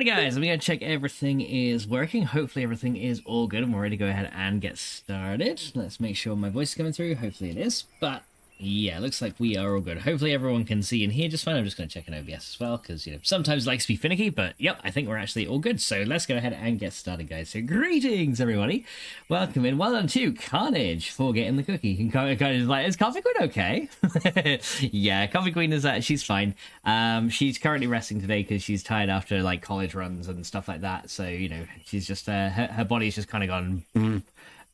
Alrighty guys, I'm going to check everything is working. Hopefully everything is all good and we're ready to go ahead and get started. Let's make sure my voice is coming through. Hopefully it is, but yeah, looks like we are all good. Hopefully everyone can see and hear just fine. I'm just going to check in OBS as well because, you know, sometimes it likes to be finicky, but yep, I think we're actually all good. So let's go ahead and get started, guys. So greetings, everybody. Welcome in. Well done to Carnage for getting the cookie. And Carnage is like, is Coffee Queen okay? Yeah, Coffee Queen is she's fine. She's currently resting today because she's tired after like college runs and stuff like that. So, you know, she's just, her body's just kind of gone,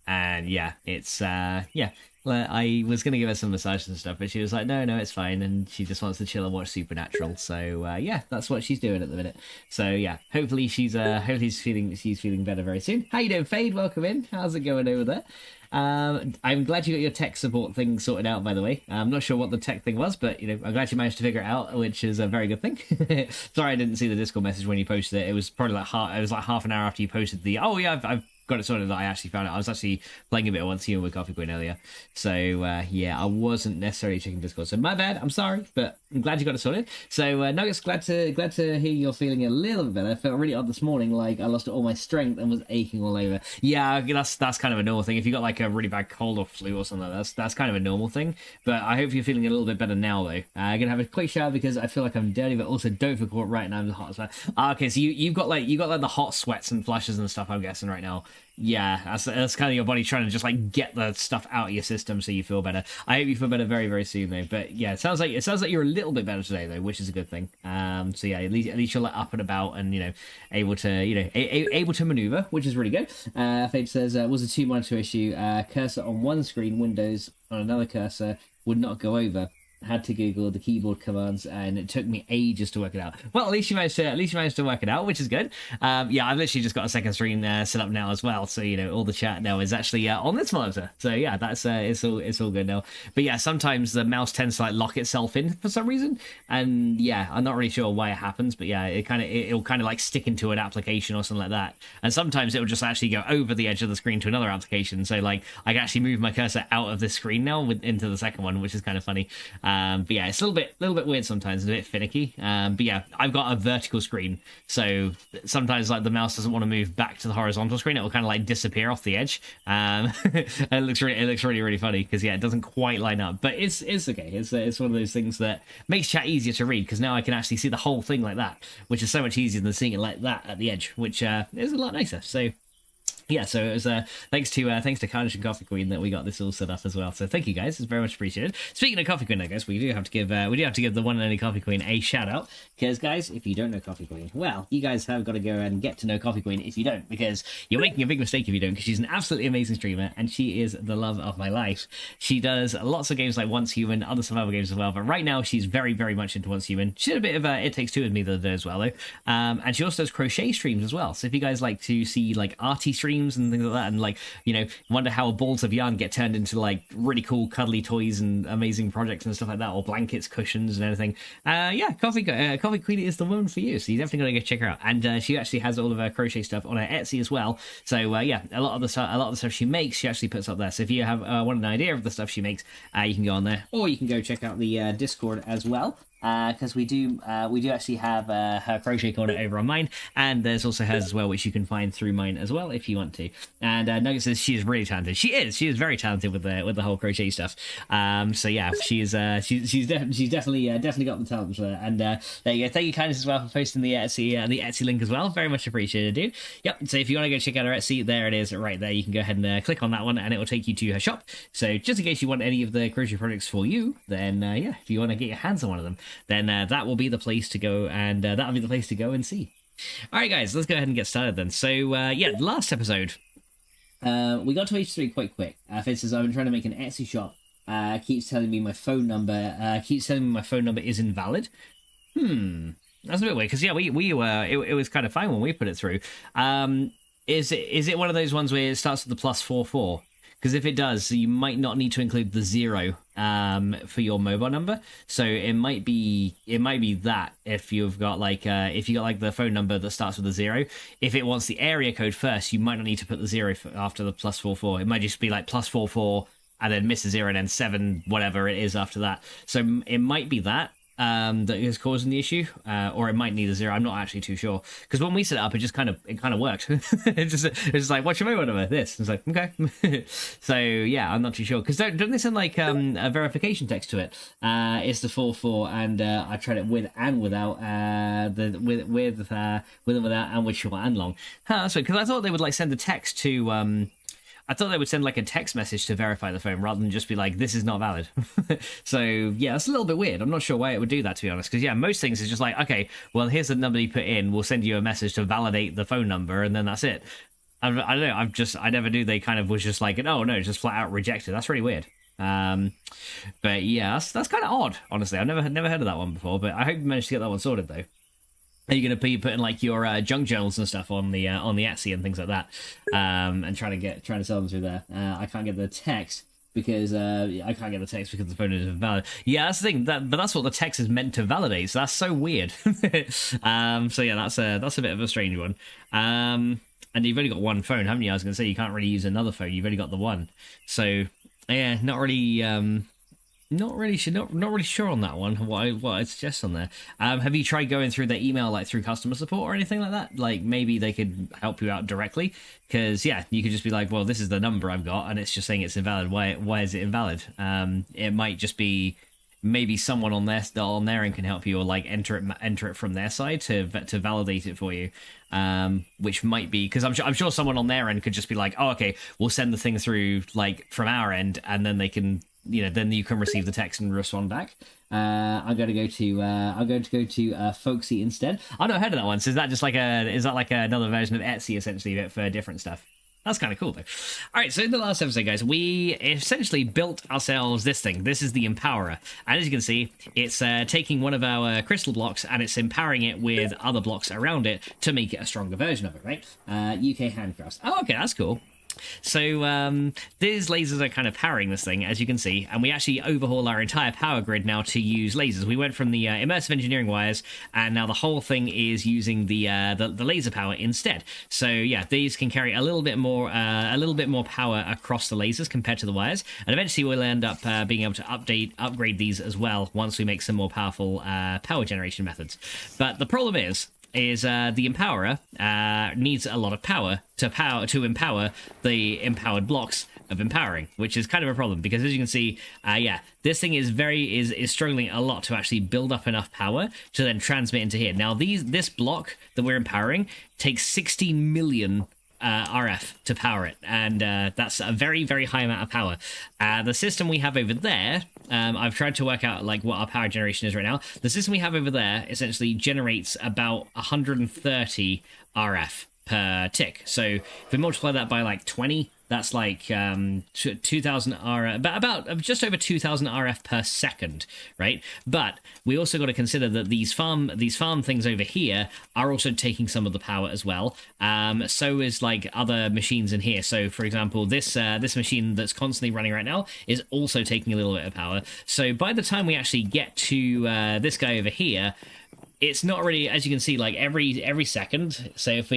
and yeah, it's, yeah. I was going to give her some massages and stuff, but she was like, no, it's fine, and she just wants to chill and watch Supernatural. So yeah, that's what she's doing at the minute. So yeah, hopefully she's feeling better very soon. How you doing, Fade? Welcome in. How's it going over there? I'm glad you got your tech support thing sorted out, by the way. I'm not sure what the tech thing was, but, you know, I'm glad you managed to figure it out, which is a very good thing. Sorry I didn't see the Discord message when you posted it. It was probably like half an hour after you posted the, oh yeah, I've got it sorted that I actually found it. I was actually playing a bit of Once Human with Coffee Queen earlier. So, yeah, I wasn't necessarily checking Discord. So my bad, I'm sorry, but I'm glad you got it sorted. So, Nuggets, glad to hear you're feeling a little bit better. I felt really odd this morning, like I lost all my strength and was aching all over. Yeah, that's kind of a normal thing. If you got like a really bad cold or flu or something, that's kind of a normal thing. But I hope you're feeling a little bit better now, though. I'm gonna have a quick shower because I feel like I'm dirty, but also don't feel caught right now in the hot sweat. Okay, so you've got like the hot sweats and flushes and stuff, I'm guessing right now. Yeah, that's kind of your body trying to just like get the stuff out of your system so you feel better. I hope you feel better very, very soon though. But yeah, it sounds like you're a little bit better today though, which is a good thing. So yeah, at least you're like up and about and, you know, able to maneuver, which is really good. Fade says was a 2 monitor issue. Cursor on one screen, Windows on another cursor would not go over. Had to Google the keyboard commands, and it took me ages to work it out. Well, at least you managed to work it out, which is good. Yeah, I've literally just got a second screen set up now as well, so you know all the chat now is actually on this monitor. So yeah, that's it's all good now. But yeah, sometimes the mouse tends to like lock itself in for some reason, and yeah, I'm not really sure why it happens, but yeah, it'll kind of like stick into an application or something like that. And sometimes it will just actually go over the edge of the screen to another application. So like I can actually move my cursor out of this screen now into the second one, which is kind of funny. But yeah, it's a little bit weird sometimes, a bit finicky. But yeah, I've got a vertical screen, so sometimes like the mouse doesn't want to move back to the horizontal screen; it will kind of like disappear off the edge. And it looks really funny because yeah, it doesn't quite line up. But it's okay. It's one of those things that makes chat easier to read because now I can actually see the whole thing like that, which is so much easier than seeing it like that at the edge, which is a lot nicer. So. Yeah, so it was thanks to Carnage and Coffee Queen that we got this all set up as well. So thank you guys, it's very much appreciated. Speaking of Coffee Queen, I guess we do have to give the one and only Coffee Queen a shout out because guys, if you don't know Coffee Queen, well, you guys have got to go and get to know Coffee Queen if you don't, because you're making a big mistake if you don't, because she's an absolutely amazing streamer and she is the love of my life. She does lots of games like Once Human, other survival games as well, but right now she's very, very much into Once Human. She did a bit of It Takes Two with me the other day as well though, and she also does crochet streams as well. So if you guys like to see like arty streams and things like that, and like, you know, wonder how balls of yarn get turned into like really cool cuddly toys and amazing projects and stuff like that, or blankets, cushions and everything, yeah, Coffee Queen is the woman for you, so you definitely gotta go check her out. And she actually has all of her crochet stuff on her Etsy as well, so yeah, a lot of the stuff she makes she actually puts up there. So if you have want an idea of the stuff she makes, you can go on there, or you can go check out the Discord as well. Because we do actually have her crochet corner over on mine, and there's also hers as well, which you can find through mine as well if you want to. And Nugget says she is really talented. She is very talented with the whole crochet stuff. So yeah, she's definitely got the talent for that. And there you go. Thank you, Kindness, as well, for posting the Etsy link as well. Very much appreciated, dude. Yep. So if you want to go check out her Etsy, there it is, right there. You can go ahead and click on that one, and it will take you to her shop. So just in case you want any of the crochet products for you, then yeah, if you want to get your hands on one of them, then that will be the place to go, and that'll be the place to go and see. All right, guys, let's go ahead and get started then. So, yeah, last episode, we got to H3 quite quick. Fitz says, I've been trying to make an Etsy shop. Keeps telling me my phone number. Is invalid. That's a bit weird because yeah, we were it was kind of fine when we put it through. Is it one of those ones where it starts with the +44? Because if it does, you might not need to include the 0 for your mobile number. So it might be that if you've got like the phone number that starts with a 0, if it wants the area code first, you might not need to put the 0 after the +44. It might just be like +44 and then miss a 0 and then 7 whatever it is after that. So it might be that. that is causing the issue, or it might need a 0. I'm not actually too sure, because when we set it up, it kind of worked. It's just like, what's your mobile number? This. It's like, okay. So yeah, I'm not too sure, because don't they send like a verification text to it? It's the 44, and I tried it with and without, with and without, and with short and long. That's right, because I thought they would like send a text to I thought they would send like a text message to verify the phone rather than just be like, this is not valid. So yeah, that's a little bit weird. I'm not sure why it would do that, to be honest. Because yeah, most things is just like, okay, well, here's the number you put in. We'll send you a message to validate the phone number, and then that's it. I don't know. I never knew they kind of was just like, oh no, just flat out rejected. That's really weird. But yeah, that's kind of odd. Honestly, I've never heard of that one before. But I hope you managed to get that one sorted though. Are you going to be putting like your junk journals and stuff on the Etsy and things like that, and trying to sell them through there? I can't get the text because the phone is invalid. Yeah, that's the thing. But that's what the text is meant to validate. So that's so weird. So yeah, that's a bit of a strange one. And you've only got one phone, haven't you? I was going to say you can't really use another phone. You've only got the one. So yeah, not really sure on that one. What I'd suggest on there. Have you tried going through their email, like through customer support or anything like that? Like maybe they could help you out directly. Because yeah, you could just be like, well, this is the number I've got, and it's just saying it's invalid. Why is it invalid? It might just be maybe someone on their end can help you, or like enter it from their side to validate it for you. Which might be because I'm sure someone on their end could just be like, oh, okay, we'll send the thing through like from our end, and then they can. Then you can receive the text and respond back. I'm going to go to Folksy instead. I've not heard of that one. So is that like another version of Etsy essentially, but for different stuff? That's kind of cool though. All right, so in the last episode, guys, we essentially built ourselves this thing. This is the Empowerer, and as you can see, it's taking one of our crystal blocks and it's empowering it with other blocks around it to make it a stronger version of it, right? UK handcrafts. Oh, okay, that's cool. So these lasers are kind of powering this thing, as you can see, and we actually overhaul our entire power grid now to use lasers. We went from the immersive engineering wires, and now the whole thing is using the laser power instead. So yeah, these can carry a little bit more power across the lasers compared to the wires, and eventually we'll end up being able to upgrade these as well once we make some more powerful power generation methods. But the problem is the Empowerer needs a lot of power to empower the empowered blocks of empowering, which is kind of a problem because, as you can see, this thing is struggling a lot to actually build up enough power to then transmit into here. Now, this block that we're empowering takes 60 million RF to power it, and that's a very, very high amount of power. The system we have over there, I've tried to work out like what our power generation is right now. The system we have over there essentially generates about 130 RF per tick. So if we multiply that by like 20, that's like 2,000 RF, about just over 2,000 RF per second, right? But we also got to consider that these farm things over here are also taking some of the power as well. So is like other machines in here. So for example, this machine that's constantly running right now is also taking a little bit of power. So by the time we actually get to this guy over here, it's not really, as you can see, like every second. So if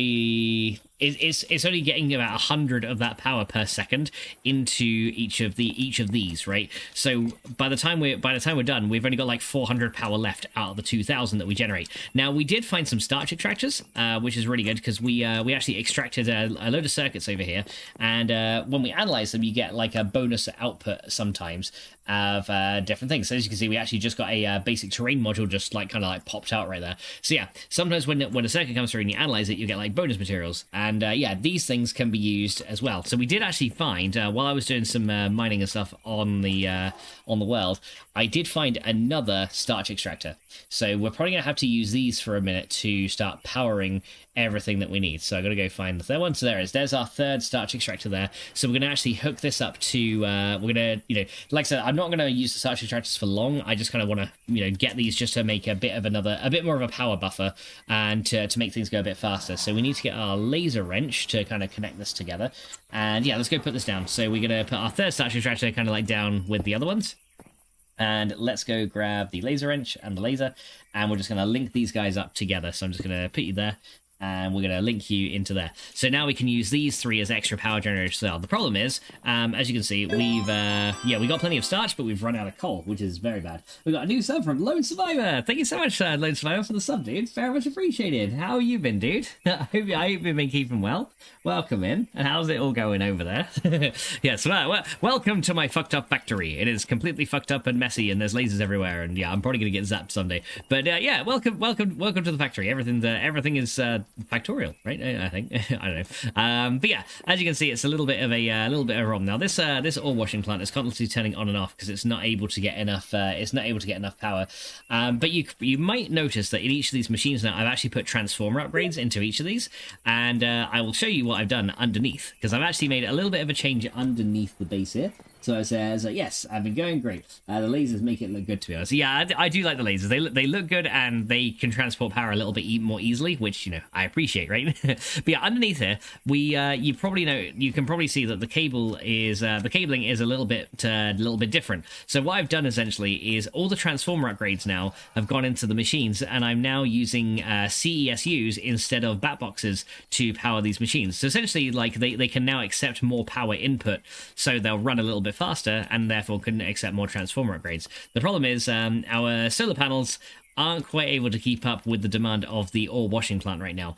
it's only getting about 100 of that power per second into each of these, right? So by the time we're done, we've only got like 400 power left out of the 2,000 that we generate. Now we did find some starch extractors, which is really good because we actually extracted a load of circuits over here, and when we analyze them, you get like a bonus output sometimes of different things. So as you can see, we actually just got a basic terrain module just like kind of like popped out right there. So yeah, sometimes when a circuit comes through and you analyze it, you get like bonus materials, and yeah, these things can be used as well. So we did actually find while I was doing some mining and stuff on the world, I did find another starch extractor. So we're probably gonna have to use these for a minute to start powering everything that we need. So I'm gonna go find the third one. So there's our third starch extractor there. So we're gonna actually hook this up to we're gonna, like I said, I'm not gonna use the starch extractors for long. I just kind of want to get these just to make a bit more of a power buffer and to make things go a bit faster. So we need to get our laser wrench to kind of connect this together. And yeah, let's go put this down. So we're gonna put our third starch extractor kind of like down with the other ones. And let's go grab the laser wrench and the laser, and we're just going to link these guys up together. So I'm just going to put you there, and we're going to link you into there. So now we can use these 3 as extra power generators as well. The problem is, as you can see, we've we got plenty of starch, but we've run out of coal, which is very bad. We got a new sub from Lone Survivor. Thank you so much, Lone Survivor, for the sub, dude. Very much appreciated. How you been, dude? I hope you've been keeping well. Welcome in. And how's it all going over there? Yes, well, welcome to my fucked up factory. It is completely fucked up and messy, and there's lasers everywhere. And yeah, I'm probably gonna get zapped someday. But yeah, welcome to the factory. Everything is factorial, right? I think. I don't know. But yeah, as you can see, it's a little bit of a problem. Now this ore washing plant is constantly turning on and off because it's not able to get enough. It's not able to get enough power. But you might notice that in each of these machines now, I've actually put transformer upgrades into each of these, and I will show you what I've done underneath, because I've actually made a little bit of a change underneath the base here. So it says, yes, I've been going great. The lasers make it look good, to be honest. Yeah, I do like the lasers. They look good, and they can transport power a little bit more easily, which, you know, I appreciate, right? But yeah, underneath here, you can probably see that the cabling is a little bit different. So what I've done essentially is all the transformer upgrades now have gone into the machines, and I'm now using CESUs instead of bat boxes to power these machines. So essentially, like they can now accept more power input, so they'll run a little bit faster and therefore can accept more transformer upgrades. The problem is our solar panels aren't quite able to keep up with the demand of the ore washing plant right now,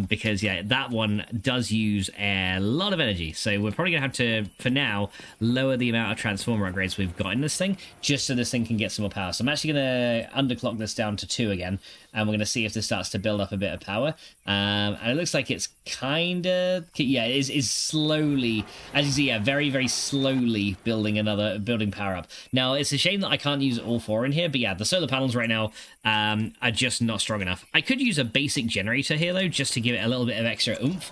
because yeah, that one does use a lot of energy. So we're probably gonna have to, for now, lower the amount of transformer upgrades we've got in this thing, just so this thing can get some more power. So I'm actually gonna underclock this down to 2 again, and we're gonna see if this starts to build up a bit of power. And it looks like it's kind of, yeah, it is slowly, as you see, yeah, very, very slowly building power up. Now it's a shame that I can't use all 4 in here, but yeah, the solar panels right now are just not strong enough. I could use a basic generator here though, just to give it a little bit of extra oomph,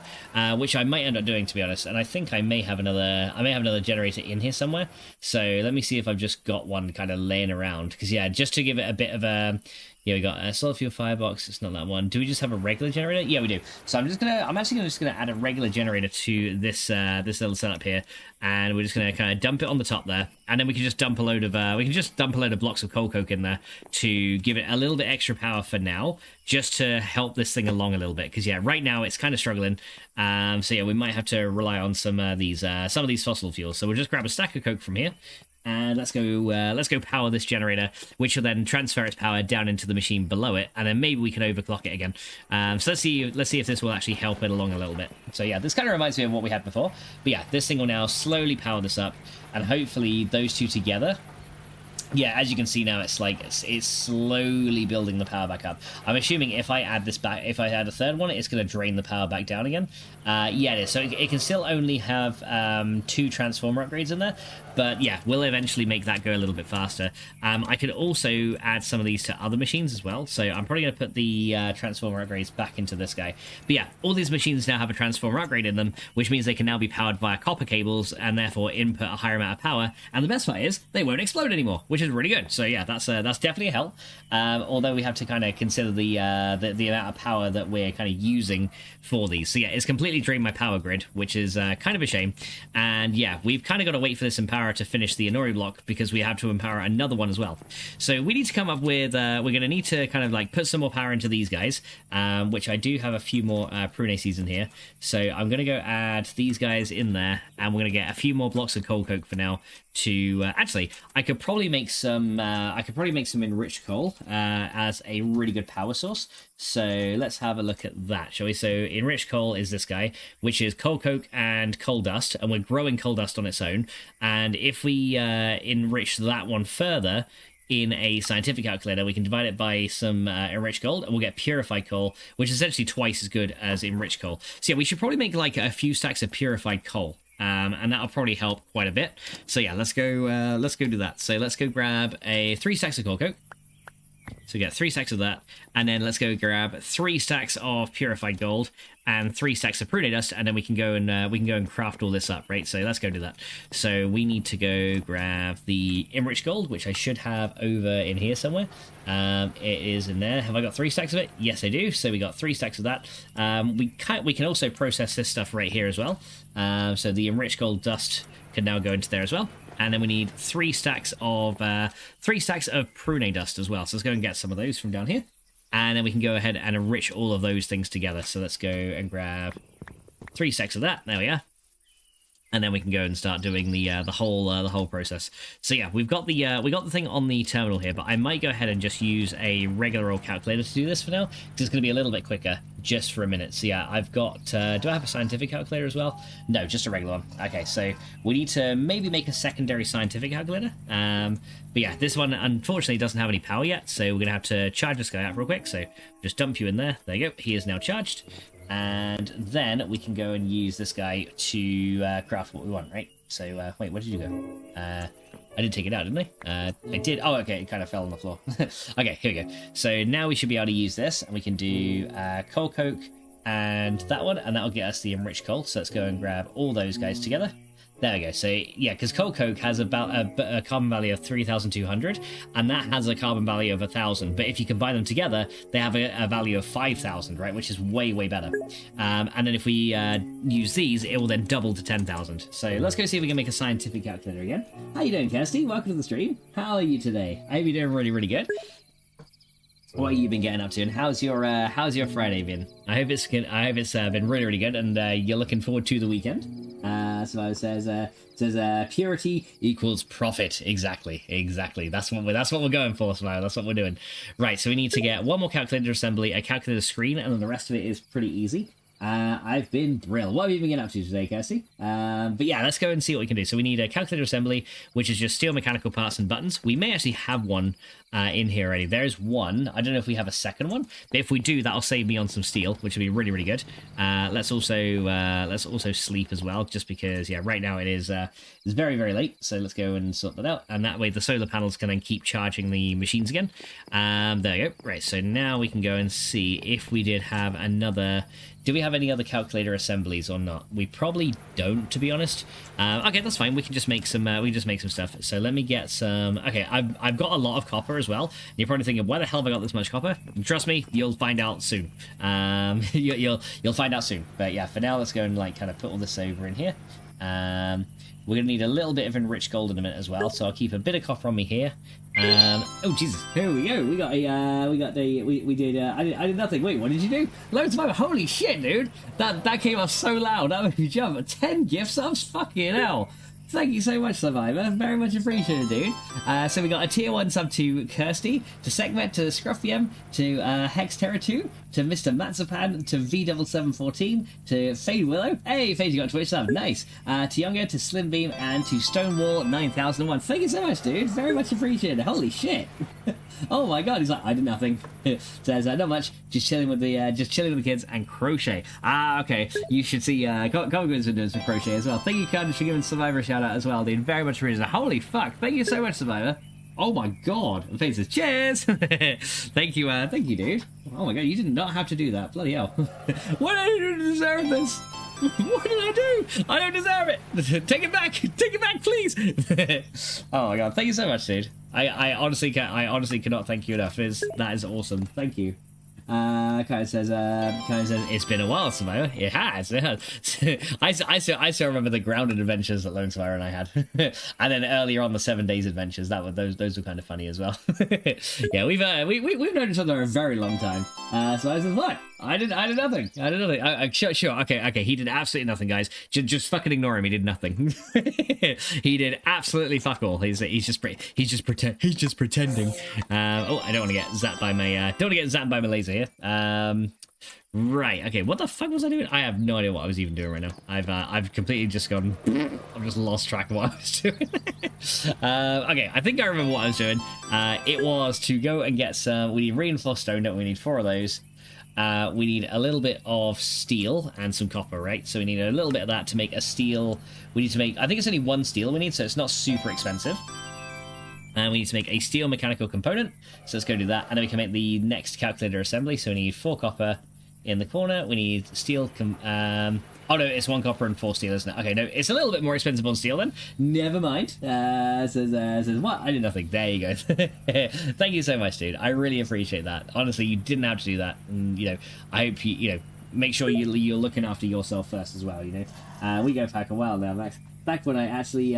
which I might end up doing, to be honest. And I think I may have another generator in here somewhere. So let me see if I've just got one kind of laying around, because yeah, just to give it a bit of a, yeah, we got a solar fuel firebox. It's not that one. Do we just have a regular generator? Yeah, we do. So I'm actually just gonna add a regular generator to this this little setup here, and we're just gonna kind of dump it on the top there, and then we can just dump a load of blocks of coal coke in there to give it a little bit extra power for now, just to help this thing along a little bit. Because yeah, right now it's kind of struggling. So yeah, we might have to rely on some of these fossil fuels. So we'll just grab a stack of coke from here. And let's go power this generator, which will then transfer its power down into the machine below it, and then maybe we can overclock it again. So let's see if this will actually help it along a little bit. So yeah, this kind of reminds me of what we had before. But yeah, this thing will now slowly power this up, and hopefully those two together. Yeah, as you can see now, it's slowly building the power back up. I'm assuming if I add a third one, it's going to drain the power back down again. Yeah, it is. So it can still only have 2 transformer upgrades in there, but yeah, we'll eventually make that go a little bit faster. I could also add some of these to other machines as well, so I'm probably going to put the transformer upgrades back into this guy. But yeah, all these machines now have a transformer upgrade in them, which means they can now be powered via copper cables and therefore input a higher amount of power, and the best part is they won't explode anymore, which is really good. So yeah, that's definitely a help. Although we have to kind of consider the amount of power that we're kind of using for these. So yeah, it's completely drained my power grid, which is kind of a shame. And yeah, we've kind of got to wait for this empower to finish the Inori block, because we have to empower another one as well. So we need to come up with we're going to need to kind of like put some more power into these guys, which I do have a few more prunaces in here. So I'm going to go add these guys in there, and we're going to get a few more blocks of coal coke for now. To actually, I could probably make some enriched coal as a really good power source. So let's have a look at that, shall we? So enriched coal is this guy, which is coal coke and coal dust, and we're growing coal dust on its own. And if we enrich that one further in a scientific calculator, we can divide it by some enriched gold, and we'll get purified coal, which is essentially twice as good as enriched coal. So yeah, we should probably make like a few stacks of purified coal. And that'll probably help quite a bit. So yeah, let's go do that. So let's go grab 3 stacks of coal coke. So we get 3 stacks of that, and then let's go grab 3 stacks of purified gold and 3 stacks of prune dust, and then we can go and craft all this up, right? So let's go do that. So we need to go grab the enriched gold, which I should have over in here somewhere. It is in there. Have I got 3 stacks of it? Yes, I do. So we got 3 stacks of that. We can also process this stuff right here as well. So the enriched gold dust can now go into there as well. And then we need 3 stacks of prune dust as well. So let's go and get some of those from down here. and then we can go ahead and enrich all of those things together. So let's go and grab 3 stacks of that. There we are. And then we can go and start doing the whole process. So yeah, we got the thing on the terminal here, but I might go ahead and just use a regular old calculator to do this for now, because it's going to be a little bit quicker just for a minute. So yeah, I've got. Do I have a scientific calculator as well? No, just a regular one. Okay, so we need to maybe make a secondary scientific calculator. But yeah, this one unfortunately doesn't have any power yet, so we're gonna have to charge this guy up real quick. So just dump you in there. There you go. He is now charged. And then we can go and use this guy to craft what we want, right? So, wait, where did you go? I did take it out, didn't I? I did. Oh, okay, it kind of fell on the floor. Okay, here we go. So now we should be able to use this, and we can do coal coke and that one, and that'll get us the enriched coal. So let's go and grab all those guys together. There we go. So yeah, because coal coke has about a carbon value of 3,200, and that has a carbon value of 1,000. But if you combine them together, they have a value of 5,000, right? Which is way better. And then if we use these, it will then double to 10,000. So let's go see if we can make a scientific calculator again. How you doing, Kirsty? Welcome to the stream. How are you today? I hope you're doing really good. What have you been getting up to, and how's your Friday been? I hope it's been really good, and you're looking forward to the weekend. So it says purity equals profit. Exactly. That's what we're going for, Smile. That's what we're doing. Right. So we need to get one more calculator assembly, a calculator screen, and then the rest of it is pretty easy. I've been thrilled. What have you been getting up to today, Kirsty? But yeah, let's go and see what we can do. So we need a calculator assembly, which is just steel mechanical parts and buttons. We may actually have one in here already. There's one. I don't know if we have a second one, but if we do, that'll save me on some steel, which will be really good. Let's also sleep as well, just because yeah, right now it's very late. So let's go and sort that out, and that way the solar panels can then keep charging the machines again. There we go. Right. So now we can go and see if we did have another. Do we have any other calculator assemblies or not? We probably don't, to be honest. Okay, that's fine. We can just make some. Stuff. So let me get some. Okay, I've got a lot of copper as well. You're probably thinking, why the hell have I got this much copper? Trust me, you'll find out soon. You'll find out soon. But yeah, for now, let's go and kind of put all this over in here. We're gonna need a little bit of enriched gold in a minute as well. So I'll keep a bit of copper on me here. Oh Jesus! Here we go. We did. I did nothing. Wait, what did you do? Loads of money. Holy shit, dude! That came off so loud. That made me jump. 10 gift subs. Fucking hell! Thank you so much, Survivor. Very much appreciated, dude. So we got a tier 1 sub to Kirsty, to Segmet, to Scruffyem, to Hexterra2, to Mr. Matzapan, to V7714, to Fade Willow. Hey, Fade, you got a Twitch sub. Nice. To Younger, to Slimbeam, and to Stonewall 9001. Thank you so much, dude. Very much appreciated. Holy shit. Oh my god, he's like, I did nothing. Says, not much, just chilling with the kids and crochet. Okay, you should see, Comic-Con's been doing some crochet as well. Thank you, Carnage, for giving Survivor a shout out as well, dude. Very much appreciated. Holy fuck, thank you so much, Survivor. Oh my god. And Faith says, cheers! Thank you, dude. Oh my god, you did not have to do that. Bloody hell. What did I do to deserve this? What did I do? I don't deserve it. Take it back. Take it back, please. Oh my god, thank you so much, dude. I honestly cannot thank you enough. That is awesome. Thank you. Kai says, it's been a while, Survivor. It has. I still remember the grounded adventures that Lone Survivor and I had, and then earlier on the 7 days adventures. Those were kind of funny as well. Yeah, we've known each other a very long time. So I said, what? I did nothing. Sure. Okay. He did absolutely nothing, guys. Just fucking ignore him. He did nothing. He did absolutely fuck all. He's just pretending. Oh, I don't want to get zapped by my laser here. Right. Okay. What the fuck was I doing? I have no idea what I was even doing right now. I've completely just gone. I've just lost track of what I was doing. Okay. I think I remember what I was doing. It was to go and get some. We need reinforced stone. Don't we? Need 4 of those. We need a little bit of steel and some copper, right? So we need a little bit of that to make a steel. We need to make, I think it's only 1 steel we need, so it's not super expensive. And we need to make a steel mechanical component. So let's go do that. And then we can make the next calculator assembly. So we need 4 copper in the corner. We need steel. Oh no, it's 1 copper and 4 steel, isn't it? Okay, no, it's a little bit more expensive on steel then. Never mind. Says what? I did nothing. There you go. Thank you so much, dude. I really appreciate that. Honestly, you didn't have to do that. And, I hope make sure you're looking after yourself first as well. You know, we go back a while now, Max. Back when I actually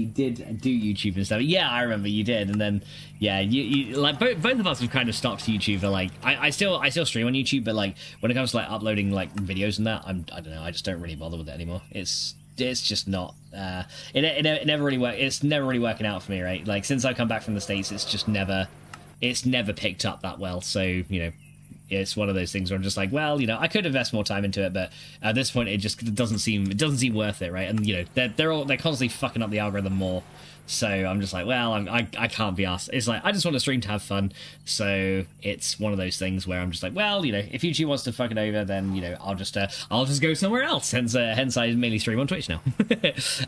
did do YouTube and stuff. Yeah, I remember you did, and then yeah, you like both of us have kind of stopped YouTube. For, like I still stream on YouTube, but like when it comes to like uploading like videos and that, I don't know, I just don't really bother with it anymore. It's just not it never really work. It's never really working out for me, right? Like since I come back from the States, it's never picked up that well. So you know. It's one of those things where I'm just like, well, you know, I could invest more time into it, but at this point, it doesn't seem worth it, right? And you know, they're constantly fucking up the algorithm more, so I'm just like, well, I can't be asked. It's like I just want to stream to have fun, so it's one of those things where I'm just like, well, you know, if YouTube wants to fuck it over, then you know, I'll just go somewhere else. Hence I mainly stream on Twitch now.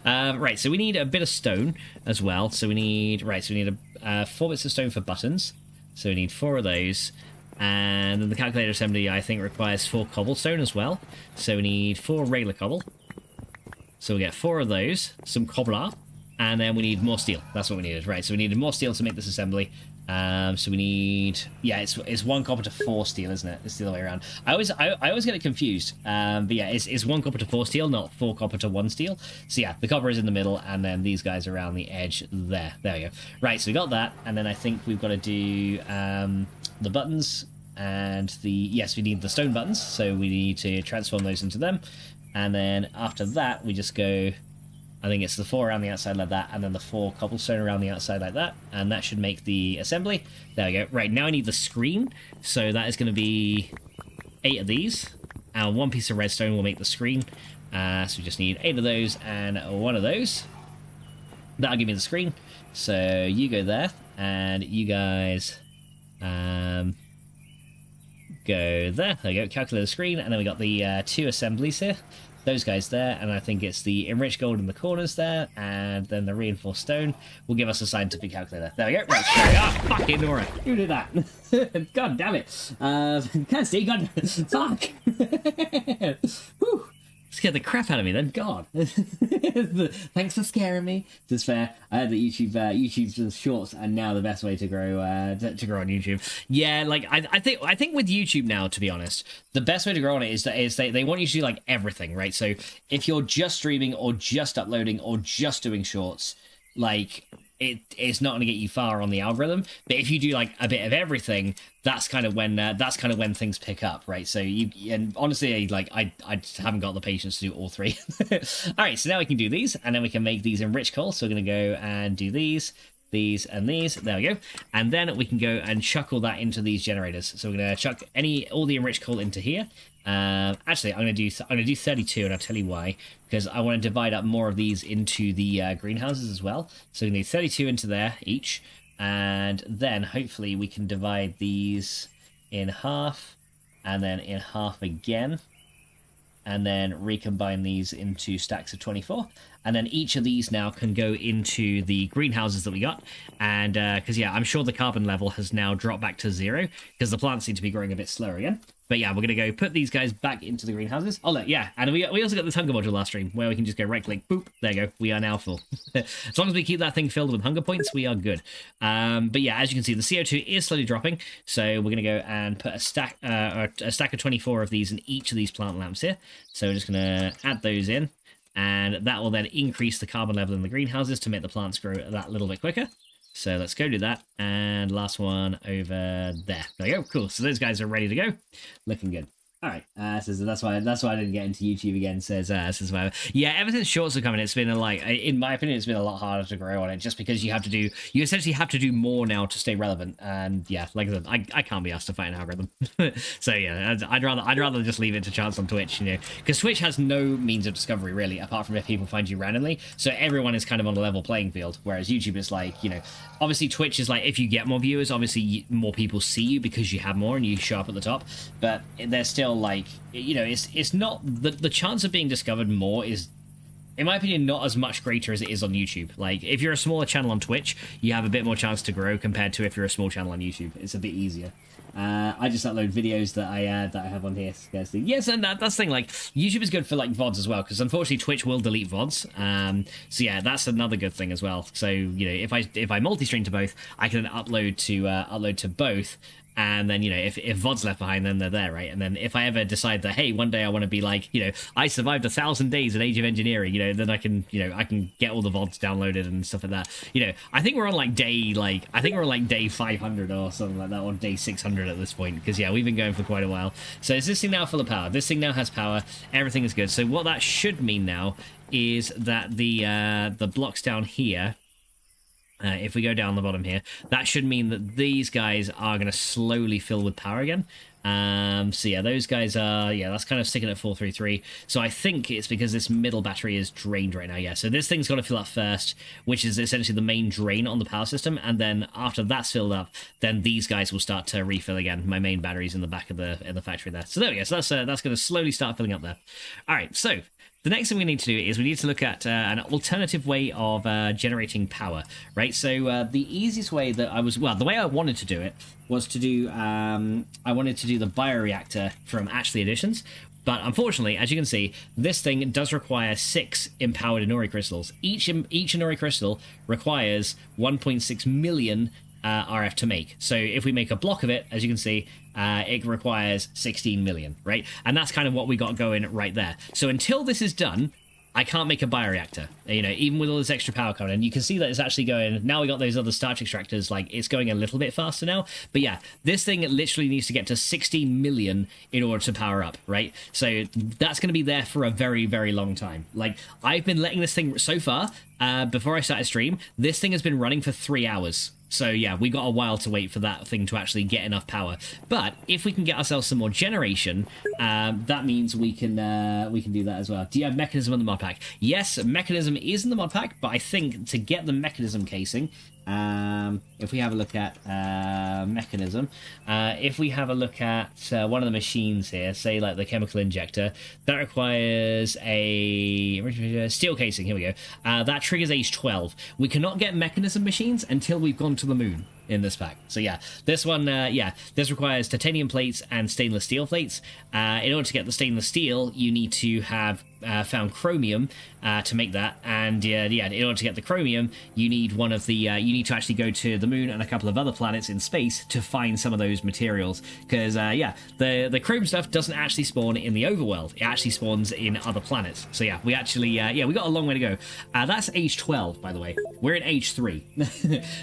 Right, so we need a bit of stone as well. So we need 4 bits of stone for buttons. So we need 4 of those. And then the calculator assembly, I think, requires 4 cobblestone as well. So we need 4 regular cobble. So we'll get 4 of those, some cobbler, and then we need more steel. That's what we needed, right? So we needed more steel to make this assembly. So we need, yeah, it's 1 copper to 4 steel, isn't it? It's the other way around. I always get it confused. But yeah, it's 1 copper to 4 steel, not 4 copper to 1 steel. So yeah, the copper is in the middle, and then these guys around the edge there. There we go. Right, so we got that, and then I think we've got to do the buttons, and yes, we need the stone buttons, so we need to transform those into them. And then after that, we just go, I think it's the 4 around the outside like that, and then the 4 cobblestone around the outside like that, and that should make the assembly. There we go. Right, now I need the screen, so that is going to be 8 of these, and 1 piece of redstone will make the screen. So we just need 8 of those and 1 of those. That'll give me the screen. So you go there, and you guys go there. There you go. Calculate the screen, and then we got the 2 assemblies here. Those guys there, and I think it's the enriched gold in the corners there, and then the reinforced stone will give us a scientific calculator. There we go. Right, there we are. Fucking alright. Who did that? God damn it. Can't see. God. Fuck. Whew. Scared the crap out of me then. God. Thanks for scaring me. It's fair. I heard that YouTube's shorts are now the best way to grow to grow on YouTube. Yeah, like I think with YouTube now, to be honest, the best way to grow on it is they want you to do like everything, right? So if you're just streaming or just uploading or just doing shorts, like it's not going to get you far on the algorithm. But if you do like a bit of everything, that's kind of when things pick up, right? So and honestly, like I just haven't got the patience to do all 3. All right, so now we can do these, and then we can make these enriched coal. So we're going to go and do these, and these. There we go. And then we can go and chuck all that into these generators. So we're going to chuck all the enriched coal into here. Actually, I'm going to do 32, and I'll tell you why. Because I want to divide up more of these into the greenhouses as well. So we need 32 into there each, and then hopefully we can divide these in half, and then in half again, and then recombine these into stacks of 24. And then each of these now can go into the greenhouses that we got. And because, yeah, I'm sure the carbon level has now dropped back to 0 because the plants seem to be growing a bit slower again. But yeah, we're going to go put these guys back into the greenhouses. Oh, look, yeah. And we also got this hunger module last stream where we can just go right-click, boop, there you go. We are now full. As long as we keep that thing filled with hunger points, we are good. But yeah, as you can see, the CO2 is slowly dropping. So we're going to go and put a stack of 24 of these in each of these plant lamps here. So we're just going to add those in. And that will then increase the carbon level in the greenhouses to make the plants grow that little bit quicker. So let's go do that. And last one over there. There we go. Cool. So those guys are ready to go. Looking good. All right, says that's why I didn't get into YouTube again. Says whatever. Yeah, ever since shorts have come in, it's been in my opinion, it's been a lot harder to grow on it, just because you essentially have to do more now to stay relevant. And yeah, like I said, I can't be asked to fight an algorithm. So yeah, I'd rather just leave it to chance on Twitch, because Twitch has no means of discovery really, apart from if people find you randomly. So everyone is kind of on a level playing field, whereas YouTube is like, obviously Twitch is like, if you get more viewers, obviously more people see you because you have more and you show up at the top. But there's still like, it's not the chance of being discovered more is, in my opinion, not as much greater as it is on YouTube. Like, if you're a smaller channel on Twitch, you have a bit more chance to grow compared to if you're a small channel on YouTube. It's a bit easier. I just upload videos that I have on here. Yes, and that's the thing. Like, YouTube is good for like VODs as well, because unfortunately Twitch will delete VODs. So yeah, that's another good thing as well. So if I multi-stream to both, I can upload to both. And then, you know, if VOD's left behind, then they're there, right? And then if I ever decide that, hey, one day I want to be like, you know, I survived 1,000 days in Age of Engineering, you know, then I can, you know, I can get all the VODs downloaded and stuff like that. You know, I think we're on like day 500 or something like that, or day 600 at this point, because yeah, we've been going for quite a while. So is this thing now full of power? This thing now has power. Everything is good. So what that should mean now is that the blocks down here, if we go down the bottom here, that should mean that these guys are going to slowly fill with power again. So yeah, those guys are, yeah, that's kind of sticking at 433. So I think it's because this middle battery is drained right now. Yeah, so this thing's got to fill up first, which is essentially the main drain on the power system. And then after that's filled up, then these guys will start to refill again. My main battery's in the back of the factory there. So there we go. So that's going to slowly start filling up there. All right, so the next thing we need to do is we need to look at an alternative way of generating power, right? So the easiest way that the way I wanted to do it was to do, I wanted to do the bioreactor from Ashley Editions. But unfortunately, as you can see, this thing does require 6 empowered Inori crystals. Each Inori crystal requires 1.6 million RF to make. So if we make a block of it, as you can see, it requires 16 million, right? And that's kind of what we got going right there. So until this is done, I can't make a bioreactor, you know, even with all this extra power coming in. You can see that it's actually going, now we got those other starch extractors, like, it's going a little bit faster now. But yeah, this thing literally needs to get to 16 million in order to power up, right? So that's going to be there for a very, very long time. Like, I've been letting this thing, so far, before I started stream, this thing has been running for 3 hours. So yeah, we got a while to wait for that thing to actually get enough power. But if we can get ourselves some more generation, that means we can do that as well. Do you have mechanism on the mod pack? Yes, mechanism is in the mod pack, but I think to get the mechanism casing, if we have a look at mechanism, if we have a look at one of the machines here, say like the chemical injector, that requires a steel casing. Here we go. That triggers age 12. We cannot get mechanism machines until we've gone to the moon in this pack. So yeah, this one, this requires titanium plates and stainless steel plates. In order to get the stainless steel, you need to have found chromium to make that, and in order to get the chromium, you need one of the you need to actually go to the moon and a couple of other planets in space to find some of those materials, because the chrome stuff doesn't actually spawn in the overworld. It actually spawns in other planets. So yeah, we actually we got a long way to go. That's age 12, by the way. We're in age 3.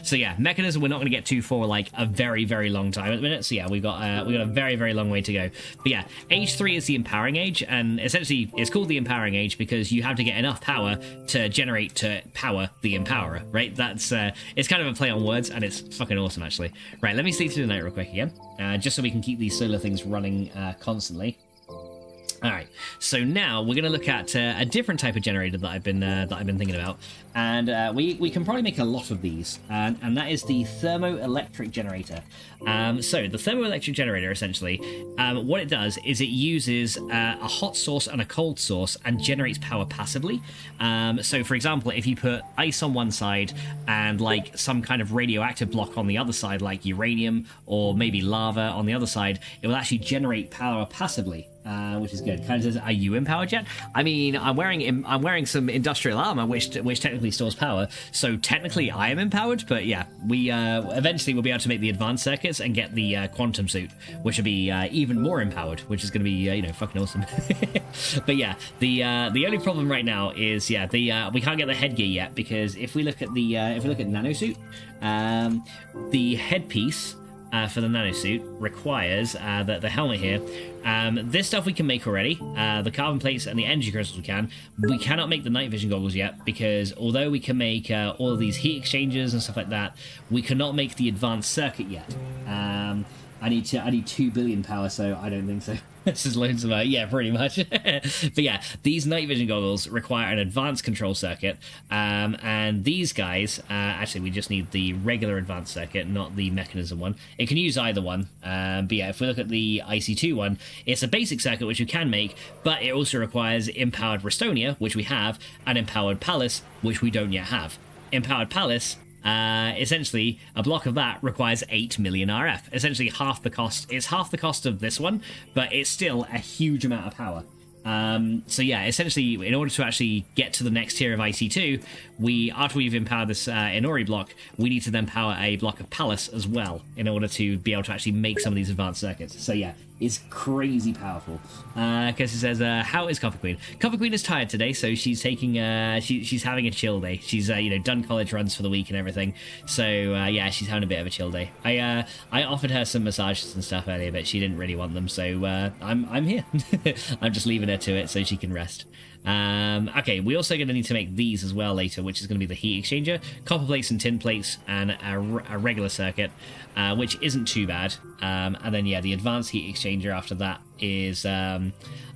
So yeah, mechanism we're not going to get to for like a very, very long time at the minute. So yeah, we got a very, very long way to go. But yeah, age 3 is the empowering age, and essentially it's called the empowering age because you have to get enough power to generate to power the empowerer, right? That's it's kind of a play on words, and it's fucking awesome actually. Right, let me sleep through the night real quick again, just so we can keep these solar things running constantly. All right, so now we're going to look at a different type of generator that I've been thinking about, and we can probably make a lot of these, and that is the thermoelectric generator. So the thermoelectric generator, essentially, what it does is it uses a hot source and a cold source and generates power passively. So for example, if you put ice on one side and like some kind of radioactive block on the other side, like uranium or maybe lava on the other side, it will actually generate power passively. Which is good. Kind of says, "Are you empowered yet?" I mean, I'm wearing some industrial armor, which technically stores power. So technically, I am empowered. But yeah, we eventually will be able to make the advanced circuits and get the quantum suit, which will be even more empowered, which is going to be fucking awesome. But yeah, the only problem right now is we can't get the headgear yet, because if we look at the nanosuit, the headpiece for the nanosuit requires the helmet here. This stuff we can make already. The carbon plates and the energy crystals we can. We cannot make the night vision goggles yet, because although we can make all of these heat exchangers and stuff like that, we cannot make the advanced circuit yet. I need 2 billion power, so I don't think so. This is loads of yeah, pretty much. But yeah, these night vision goggles require an advanced control circuit, and these guys, actually we just need the regular advanced circuit, not the mechanism one. It can use either one, but yeah, if we look at the IC2 one, it's a basic circuit which you can make, but it also requires empowered Restonia, which we have, and empowered Palace, which we don't yet have. Empowered Palace, essentially a block of that requires 8 million RF, essentially half the cost. It's half the cost of this one, but it's still a huge amount of power. So yeah, essentially, in order to actually get to the next tier of IC2, after we've empowered this Inori block, we need to then power a block of Palace as well in order to be able to actually make some of these advanced circuits. So yeah, it's crazy powerful. Because it says, how is Coffee Queen? Coffee Queen is tired today, so she's taking she's having a chill day. She's done college runs for the week and everything. So yeah, she's having a bit of a chill day. I offered her some massages and stuff earlier, but she didn't really want them, so I'm here. I'm just leaving her to it so she can rest. Okay, we're also going to need to make these as well later, which is going to be the heat exchanger, copper plates and tin plates, and a regular circuit, which isn't too bad. And then yeah, the advanced heat exchanger after that is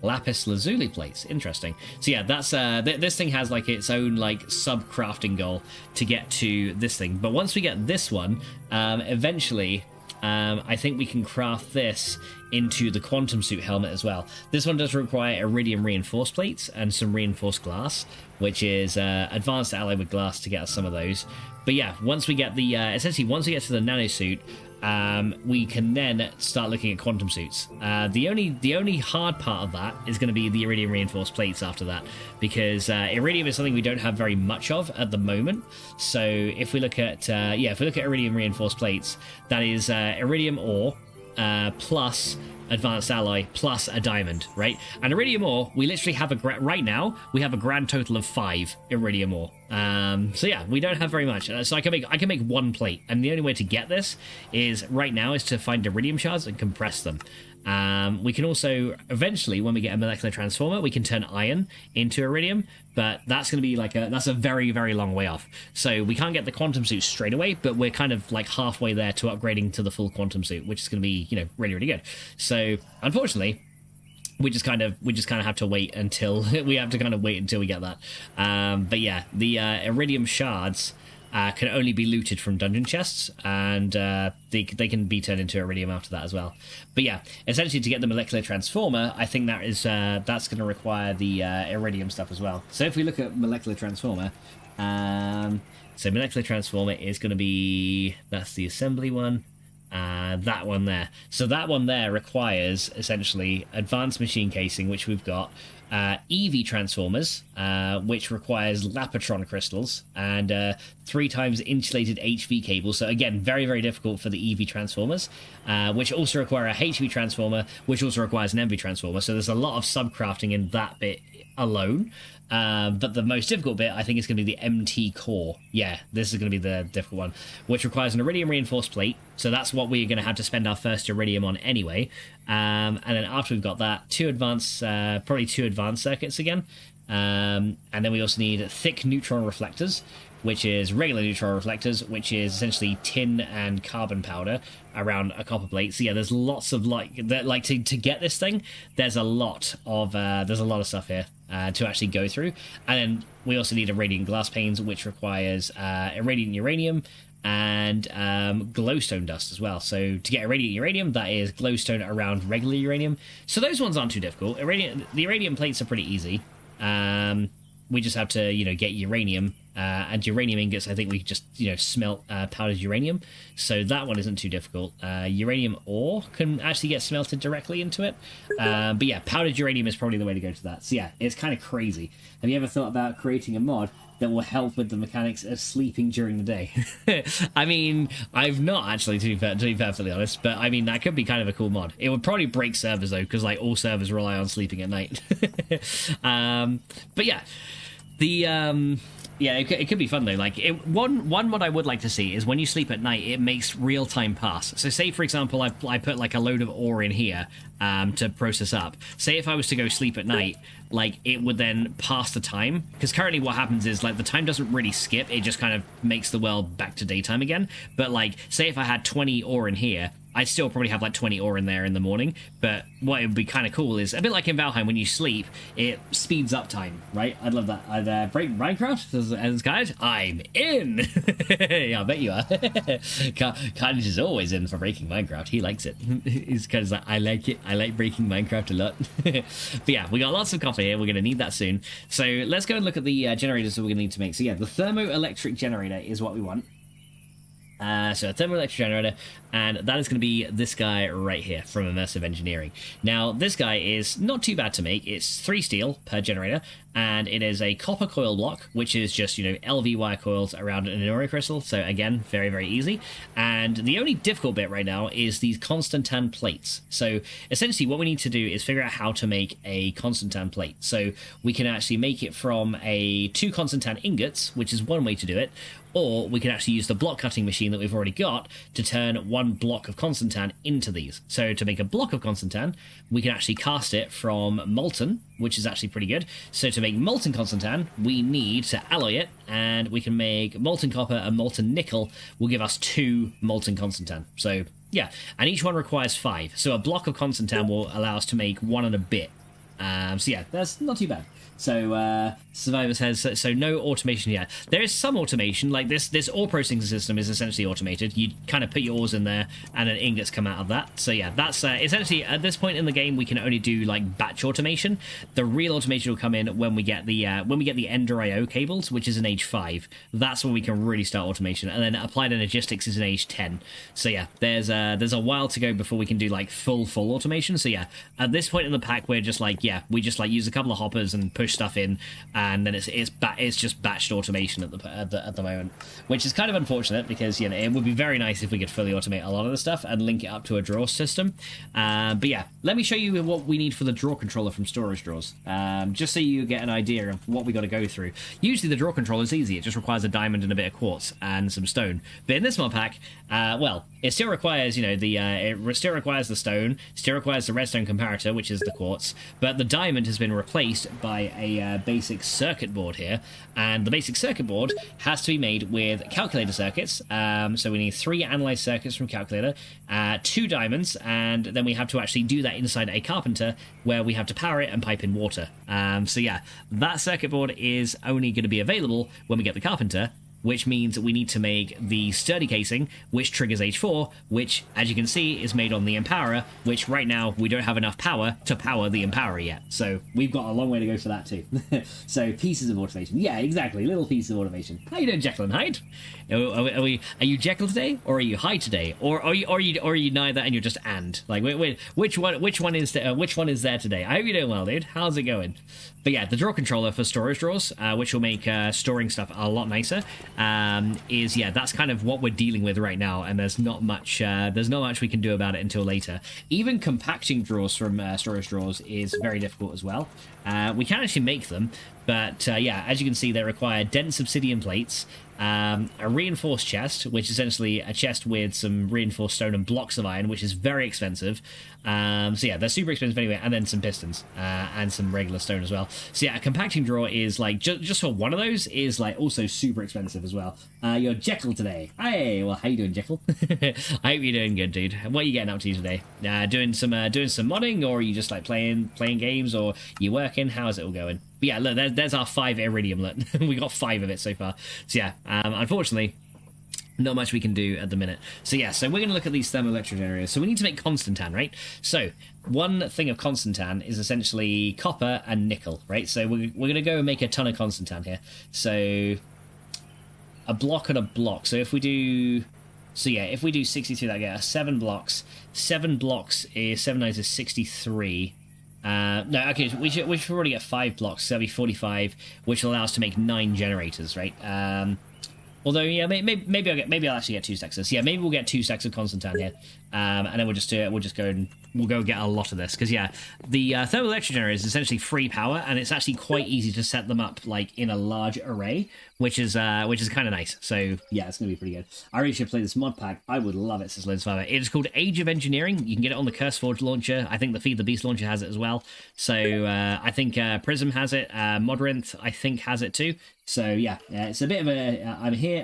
lapis lazuli plates. Interesting. So yeah, that's this thing has like its own like sub crafting goal to get to this thing. But once we get this one, eventually I think we can craft this into the quantum suit helmet as well. This one does require iridium reinforced plates and some reinforced glass, which is advanced alloy with glass to get us some of those. But yeah, once we get the essentially once we get to the nano suit, we can then start looking at quantum suits. The only hard part of that is going to be the iridium reinforced plates after that, because iridium is something we don't have very much of at the moment. So if we look at iridium reinforced plates, that is iridium ore plus advanced alloy plus a diamond, right? And iridium ore, we literally have right now we have a grand total of 5 iridium ore. So yeah, we don't have very much. So I can make 1 plate, and the only way to get this is right now is to find iridium shards and compress them. We can also eventually, when we get a molecular transformer, we can turn iron into iridium, but that's going to be that's a very, very long way off. So we can't get the quantum suit straight away, but we're kind of like halfway there to upgrading to the full quantum suit, which is going to be, really, really good. So unfortunately, we just kind of have to wait until we get that. But yeah, the iridium shards can only be looted from dungeon chests, and they can be turned into iridium after that as well. But yeah, essentially to get the molecular transformer, I think that's going to require the iridium stuff as well. So if we look at molecular transformer, so molecular transformer is going to be, that's the assembly one. That one there. So that one there requires essentially advanced machine casing, which we've got, EV transformers, which requires Lapotron crystals, and 3 times insulated HV cables. So again, very, very difficult for the EV transformers, which also require a HV transformer, which also requires an MV transformer. So there's a lot of subcrafting in that bit alone. But the most difficult bit, I think, is going to be the MT core. Yeah, this is going to be the difficult one, which requires an iridium reinforced plate. So that's what we're going to have to spend our first iridium on anyway. And then after we've got that, probably two advanced circuits again. And then we also need thick neutron reflectors, which is regular neutron reflectors, which is essentially tin and carbon powder around a copper plate. So yeah, there's lots of to get this thing, there's a lot of stuff here to actually go through. And then we also need irradiant glass panes, which requires irradiant uranium and glowstone dust as well. So to get irradiant uranium, that is glowstone around regular uranium. So those ones aren't too difficult. The irradiant plates are pretty easy. We just have to, get uranium and uranium ingots. I think we just, smelt powdered uranium. So that one isn't too difficult. Uranium ore can actually get smelted directly into it. But yeah, powdered uranium is probably the way to go to that. So yeah, it's kind of crazy. Have you ever thought about creating a mod that will help with the mechanics of sleeping during the day? I mean, I've not actually, to be perfectly honest, but I mean, that could be kind of a cool mod. It would probably break servers though, because all servers rely on sleeping at night. But yeah, it could be fun though. One mod I would like to see is when you sleep at night, it makes real time pass. So say for example, I put like a load of ore in here to process up. Say if I was to go sleep at night, it would then pass the time, because currently what happens is the time doesn't really skip, it just kind of makes the world back to daytime again. But say if I had 20 ore in here, I'd still probably have 20 ore in there in the morning. But what would be kind of cool is, a bit like in Valheim, when you sleep, it speeds up time, right? I'd love that. I'd break Minecraft as guys. I'm in. Yeah, I bet you are. Carnage is always in for breaking Minecraft. He likes it. He's because I like it. I like breaking Minecraft a lot. But yeah, we got lots of copper here. We're going to need that soon. So let's go and look at the generators that we're going to need to make. So yeah, the thermoelectric generator is what we want. So a thermoelectric generator, and that is going to be this guy right here from Immersive Engineering. Now, this guy is not too bad to make. It's 3 steel per generator, and it is a copper coil block, which is just, LV wire coils around an Inori crystal. So again, very, very easy. And the only difficult bit right now is these Constantan plates. So essentially what we need to do is figure out how to make a Constantan plate. So we can actually make it from 2 Constantan ingots, which is one way to do it, or we can actually use the block cutting machine that we've already got to turn 1 block of Constantan into these. So to make a block of Constantan, we can actually cast it from molten, which is actually pretty good. So to make molten Constantan, we need to alloy it, and we can make molten copper and molten nickel will give us 2 molten Constantan. So yeah, and each one requires 5. So a block of Constantan will allow us to make 1 and a bit. So yeah, that's not too bad. So Survivor says, so no automation yet. There is some automation, like this ore processing system is essentially automated. You kind of put your ores in there and then ingots come out of that. So yeah, that's essentially at this point in the game we can only do like batch automation. The real automation will come in when we get the Ender IO cables, which is in age 5. That's when we can really start automation. And then applied energistics is in age 10. So yeah, there's a while to go before we can do like full automation. So yeah, at this point in the pack we're just like, yeah, we just like use a couple of hoppers and push stuff in, and then it's just batched automation at the moment, which is kind of unfortunate because it would be very nice if we could fully automate a lot of the stuff and link it up to a draw system. But yeah, let me show you what we need for the draw controller from storage drawers, just so you get an idea of what we got to go through. Usually the draw controller is easy; it just requires a diamond and a bit of quartz and some stone. But in this mod pack, well, it still requires it still requires the stone, still requires the redstone comparator, which is the quartz, but the diamond has been replaced by a basic circuit board here, and the basic circuit board has to be made with calculator circuits. So we need 3 analyzed circuits from calculator, 2 diamonds, and then we have to actually do that inside a carpenter where we have to power it and pipe in water. So yeah, that circuit board is only going to be available when we get the carpenter, which means we need to make the sturdy casing, which triggers H4, which, as you can see, is made on the Empowerer, which right now we don't have enough power to power the Empowerer yet. So we've got a long way to go for that too. So pieces of automation. Yeah, exactly. Little pieces of automation. How you doing, Jekyll and Hyde? Are you Jekyll today, or are you Hyde today, or are you neither and you're just and? Like, wait, which one is there today? I hope you're doing well, dude. How's it going? But yeah, the draw controller for storage drawers, which will make storing stuff a lot nicer, that's kind of what we're dealing with right now, and there's not much we can do about it until later. Even compacting drawers from storage drawers is very difficult as well. We can actually make them, but yeah, as you can see, they require dense obsidian plates, a reinforced chest, which is essentially a chest with some reinforced stone and blocks of iron, which is very expensive. So yeah, they're super expensive anyway, and then some pistons and some regular stone as well. So yeah, a compacting drawer is like just for one of those is like also super expensive as well. You're Jekyll today. Hey, well, how you doing, Jekyll? I hope you're doing good, dude. What are you getting up to today? Doing some modding, or are you just like playing games, or you working? How's it all going? But yeah, look, there's our 5 iridium. Look, we got 5 of it so far. So yeah, unfortunately, not much we can do at the minute. So yeah, so we're going to look at these thermoelectric generators. So we need to make Constantan, right? So one thing of Constantan is essentially copper and nickel, right? So we're going to go and make a ton of Constantan here. So a block and a block. So if we do... So yeah, if we do 63, that gets 7 blocks. 7 blocks is 7 9 is 63. No, okay, we should already get 5 blocks, so that'll be 45, which will allow us to make 9 generators, right? Although, yeah, maybe I'll actually get 2 stacks of this. Yeah, maybe we'll get 2 stacks of Constantan here, and then we'll just go and we'll go get a lot of this, because yeah, the thermoelectric generator is essentially free power, and it's actually quite easy to set them up like in a large array, which is kind of nice. So yeah, it's gonna be pretty good. I really should play this mod pack. I would love it, says Lone Survivor. It is called Age of Engineering. You can get it on the CurseForge launcher. I think the Feed the Beast launcher has it as well. So I think Prism has it. Modrinth I think has it too. So yeah, it's a bit of a I'm here.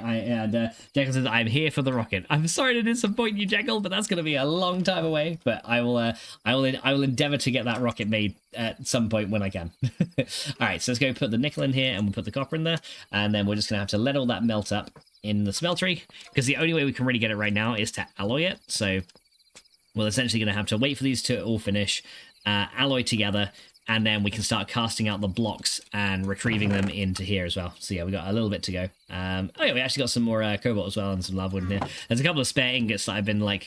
Jekyll says I'm here for the rocket. I'm sorry to disappoint you, Jekyll, but that's going to be a long time away. But I will endeavour to get that rocket made at some point when I can. All right, so let's go put the nickel in here, and we'll put the copper in there, and then we're just going to have to let all that melt up in the smeltery, because the only way we can really get it right now is to alloy it. So we're essentially going to have to wait for these to all finish, alloy together, and then we can start casting out the blocks and retrieving them into here as well. So yeah, we got a little bit to go. Oh yeah, we actually got some more cobalt as well and some lava wood in here. There's a couple of spare ingots that I've been like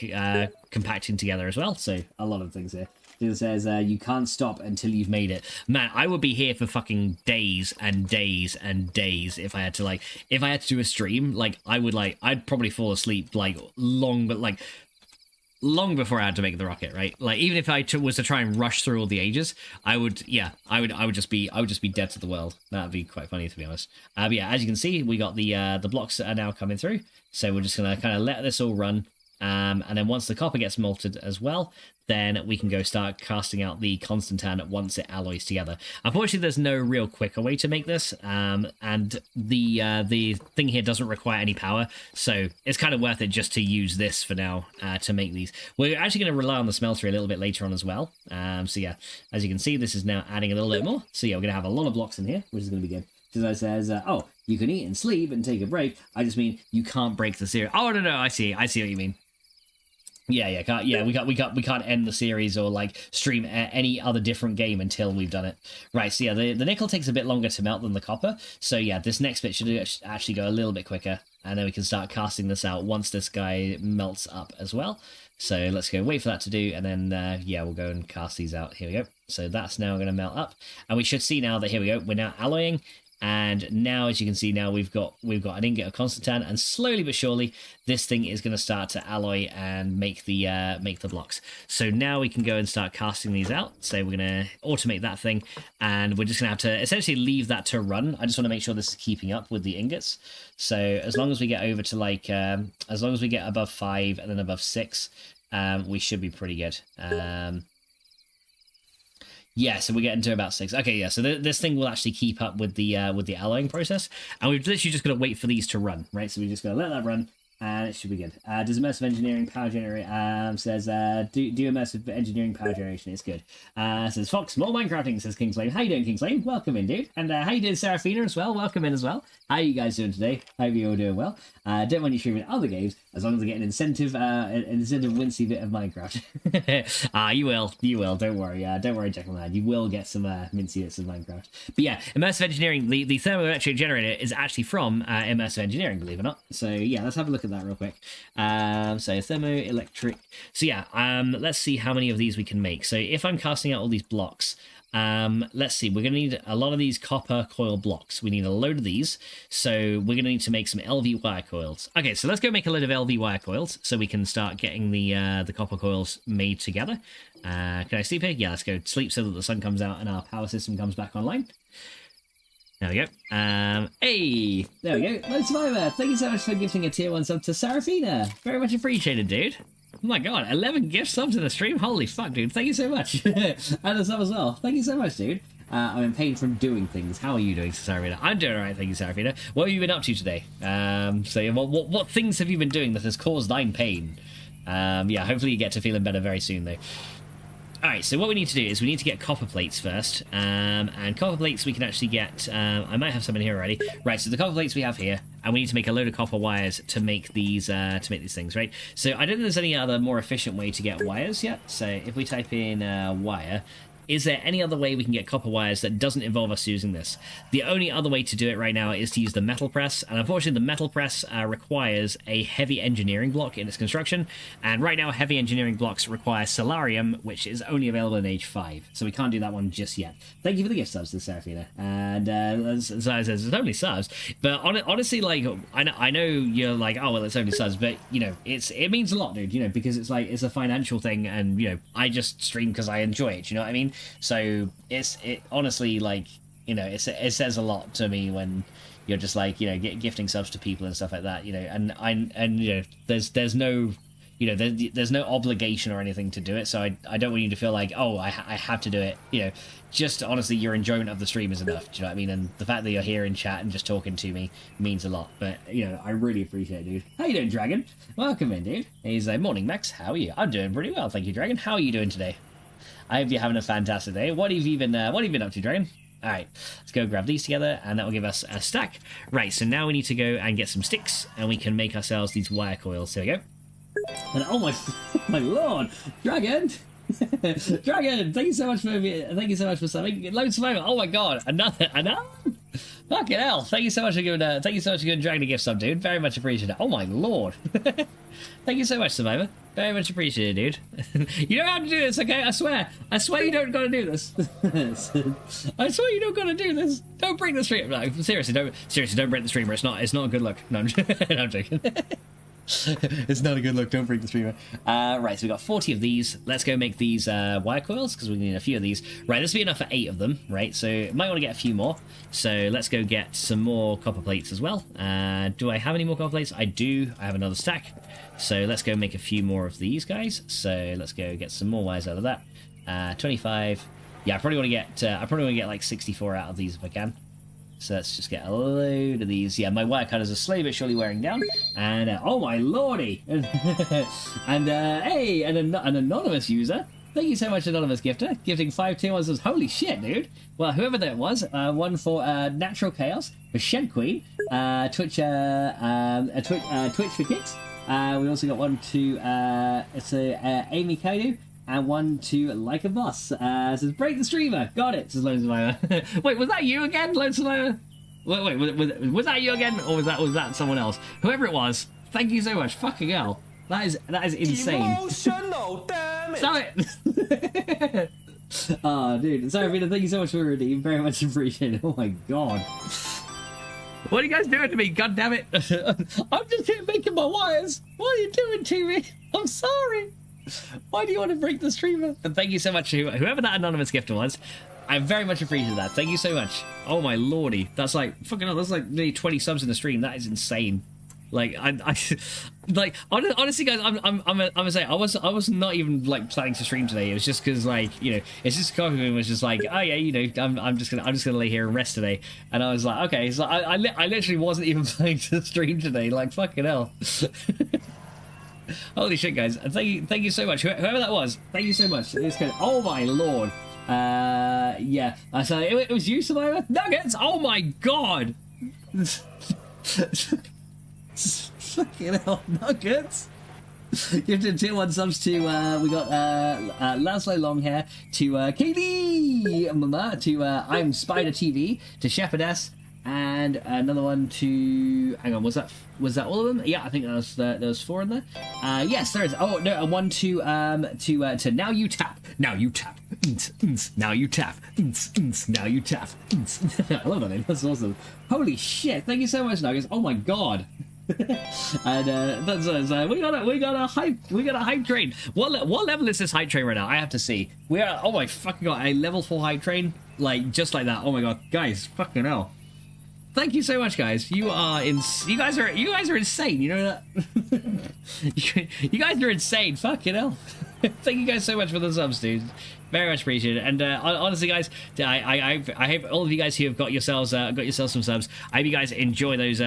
compacting together as well. So a lot of things here. It says you can't stop until you've made it. Man, I would be here for fucking days and days and days if I had to do a stream. Like I'd probably fall asleep like long before I had to make the rocket, right? Like even if I was to try and rush through all the ages, I would just be dead to the world. That'd be quite funny, to be honest. But yeah, as you can see, we got the blocks that are now coming through. So we're just gonna kind of let this all run. And then once the copper gets melted as well, then we can go start casting out the Constantan once it alloys together. Unfortunately, there's no real quicker way to make this, and the thing here doesn't require any power, so it's kind of worth it just to use this for now to make these. We're actually going to rely on the smelter a little bit later on as well. So yeah, as you can see, this is now adding a little bit more. So yeah, we're going to have a lot of blocks in here, which is going to be good. Because it says, oh, you can eat and sleep and take a break. I just mean you can't break the series. Oh no, I see what you mean. Yeah, we can't end the series or like stream any other different game until we've done it. Right, so yeah, the nickel takes a bit longer to melt than the copper. So yeah, this next bit should actually go a little bit quicker, and then we can start casting this out once this guy melts up as well. So let's go wait for that to do, and then yeah, we'll go and cast these out. Here we go. So that's now going to melt up, and we should see now that here we go. We're now alloying. And now, as you can see, now we've got an ingot of Constantan, and slowly but surely, this thing is going to start to alloy and make the blocks. So now we can go and start casting these out. So we're going to automate that thing, and we're just going to have to essentially leave that to run. I just want to make sure this is keeping up with the ingots. So as long as we get over to like, as long as we get above 5 and then above 6, we should be pretty good. Yeah, so we're getting to about 6. Okay, yeah, so this thing will actually keep up with the alloying process, and we've literally just got to wait for these to run, right? So we just got to let that run, and it should be good. Does immersive engineering power generate? Says do immersive engineering power generation? It's good. Says Fox more Minecrafting. Says Kingslane. How you doing, Kingslane? Welcome in, dude. And how you doing, Seraphina as well? welcome in as well. How are you guys doing today? Hope you're all doing well. Don't mind you streaming other games as long as I get an incentive wincy bit of Minecraft. You will. Don't worry. Don't worry, Jekyll Man. You will get some mincy bits of Minecraft. But yeah, immersive engineering. The thermoelectric generator is actually from immersive engineering, believe it or not. So yeah, let's have a look at that real quick. So thermoelectric. So yeah, let's see how many of these we can make. So if I'm casting out all these blocks. Let's see, we're going to need a lot of these copper coil blocks. We need a load of these, so we're going to need to make some LV wire coils. Okay, so let's go make a load of LV wire coils so we can start getting the copper coils made together. Can I sleep here? Yeah, let's go sleep so that the sun comes out and our power system comes back online. There we go. Hey, there we go. No Survivor, thank you so much for gifting a tier 1 sub to Seraphina. Very much appreciated, dude. Oh my god, 11 gift subs in the stream? Holy fuck, dude. Thank you so much. And a sub as well. Thank you so much, dude. I'm in pain from doing things. How are you doing, Seraphina? I'm doing alright, thank you, Seraphina. What have you been up to today? So what things have you been doing that has caused thine pain? Yeah, hopefully you get to feeling better very soon, though. Alright, so what we need to do is we need to get copper plates first, and copper plates we can actually get, I might have some in here already. Right, so the copper plates we have here, and we need to make a load of copper wires to make these things, right? So I don't think there's any other more efficient way to get wires yet, so if we type in wire, is there any other way we can get copper wires that doesn't involve us using this? The only other way to do it right now is to use the metal press, and unfortunately the metal press requires a heavy engineering block in its construction, and right now heavy engineering blocks require Solarium, which is only available in Age 5, so we can't do that one just yet. Thank you for the gift subs to Seraphina, and as I said, it's only subs, but honestly, like, I know you're like, oh well, it's only subs, but, you know, it means a lot, dude, you know, because it's like, it's a financial thing, and, you know, I just stream because I enjoy it, you know what I mean? So it honestly, like, you know, it says a lot to me when you're just like, you know, gifting subs to people and stuff like that, you know, and you know, there's no, you know, there's no obligation or anything to do it, so I don't want you to feel like, oh, I have to do it, you know, just honestly your enjoyment of the stream is enough, do you know what I mean? And the fact that you're here in chat and just talking to me means a lot, but, you know, I really appreciate it, dude. How you doing, Dragon? Welcome in, dude. He's like, morning, Max, how are you? I'm doing pretty well, thank you, Dragon. How are you doing today? I hope you're having a fantastic day. What have you been up to, Dragon? Alright, let's go grab these together, and that will give us a stack. Right, so now we need to go and get some sticks, and we can make ourselves these wire coils. There we go. And oh my lord, Dragon! Dragon, thank you so much for subbing. Loads of fun. Oh my god, another. Fucking hell! Thank you so much for giving Dragon a gift sub, dude. Very much appreciated. Oh my lord. Thank you so much, Survivor. Very much appreciated, dude. You don't have to do this, okay? I swear you don't gotta do this. I swear you don't gotta do this. Don't break the streamer. No, seriously, don't break the streamer. It's not a good look. No, I'm joking. It's not a good look. Don't break the streamer. Right, so we got 40 of these. Let's go make these wire coils because we need a few of these. Right, this will be enough for 8 of them. Right, so might want to get a few more. So let's go get some more copper plates as well. Do I have any more copper plates? I do. I have another stack. So let's go make a few more of these guys. So let's go get some more wires out of that. 25. Yeah, I probably want to get like 64 out of these if I can. So let's just get a load of these. Yeah, my wire cutters are slowly but surely wearing down. And oh my lordy! And hey, an anonymous user. Thank you so much, anonymous gifter, gifting 5 tier 1s. Holy shit, dude! Well, whoever that was, one for Natural Chaos, for Shed Queen, Twitch for Kicks. We also got one to Amy Kaidu. And one to Like a Boss. Says, break the streamer. Got it, says Lone Survivor. Wait, was that you again, Lone Survivor? Wait, was that you again? Or was that someone else? Whoever it was, thank you so much. Fucking hell. That is insane. Emotional, damn it. Stop it. Oh, dude. Sorry, Vina, thank you so much for the redeem. Very much appreciated. Oh my god. What are you guys doing to me? God damn it. I'm just here making my wires. What are you doing to me? I'm sorry. Why do you want to break the streamer? And thank you so much to whoever that anonymous gifter was. I very much appreciate that. Thank you so much. Oh my lordy, that's like fucking hell. That's like nearly 20 subs in the stream. That is insane. Like like honestly, guys, I'm gonna say I was not even like planning to stream today. It was just because like it's just Coffee was just like, oh yeah, I'm just gonna lay here and rest today. And I was like, okay, so I literally wasn't even planning to stream today. Like fucking hell. Holy shit, guys! Thank you so much. Whoever that was, thank you so much. Oh my lord! Yeah. So it was you, Survivor. Nuggets. Oh my god! Fucking hell, Nuggets! Gifted tier 1 subs to we got Laszlo Longhair, to KD Mama, to I'm Spider TV, to Shepherdess. And another one to, hang on, was that all of them? Yeah, I think there was 4 in there. Yes, there is. Oh no, one to now you tap, now you tap, now you tap, now you tap. I love that name. That's awesome. Holy shit! Thank you so much, Nuggets. Oh my god. And that's we got a hype train. What level is this hype train right now? I have to see. We are, oh my fucking god, a level 4 hype train, like just like that. Oh my god, guys, fucking hell. Thank you so much, guys. You guys are insane. You know that? You guys are insane. Fucking hell. Thank you guys so much for the subs, dude. Very much appreciated. And honestly, guys, I hope all of you guys who have got yourselves some subs, I hope you guys enjoy those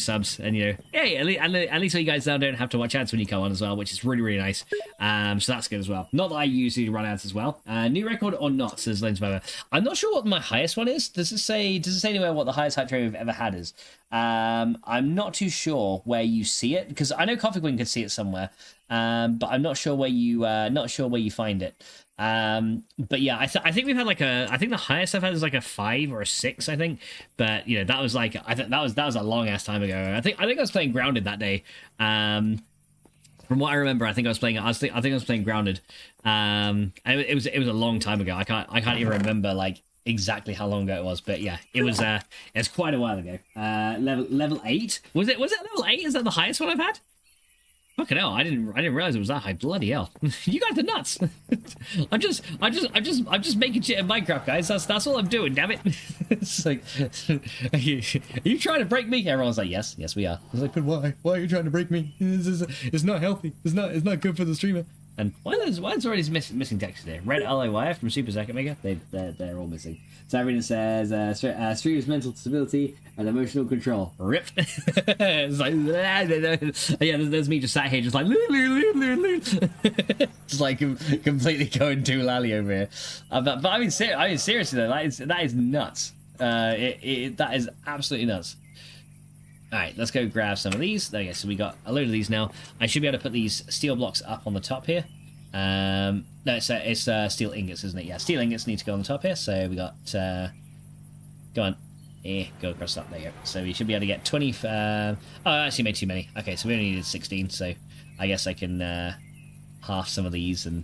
subs. And hey, at least you guys now don't have to watch ads when you come on as well, which is really, really nice. So that's good as well. Not that I usually run ads as well. New record or not, says Lens Bower. I'm not sure what my highest one is. Does it say anywhere what the highest hype train we've ever had is? I'm not too sure where you see it, because I know Coffee Queen could see it somewhere. But I'm not sure where you find it. But yeah, I think we've had like I think the highest I've had is like a 5 or a 6, I think. But that was like, I think that was a long ass time ago. I think I was playing Grounded that day. From what I remember, I think I was playing Grounded. And it was a long time ago. I can't even remember like exactly how long ago it was, but yeah, it's quite a while ago. Level 8, was it level 8? Is that the highest one I've had? Fucking hell, I didn't realize it was that high. Bloody hell. You guys are nuts. I'm just making shit in Minecraft, guys. That's all I'm doing, damn it. It's like, are you trying to break me? Everyone's like, yes, we are. I was like, but why? Why are you trying to break me? It's not healthy. It's not good for the streamer. And why is already missing text today? Red LAY from Super Second Mega. They're all missing. Sabrina says streamer's mental stability and emotional control. Rip. It's like yeah. There's me just sat here just like just like completely going too lally over here. But I mean seriously though, that is nuts. That is absolutely nuts. Alright, let's go grab some of these. There you go, so we got a load of these now. I should be able to put these steel blocks up on the top here. No, it's steel ingots, isn't it? Yeah, steel ingots need to go on the top here. So we got go on. Go across that. There you go. So we should be able to get 20. Oh, I actually made too many. Okay, so we only needed 16. So I guess I can half some of these and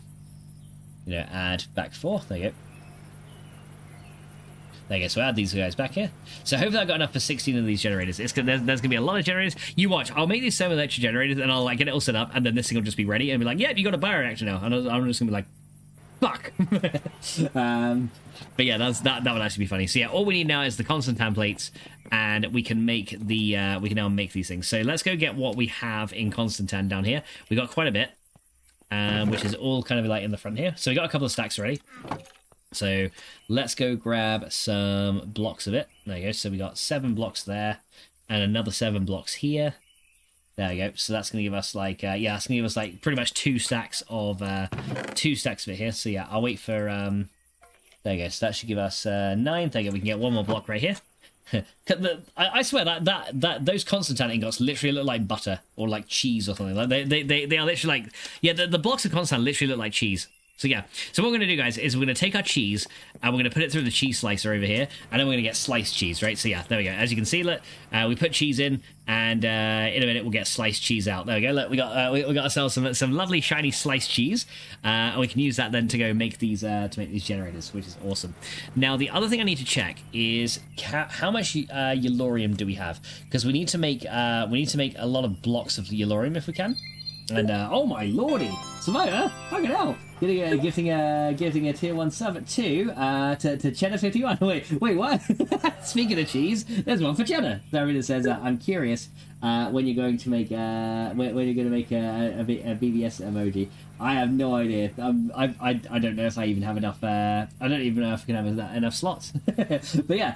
add back 4. There you go. There you go. So add these guys back here. So hopefully I got enough for 16 of these generators. There's going to be a lot of generators. You watch. I'll make these thermoelectric generators and I'll like get it all set up, and then this thing will just be ready and be like, yeah, you got a bioreactor now. And I'm just going to be like, fuck. But yeah, that would actually be funny. So yeah, all we need now is the constant plates, and we can make the we can now make these things. So let's go get what we have in constant down here. We got quite a bit, which is all kind of like in the front here. So we got a couple of stacks already. So let's go grab some blocks of it. There you go. So we got 7 blocks there, and another 7 blocks here. There we go. So that's going to give us like, yeah, that's going to give us like pretty much 2 stacks of it here. So yeah, I'll wait for, there you go. So that should give us 9. There you go. We can get 1 more block right here. I swear that those constant ingots literally look like butter or like cheese or something. Like they are literally like, yeah, the blocks of constant literally look like cheese. So yeah, so what we're going to do, guys, is we're going to take our cheese and we're going to put it through the cheese slicer over here, and then we're going to get sliced cheese, right? So yeah, there we go. As you can see, look, we put cheese in, and in a minute we'll get sliced cheese out. There we go. Look, we got ourselves some lovely shiny sliced cheese, and we can use that then to go make these generators, which is awesome. Now the other thing I need to check is how much yellorium do we have, because we need to make a lot of blocks of yellorium if we can. And oh my lordy, Survivor, fucking hell, gifting a tier 1 sub to Cheddar 51. Wait, what? Speaking of cheese, there's one for Cheddar. Darina says, I'm curious when you're going to make a BBS emoji. I have no idea. I don't know if I even have enough. I don't even know if I can have enough slots. But yeah,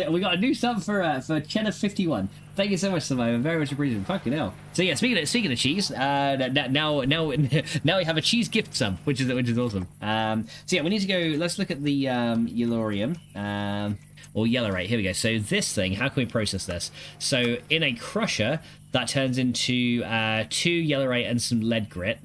we got a new sub for Cheddar 51. Thank you so much, Survivor. Very much appreciated. Fucking hell. So yeah, speaking of cheese, now we have a cheese gift sub, which is awesome. So yeah, we need to go. Let's look at the yellorium. Or yellorate. Here we go. So this thing, how can we process this? So in a crusher, that turns into 2 yellorate and some lead grit.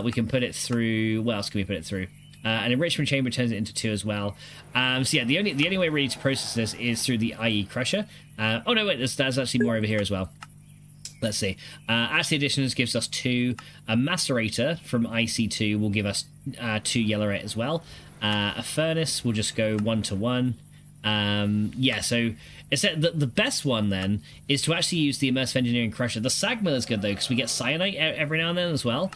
We can put it through. What else can we put it through? An enrichment chamber turns it into 2 as well. So yeah, the only way really to process this is through the IE crusher. Oh no, wait, there's actually more over here as well. Let's see. Acid additions gives us 2. A macerator from IC2 will give us 2 yellorate as well. A furnace will just go 1 to 1. Yeah, so it's the best one then is to actually use the immersive engineering crusher. The sag mill is good though, because we get cyanite every now and then as well,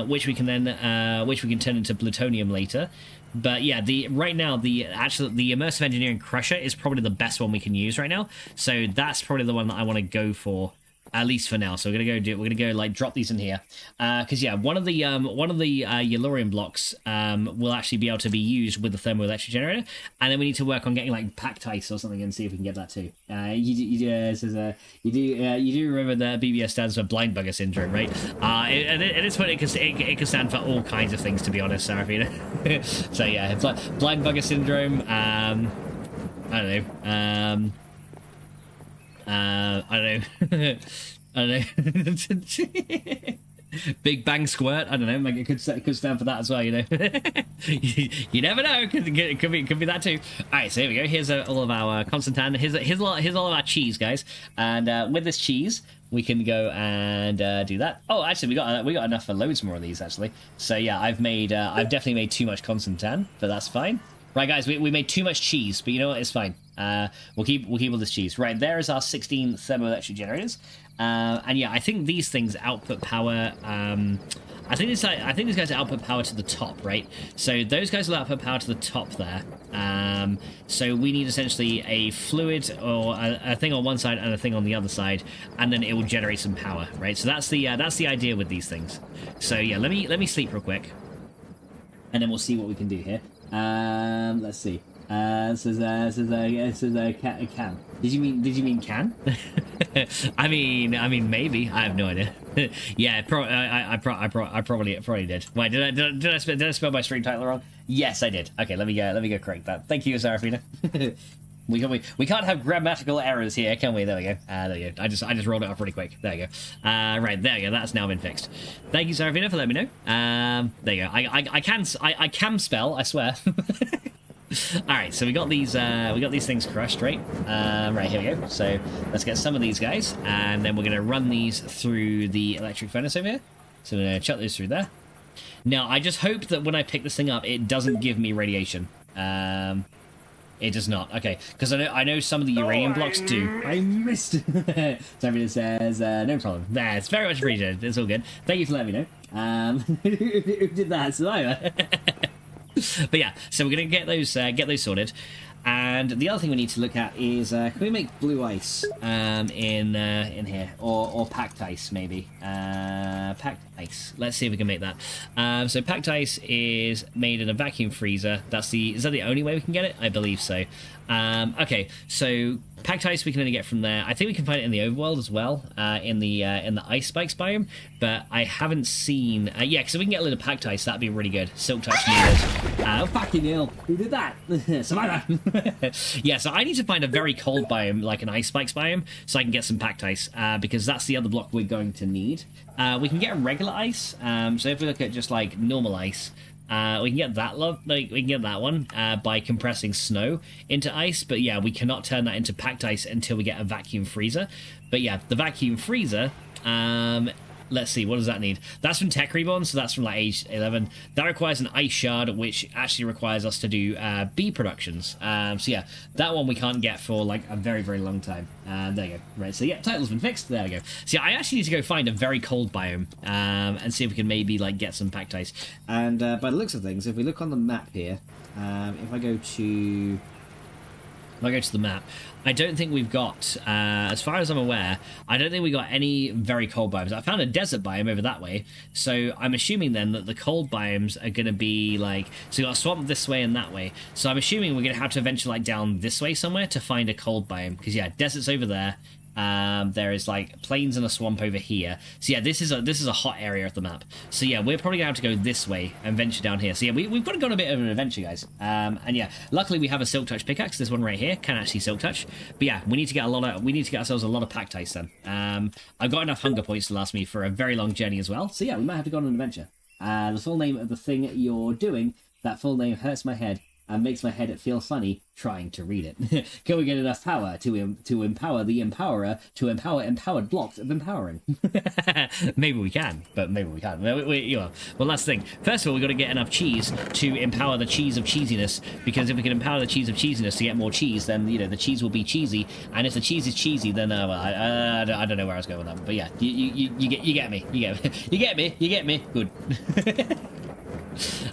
which we can turn into plutonium later. But yeah, right now the immersive engineering crusher is probably the best one we can use right now. So that's probably the one that I want to go for. At least for now. So we're gonna go like drop these in here, because yeah, one of the yellorium blocks will actually be able to be used with the thermoelectric generator, and then we need to work on getting like packed ice or something and see if we can get that too. You do remember that BBS stands for blind bugger syndrome, right? And it's funny because it can stand for all kinds of things, to be honest, Sarafina. So yeah, it's like blind bugger syndrome. I don't know. I don't know. Big bang squirt. I don't know. Maybe it could stand for that as well. You know, you never know. It could be that too. All right, so here we go. Here's all of our Constantan. Here's all of our cheese, guys. And with this cheese, we can go and do that. Oh, actually, we got enough for loads more of these actually. So yeah, I've definitely made too much Constantan, but that's fine. Right, guys, we made too much cheese, but you know what? It's fine. We'll keep all this cheese. Right, there is our 16 thermoelectric generators, and yeah, I think these things output power. I think these guys output power to the top, right? So those guys will output power to the top there. So we need essentially a fluid or a thing on one side and a thing on the other side, and then it will generate some power, right? So that's the idea with these things. So yeah, let me sleep real quick, and then we'll see what we can do here. Let's see. Says can. Did you mean can? I mean maybe. I have no idea. Yeah, I probably did. Why did I spell my stream title wrong? Yes, I did. Okay, let me go correct that. Thank you, Sarafina. We can't have grammatical errors here, can we? There we go. There we go. I just rolled it up really quick. There you go. Right, there you go. That's now been fixed. Thank you, Sarafina, for letting me know. There you go. I can spell, I swear. Alright, so we got these things crushed, right? Right, here we go. So let's get some of these guys, and then we're gonna run these through the electric furnace over here. So we're gonna chuck those through there. Now I just hope that when I pick this thing up it doesn't give me radiation. It does not. Okay, because I know some of the uranium blocks do. I missed it. Somebody says, no problem. Nah, it's very much appreciated. It's all good. Thank you for letting me know. Who did that? Saliva. But yeah, so we're going to get those sorted. And the other thing we need to look at is, can we make blue ice in here? Or packed ice, maybe? Packed ice. Let's see if we can make that. So packed ice is made in a vacuum freezer. Is that the only way we can get it? I believe so. Okay, so packed ice we can only get from there. I think we can find it in the overworld as well, in the ice spikes biome, but I haven't seen. Yeah, because if we can get a little packed ice, that'd be really good. Silk touch needed. Oh, fucking hell! Who did that? Survivor. Yeah, so I need to find a very cold biome, like an ice spikes biome, so I can get some packed ice, because that's the other block we're going to need. We can get regular ice. So if we look at just like normal ice. We can get that we can get that one by compressing snow into ice, but yeah, we cannot turn that into packed ice until we get a vacuum freezer. But yeah, the vacuum freezer, let's see, what does that need? That's from Tech Reborn, so that's from like age 11. That requires an ice shard, which actually requires us to do bee productions. So yeah, that one we can't get for like a very, very long time. There you go. Right, so yeah, title's been fixed. There we go. So yeah, I actually need to go find a very cold biome and see if we can maybe like get some packed ice. And by the looks of things, if we look on the map here, if I go to the map, I don't think we've got, as far as I'm aware, I don't think we got any very cold biomes. I found a desert biome over that way, so I'm assuming then that the cold biomes are going to be like, so you got a swamp this way and that way, so I'm assuming we're going to have to venture like down this way somewhere to find a cold biome, because yeah, desert's over there. There is like plains and a swamp over here. So yeah, this is a hot area of the map. So yeah, we're probably gonna have to go this way and venture down here. So yeah, we've got to go on a bit of an adventure, guys. And yeah, luckily we have a silk touch pickaxe. This one right here can actually silk touch. But yeah, we need to get ourselves a lot of packed ice then. I've got enough hunger points to last me for a very long journey as well. So yeah, we might have to go on an adventure. The full name of the thing you're doing, that full name hurts my head and makes my head feel funny trying to read it. Can we get enough power to empower the empowerer to empower empowered blocks of empowering? Maybe we can, but maybe we can't. Well, that's the thing. First of all, we've got to get enough cheese to empower the cheese of cheesiness, because if we can empower the cheese of cheesiness to get more cheese, then, you know, the cheese will be cheesy, and if the cheese is cheesy, then, well, I don't know where I was going with that, but yeah, you get me. You get me. Good.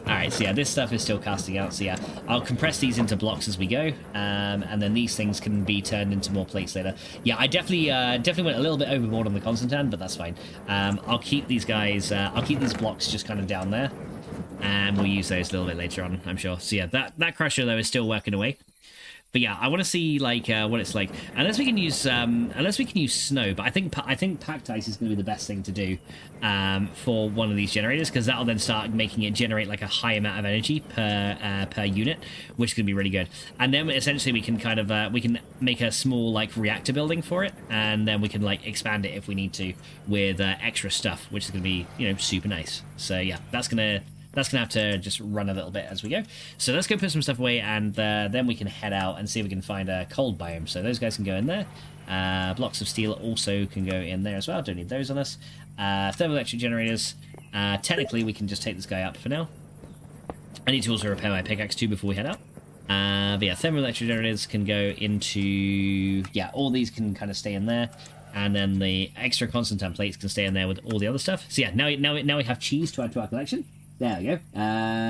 Alright, so yeah, this stuff is still casting out, so yeah, I'll compress these into blocks as we go, and then these things can be turned into more plates later. Yeah, I definitely went a little bit overboard on the constantan, but that's fine. I'll keep these guys, I'll keep these blocks just kind of down there, and we'll use those a little bit later on, I'm sure. So yeah, that crusher, though, is still working away. But yeah, I want to see like what it's like. Unless we can use snow, but I think packed ice is going to be the best thing to do for one of these generators, because that'll then start making it generate like a high amount of energy per unit, which is going to be really good. And then essentially we can kind of we can make a small like reactor building for it, and then we can like expand it if we need to with extra stuff, which is going to be, you know, super nice. So yeah, that's gonna have to just run a little bit as we go. So let's go put some stuff away, and then we can head out and see if we can find a cold biome. So those guys can go in there. Blocks of steel also can go in there as well. Don't need those on us. Thermoelectric generators. Technically, we can just take this guy up for now. I need to also repair my pickaxe too before we head out. But yeah, thermoelectric generators can go into... Yeah, all these can kind of stay in there. And then the extra constantan plates can stay in there with all the other stuff. So yeah, now we have cheese to add to our collection. There we go.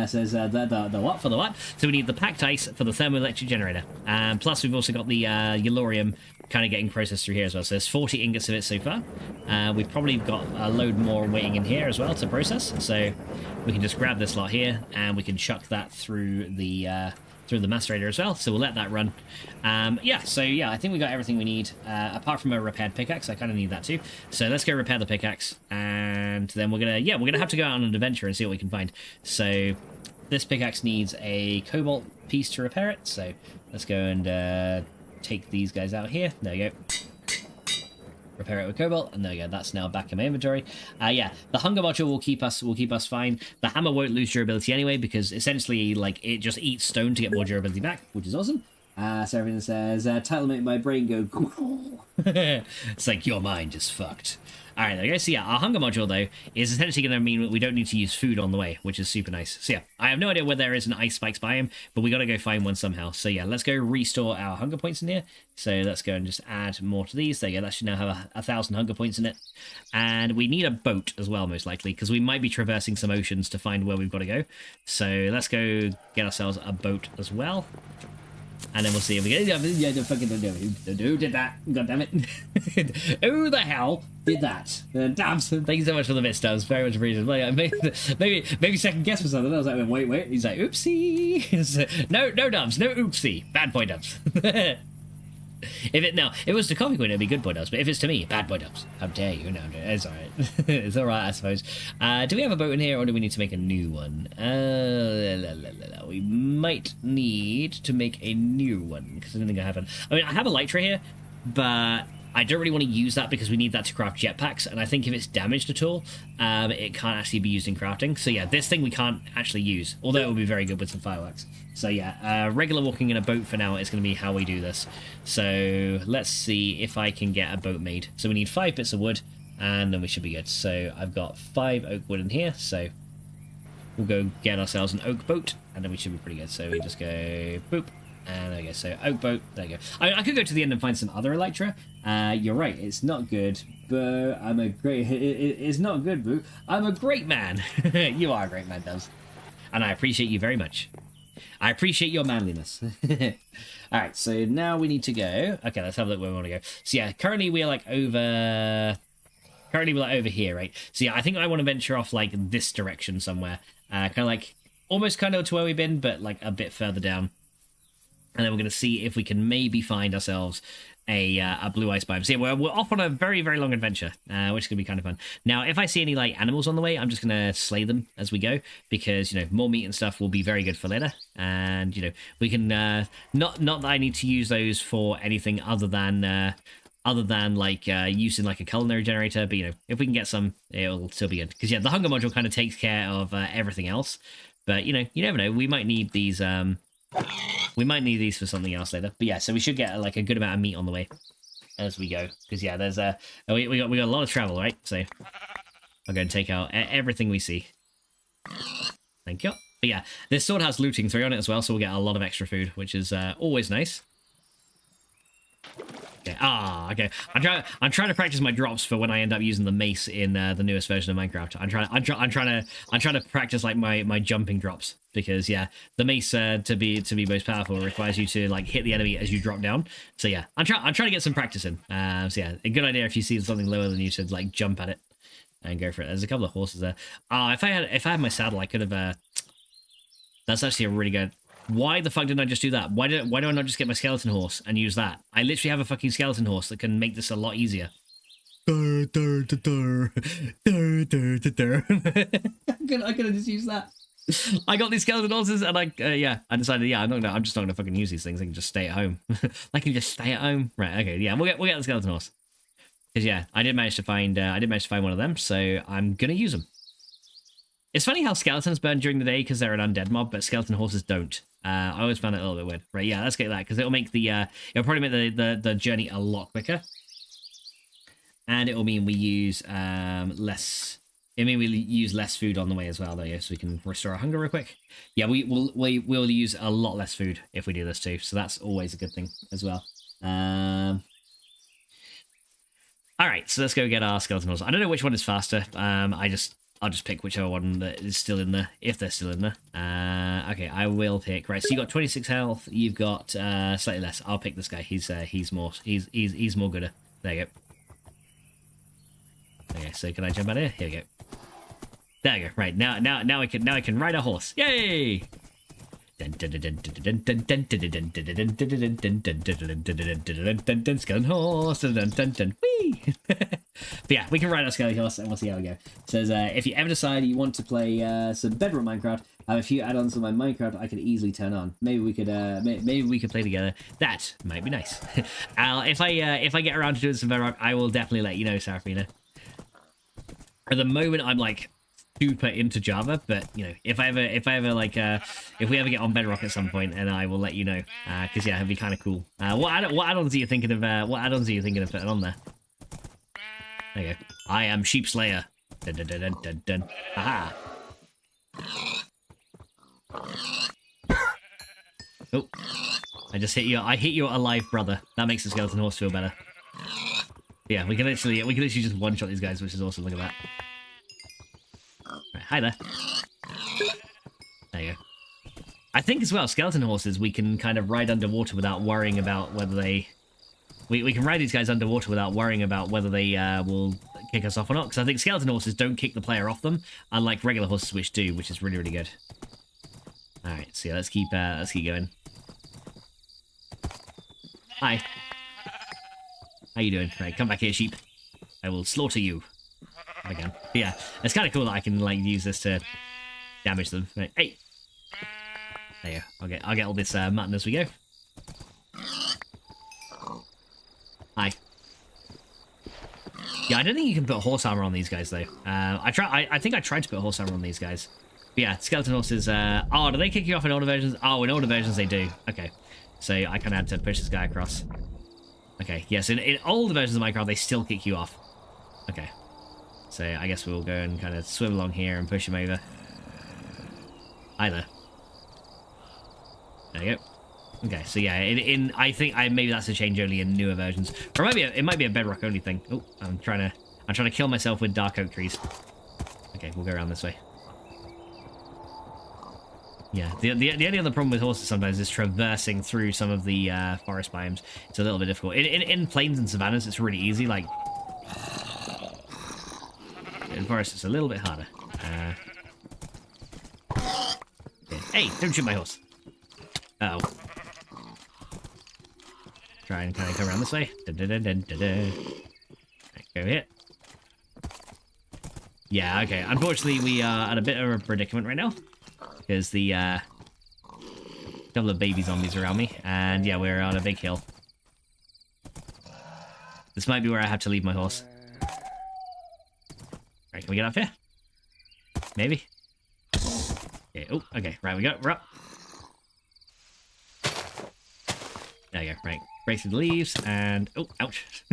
Says the what for the what? So we need the packed ice for the thermoelectric generator. Plus we've also got the yellorium kind of getting processed through here as well. So there's 40 ingots of it so far. We've probably got a load more waiting in here as well to process. So we can just grab this lot here and we can chuck that through the macerator as well, so we'll let that run. Yeah, so yeah, I think we got everything we need, apart from a repaired pickaxe. I kind of need that too. So let's go repair the pickaxe, and then we're gonna have to go out on an adventure and see what we can find. So this pickaxe needs a cobalt piece to repair it, so let's go and take these guys out here. There we go. Repair it with cobalt, and there we go. That's now back in my inventory. Yeah, the hunger module will keep us fine. The hammer won't lose durability anyway, because essentially, like, it just eats stone to get more durability back, which is awesome. So everything says, title made my brain go. It's like your mind is fucked. All right, there we go. So yeah, our hunger module though is essentially going to mean that we don't need to use food on the way, which is super nice. So yeah, I have no idea where there is an ice spikes biome, but we got to go find one somehow. So yeah, let's go restore our hunger points in here. So let's go and just add more to these. There you go. That should now have 1,000 hunger points in it. And we need a boat as well, most likely, because we might be traversing some oceans to find where we've got to go. So let's go get ourselves a boat as well. And then we'll see if we get... Yeah, who did that? God damn it. Who the hell did that? Dabs, thank you so much for the bits, Dabs. Very much appreciated. Maybe second guess for something. I was like, wait. He's like, oopsie. No, Dabs. No oopsie. Bad boy, Dabs. If it was to Coffee Queen, it'd be good boy Dubs, but if it's to me, bad boy Dubs. How dare you? No, it's alright. It's alright, I suppose. Do we have a boat in here, or do we need to make a new one? We might need to make a new one, because I don't think I have one. I mean, I have a Lytra here, but I don't really want to use that because we need that to craft jetpacks, and I think if it's damaged at all, it can't actually be used in crafting. So yeah, this thing we can't actually use, although it would be very good with some fireworks. So yeah, regular walking in a boat for now is going to be how we do this. So let's see if I can get a boat made. So we need 5 bits of wood, and then we should be good. So I've got 5 oak wood in here, so we'll go get ourselves an oak boat, and then we should be pretty good. So we just go boop. And there we go, so oak boat, there you go. I could go to the end and find some other Elytra. You're right, it's not good, but I'm a great... It's not good, boo. I'm a great man. You are a great man, Dubs. And I appreciate you very much. I appreciate your manliness. Alright, so now we need to go... Okay, let's have a look where we want to go. So yeah, currently we're like over... Currently we're like over here, right? So yeah, I think I want to venture off like this direction somewhere. Kind of like... Almost kind of to where we've been, but like a bit further down. And then we're going to see if we can maybe find ourselves a blue ice biome. So yeah, we're off on a very, very long adventure, which is going to be kind of fun. Now, if I see any like animals on the way, I'm just going to slay them as we go, because, you know, more meat and stuff will be very good for later. And, you know, we can, not that I need to use those for anything other than like using like a culinary generator, but, you know, if we can get some, it'll still be good. Because, yeah, the hunger module kind of takes care of everything else. But, you know, you never know. We might need these... We might need these for something else later. But yeah, so we should get like a good amount of meat on the way as we go. Because yeah, there's we got a lot of travel, right? So I'll go and take out everything we see. Thank you. But yeah, this sword has looting 3 on it as well, so we'll get a lot of extra food, which is always nice. Okay. Okay. I'm trying to practice my drops for when I end up using the mace in the newest version of Minecraft. I'm trying to practice like my jumping drops, because yeah, the mace to be most powerful requires you to like hit the enemy as you drop down. So yeah, I'm trying to get some practice in. So yeah, a good idea if you see something lower than you to like jump at it and go for it. There's a couple of horses there. If I had my saddle, I could have. That's actually a really good. Why the fuck didn't I just do that? Why do I not just get my skeleton horse and use that? I literally have a fucking skeleton horse that can make this a lot easier. I could have just used that. I got these skeleton horses and I decided, yeah, I'm just not gonna fucking use these things. I can just stay at home. I can just stay at home. Right, okay, yeah, we'll get the skeleton horse. Because yeah, I did manage to find one of them, so I'm gonna use them. It's funny how skeletons burn during the day because they're an undead mob, but skeleton horses don't. I always found it a little bit weird. Right, yeah, let's get that, because it'll make the it'll probably make the journey a lot quicker. And it will mean we use less. It mean we use less food on the way as well, though, yeah, so we can restore our hunger real quick. Yeah, we'll use a lot less food if we do this too, so that's always a good thing as well. All right, so let's go get our skeleton horse. I don't know which one is faster. I'll just pick whichever one that is still in there, if they're still in there. Okay, I will pick. Right, so you got 26 health. You've got slightly less. I'll pick this guy. He's more gooder. There you go. Okay, so can I jump out here? Here we go. There you go. Right, now I can ride a horse. Yay! Skeleton horse. Whee! But yeah, we can ride our skeleton horse and we'll see how we go. It says, if you ever decide you want to play some Bedrock Minecraft, I have a few add-ons on my Minecraft I could easily turn on. Maybe we could play together. That might be nice. If I get around to doing some Bedrock, I will definitely let you know, Sarafina. At the moment, I'm like super into Java, but you know, if we ever get on Bedrock at some point, and I will let you know, because yeah, it'd be kind of cool. What add-ons are you thinking of? What add-ons are you thinking of putting on there? There you go. I am Sheep Slayer. Dun, dun, dun, dun, dun, dun. Aha. Oh, I just hit you. I hit your alive brother. That makes the skeleton horse feel better. Yeah, we can literally just one-shot these guys, which is awesome. Look at that. Right, hi there. There you go. I think as well, skeleton horses we can kind of ride underwater without worrying about whether they... We can ride these guys underwater without worrying about whether they will kick us off or not, because I think skeleton horses don't kick the player off them, unlike regular horses which do, which is really, really good. Alright, so yeah, let's keep going. Hi. How you doing? Right, come back here, sheep. I will slaughter you. If I can. But yeah, it's kind of cool that I can like use this to damage them. Right, hey. There you go. I'll get all this mutton as we go. Hi. Yeah, I don't think you can put horse armor on these guys though. I think I tried to put horse armor on these guys. But yeah, skeleton horses. Oh, do they kick you off in older versions? Oh, in older versions they do. Okay, so I kind of had to push this guy across. Okay, yes, in older versions of Minecraft they still kick you off. Okay, so I guess we'll go and kind of swim along here and push him over. Hi there. There you go. Okay, so yeah, I think maybe that's a change only in newer versions, or it might be a Bedrock only thing. Oh, I'm trying to kill myself with dark oak trees. Okay, we'll go around this way. Yeah, the only other problem with horses sometimes is traversing through some of the forest biomes. It's a little bit difficult. In plains and savannas, it's really easy. Like in forest, it's a little bit harder. Okay. Hey, don't shoot my horse. Uh oh. Try and kind of come around this way. Right, go here. Yeah, okay. Unfortunately, we are at a bit of a predicament right now. Because the couple of baby zombies around me. And yeah, we're on a big hill. This might be where I have to leave my horse. Right, can we get up here? Maybe? Okay, oh, okay. Right, we're up. There you go, right. Break through the leaves, and... Oh, ouch.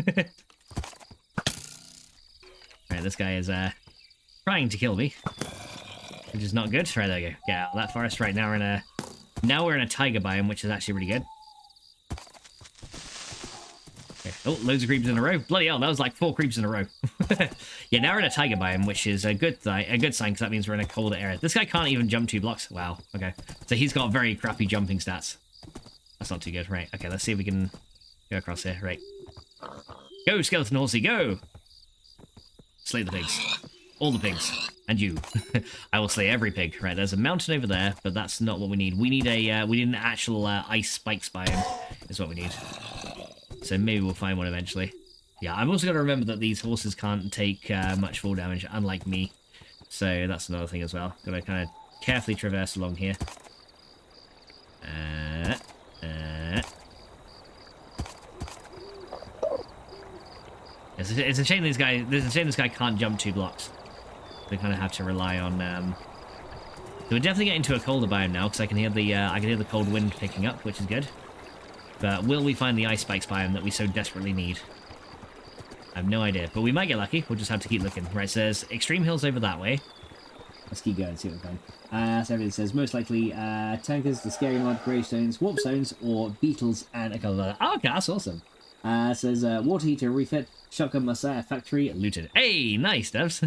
Right, this guy is trying to kill me, which is not good. Right, there you go. Get out of that forest. Right, now we're in a taiga biome, which is actually really good. Okay. Oh, loads of creeps in a row. Bloody hell, that was like 4 creeps in a row. Yeah, now we're in a taiga biome, which is a good sign, because that means we're in a colder area. This guy can't even jump 2 blocks. Wow, okay. So he's got very crappy jumping stats. That's not too good. Right, okay, let's see if we can go across here. Right. Go, skeleton horsey, go! Slay the pigs. All the pigs. And you. I will slay every pig. Right, there's a mountain over there, but that's not what we need. We need an actual ice spikes biome, is what we need. So maybe we'll find one eventually. Yeah, I've also got to remember that these horses can't take much fall damage, unlike me. So that's another thing as well. Got to kind of carefully traverse along here. It's a shame this guy can't jump 2 blocks. We kind of have to rely on. So we're definitely getting to a colder biome now because I can hear the cold wind picking up, which is good. But will we find the ice spikes biome that we so desperately need? I have no idea, but we might get lucky. We'll just have to keep looking. Right, so there's extreme hills over that way. Let's keep going and see what we find. So everything says most likely tankers, the scary mod, gravestones, warp zones, or beetles and a couple of other. Oh, okay, that's awesome. Says water heater refit, shotgun messiah factory looted. Hey, nice, Devs.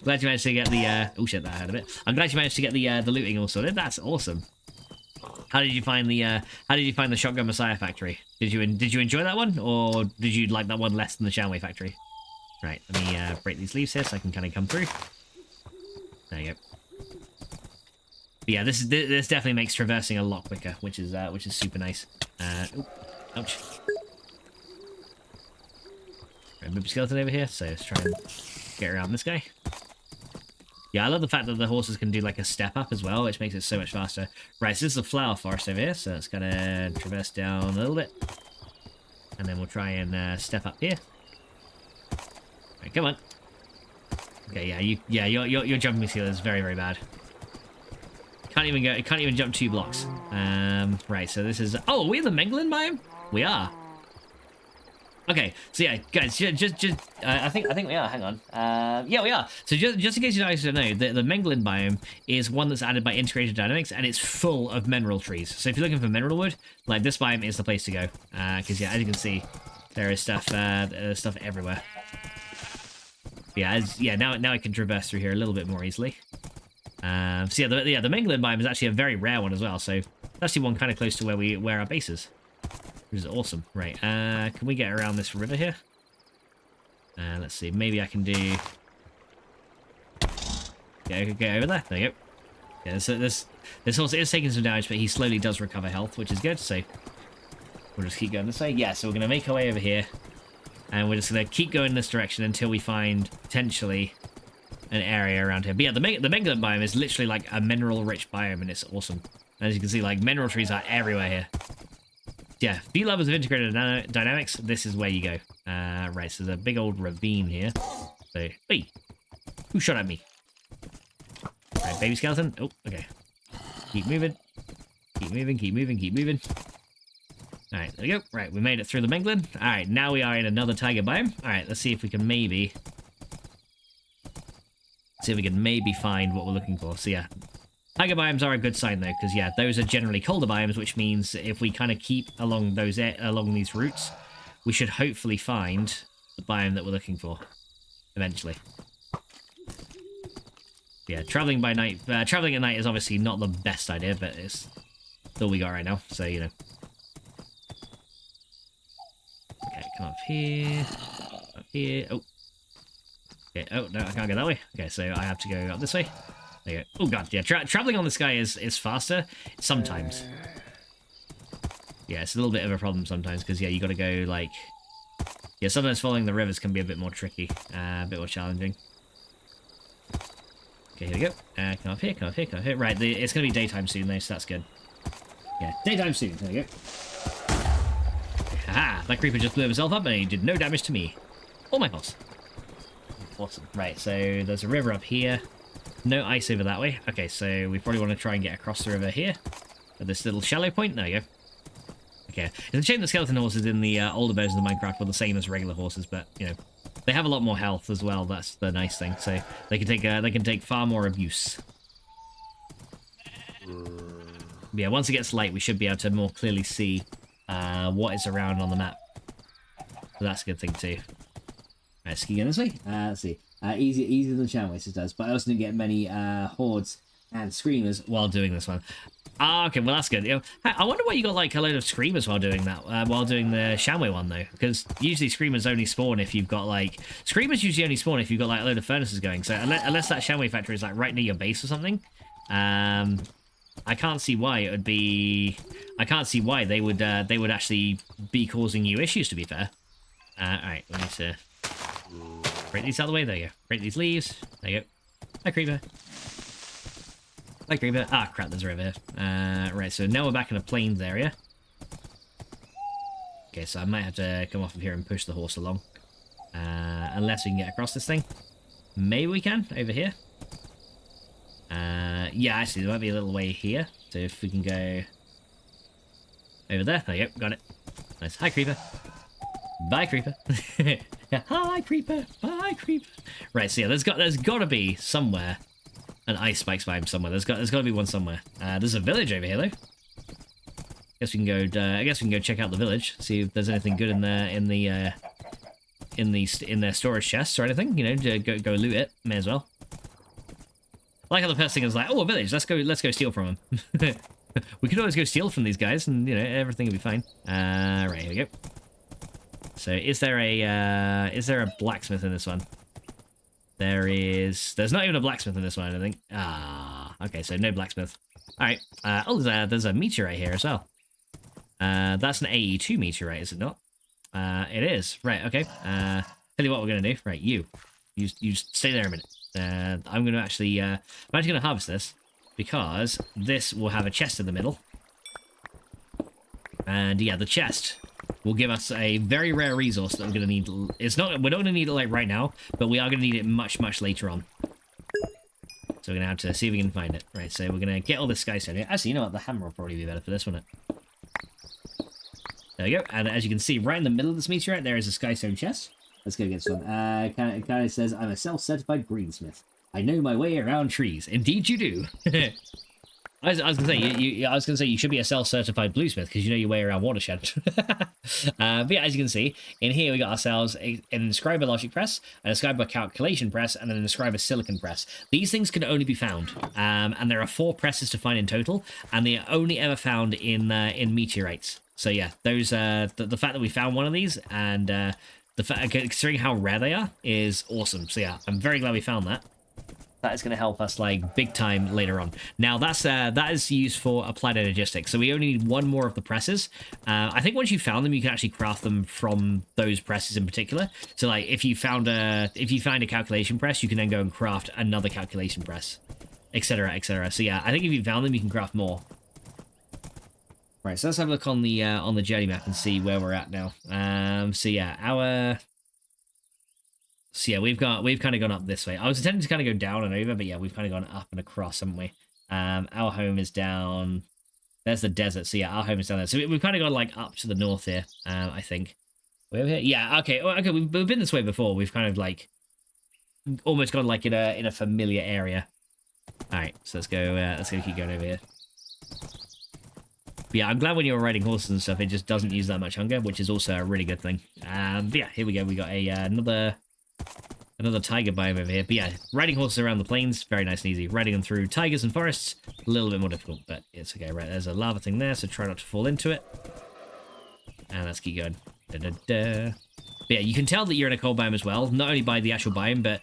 Glad you managed to get the. Oh shit, that hurt a bit. I'm glad you managed to get the looting all sorted. That's awesome. How did you find the shotgun messiah factory? Did you enjoy that one, or did you like that one less than the Shanway factory? Right, let me break these leaves here so I can kind of come through. There you go. But yeah, this definitely makes traversing a lot quicker, which is super nice. Ouch. Right, maybe skeleton over here, so let's try and get around this guy. Yeah, I love the fact that the horses can do like a step up as well, which makes it so much faster. Right, so this is a flower forest over here, so let's kind of traverse down a little bit. And then we'll try and step up here. Right, come on. Okay, yeah, your jumping skill is very, very bad. Can't even jump 2 blocks. Right, so this is... Oh, are we in the Menglin biome? We are. Okay, so yeah, guys, I think we are. Hang on. Yeah, we are. So just in case you guys don't know, the Menglin biome is one that's added by integrated dynamics, and it's full of mineral trees. So if you're looking for mineral wood, like this biome is the place to go. Because yeah, as you can see, there is stuff everywhere. Yeah, now I can traverse through here a little bit more easily. So yeah, the Menglin biome is actually a very rare one as well. So it's actually one kind of close to where our base is. Which is awesome. Right, can we get around this river here? Let's see, maybe I can do... Get over there. There you go. Yeah, so this horse is taking some damage, but he slowly does recover health, which is good, so... We'll just keep going this way. Yeah, so we're going to make our way over here. And we're just going to keep going this direction until we find, potentially, an area around here. But yeah, the Menglin biome is literally like a mineral-rich biome, and it's awesome. As you can see, like, mineral trees are everywhere here. Yeah, if you lovers of integrated dynamics, this is where you go. Right, so there's a big old ravine here. So, hey, who shot at me? Right, baby skeleton. Oh, okay. Keep moving. Keep moving, keep moving, keep moving. Alright, there we go. Right, we made it through the Menglin. Alright, now we are in another tiger biome. Alright, let's see if we can maybe... find what we're looking for. So yeah, tiger biomes are a good sign though, because yeah, those are generally colder biomes, which means if we kind of keep along these routes, we should hopefully find the biome that we're looking for eventually. Yeah, traveling at night is obviously not the best idea, but it's all we got right now, so you know. Okay, come up here. Up here. Oh. Okay, oh no, I can't go that way. Okay, so I have to go up this way. There you go. Oh god, yeah, traveling on this guy is faster sometimes. Yeah, it's a little bit of a problem sometimes, because yeah, you got to go like... Yeah, sometimes following the rivers can be a bit more tricky, a bit more challenging. Okay, here we go. Come up here, come up here, come up here. Right, it's going to be daytime soon though, so that's good. Yeah, daytime soon, there we go. Haha, that creeper just blew himself up and he did no damage to me. Or my boss. Awesome. Right, so there's a river up here. No ice over that way. Okay, so we probably want to try and get across the river here. At this little shallow point. There you go. Okay. It's a shame the skeleton horses in the older versions of Minecraft were the same as regular horses, but, you know, they have a lot more health as well. That's the nice thing. So they can take far more abuse. But yeah, once it gets light, we should be able to more clearly see what is around on the map. So that's a good thing too. Let's keep going this way. Let's see. Easier than Shadow Wasters does, but I also didn't get many hordes and screamers while doing this one. Ah, okay, well that's good. You know, I wonder why you got like a load of screamers while doing that, while doing the Shamway one though, because usually screamers only spawn if you've got like... Screamers usually only spawn if you've got like a load of furnaces going, so unless that Shamway factory is like right near your base or something, I can't see why it would be... I can't see why they would actually be causing you issues, to be fair. Alright, we need to... break these out of the way, there you go. Break these leaves, there you go. Hi, creeper. Hi, creeper. Ah, crap, there's a river here. Right, so now we're back in a plains area. Okay, so I might have to come off of here and push the horse along. Unless we can get across this thing. Maybe we can, over here. Yeah, actually, there might be a little way here. So if we can go... over there. There you go, got it. Nice. Hi, creeper. Bye, creeper. Hi, creeper. Bye, creeper. Right, so yeah, there's got to be somewhere an ice spikes biome somewhere. There's got to be one somewhere. There's a village over here though. Guess we can go. I guess we can go check out the village. See if there's anything good in their storage chests or anything. You know, go loot it. May as well. I like how the first thing is like, oh, a village. Let's go steal from them. We could always go steal from these guys, and you know everything will be fine. Right, here we go. So is there a blacksmith in this one? There's not even a blacksmith in this one, I don't think. Ah. okay, so no blacksmith. Alright, oh, there's a meteorite here as well. That's an AE2 meteorite, is it not? It is. Right, okay. Tell you what we're gonna do. Right, you stay there a minute. I'm gonna actually, I'm actually gonna harvest this, because this will have a chest in the middle. And yeah, the chest will give us a very rare resource that we're gonna need. We're not gonna need it like right now, but we are gonna need it much, much later on. So we're gonna have to see if we can find it. Right, so we're gonna get all this skystone here. Actually, you know what? The hammer will probably be better for this, wouldn't it? There we go. And as you can see, right in the middle of this meteorite, there is a skystone chest. Let's go get some. It kind of says, I'm a self-certified greensmith. I know my way around trees. Indeed you do. I was gonna say you should be a self-certified bluesmith because you know your way around watershed. But yeah, as you can see, in here we got ourselves an inscriber logic press, an inscriber calculation press, and an inscriber silicon press. These things can only be found, and there are 4 presses to find in total, and they are only ever found in meteorites. So yeah, those the fact that we found one of these, and the fact, considering how rare they are, is awesome. So yeah, I'm very glad we found that. That is going to help us like big time later on. Now that is used for applied energistics. So we only need 1 more of the presses. I think once you found them, you can actually craft them from those presses in particular. So like if you find a calculation press, you can then go and craft another calculation press, etc., etc. So yeah, I think if you found them, you can craft more. Right, so let's have a look on the journey map and see where we're at now. So yeah, we've kind of gone up this way. I was intending to kind of go down and over, but yeah, we've kind of gone up and across, haven't we? Our home is down. There's the desert. So yeah, our home is down there. So we've kind of gone like up to the north here. I think. We're over here. Yeah. Okay. Well, okay. We've been this way before. We've kind of like almost gone like in a familiar area. All right. So let's go. Let's go keep going over here. But yeah, I'm glad when you're riding horses and stuff, it just doesn't use that much hunger, which is also a really good thing. But yeah, here we go. We got another tiger biome over here. But yeah, riding horses around the plains, very nice and easy. Riding them through tigers and forests, a little bit more difficult, but it's okay. Right, there's a lava thing there, so try not to fall into it. And let's keep going. Da, da, da. But yeah, you can tell that you're in a cold biome as well, not only by the actual biome, but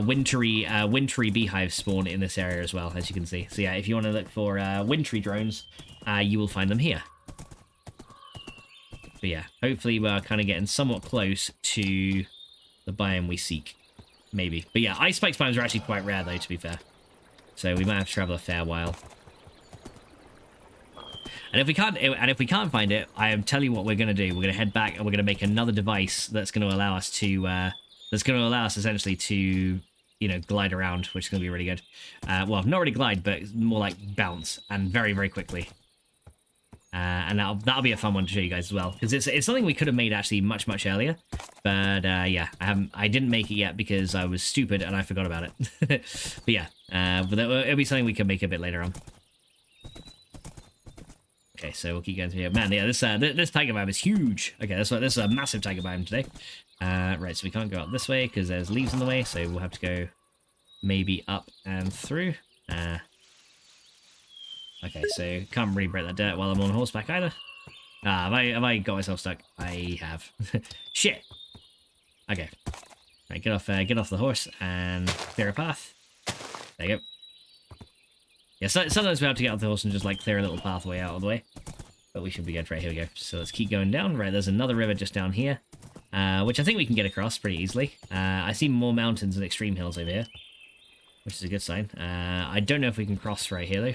wintry beehives spawn in this area as well, as you can see. So yeah, if you want to look for wintry drones, you will find them here. But yeah, hopefully we're kind of getting somewhat close to the biome we seek. Maybe. But yeah, ice spikes biomes are actually quite rare though, to be fair. So we might have to travel a fair while. And if we can't find it, I am telling you what we're going to do. We're going to head back and we're going to make another device that's going to allow us essentially to, you know, glide around, which is going to be really good. Well, not really glide, but more like bounce, and very, very quickly. And that'll be a fun one to show you guys as well, because it's something we could have made actually much earlier, but yeah, I didn't make it yet because I was stupid and I forgot about it. But yeah, but it'll be something we can make a bit later on. Okay, so we'll keep going through here. Man, yeah, this tiger biome is huge. Okay, this is a massive tiger biome today. Right, so we can't go up this way because there's leaves in the way, so we'll have to go maybe up and through. Okay, so can't really break that dirt while I'm on horseback either. Have I got myself stuck? I have. Shit. Okay. Right, get off the horse and clear a path. There you go. Yeah, sometimes we have to get off the horse and just like clear a little pathway out of the way. But we should be good. Right, here we go. So let's keep going down. Right, there's another river just down here, which I think we can get across pretty easily. I see more mountains and extreme hills over here, which is a good sign. I don't know if we can cross right here though.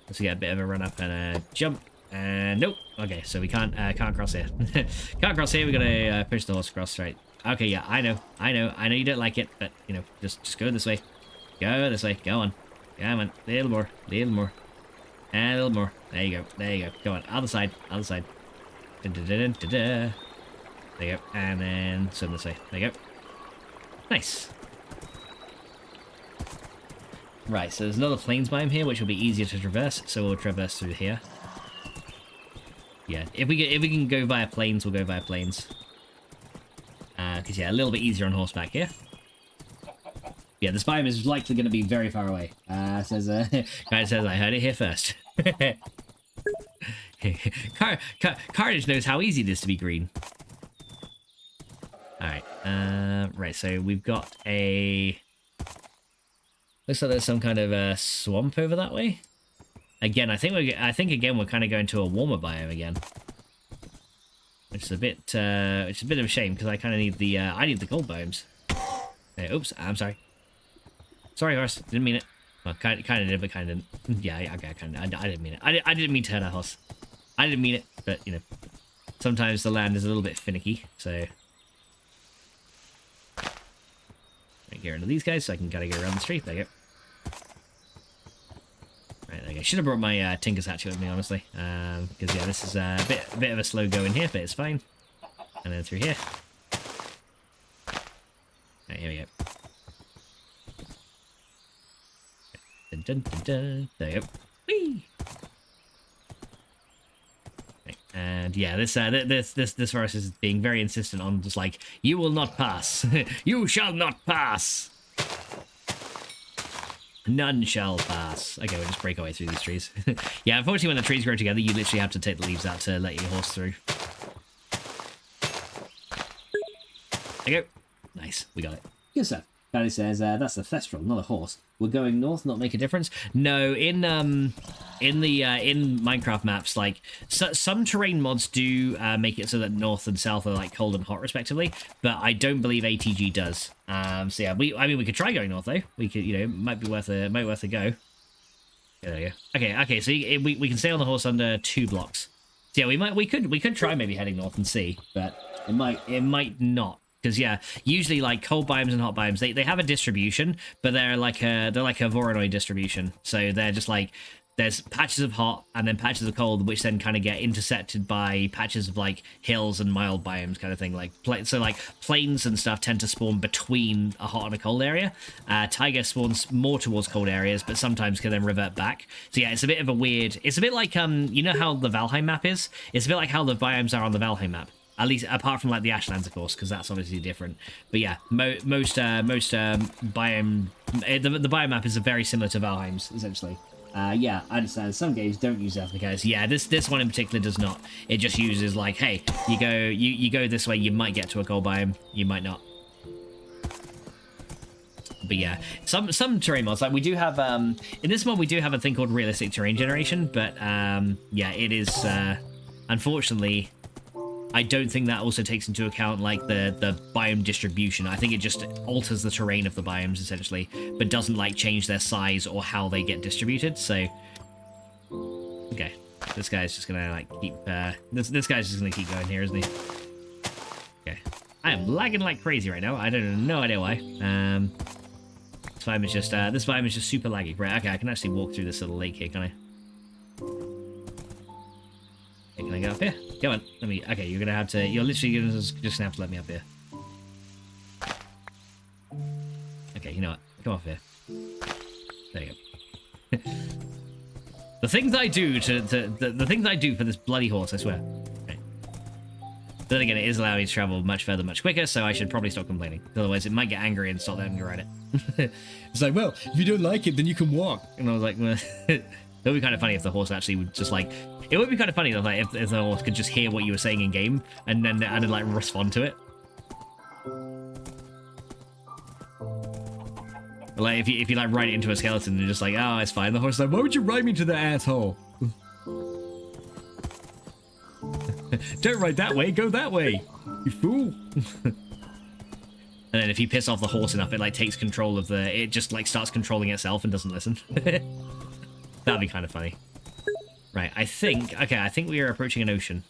Let's get a bit of a run up and a jump. And nope. Okay, so we can't cross here. Can't cross here. We gotta push the horse across. Right. Okay. Yeah, I know you don't like it, but you know, just go this way. Go this way. Go on. Come on. A little more. And a little more. There you go. Go on. Other side. There you go. And then swim this way. There you go. Nice. Right, so there's another plains biome here, which will be easier to traverse, so we'll traverse through here. Yeah, if we can go via plains, we'll go via plains. Because yeah, a little bit easier on horseback here. Yeah, this biome is likely going to be very far away. Guy says I heard it here first. Carnage knows how easy it is to be green. Alright, right, so we've got a... Looks like there's some kind of swamp over that way. Again, I think again we're kind of going to a warmer biome again, which is a bit of a shame because I kind of need the cold biomes. Oops, I'm sorry. Sorry, horse. Didn't mean it. Well, kind of did, but kind of didn't. Yeah, okay, I didn't mean it. I didn't mean to hurt a horse. I didn't mean it, but you know, sometimes the land is a little bit finicky. So, get rid of these guys so I can kind of go around the street. There you go. Right, there you go. Should have brought my Tinker's hatchet with me, honestly, because yeah, this is a bit of a slow go in here, but it's fine. And then through here. Right, here we go. Dun, dun, dun, dun. There you go. Whee! Right, and yeah, this forest is being very insistent on just like, you will not pass. You shall not pass. None shall pass. Okay, we'll just break our way through these trees. Yeah, unfortunately, when the trees grow together, you literally have to take the leaves out to let your horse through. There you go. Nice, we got it. Good stuff. Paddy says, that's a thestral, not a horse. We're going north, not make a difference. No, in Minecraft maps, like some terrain mods do make it so that north and south are like cold and hot respectively, but I don't believe ATG does. So yeah, I mean we could try going north though. We could, you know, might be worth a go. Yeah, there you go. Okay. So we can stay on the horse under 2 blocks. So yeah, we could try maybe heading north and see, but it might not. Because yeah, usually like cold biomes and hot biomes, they have a distribution, but they're like a Voronoi distribution. So they're just like, there's patches of hot and then patches of cold, which then kind of get intersected by patches of like hills and mild biomes kind of thing. Like so like plains and stuff tend to spawn between a hot and a cold area. Taiga spawns more towards cold areas, but sometimes can then revert back. So yeah, it's a bit of a weird. It's a bit like you know how the Valheim map is. It's a bit like how the biomes are on the Valheim map. At least apart from like the Ashlands, of course, because that's obviously different. But yeah, most biome, the biome map is very similar to Valheim's essentially. Yeah, I understand. Some games don't use FastLeafDecay. Yeah, this one in particular does not. It just uses like, hey, you go this way, you might get to a cold biome, you might not. But yeah, some terrain mods, like we do have in this mod we do have a thing called realistic terrain generation, but yeah, it is unfortunately. I don't think that also takes into account like the biome distribution. I think it just alters the terrain of the biomes essentially, but doesn't like change their size or how they get distributed. So, okay, this guy's just gonna like keep this guy's just gonna keep going here, isn't he? Okay, I am lagging like crazy right now. I don't have no idea why. This biome is just super laggy. Right, okay, I can actually walk through this little lake here, can I? Okay, can I get up here? Come on, let me. Okay, you're literally just gonna have to let me up here. Okay, you know what? Come off here. There you go. The things I do the things I do for this bloody horse, I swear. Okay. But then again, it is allowing me to travel much further, much quicker, so I should probably stop complaining. Otherwise, it might get angry and stop letting me ride it. It's like, well, if you don't like it, then you can walk. And I was like, well, it would be kind of funny if the horse actually would just like. It would be kind of funny though, like if the horse could just hear what you were saying in game and then like respond to it. Like if you like ride it into a skeleton and just like, oh, it's fine. The horse is like, why would you ride me to the asshole? Don't ride that way, go that way, you fool. And then if you piss off the horse enough, it like takes control of it just like starts controlling itself and doesn't listen. That'd be kind of funny. Right, I think we are approaching an ocean.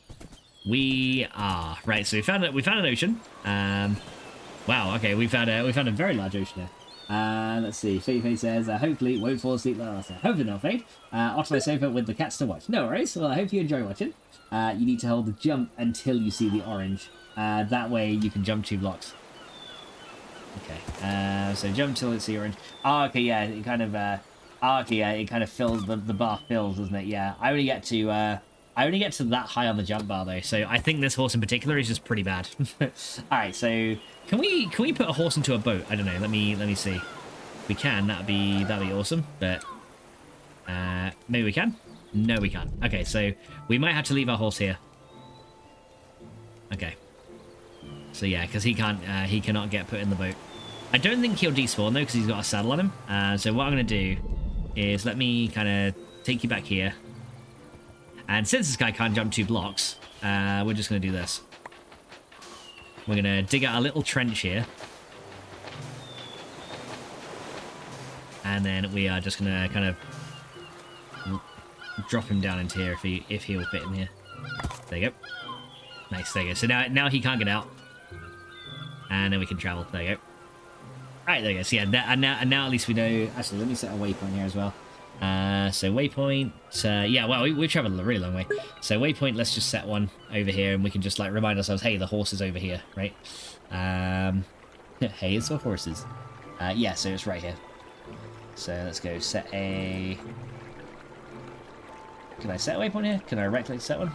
We are. Right, so we found an ocean. Wow, okay, we found a very large ocean here. Let's see, Fade says, hopefully won't fall asleep like last night. Hopefully not, Fade. Off my sofa with the cats to watch. No worries, well, I hope you enjoy watching. You need to hold the jump until you see the orange. That way you can jump 2 blocks. Okay, so jump till it's the orange. Oh, okay, yeah, it kind of, okay, yeah, it kind of fills, the bar fills, doesn't it? Yeah, I only get to that high on the jump bar, though, so I think this horse in particular is just pretty bad. Alright, so, can we put a horse into a boat? I don't know, let me see. If we can, that'd be awesome, but, maybe we can? No, we can't. Okay, so, we might have to leave our horse here. Okay. So yeah, because he cannot get put in the boat. I don't think he'll despawn, though, because he's got a saddle on him. So what I'm going to do is let me kind of take you back here. And since this guy can't jump 2 blocks, we're just going to do this. We're going to dig out a little trench here. And then we are just going to kind of drop him down into here if he will fit in here. There you go. Nice, there you go. So now he can't get out. And then we can travel. There you go. Alright, there you go. So yeah, and now at least we know... Actually, let me set a waypoint here as well. So waypoint... yeah, well, we traveled a really long way. So waypoint, let's just set one over here, and we can just, like, remind ourselves, hey, the horse is over here, right? Hey, it's the horses. Yeah, so it's right here. So let's go set a... Can I set a waypoint here? Can I right-click set one?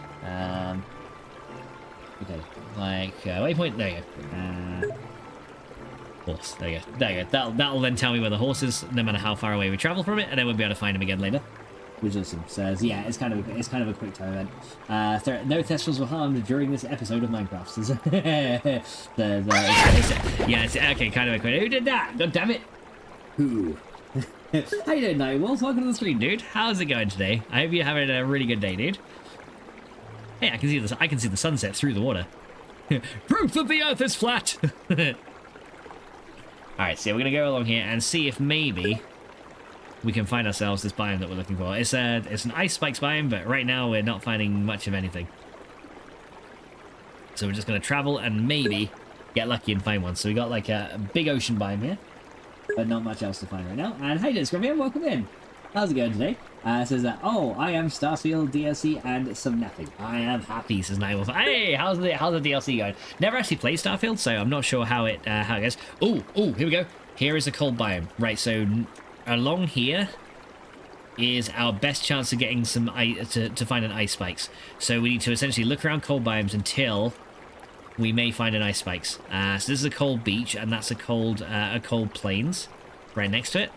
Okay, like, waypoint, there you go. Horse, there you go. There you go. That'll then tell me where the horse is, no matter how far away we travel from it, and then we'll be able to find him again later. Which is awesome. So yeah, it's kind of a quick time event. No thestrals were harmed during this episode of Minecraft. Yeah, it's okay, kind of a quick. Who did that? God damn it! Who? How you doing, Nightwolf? Welcome to the stream, dude. How's it going today? I hope you're having a really good day, dude. Hey, I can see the sunset through the water. Proof that the Earth is flat. Alright, so we're going to go along here and see if maybe we can find ourselves this biome that we're looking for. It's an ice spikes biome, but right now we're not finding much of anything. So we're just going to travel and maybe get lucky and find one. So we got like a big ocean biome here, but not much else to find right now. And hey, Discrimia, welcome in. How's it going today? It says that, oh, I am Starfield DLC and some napping. I am happy, says Nightwolf. Hey, how's the DLC going? Never actually played Starfield, so I'm not sure how it goes. Oh, here we go. Here is a cold biome. Right, so along here is our best chance of getting some to find an ice spikes. So we need to essentially look around cold biomes until we may find an ice spikes. So this is a cold beach, and that's a cold plains right next to it.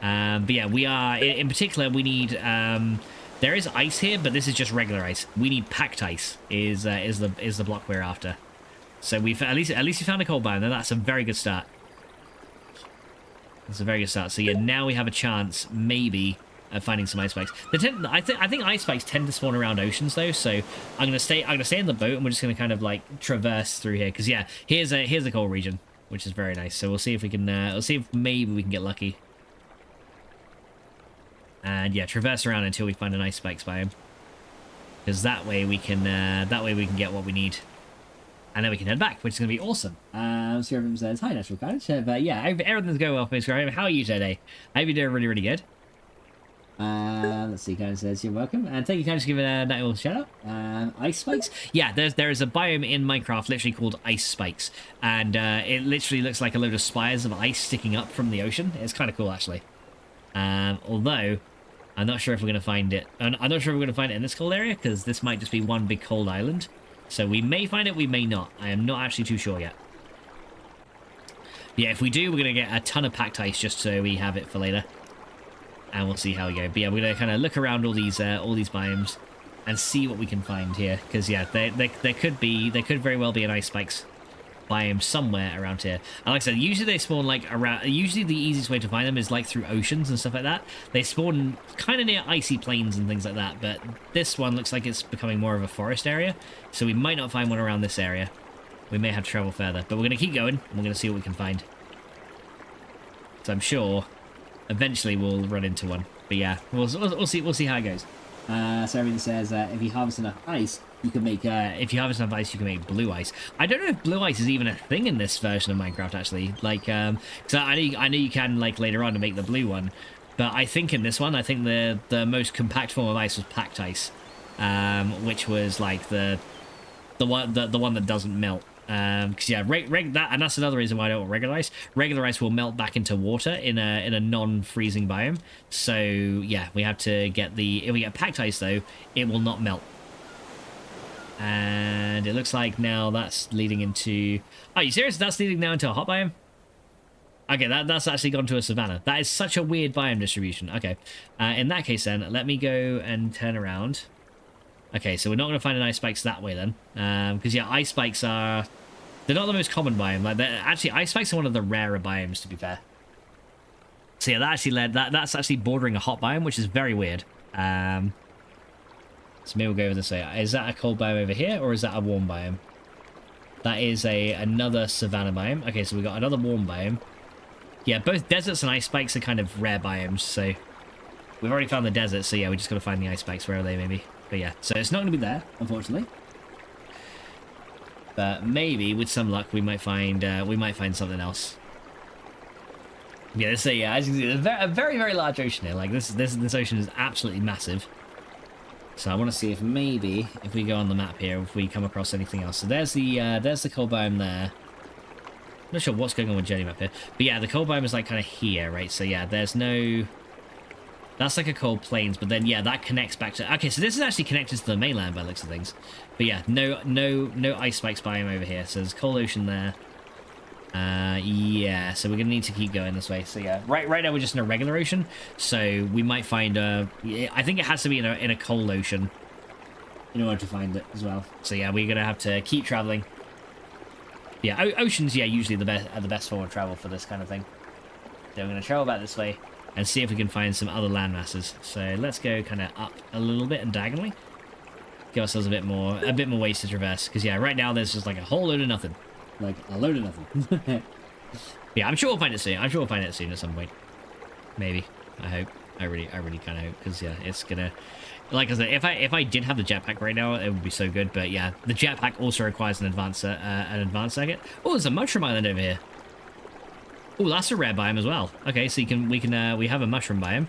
But yeah, we are, in particular, we need, there is ice here, but this is just regular ice. We need packed ice, is the block we're after. So we've, at least we found a cold biome, and that's a very good start. That's a very good start. So yeah, now we have a chance, maybe, of finding some ice spikes. I think ice spikes tend to spawn around oceans, though, so I'm gonna stay in the boat, and we're just gonna kind of, like, traverse through here, because yeah, here's a cold region, which is very nice. So we'll see if we can, we'll see if maybe we can get lucky. And yeah, traverse around until we find an ice spikes biome, because that way we can get what we need, and then we can head back, which is gonna be awesome. So everyone says hi, Natural Carnage. But yeah, everything's going well for me. How are you today? I hope you're doing really, really good. Let's see. Kind of says you're welcome, and thank you, kind of giving a nice little shout out. Ice spikes. Yeah, there is a biome in Minecraft literally called ice spikes, and it literally looks like a load of spires of ice sticking up from the ocean. It's kind of cool, actually. Although I'm not sure if we're going to find it. I'm not sure if we're going to find it in this cold area, because this might just be one big cold island. So we may find it, we may not. I am not actually too sure yet. Yeah, if we do, we're going to get a ton of packed ice just so we have it for later. And we'll see how we go. But yeah, we're going to kind of look around all these biomes and see what we can find here. Because yeah, there could very well be an ice spikes biome somewhere around here. And like I said, usually they spawn like around, usually the easiest way to find them is like through oceans and stuff like that. They spawn kind of near icy plains and things like that, but this one looks like it's becoming more of a forest area, so we might not find one around this area. We may have to travel further, but we're going to keep going and we're going to see what we can find. So I'm sure eventually we'll run into one, but yeah, we'll see how it goes. So everything says if you harvest enough ice, you can make you can make blue ice. I don't know if blue ice is even a thing in this version of Minecraft, actually. Like, because I know you can, like, later on to make the blue one, but I think in this one, I think the most compact form of ice was packed ice, which was like the one that doesn't melt. Because yeah, that, and that's another reason why I don't want regular ice. Regular ice will melt back into water in a non-freezing biome. So yeah, we have to get if we get packed ice though, it will not melt. And it looks like now that's leading into... Are you serious? That's leading now into a hot biome? Okay, that's actually gone to a savanna. That is such a weird biome distribution. Okay, in that case then, let me go and turn around. Okay, so we're not going to find an ice spikes that way then. Because yeah, ice spikes are They're not the most common biome. Like, actually, ice spikes are one of the rarer biomes, to be fair. So yeah, that's actually bordering a hot biome, which is very weird. So maybe we'll go over this way. Is that a cold biome over here, or is that a warm biome? That is another savanna biome. Okay, so we got another warm biome. Yeah, both deserts and ice spikes are kind of rare biomes, so we've already found the desert, so yeah, we just got to find the ice spikes wherever they may be. But yeah, so it's not going to be there, unfortunately. But maybe, with some luck, we might find something else. Yeah, as you can see, there's a very, very large ocean here. Like, this ocean is absolutely massive. So I want to see if maybe, if we go on the map here, if we come across anything else. So there's the cold biome there. I'm not sure what's going on with journey map here. But yeah, the cold biome is like kind of here, right? So yeah, there's no... That's like a cold plains, but then yeah, that connects back to... Okay, so this is actually connected to the mainland by the looks of things. But yeah, no ice spikes biome over here. So there's cold ocean there. Yeah, so we're gonna need to keep going this way. So yeah, right now we're just in a regular ocean. So we might find I think it has to be in a cold ocean in order to find it as well. So yeah, we're gonna have to keep traveling. Yeah, oceans, yeah, usually the best form of travel for this kind of thing. So we're gonna travel back this way and see if we can find some other land masses. So let's go kind of up a little bit and diagonally. Give ourselves a bit more ways to traverse. Because yeah, right now there's just like a whole load of nothing. Like a load of nothing. Yeah, I'm sure we'll find it soon. I'm sure we'll find it soon at some point. Maybe. I hope. I really kind of hope. Because yeah, it's gonna... Like I said, if I did have the jetpack right now, it would be so good. But yeah, the jetpack also requires an advanced circuit. Oh, there's a mushroom island over here. Oh, that's a rare biome as well. Okay, so we have a mushroom biome.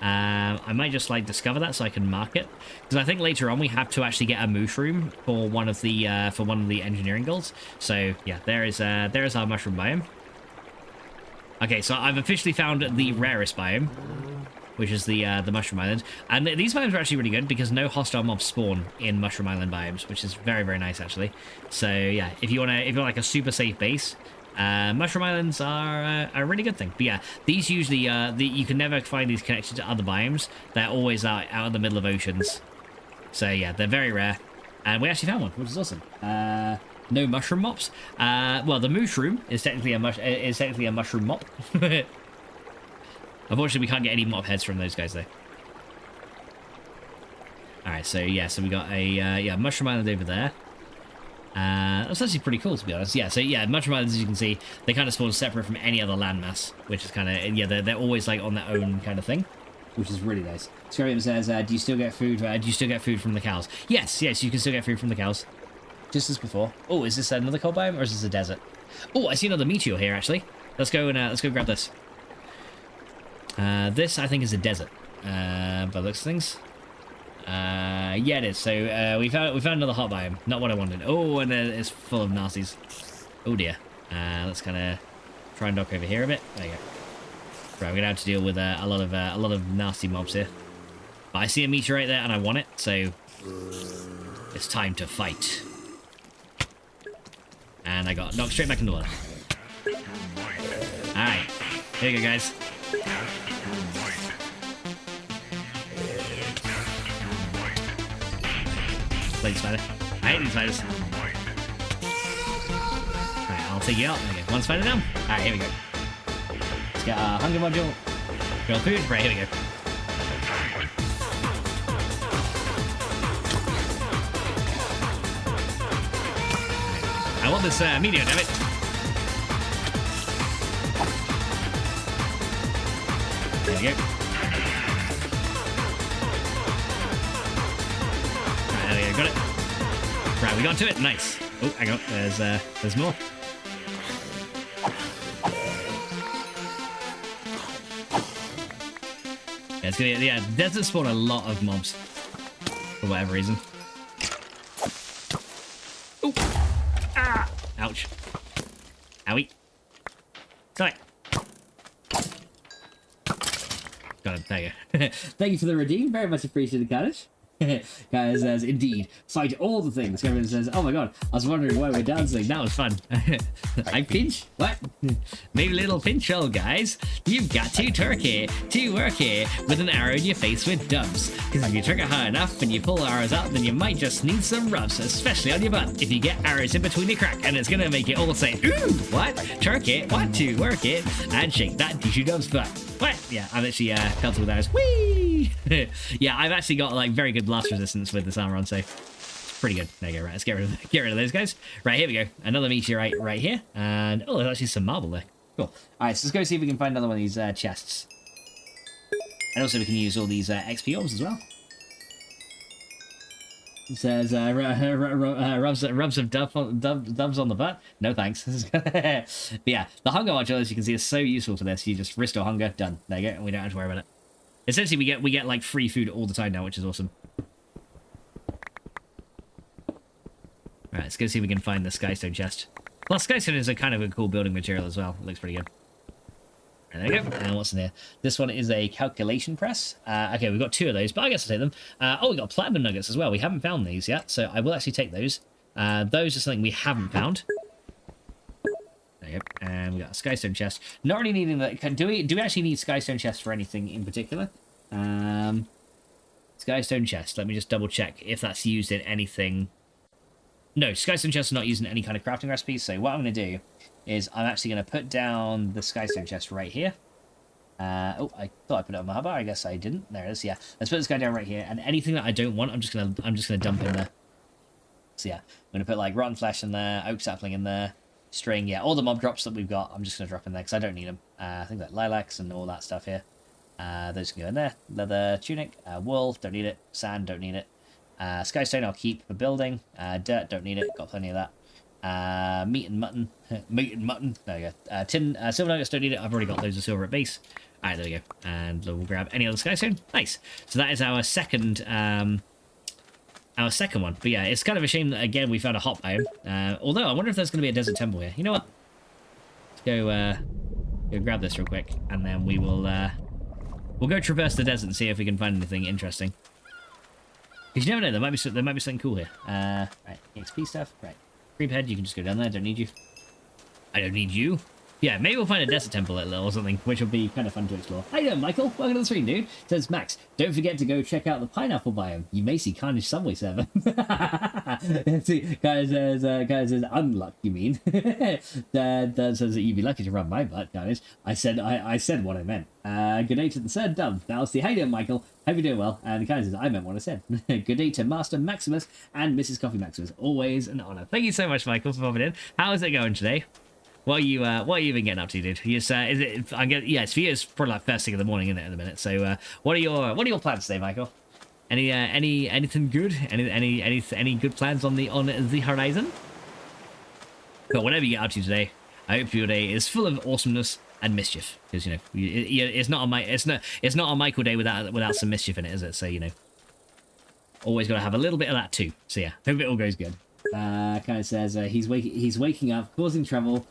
I might just like discover that so I can mark it, because I think later on we have to actually get a mushroom for one of the engineering goals. So yeah, there is our mushroom biome. Okay, so I've officially found the rarest biome, which is the mushroom island, and these biomes are actually really good because no hostile mobs spawn in mushroom island biomes, which is very, very nice actually. So yeah, if you want like a super safe base, mushroom islands are a really good thing. But yeah, these usually you can never find these connected to other biomes. They're always out in the middle of oceans. So yeah, they're very rare, and we actually found one, which is awesome. No mushroom mops. Well, the mushroom is technically a mushroom mop. Unfortunately, we can't get any mop heads from those guys though. All right, so yeah, so we got a mushroom island over there. That's actually pretty cool, to be honest. Yeah, so yeah, mushroom islands, as you can see, they kind of spawn separate from any other landmass, which is kind of, yeah, they're always like on their own kind of thing, which is really nice. Skyrim says, do you still get food? Do you still get food from the cows? Yes, you can still get food from the cows, just as before. Oh, is this another cold biome or is this a desert? Oh, I see another meteor here actually. Let's go grab this. This I think is a desert. By the looks of things. Yeah, it is. So we found another hot biome. Not what I wanted. Oh, and it's full of nasties. Oh dear. Let's kind of try and dock over here a bit. There you go. Right, we're gonna have to deal with a lot of nasty mobs here. But I see a meteorite there, and I want it. So it's time to fight. And I got knocked straight back in the water. All right, here you go, guys. Play the spider. I hate these spiders. Alright, I'll take you out. Okay, one spider down. Alright, here we go. Let's get our hunger module. Real food. Right, here we go. I want this meteor, damn it. There we go. Got it. Right, we got to it. Nice. Oh, hang on. There's more. Yeah, it's gonna. Yeah, desert spawn a lot of mobs for whatever reason. Oh, ah, ouch. Owie. Sorry. Got him. There you go. Thank you for the redeem. Very much appreciated, Kaddish. Guys says, indeed, fight all the things. Kevin says, oh my god, I was wondering why we're dancing. That was fun. I pinch? What? Maybe little pinch roll, guys. You've got to turkey to work here with an arrow in your face with dubs. Because if you trigger high enough and you pull arrows out, then you might just need some rubs, especially on your butt. If you get arrows in between your crack, and it's going to make it all say, ooh, what? Turkey, want to work it, and shake that tissue dub's butt. What? Yeah, I'm actually comfortable with those. Whee! Yeah, I've actually got like very good blast resistance with this armor on, so it's pretty good. There you go. Right, let's get rid of those guys. Right, here we go. Another meteorite right here, and oh, there's actually some marble there. Cool. All right, so let's go see if we can find another one of these chests, and also we can use all these XP orbs as well. It says rubs of dubs on the butt. No thanks. But yeah, the hunger module, as you can see, is so useful for this. You just restore hunger, done. There you go, and we don't have to worry about it. Essentially, we get like free food all the time now, which is awesome. Right, let's go see if we can find the skystone chest. Well, skystone is a kind of a cool building material as well. It looks pretty good. Right, there you go. And what's in here? This one is a calculation press. Okay, we've got 2 of those, but I guess I'll take them. Oh, we got platinum nuggets as well. We haven't found these yet, so I will actually take those. Those are something we haven't found. There you go. And we got a skystone chest. Not really needing that. Do we actually need skystone chests for anything in particular? Skystone chest. Let me just double check if that's used in anything. No, skystone chest is not used in any kind of crafting recipes. So what I'm going to do is I'm actually going to put down the skystone chest right here. Oh, I thought I put it on my hotbar. I guess I didn't. There it is. Yeah, let's put this guy down right here. And anything that I don't want, I'm just gonna dump in there. So yeah, I'm gonna put like rotten flesh in there, oak sapling in there, string. Yeah, all the mob drops that we've got, I'm just gonna drop in there because I don't need them. I think like lilacs and all that stuff here. Those can go in there. Leather tunic, wool, don't need it. Sand, don't need it. Skystone, I'll keep for building. Dirt, don't need it. Got plenty of that. Meat and mutton. Meat and mutton. There you go. Tin, silver nuggets, don't need it. I've already got loads of silver at base. Alright, there we go. And we'll grab any other skystone. Nice. So that is our second one. But yeah, it's kind of a shame that, again, we found a hot biome. Although, I wonder if there's going to be a desert temple here. You know what? Let's go grab this real quick. And then we will, we'll go traverse the desert and see if we can find anything interesting. Because you never know, there might be something cool here. Right, XP stuff. Right. Creephead, you can just go down there. Don't need you. I don't need you. Yeah, maybe we'll find a desert temple or something, which will be kind of fun to explore. How you doing, Michael? Welcome to the stream, dude. Says Max, don't forget to go check out the pineapple biome. You may see Carnage Subway server. See, guys says, unluck, you mean? Dad says that you'd be lucky to run my butt, Carnage. I said what I meant. Good day to the third dub. Now, see, how you doing, Michael? Hope you're doing well. And Carnage says, I meant what I said. Good day to Master Maximus and Mrs. Coffee Maximus. Always an honor. Thank you so much, Michael, for popping in. How is it going today? What are you been getting up to, dude? Is it? Yeah, it's for you. It's probably like first thing in the morning, isn't it? In a minute. So, what are your plans today, Michael? Anything good? Any good plans on the horizon? But whatever you get up to today, I hope your day is full of awesomeness and mischief. Because you know, it's not a Michael day without some mischief in it, is it? So you know, always got to have a little bit of that too. So yeah, hope it all goes good. Kind of says he's waking up, causing trouble.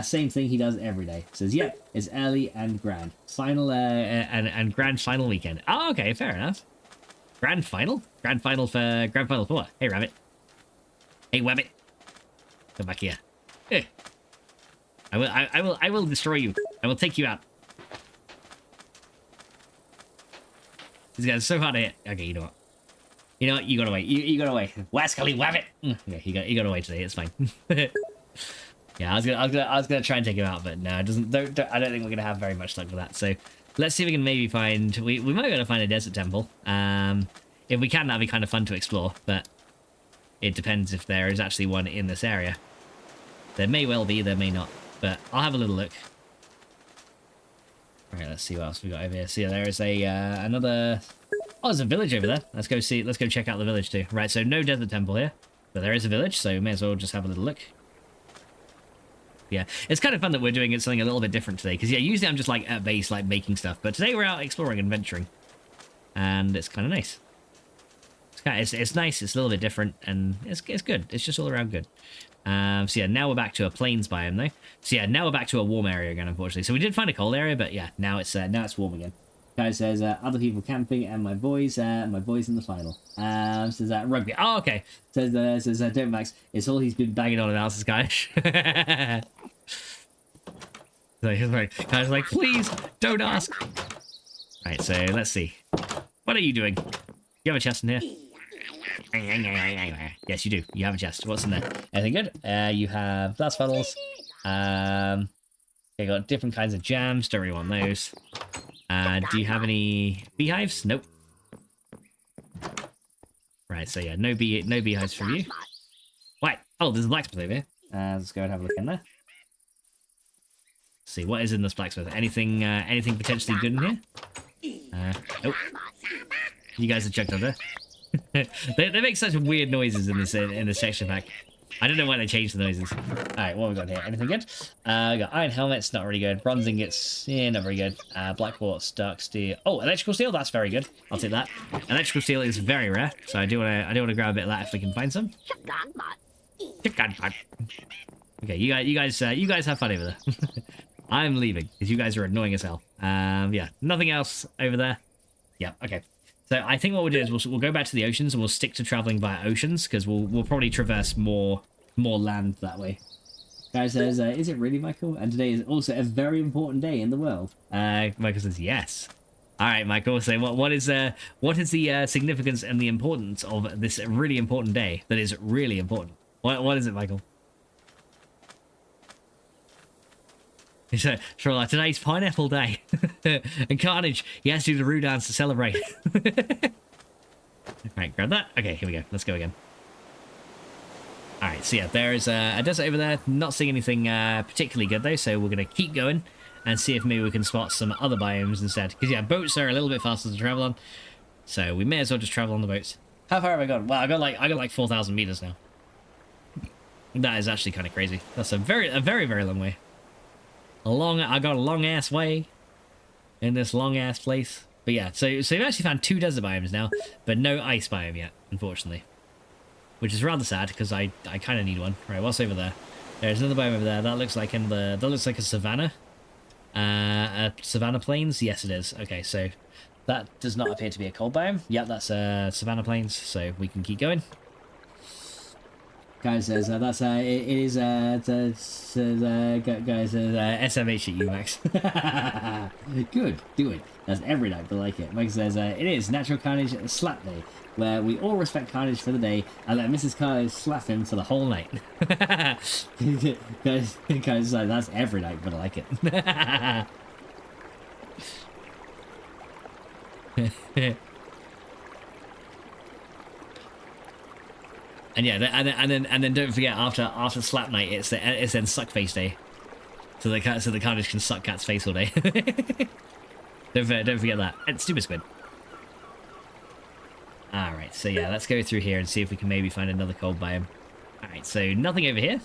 Same thing he does every day. Says, yeah, it's early and grand. Final, and grand final weekend. Oh, okay, fair enough. Grand final? Grand final for what? Hey, rabbit. Hey, wabbit. Come back here. Eh. I will destroy you. I will take you out. These guys are so hard to hit. Okay, you know what? You know what? You got away. You got away. Wascally wabbit. Yeah, you got away today. It's fine. Yeah, I was gonna try and take him out, but no, it doesn't. I don't think we're gonna have very much luck with that. So let's see if we can maybe find. We might be able to find a desert temple. If we can, that'd be kind of fun to explore. But it depends if there is actually one in this area. There may well be. There may not. But I'll have a little look. Right, let's see what else we got over here. So yeah, there is another. Oh, there's a village over there. Let's go see. Let's go check out the village too. Right, so no desert temple here, but there is a village. So we may as well just have a little look. Yeah, it's kind of fun that we're doing something a little bit different today, because yeah, usually I'm just like at base, like making stuff, but today we're out exploring and venturing, and it's kind of nice. It's nice. It's a little bit different, and it's good. It's just all around good. So yeah, now we're back to a plains biome though. So yeah, now we're back to a warm area again, unfortunately. So we did find a cold area, but yeah, now it's warm again. Guy says other people camping and my boys in the final. Says rugby. Oh, okay. Says don't Max. It's all he's been banging on about this guy. So he's like, guys, like, please don't ask. Right, so let's see. What are you doing? You have a chest in here? Yes, you do. You have a chest. What's in there? Anything good? You have glass funnels. You got different kinds of jams. Don't really want those. Do you have any beehives? Nope. Right, so yeah, no beehives from you. Wait. Oh, there's a blacksmith over here. Let's go and have a look in there. Let's see, what is in this blacksmith? Anything potentially good in here? Nope. You guys are chucked under. they make such weird noises in this section pack. I don't know why they changed the noises. Alright, what have we got here? Anything good? We got iron helmets, not really good. Bronze ingots, yeah, not very good. Black quartz, dark steel. Oh, electrical steel, that's very good. I'll take that. Electrical steel is very rare, so I do wanna grab a bit of that if we can find some. Okay, you guys have fun over there. I'm leaving because you guys are annoying as hell. Yeah, nothing else over there. Yeah, okay. So I think what we'll do is we'll go back to the oceans and we'll stick to traveling via oceans because we'll probably traverse more land that way. Guy says, is it really, Michael? And today is also a very important day in the world. Michael says yes. All right, Michael. So what is the significance and the importance of this really important day that is really important? What is it, Michael? So, today's Pineapple Day. And Carnage, he has to do the Roo dance to celebrate. Right, grab that. Okay, here we go. Let's go again. Alright, so yeah, there is a desert over there. Not seeing anything particularly good, though, so we're going to keep going and see if maybe we can spot some other biomes instead. Because, yeah, boats are a little bit faster to travel on, so we may as well just travel on the boats. How far have I gone? Well, I got like 4,000 meters now. That is actually kind of crazy. That's a very, very long way. I got a long ass way in this long ass place. But yeah, so we've actually found 2 desert biomes now, but no ice biome yet, unfortunately. Which is rather sad because I kind of need one. Right, what's over there? There's another biome over there. That looks like a savanna. Savanna plains. Yes, it is. Okay, so that does not appear to be a cold biome. Yep, that's savanna plains. So we can keep going. Guy says that's it is guy says SMH at you, Max. Good, do it. That's every night, but like it. Max says it is Natural Carnage Slap Day, where we all respect Carnage for the day and let Mrs. Carnage slap him for the whole night. Guys says that's every night, but I like it. And yeah, and then don't forget after slap night, it's then suckface day, so the Carnage can suck Cat's face all day. don't forget that. And stupid squid. All right, so yeah, let's go through here and see if we can maybe find another cold biome. All right, so nothing over here.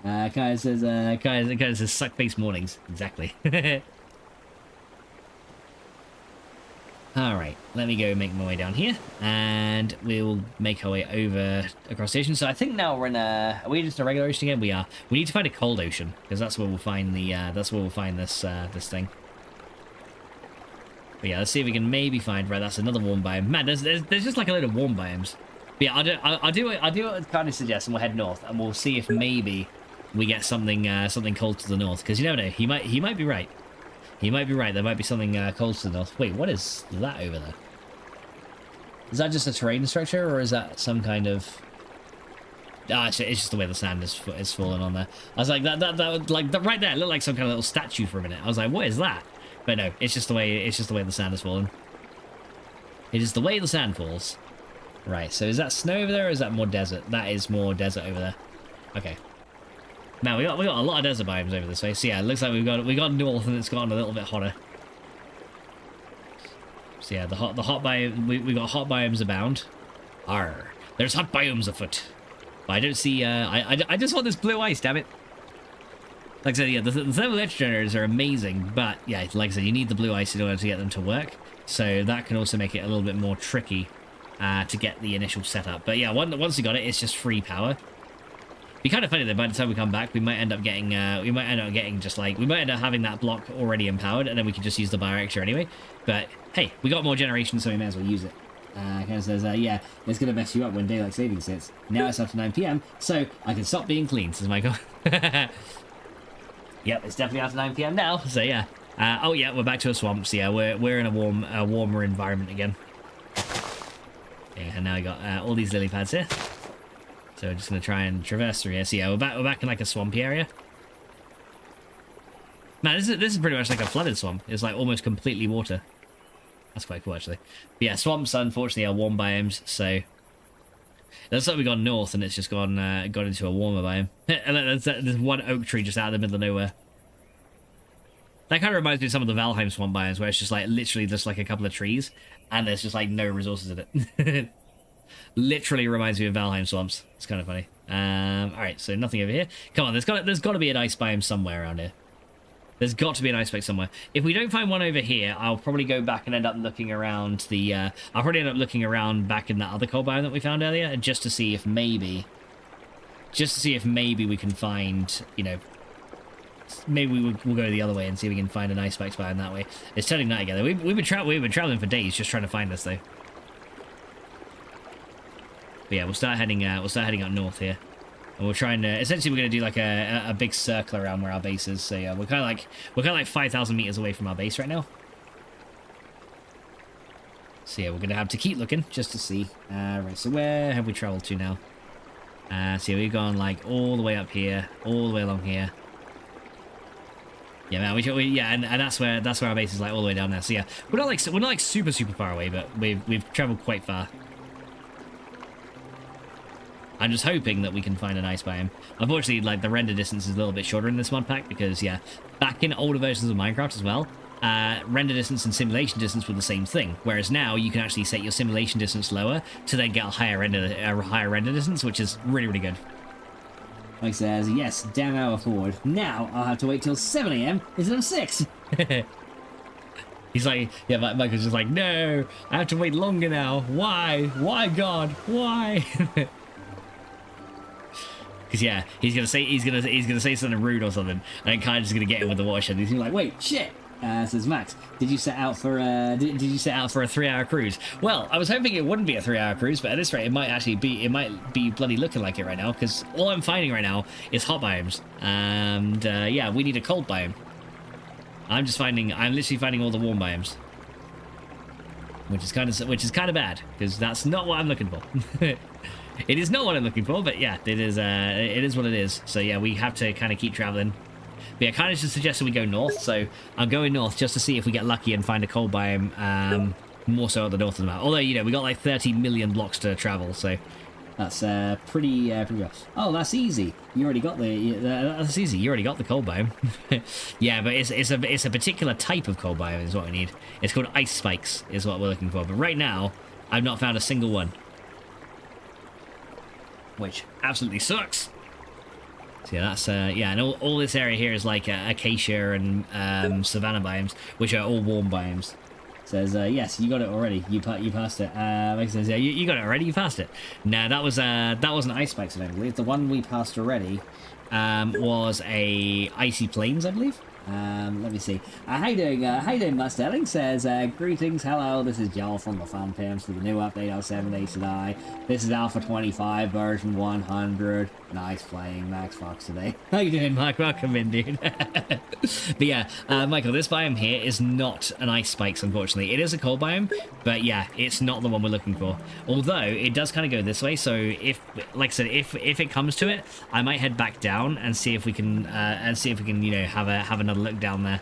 Kai says suck face mornings. Exactly. Alright, let me go make my way down here, and we'll make our way over across the ocean. So I think now we're in are we just in a regular ocean again? We are. We need to find a cold ocean, because that's where we'll find the, this thing. But yeah, let's see if we can maybe find, right, that's another warm biome. Man, there's just like a load of warm biomes. But yeah, I'll do what kind of suggests, and we'll head north, and we'll see if maybe we get something cold to the north, because you never know, he might be right. He might be right. There might be something cold to the north. Wait, what is that over there? Is that just a terrain structure, or is that some kind of... Ah, it's just the way the sand is falling on there. I was like, that like right there, it looked like some kind of little statue for a minute. I was like, what is that? But no, it's just the way the sand is falling. It is the way the sand falls. Right. So is that snow over there, or is that more desert? That is more desert over there. Okay. Now we got a lot of desert biomes over this way. So yeah, it looks like we got north and it's gotten a little bit hotter. So yeah, the hot biome we got hot biomes abound. Arr, there's hot biomes afoot. But I don't see I just want this blue ice, damn it. Like I said, yeah, the thermal electric generators are amazing, but yeah, like I said, you need the blue ice in order to get them to work. So that can also make it a little bit more tricky to get the initial setup. But yeah, once you got it, it's just free power. Be kind of funny though. By the time we come back, we might end up getting just like we might end up having that block already empowered, and then we could just use the bioreactor anyway. But hey, we got more generation, so we may as well use it. Kind of says, yeah, it's gonna mess you up when daylight savings hits. Now it's after 9 PM, so I can stop being clean, says Michael. Yep, it's definitely after 9 PM now. So yeah. Oh yeah, we're back to a swamp. So yeah, we're in a warmer environment again. Okay, and now we got all these lily pads here. So we're just gonna try and traverse through here. So yeah, we're back in like a swampy area. Man, this is pretty much like a flooded swamp. It's like almost completely water. That's quite cool actually. But yeah, swamps unfortunately are warm biomes, so it looks like we've gone north and it's just gone into a warmer biome. And there's one oak tree just out in the middle of nowhere. That kind of reminds me of some of the Valheim swamp biomes where it's just like literally just like a couple of trees and there's just like no resources in it. Literally reminds me of Valheim swamps. It's kind of funny. Alright, so nothing over here. Come on, there's got to be an ice biome somewhere around here. There's got to be an ice pack somewhere. If we don't find one over here, I'll probably go back and end up looking around the... I'll probably end up looking around back in that other coal biome that we found earlier, just to see if maybe... we can find, you know... Maybe we'll go the other way and see if we can find an ice pack biome that way. It's turning night together. We've been traveling for days just trying to find this, though. But yeah, we'll start heading up north here. And we're trying to, essentially we're going to do like a big circle around where our base is. So yeah, we're kind of like 5,000 meters away from our base right now. So yeah, we're going to have to keep looking just to see. Right, so where have we traveled to now? So yeah, we've gone like all the way up here, all the way along here. Yeah, man, and that's where our base is, like all the way down there. So yeah, we're not like super far away, but we've traveled quite far. I'm just hoping that we can find an ice biome. Unfortunately, like, the render distance is a little bit shorter in this mod pack because, yeah, back in older versions of Minecraft as well, render distance and simulation distance were the same thing. Whereas now you can actually set your simulation distance lower to then get a higher render distance, which is really, really good. Mike says, yes, damn hour forward. Now I'll have to wait till 7 AM instead of 6. He's like, yeah, Michael's just like, no, I have to wait longer now. Why? Why, God? Why? Because yeah, he's gonna say something rude or something, and kind of just gonna get him with the watershed. He's gonna be like, wait, shit. Says Max, did you set out for a 3-hour cruise? Well, I was hoping it wouldn't be a 3-hour cruise, but at this rate, it might be bloody looking like it right now. Because all I'm finding right now is hot biomes, and yeah, we need a cold biome. I'm literally finding all the warm biomes, which is kind of bad because that's not what I'm looking for. It is not what I'm looking for, but yeah, it is what it is. So yeah, we have to kind of keep traveling. But yeah, kind of just suggested we go north, so I'm going north just to see if we get lucky and find a cold biome, more so at the north of the map. Although, you know, we got like 30 million blocks to travel, so that's pretty rough. Oh, that's easy. You already got that's easy. You already got the cold biome. Yeah, but it's a particular type of cold biome is what we need. It's called ice spikes is what we're looking for. But right now, I've not found a single one, which absolutely sucks. So yeah, that's yeah, and all this area here is like acacia and savanna biomes, which are all warm biomes. Says yes, you got it already. You passed it. Like says, yeah, you got it already. You passed it. No, that was an ice spikes, I believe. The one we passed already was a icy plains, I believe. Let me see. How you doing, Mustelling? Says, greetings, hello, this is Joel from the Fun Pimps for the new update of 7 Days to Die. This is Alpha 25, version 100. Nice playing, Max Fox today. How you doing, Mike? Welcome in, dude. But yeah, Michael, this biome here is not an ice spikes, unfortunately. It is a cold biome, but yeah, it's not the one we're looking for. Although, it does kind of go this way, so if, like I said, if it comes to it, I might head back down and see if we can, you know, have another look down there.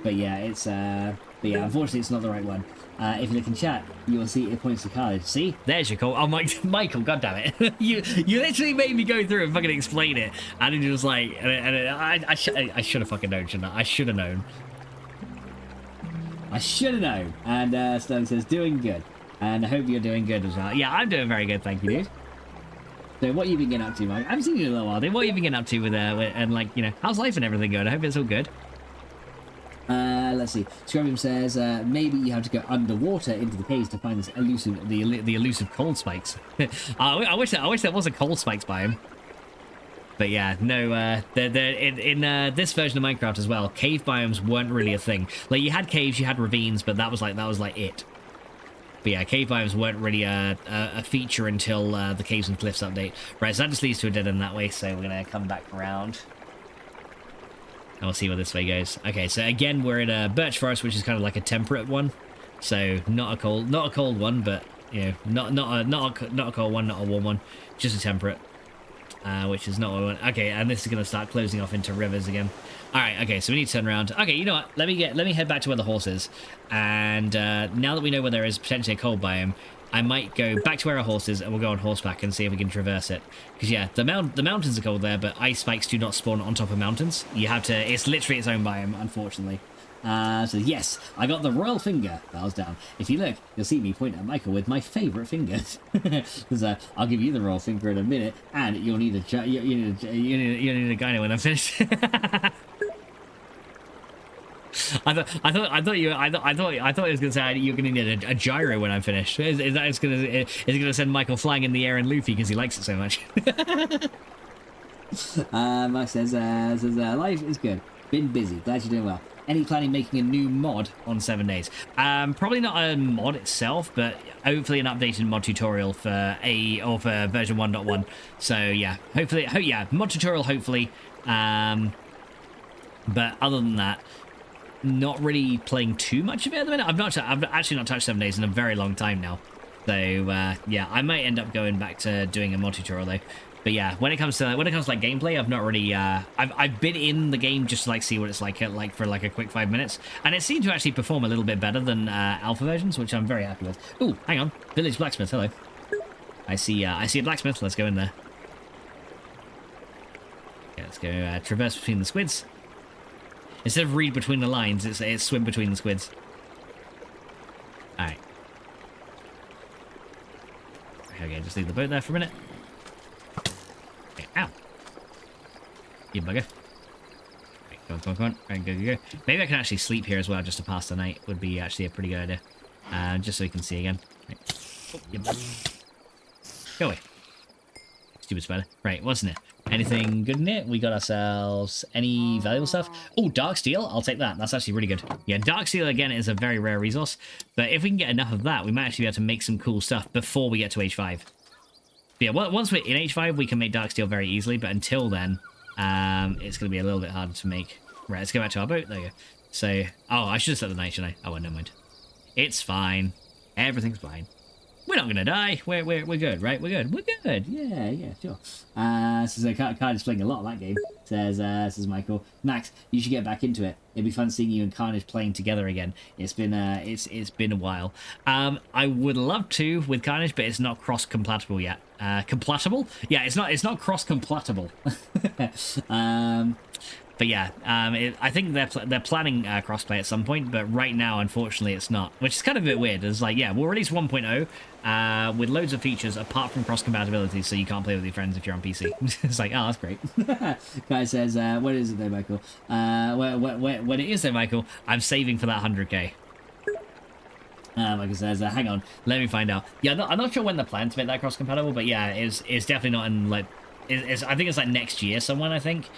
But yeah, unfortunately it's not the right one. If you look in chat, you will see it points to college. See? There's your call. Oh, Michael, goddammit. you literally made me go through and fucking explain it. And it was like, I should have fucking known, shouldn't I? I should have known. I should have known. And Stone says, doing good. And I hope you're doing good as well. Yeah, I'm doing very good, thank you, dude. So what have you been getting up to, Mike? I haven't seen you in a little while, dude. What have you been getting up to with and like, you know, how's life and everything going? I hope it's all good. Let's see. Scrubbing says, maybe you have to go underwater into the caves to find this elusive cold spikes. I wish there was a cold spikes biome. But yeah, no, in this version of Minecraft as well, cave biomes weren't really a thing. Like, you had caves, you had ravines, but that was like it. But yeah, cave biomes weren't really a feature until the Caves and Cliffs update. Right, so that just leads to a dead end that way, so we're gonna come back around. And we'll see where this way goes. Okay, so again, we're in a birch forest, which is kind of like a temperate one. So not a cold one, but you know, not a cold one, not a warm one, just a temperate. Which is not what we want. Okay, and this is going to start closing off into rivers again. All right, okay, so we need to turn around. Okay, you know what? Let me head back to where the horse is. And now that we know where there is potentially a cold biome, I might go back to where our horse is, and we'll go on horseback and see if we can traverse it. Because yeah, the mountains are cold there, but ice spikes do not spawn on top of mountains. You have to. It's literally its own biome, unfortunately. So yes, I got the royal finger. Bows down. If you look, you'll see me point at Michael with my favourite finger. Because I'll give you the royal finger in a minute, and you'll need a you need a gyno when I'm finished. I thought it was gonna say you're gonna need a gyro when I'm finished. Is that gonna send Michael flying in the air and loopy because he likes it so much? Mike says life is good. Been busy. Glad you're doing well. Any planning making a new mod on 7 days? Probably not a mod itself, but hopefully an updated mod tutorial for version 1.1. So yeah, hopefully, mod tutorial hopefully. But other than that, not really playing too much of it at the minute. I've actually not touched 7 days in a very long time now. So yeah, I might end up going back to doing a mod tutorial though. But yeah, when it comes to like gameplay, I've not really I've been in the game just to like see what it's like for like a quick 5 minutes, and it seemed to actually perform a little bit better than alpha versions, which I'm very happy with. Oh, hang on, village blacksmith. Hello. I see a blacksmith. Let's go in there. Okay, let's go traverse between the squids. Instead of read between the lines, it's swim between the squids. All right. Okay, just leave the boat there for a minute. Okay, ow. You bugger. Right, come on. Right, go. Maybe I can actually sleep here as well, just to pass the night. Would be actually a pretty good idea. Just so we can see again. Right. Oh, yep. Go away. Stupid spider. Right, what's in it? Anything good in it? We got ourselves any valuable stuff? Oh, dark steel. I'll take that. That's actually really good. Yeah, dark steel, again, is a very rare resource. But if we can get enough of that, we might actually be able to make some cool stuff before we get to H5. But yeah, once we're in H5, we can make dark steel very easily. But until then, it's going to be a little bit harder to make. Right, let's go back to our boat. There you go. So, oh, I should have slept the night, shouldn't I? Oh, well, never mind. It's fine. Everything's fine. We're not gonna die. We're good, right? We're good. Yeah, sure. So Card is playing a lot of that game. Says Michael. Max, you should get back into it. It'd be fun seeing you and Carnage playing together again. It's been a while. I would love to with Carnage, but it's not cross compatible yet. Compatible? Yeah, it's not cross compatible. But yeah, I think they're planning crossplay at some point, but right now, unfortunately, it's not, which is kind of a bit weird. It's like, yeah, we'll release 1.0 with loads of features apart from cross compatibility, so you can't play with your friends if you're on PC. It's like, oh, that's great. Guy says, what is it there, Michael? When it is there, Michael, I'm saving for that 100k. Michael says, hang on, let me find out. Yeah, I'm not sure when they're planning to make that cross compatible, but yeah, it's definitely not in like, I think it's like next year, someone, I think.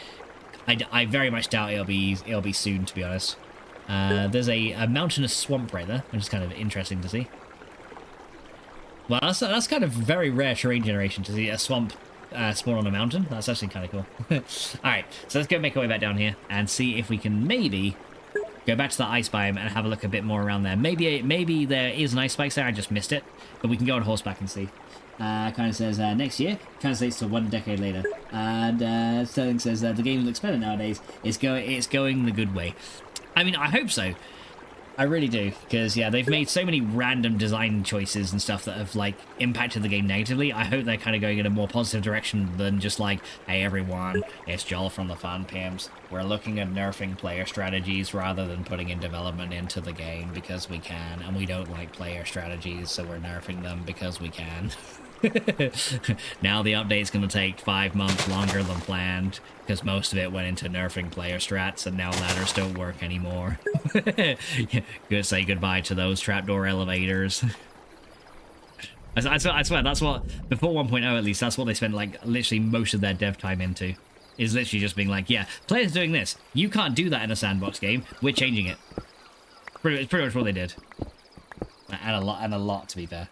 I very much doubt it'll be soon, to be honest. There's a mountainous swamp right there, which is kind of interesting to see. Well, that's kind of very rare terrain generation to see a swamp spawn on a mountain. That's actually kind of cool. Alright, so let's go make our way back down here and see if we can maybe go back to the ice biome and have a look a bit more around there. Maybe there is an ice spike there, I just missed it. But we can go on horseback and see. Kind of says next year, translates to 1 decade later. And Sterling says the game looks better nowadays. It's going the good way. I mean, I hope so. I really do, because yeah, they've made so many random design choices and stuff that have like impacted the game negatively. I hope they're kind of going in a more positive direction than just like, hey everyone, it's Joel from the Fun Pimps. We're looking at nerfing player strategies rather than putting in development into the game because we can, and we don't like player strategies, so we're nerfing them because we can. Now the update's going to take 5 months longer than planned because most of it went into nerfing player strats, and now ladders don't work anymore. Good, say goodbye to those trapdoor elevators. I swear that's what, before 1.0 at least, that's what they spent like literally most of their dev time into. Is literally just being like, yeah, players doing this. You can't do that in a sandbox game. We're changing it. Pretty much what they did. And a lot, to be fair.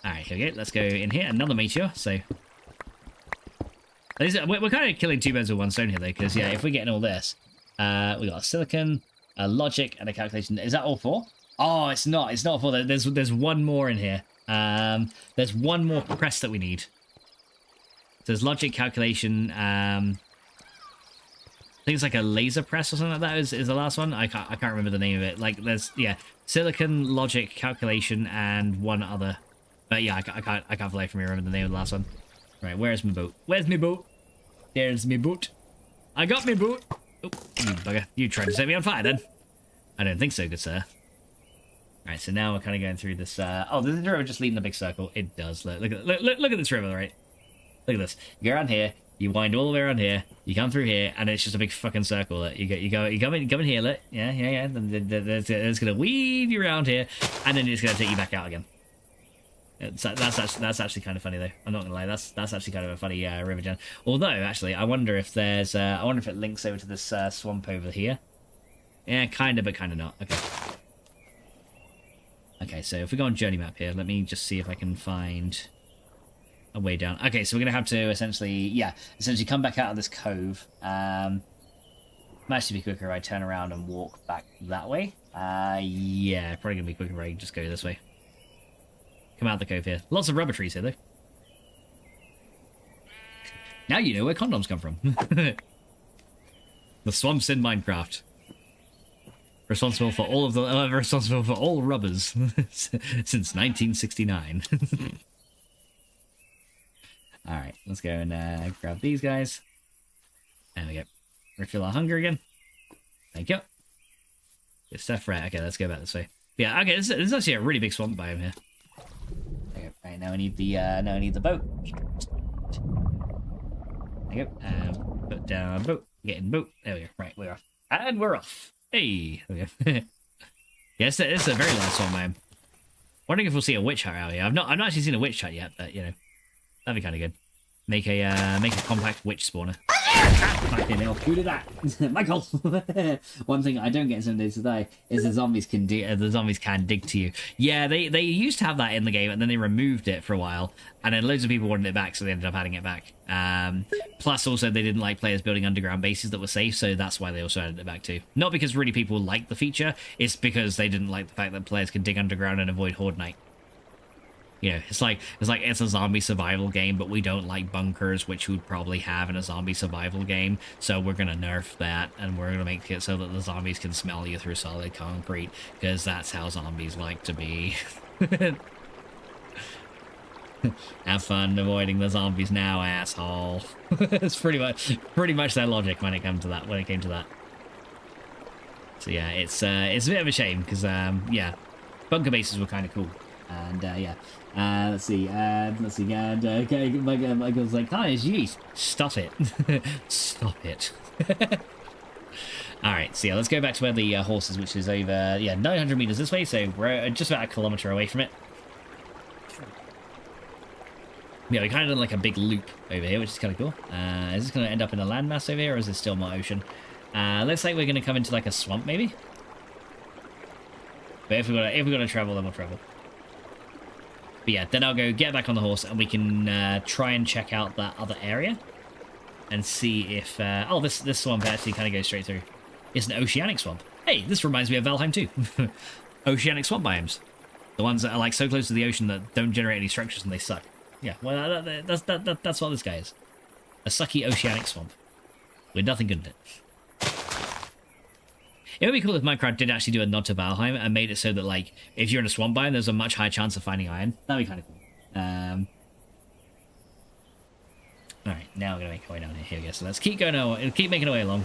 Alright, here we go. Let's go in here. Another meteor, so... We're kind of killing two birds with one stone here, though, because, yeah, if we're getting all this... we got a silicon, a logic, and a calculation. Is that all 4? Oh, it's not. It's not 4. There's one more in here. There's one more press that we need. So there's logic, calculation, I think it's like a laser press or something like that is the last one. I can't remember the name of it. Like there's silicon, logic, calculation, and one other. But yeah, I can't for life from remember the name of the last one. Right, where's my boat? Where's my boat? There's my boat. I got my boat. Oh, you bugger! You tried to set me on fire then? I don't think so, good sir. All right, so now we're kind of going through this. Oh, does the river just lead in a big circle? It does. Look at this river, right? Look at this. You go around here. You wind all the way around here. You come through here, and it's just a big fucking circle. You come in here. Look, yeah. Then it's gonna weave you around here, and then it's gonna take you back out again. That's actually kind of funny though. I'm not gonna lie. That's actually kind of a funny river gen. Although actually, I wonder if there's. I wonder if it links over to this swamp over here. Yeah, kind of, but kind of not. Okay. Okay, so if we go on journey map here, let me just see if I can find a way down. Okay, so we're gonna have to essentially come back out of this cove. Might actually be quicker if I turn around and walk back that way. Yeah, probably gonna be quicker if I just go this way. Come out of the cove here. Lots of rubber trees here, though. Now you know where condoms come from. The swamps in Minecraft. Responsible for all rubbers since 1969. All right, let's go and grab these guys. There we go. Refill our hunger again. Thank you. Good stuff, right? Okay, let's go back this way. Yeah, okay. This is actually a really big swamp biome here. Okay, right now I need the boat. There you go. Put down boat. Get in boat. There we go. Right, we're off, and we're off. Hey, there we go. Yes, it's a very large swamp biome. Wondering if we'll see a witch hut out here. I've not actually seen a witch hut yet, but you know, that'd be kind of good. Make a compact witch spawner. Fucking hell, who did that? Michael! One thing I don't get in some days today is the zombies can dig to you. Yeah, they used to have that in the game, and then they removed it for a while, and then loads of people wanted it back, so they ended up adding it back. Plus, also, they didn't like players building underground bases that were safe, so that's why they also added it back too. Not because really people liked the feature, it's because they didn't like the fact that players could dig underground and avoid Horde Night. You know, it's like it's a zombie survival game, but we don't like bunkers, which we'd probably have in a zombie survival game. So we're gonna nerf that, and we're gonna make it so that the zombies can smell you through solid concrete, because that's how zombies like to be. Have fun avoiding the zombies now, asshole. It's pretty much their logic when it came to that. So yeah, it's a bit of a shame because yeah, bunker bases were kind of cool, and yeah. Let's see. Okay, Michael's like, hi, jeez, stop it. Stop it. Alright, so yeah, let's go back to where the horse is, which is over, 900 meters this way, so we're just about a kilometer away from it. Yeah, we kind of done like a big loop over here, which is kind of cool. Is this going to end up in a landmass over here, or is there still more ocean? Looks like we're going to come into like a swamp, maybe? But if we're gonna travel, then we'll travel. But yeah, then I'll go get back on the horse, and we can try and check out that other area and see if... oh, this swamp actually kind of goes straight through. It's an oceanic swamp. Hey, this reminds me of Valheim too. Oceanic swamp biomes. The ones that are like so close to the ocean that don't generate any structures and they suck. Yeah, well, that's what this guy is. A sucky oceanic swamp. With nothing good in it. It would be cool if Minecraft did actually do a nod to Valheim and made it so that, like, if you're in a swamp biome, there's a much higher chance of finding iron. That'd be kind of cool. Alright, now we're going to make our way down here. Here we go. So let's keep going, keep making our way along.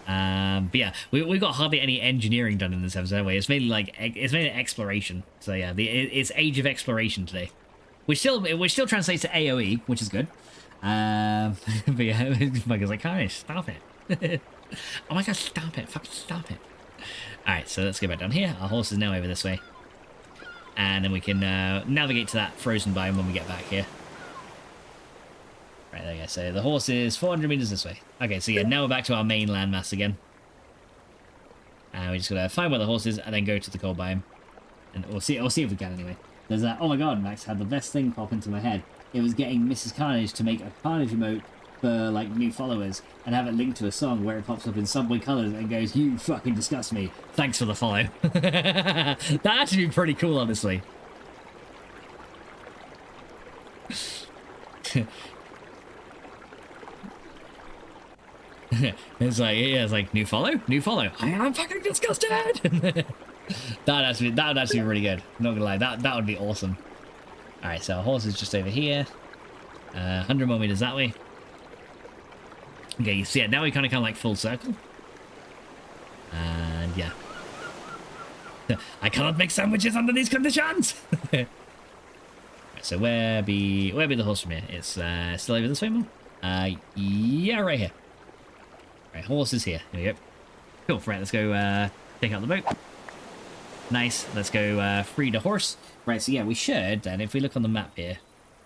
But yeah, we've got hardly any engineering done in this episode, anyway. It's mainly, like, exploration. So yeah, it's Age of Exploration today. Which still translates to AoE, which is good. But yeah, Mike's like, hi, stop it. Oh my god, stop it. Fucking stop it. Alright, so let's go back down here. Our horse is now over this way. And then we can navigate to that frozen biome when we get back here. Right, there you go. So the horse is 400 meters this way. Okay, so yeah, now we're back to our main landmass again. And we just gotta find where the horse is and then go to the coal biome. And we'll see if we can anyway. There's that. Oh my god, Max had the best thing pop into my head. It was getting Mrs. Carnage to make a Carnage emote for like new followers and have it linked to a song where it pops up in Subway colors and goes, "You fucking disgust me. Thanks for the follow." That'd actually be pretty cool, honestly. It's like new follow. I am fucking disgusted. That'd actually be really good. Not gonna lie, that would be awesome. All right, so our horse is just over here. 100 more meters that way. Okay, so yeah, now we kind of like full circle. And yeah, I cannot make sandwiches under these conditions. Right, so where be the horse from here? It's still over this way, Mom. Yeah, right here. Right, horse is here. Here we go. Cool. Right, let's go take out the boat. Nice. Let's go free the horse. Right, so yeah, we should then, if we look on the map here,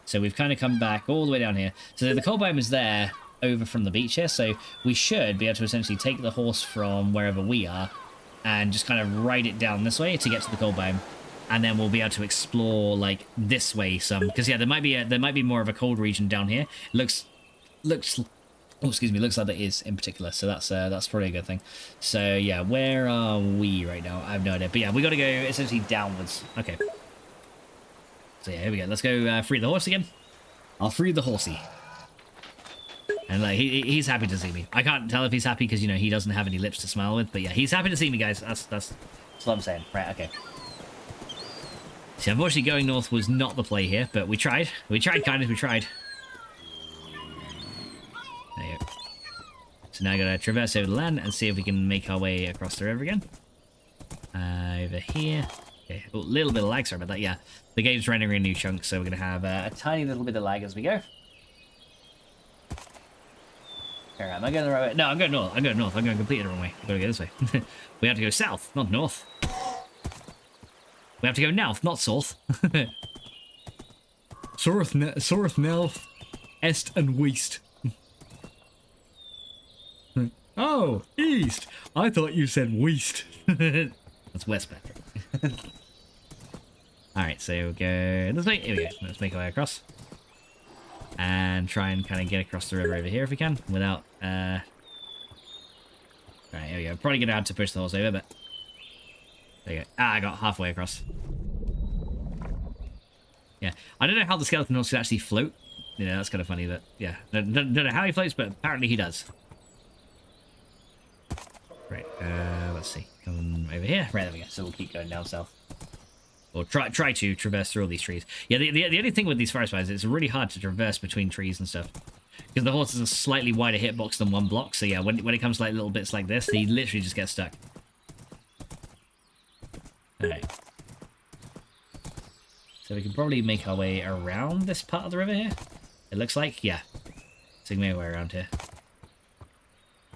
so we've kind of come back all the way down here. So the coal biome is there over from the beach here, so we should be able to essentially take the horse from wherever we are and just kind of ride it down this way to get to the coal biome. And then we'll be able to explore like this way some, because yeah, there might be more of a cold region down here. Looks oh, excuse me, looks like there is in particular, so that's probably a good thing. So yeah, where are we right now? I have no idea, but yeah, we got to go essentially downwards. Okay. So yeah, here we go. Let's go free the horse again. I'll free the horsey. And like he's happy to see me. I can't tell if he's happy because, you know, he doesn't have any lips to smile with, but yeah, he's happy to see me, guys. That's what I'm saying. Right, okay. So unfortunately going north was not the play here, but we tried. We tried. There you go. So now I gotta traverse over the land and see if we can make our way across the river again. Over here. Okay, a little bit of lag, sorry about that. Yeah, the game's rendering a new chunk, so we're gonna have a tiny little bit of lag as we go. Alright, am I going the right way? No, I'm going north. I'm going completely the wrong way. I've got to go this way. We have to go south, not north. We have to go north, not south. South, north, east, and west. Oh, east. I thought you said west. That's west, Patrick. Alright, so we'll go this way. Here we go. Let's make our way across. And try and kind of get across the river over here if we can, without, Right, here we go. Probably gonna have to push the horse over, but... There you go. Ah, I got halfway across. Yeah. I don't know how the skeleton horse can actually float. Yeah, that's kind of funny, but yeah. Don't know how he floats, but apparently he does. Right, let's see. Come over here. Right, there we go. So we'll keep going down south. Or try to traverse through all these trees. Yeah, the only thing with these forest fires is it's really hard to traverse between trees and stuff. Because the horse is a slightly wider hitbox than one block. So yeah, when it comes to like little bits like this, he literally just gets stuck. Alright. So we can probably make our way around this part of the river here. It looks like, yeah. So we can make our way around here.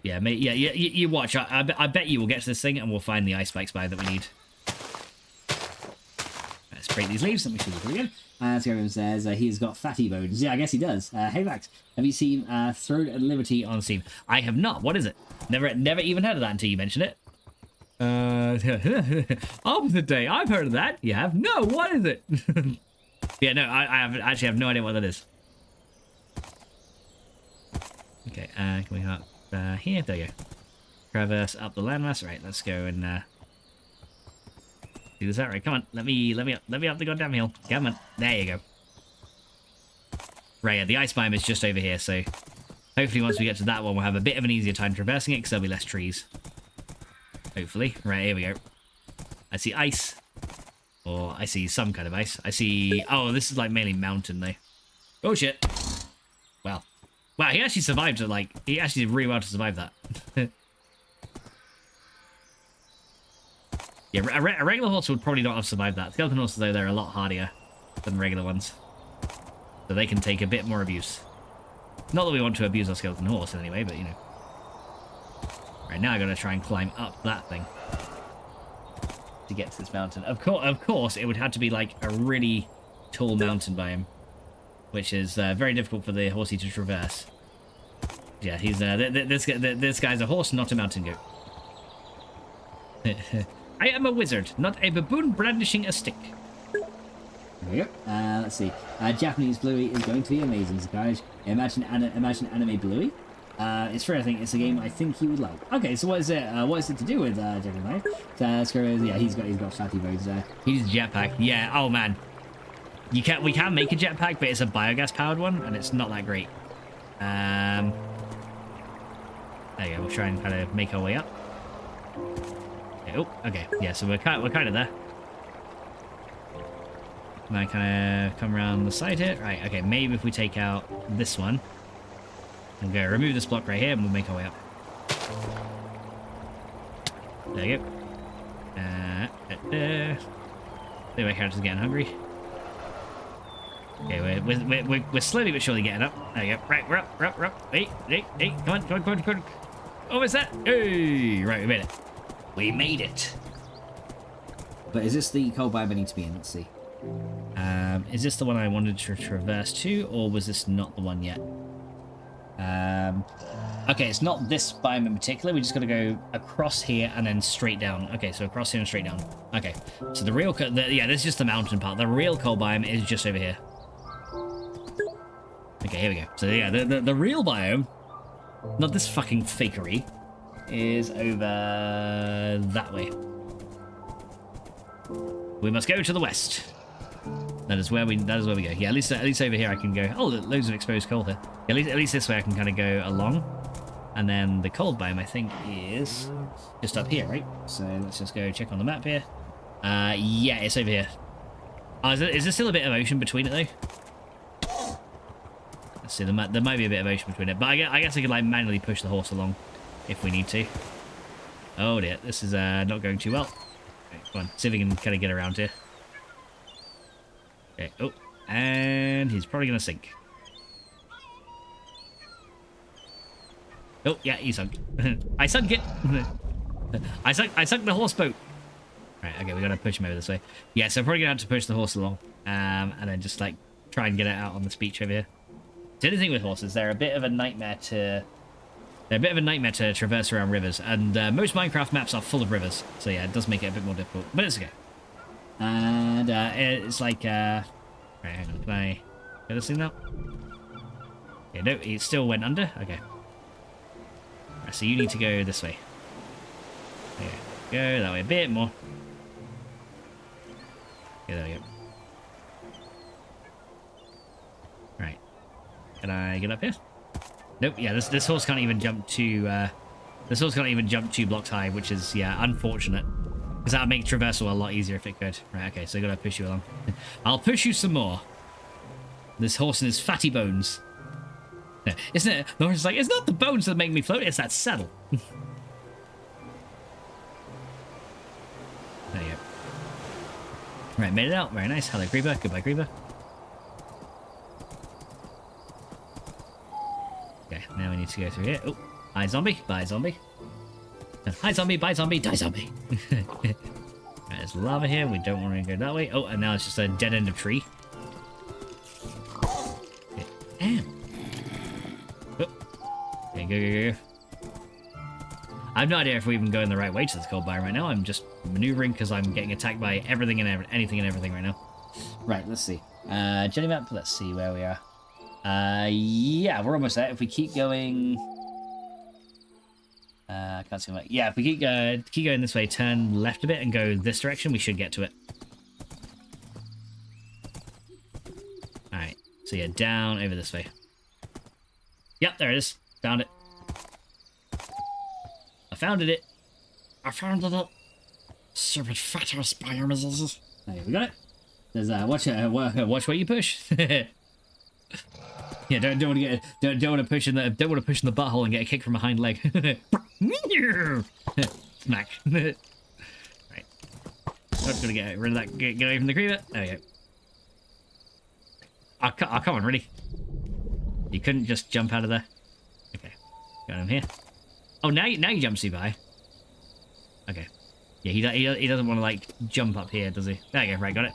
Yeah, you watch. I bet you will get to this thing and we'll find the ice spikes by that we need. Let's break these leaves. Let me show you pretty good. Skyrim says he's got fatty bones. Yeah, I guess he does. Hey Max, have you seen Throne at Liberty on Steam? I have not. What is it? Never even heard of that until you mentioned it. Opposite day. I've heard of that. You have? No. What is it? Yeah, no. I actually have no idea what that is. Okay. Can we hop here? There you go. Traverse up the landmass. Right. Let's go and. Do this out right. Come on, let me up the goddamn hill. Come on, there you go. Right, yeah, the ice biome is just over here, so hopefully once we get to that one, we'll have a bit of an easier time traversing it because there'll be less trees. Hopefully. Right, here we go. I see ice, or I see some kind of ice. I see. Oh, this is like mainly mountain though. Oh shit. Wow, he actually survived it. Like he actually did really well to survive that. Yeah, a regular horse would probably not have survived that. Skeleton horses, though, they're a lot hardier than regular ones. So they can take a bit more abuse. Not that we want to abuse our skeleton horse in any way, but, you know. Right, now I gotta try and climb up that thing. To get to this mountain. Of course, it would have to be, like, a really tall mountain biome. which is very difficult for the horsey to traverse. Yeah, he's this guy's a horse, not a mountain goat. I am a wizard, not a baboon brandishing a stick. There we go. Let's see. Japanese Bluey is going to be amazing, guys. Imagine anime Bluey. It's free, I think. It's a game I think he would like. Okay, so what is it? What is it to do with Japanese? Yeah, he's got fatty bones there. He's jetpack. Yeah. Oh man, we can make a jetpack, but it's a biogas powered one, and it's not that great. There you go. We'll try and kind of make our way up. Okay, oh, okay. Yeah, so we're kind of there. And I kind of come around the side here. Right, okay, maybe if we take out this one and go remove this block right here, and we'll make our way up. There you go. There my character's getting hungry. Okay, we're slowly but surely getting up. There you go. Right, we're up. Hey, come on. Oh, what's that? Hey, right, we made it. We made it. But is this the cold biome I need to be in? Let's see. Is this the one I wanted to traverse to, or was this not the one yet? Okay, it's not this biome in particular. We just got to go across here and then straight down. Okay, so across here and straight down. Okay, so the real, yeah, this is just the mountain part. The real cold biome is just over here. Okay, here we go. So yeah, the real biome, not this fucking fakery, is over that way. We must go to the west. That is where we go. Yeah, at least over here I can go. Oh, loads of exposed coal here. Yeah, at least this way I can kind of go along. And then the cold biome I think is just up here, right? So let's just go check on the map here. Yeah, it's over here. Oh, is there still a bit of ocean between it though? Let's see, there might be a bit of ocean between it, but I guess I could like manually push the horse along if we need to. Oh dear, this is not going too well. Okay, come on, see if we can kind of get around here. Okay, oh, and he's probably gonna sink. Oh yeah, he sunk. I sunk it. I sunk the horse boat. Right, okay, we gotta push him over this way. Yeah, so I'm probably gonna have to push the horse along, and then just like try and get it out on this beach over here. The only thing with horses, they're a bit of a nightmare to traverse around rivers, and most Minecraft maps are full of rivers, so yeah, it does make it a bit more difficult, but it's okay. And it's like, right, hang on, can I get this thing now? Yeah, no, it still went under. Okay. Right, so you need to go this way. There you go. Go that way a bit more. Yeah, there we go. Right. Can I get up here? Nope. Yeah, this horse can't even jump to. This horse can't even jump 2 blocks high, which is unfortunate. Because that would make traversal a lot easier if it could. Right. Okay. So I gotta push you along. I'll push you some more. This horse and his fatty bones. Yeah, isn't it? The horse is like, it's not the bones that make me float. It's that saddle. There you go. Right. Made it out. Very nice. Hello, Creeper. Goodbye, Creeper. Okay, now we need to go through here. Oh, hi zombie, bye zombie. Hi zombie, bye zombie, die zombie. Right, there's lava here, we don't want to go that way. Oh, and now it's just a dead end of tree. Okay. Damn. Oh. Okay, go. I have no idea if we're even going the right way to this cold biome right now. I'm just maneuvering because I'm getting attacked by everything and anything and everything right now. Right, let's see. Jelly map, let's see where we are. Yeah, we're almost there. If we keep going... I can't see my... Yeah, if we keep going this way, turn left a bit and go this direction, we should get to it. Alright, so yeah, down over this way. Yep, there it is. Found it. I found it. I found it. Stupid fat ass biome. There we got it. There's watch what you push. Yeah, don't want to get don't want to push in the butthole and get a kick from a hind leg. Smack. Right. I'm gonna get rid of that. Get away from the creeper. There we go. Oh, come on, really? You couldn't just jump out of there. Okay, got him here. Oh, now you jump too high. Okay. Yeah, he doesn't want to like jump up here, does he? There you go. Right, got it.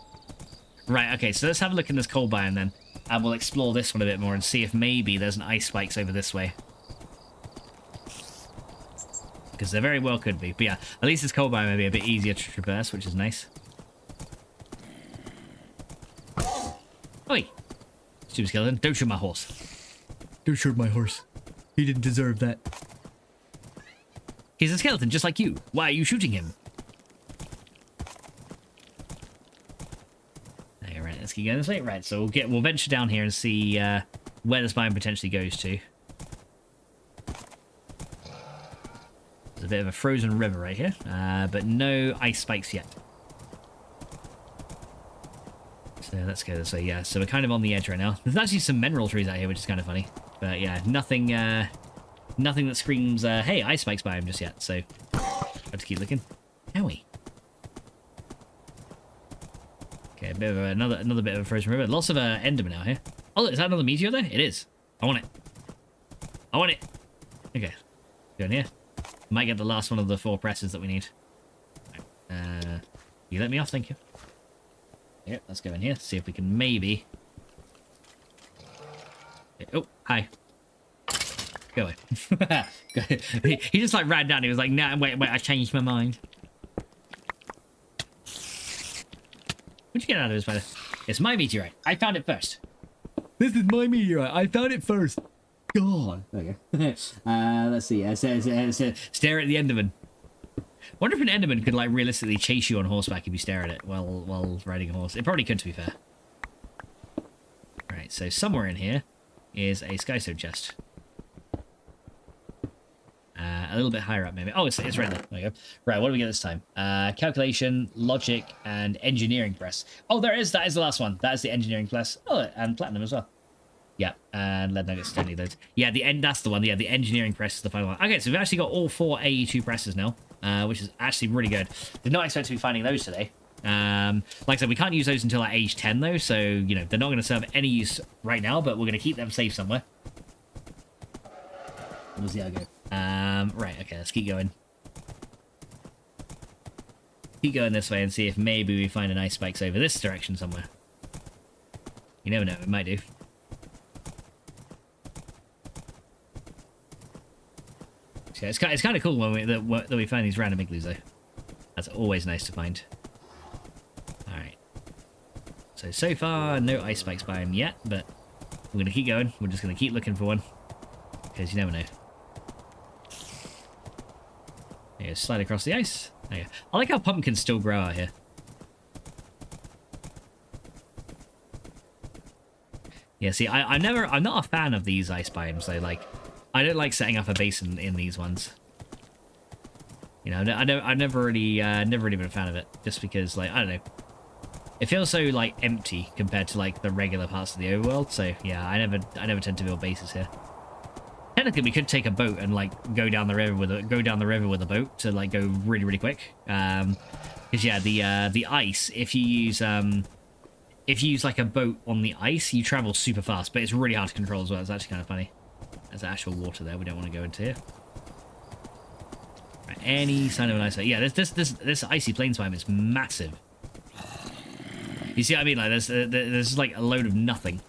Right, okay, so let's have a look in this cold biome then. And we'll explore this one a bit more and see if maybe there's an ice spikes over this way. Because there very well could be. But yeah, at least this cold biome may be a bit easier to traverse, which is nice. Oi! Stupid skeleton, don't shoot my horse. Don't shoot my horse. He didn't deserve that. He's a skeleton just like you. Why are you shooting him? Okay, right, let's keep going this way. Right, so we'll venture down here and see where this biome potentially goes to. There's a bit of a frozen river right here, but no ice spikes yet. So let's go this way, yeah. So we're kind of on the edge right now. There's actually some mineral trees out here, which is kind of funny. But yeah, nothing that screams, hey, ice spikes biome just yet. So have to keep looking. Can we? Okay, a bit of another bit of a frozen river. Lots of Enderman out here. Oh, is that another meteor there? It is. I want it. I want it. Okay, go in here. Might get the last one of the 4 presses that we need. You let me off, thank you. Yep, let's go in here, see if we can maybe... Oh, hi. Go away. He just like ran down, he was like, nah, wait, I changed my mind. What'd you get out of this, spider? It's my meteorite. I found it first. This is my meteorite. I found it first. God. There we go. Let's see. Stare at the Enderman. Wonder if an Enderman could like realistically chase you on horseback if you stare at it while riding a horse. It probably could, to be fair. Right. So somewhere in here is a skystone chest. A little bit higher up, maybe. Oh, it's right there. There you go. Right. What do we get this time? Calculation, logic, and engineering press. Oh, there it is. That is the last one. That is the engineering press. Oh, and platinum as well. Yeah, and lead nuggets, don't need those. Yeah, that's the one. Yeah, the engineering press is the final one. Okay, so we've actually got all 4 AE2 presses now, which is actually really good. Did not expect to be finding those today. Like I said, we can't use those until like age 10 though, so, you know, they're not going to serve any use right now, but we're going to keep them safe somewhere. We'll see how I go. Right, okay, let's keep going. Keep going this way and see if maybe we find an ice spikes over this direction somewhere. You never know, it might do. Yeah, it's kind of cool when that we find these random igloos, though. That's always nice to find. Alright. So far, no ice spikes biome yet, but we're going to keep going. We're just going to keep looking for one. Because you never know. There you go, slide across the ice. There you go. I like how pumpkins still grow out here. Yeah, see, I'm not a fan of these ice biomes, though. Like, I don't like setting up a base in these ones. You know, I've never really been a fan of it, just because, like, I don't know, it feels so like empty compared to like the regular parts of the overworld. So yeah, I never tend to build bases here. Technically, we could take a boat and like go down the river with a boat to like go really quick. Because yeah, the ice, if you use like a boat on the ice, you travel super fast, but it's really hard to control as well. It's actually kind of funny. There's actual water there. We don't want to go into here. Right, any sign of an ice? Yeah, this icy plains biome is massive. You see what I mean? Like there's like a load of nothing,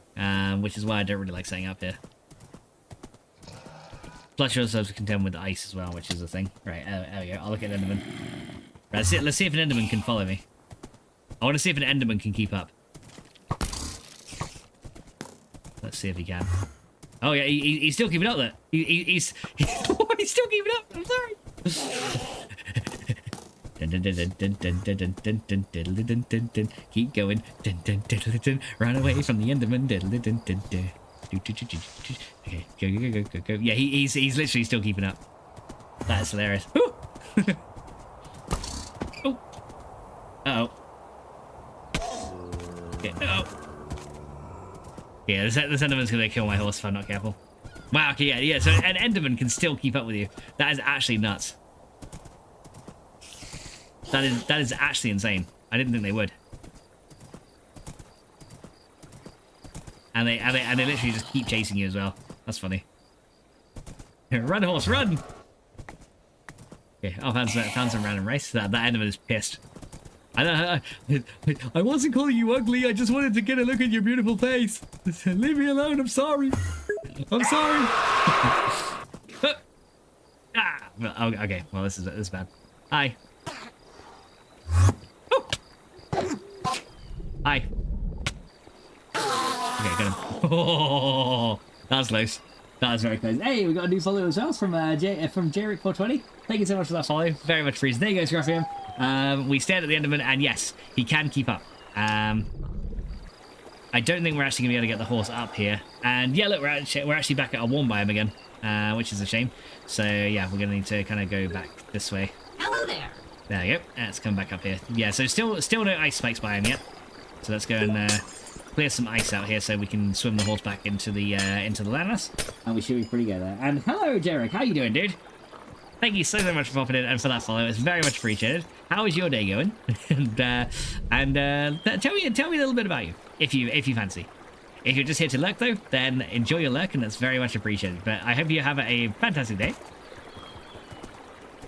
which is why I don't really like setting up here. Plus, you also have to contend with ice as well, which is a thing. Right, there we go. I'll look at Enderman. Right, let's see if an Enderman can follow me. I want to see if an Enderman can keep up. Let's see if he can. Oh yeah, he's still keeping up there. He's still keeping up. I'm sorry. Keep going. Run away from the Enderman. Okay, go. Yeah, he's literally still keeping up. That's hilarious. Oh. Uh-oh. Okay, uh-oh. Yeah, this Enderman's gonna kill my horse if I'm not careful. Wow, okay, yeah, so an Enderman can still keep up with you. That is actually nuts. That is actually insane. I didn't think they would. And they literally just keep chasing you as well. That's funny. Run, horse, run! Okay, I found some random race. That Enderman is pissed. I wasn't calling you ugly. I just wanted to get a look at your beautiful face. Leave me alone. I'm sorry. I'm sorry. Okay. Well, this is bad. Hi. Oh. Hi. Okay, got him. Oh, that's close. That was very close. Hey, we got a new follow as well from Jerick420. Thank you so much for that follow. Very much appreciated. There you go, Scruffy. We stared at the end of it, and yes, he can keep up. I don't think we're actually gonna be able to get the horse up here. And yeah, look, we're actually back at our warm biome again, which is a shame. So yeah, we're gonna need to kind of go back this way. Hello there. There you go. Let's come back up here. Yeah, so still no ice spikes biome yet. So let's go and clear some ice out here so we can swim the horse back into the landmass. And we should be pretty good there. And hello, Jerick. How you doing, dude? Thank you so much for popping in and for that follow. It's very much appreciated. How is your day going? and tell me a little bit about you, if you fancy. If you're just here to lurk though, then enjoy your lurk, and that's very much appreciated. But I hope you have a fantastic day.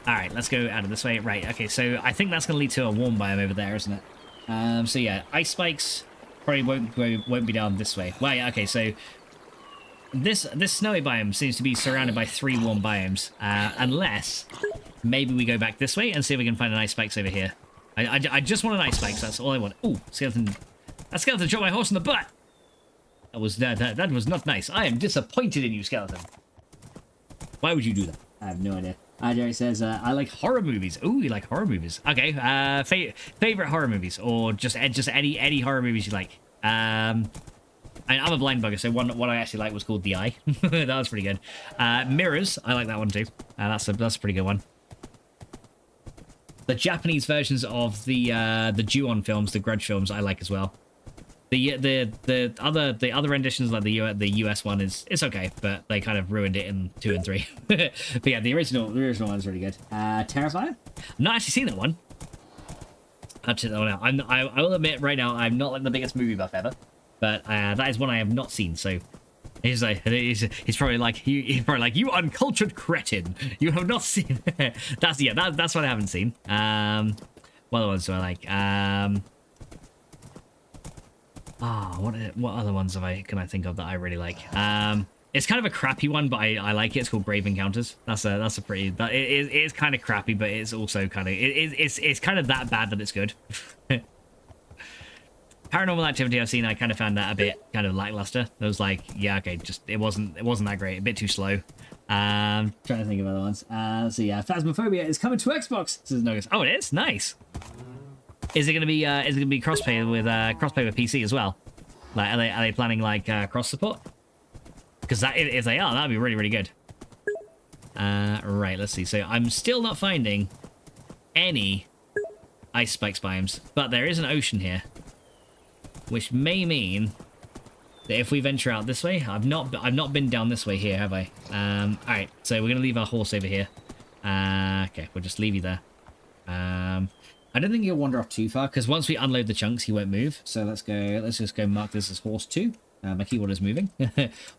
All right, let's go out of this way. Right. Okay. So I think that's going to lead to a warm biome over there, isn't it? So yeah, ice spikes probably won't be down this way. Well, yeah. Okay. So this snowy biome seems to be surrounded by 3 warm biomes, unless maybe we go back this way and see if we can find an ice spikes over here. I just want an ice spikes. That's all I want. Ooh, skeleton! That skeleton dropped my horse in the butt. That was not nice. I am disappointed in you, skeleton. Why would you do that? I have no idea. Jerry says, I like horror movies. Ooh, you like horror movies? Okay. Favorite horror movies, or just any horror movies you like. I'm a blind bugger, so one I actually like was called The Eye. That was pretty good. Mirrors, I like that one too. That's a pretty good one. The Japanese versions of the Ju-on films, the Grudge films, I like as well. The other renditions, like the US one, it's okay, but they kind of ruined it in 2 and 3. But yeah, the original one is really good. Terrifier? I've not actually seen that one. Actually, I will admit right now, I'm not like the biggest movie buff ever, but that is one I have not seen. So he's probably like you uncultured cretin. You have not seen. That's what I haven't seen. What other ones do I like? What other ones can I think of that I really like? It's kind of a crappy one, but I like it. It's called Grave Encounters. That's a pretty. It is kind of crappy, but it's also kind of it's kind of that bad that it's good. Paranormal Activity I've seen, I kind of found that a bit kind of lackluster. It was like, yeah, okay, just it wasn't that great. A bit too slow. Trying to think of other ones. So yeah, Phasmophobia is coming to Xbox. Says Nogus. Oh, it is nice. Is it gonna be crossplay with PC as well? Like, are they planning like cross support? Because if they are, that'd be really good. Right, let's see. So I'm still not finding any ice spikes biomes, but there is an ocean here, which may mean that if we venture out this way, I've not been down this way here, have I? All right, so we're gonna leave our horse over here. Okay, we'll just leave you there. I don't think he'll wander off too far, because once we unload the chunks, he won't move. So let's just go mark this as horse 2. My keyboard is moving.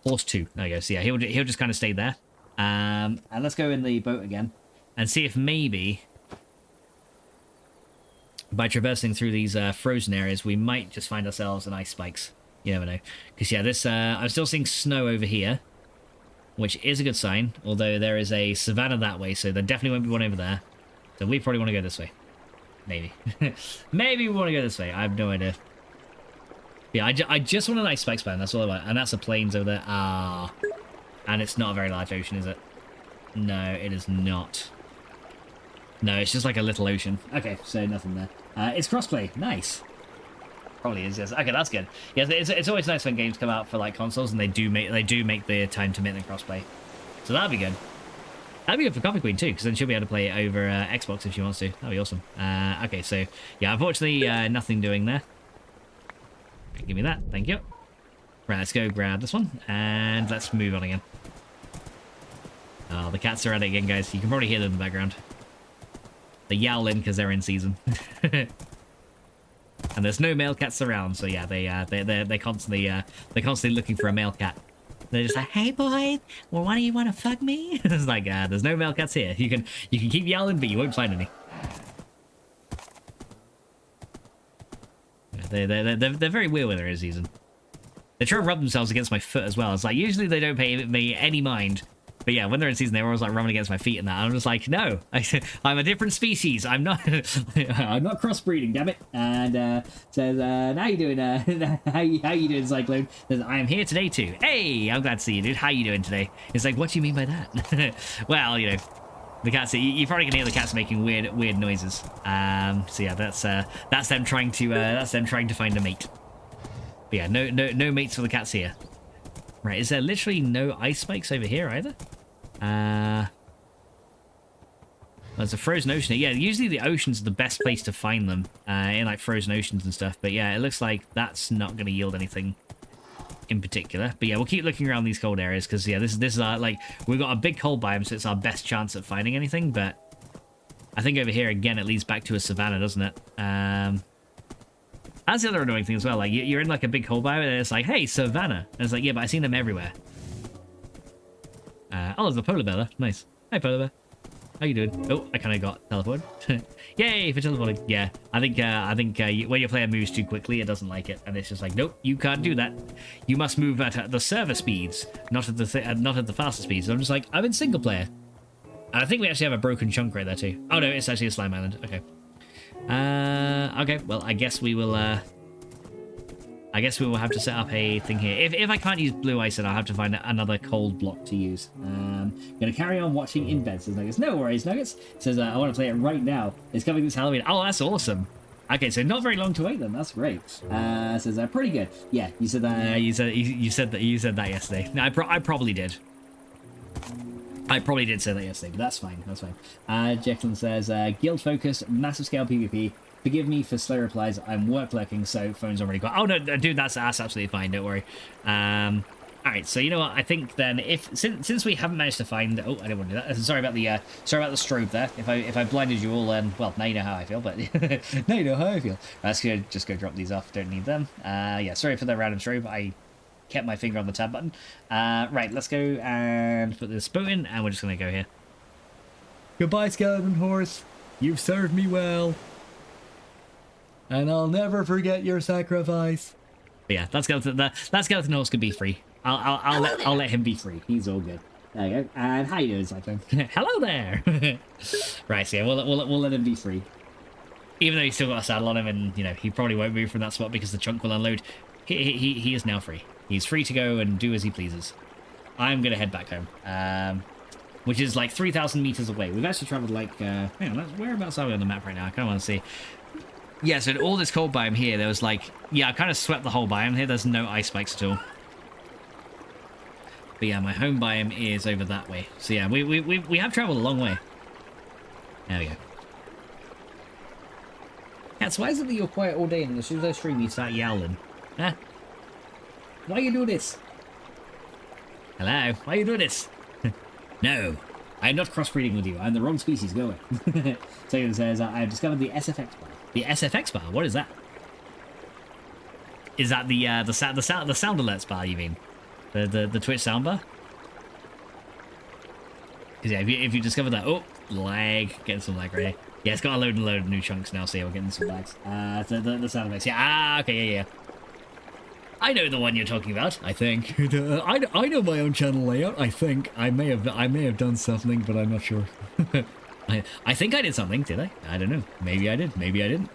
Horse 2. There you go. So yeah, he'll just kind of stay there. And let's go in the boat again and see if maybe by traversing through these frozen areas, we might just find ourselves an ice spikes. You never know. Because yeah, this I'm still seeing snow over here, which is a good sign. Although there is a savanna that way, so there definitely won't be one over there. So we probably want to go this way. Maybe. Maybe we want to go this way. I have no idea. Yeah, I just want an ice spikes biome. That's all I want. And that's the plains over there. Ah. And it's not a very large ocean, is it? No, it is not. No, it's just like a little ocean. Okay, so nothing there. It's crossplay. Nice. Probably is, yes. Okay, that's good. Yeah, it's always nice when games come out for like consoles and they do make the time to make them crossplay. So that'd be good. That'd be good for Coffee Queen too, because then she'll be able to play it over Xbox if she wants to. That'd be awesome. Okay, so yeah, unfortunately, nothing doing there. Okay, give me that, thank you. Right, let's go grab this one, and let's move on again. Oh, the cats are at it again, guys. You can probably hear them in the background. They're yowling because they're in season. And there's no male cats around, so yeah, they're constantly looking for a male cat. They're just like, hey boy, well, why do you want to fuck me? It's like, there's no male cats here. You can keep yowling, but you won't find any. they're very weird when they're in season. They try to rub themselves against my foot as well. It's like, usually they don't pay me any mind. But yeah, when they're in season, they're always like rubbing against my feet and that. I'm just like, no, I'm a different species. I'm not, I'm not crossbreeding, damn it. And says, how you doing? How you doing, Cyclone? Says, I am here today too. Hey, I'm glad to see you, dude. How you doing today? It's like, what do you mean by that? Well, you know, the cats. You probably can hear the cats making weird noises. So yeah, that's them trying to find a mate. But yeah, no mates for the cats here. Right, is there literally no ice spikes over here either? There's a frozen ocean here. Yeah, usually the oceans are the best place to find them in like frozen oceans and stuff. But yeah, it looks like that's not going to yield anything in particular. But yeah, we'll keep looking around these cold areas because yeah, this is our, like, we've got a big cold biome, so it's our best chance at finding anything. But I think over here again, it leads back to a savanna, doesn't it? That's the other annoying thing as well. Like, you're in like a big cold biome and it's like, hey, savanna. And it's like, yeah, but I've seen them everywhere. Oh, there's a polar bear there. Nice. Hi, polar bear. How you doing? Oh, I kind of got teleported. Yay for teleporting. Yeah, I think when your player moves too quickly, it doesn't like it, and it's just like, nope, you can't do that. You must move at the server speeds, not at the faster speeds. So I'm just like, I'm in single player. And I think we actually have a broken chunk right there too. Oh no, it's actually a slime island. Okay. Okay. Well, I guess we will have to set up a thing here. If I can't use blue ice, then I'll have to find another cold block to use. Gonna carry on watching in bed, says Nuggets. No worries, Nuggets. Says, I want to play it right now. It's coming this Halloween. Oh, that's awesome. Okay, so not very long to wait then. That's great. Says, pretty good. Yeah, you said that. You said that yesterday. No, I probably did. I probably did say that yesterday, but that's fine. That's fine. Jacqueline says, guild focus, massive scale PvP. Forgive me for slow replies. I'm work lurking, so phone's already got. Oh no, dude, that's absolutely fine. Don't worry. All right, so you know what? I think then since we haven't managed to find. Oh, I didn't want to do that. Sorry about the strobe there. If I blinded you all, well, now you know how I feel. But now you know how I feel. Let's just go drop these off. Don't need them. Yeah, sorry for the random strobe. I kept my finger on the tab button. Right, let's go and put this boat in, and we're just gonna go here. Goodbye, skeleton horse. You've served me well. And I'll never forget your sacrifice. But yeah, that skeleton horse could be free. I'll let him be free. He's all good. There you go. And how you doing, Cyclone? Hello there. Right, so yeah, we'll let him be free. Even though he's still got a saddle on him, and you know he probably won't move from that spot because the chunk will unload. He is now free. He's free to go and do as he pleases. I'm gonna head back home. Which is like 3,000 meters away. We've actually traveled like hang on, whereabouts are we on the map right now? I kind of want to see. Yeah, so in all this cold biome here, there was like, yeah, I kind of swept the whole biome here. There's no ice spikes at all. But yeah, my home biome is over that way. So yeah, we have traveled a long way. There we go. Cats, why is it that you're quiet all day and as soon as I stream you start yowling? Huh? Why you do this? Hello? Why you do this? No, I'm not crossbreeding with you. I'm the wrong species. Go away. Second says, I have discovered the SFX bar. The SFX bar? What is that? Is that the sound alerts bar? You mean the Twitch soundbar? Because yeah, if you discover that, oh, lag, getting some lag right here. Yeah, it's got a load of new chunks now. So yeah, we're getting some lags. The sound effects. Yeah. Okay. Yeah. I know the one you're talking about. I think. I know my own channel layout. I think I may have done something, but I'm not sure. I think I did something, did I? I don't know. Maybe I did. Maybe I didn't.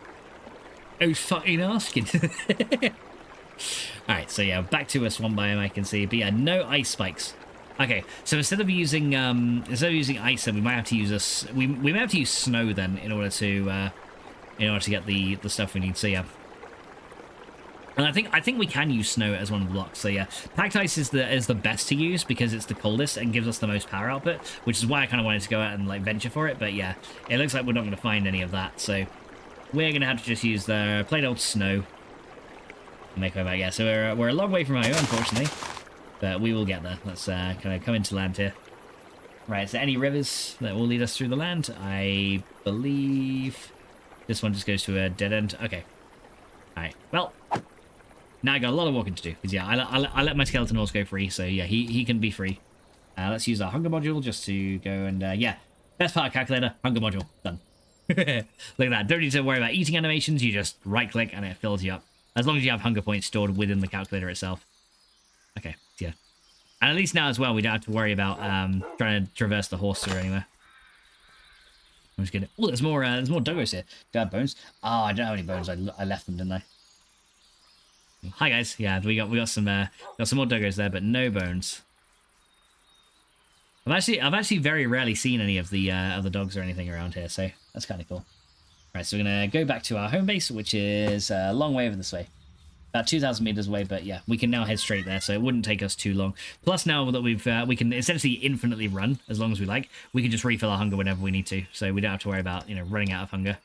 Who's fucking asking? Alright, so yeah, back to a swamp biome I can see. But yeah, no ice spikes. Okay, so instead of using ice, then we might have to use we may have to use snow then in order to get the stuff we need. So yeah. And I think we can use snow as one of the blocks. So yeah, packed ice is the best to use because it's the coldest and gives us the most power output, which is why I kind of wanted to go out and like venture for it. But yeah, it looks like we're not going to find any of that. So we're going to have to just use the plain old snow. Make our way back. Yeah, so we're a long way from home, unfortunately, but we will get there. Let's kind of come into land here. Right, is there any rivers that will lead us through the land? I believe this one just goes to a dead end. Okay. All right. Well. Now I got a lot of walking to do, because yeah, I let my skeleton horse go free, so yeah, he can be free. Let's use our hunger module just to go and, yeah, best part of calculator, hunger module, done. Look at that, don't need to worry about eating animations, you just right-click and it fills you up. As long as you have hunger points stored within the calculator itself. Okay, yeah. And at least now as well, we don't have to worry about trying to traverse the horse through anywhere. I'm just kidding. Oh, there's more doggos here. Do I have bones? Oh, I don't have any bones. I left them, didn't I? Hi guys. Yeah, we got some more doggos there, but no bones. I've actually very rarely seen any of the dogs or anything around here, so that's kind of cool. Right, so we're gonna go back to our home base, which is a long way over this way. About 2,000 meters away, but yeah, we can now head straight there, so it wouldn't take us too long. Plus, now that we can essentially infinitely run as long as we like. We can just refill our hunger whenever we need to, so we don't have to worry about running out of hunger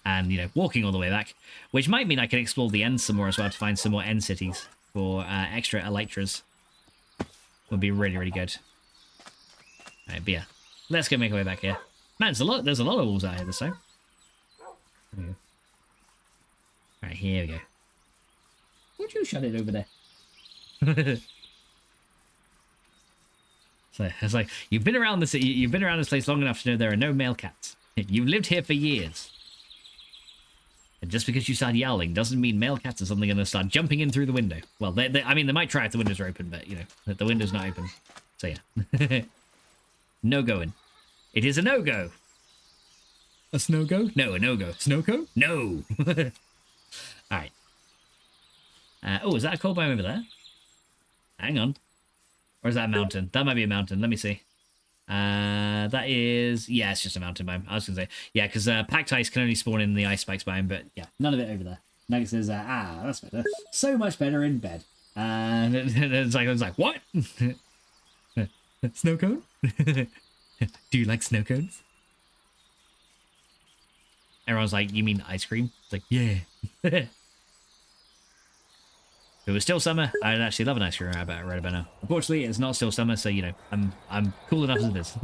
and walking all the way back. Which might mean I can explore the ends some more as well to find some more end cities for extra elytras. Would be really, really good. Alright, but yeah, let's go make our way back here. Man, there's a lot of wolves out here this time. Alright, here we go. Would you shut it over there? So it's like you've been around this place long enough to know there are no male cats. You've lived here for years. And just because you start yowling doesn't mean male cats are suddenly going to start jumping in through the window. Well, I mean, they might try if the windows are open, but the window's not open. So yeah, no going. It is a no-go. A snow-go? No, a no-go. Snow-go? No. All right. Oh, is that a coal biome over there? Hang on. Or is that a mountain? That might be a mountain. Let me see. That is... Yeah, it's just a mountain biome. I was going to say... Yeah, because packed ice can only spawn in the ice spikes biome, but yeah, none of it over there. Nugget says, that's better. So much better in bed. And it's like, what? Snow cone? Do you like snow cones? Everyone's like, you mean ice cream? It's like, yeah. If it was still summer, I'd actually love an ice cream right about now. Unfortunately, it's not still summer, so I'm cool enough as it is.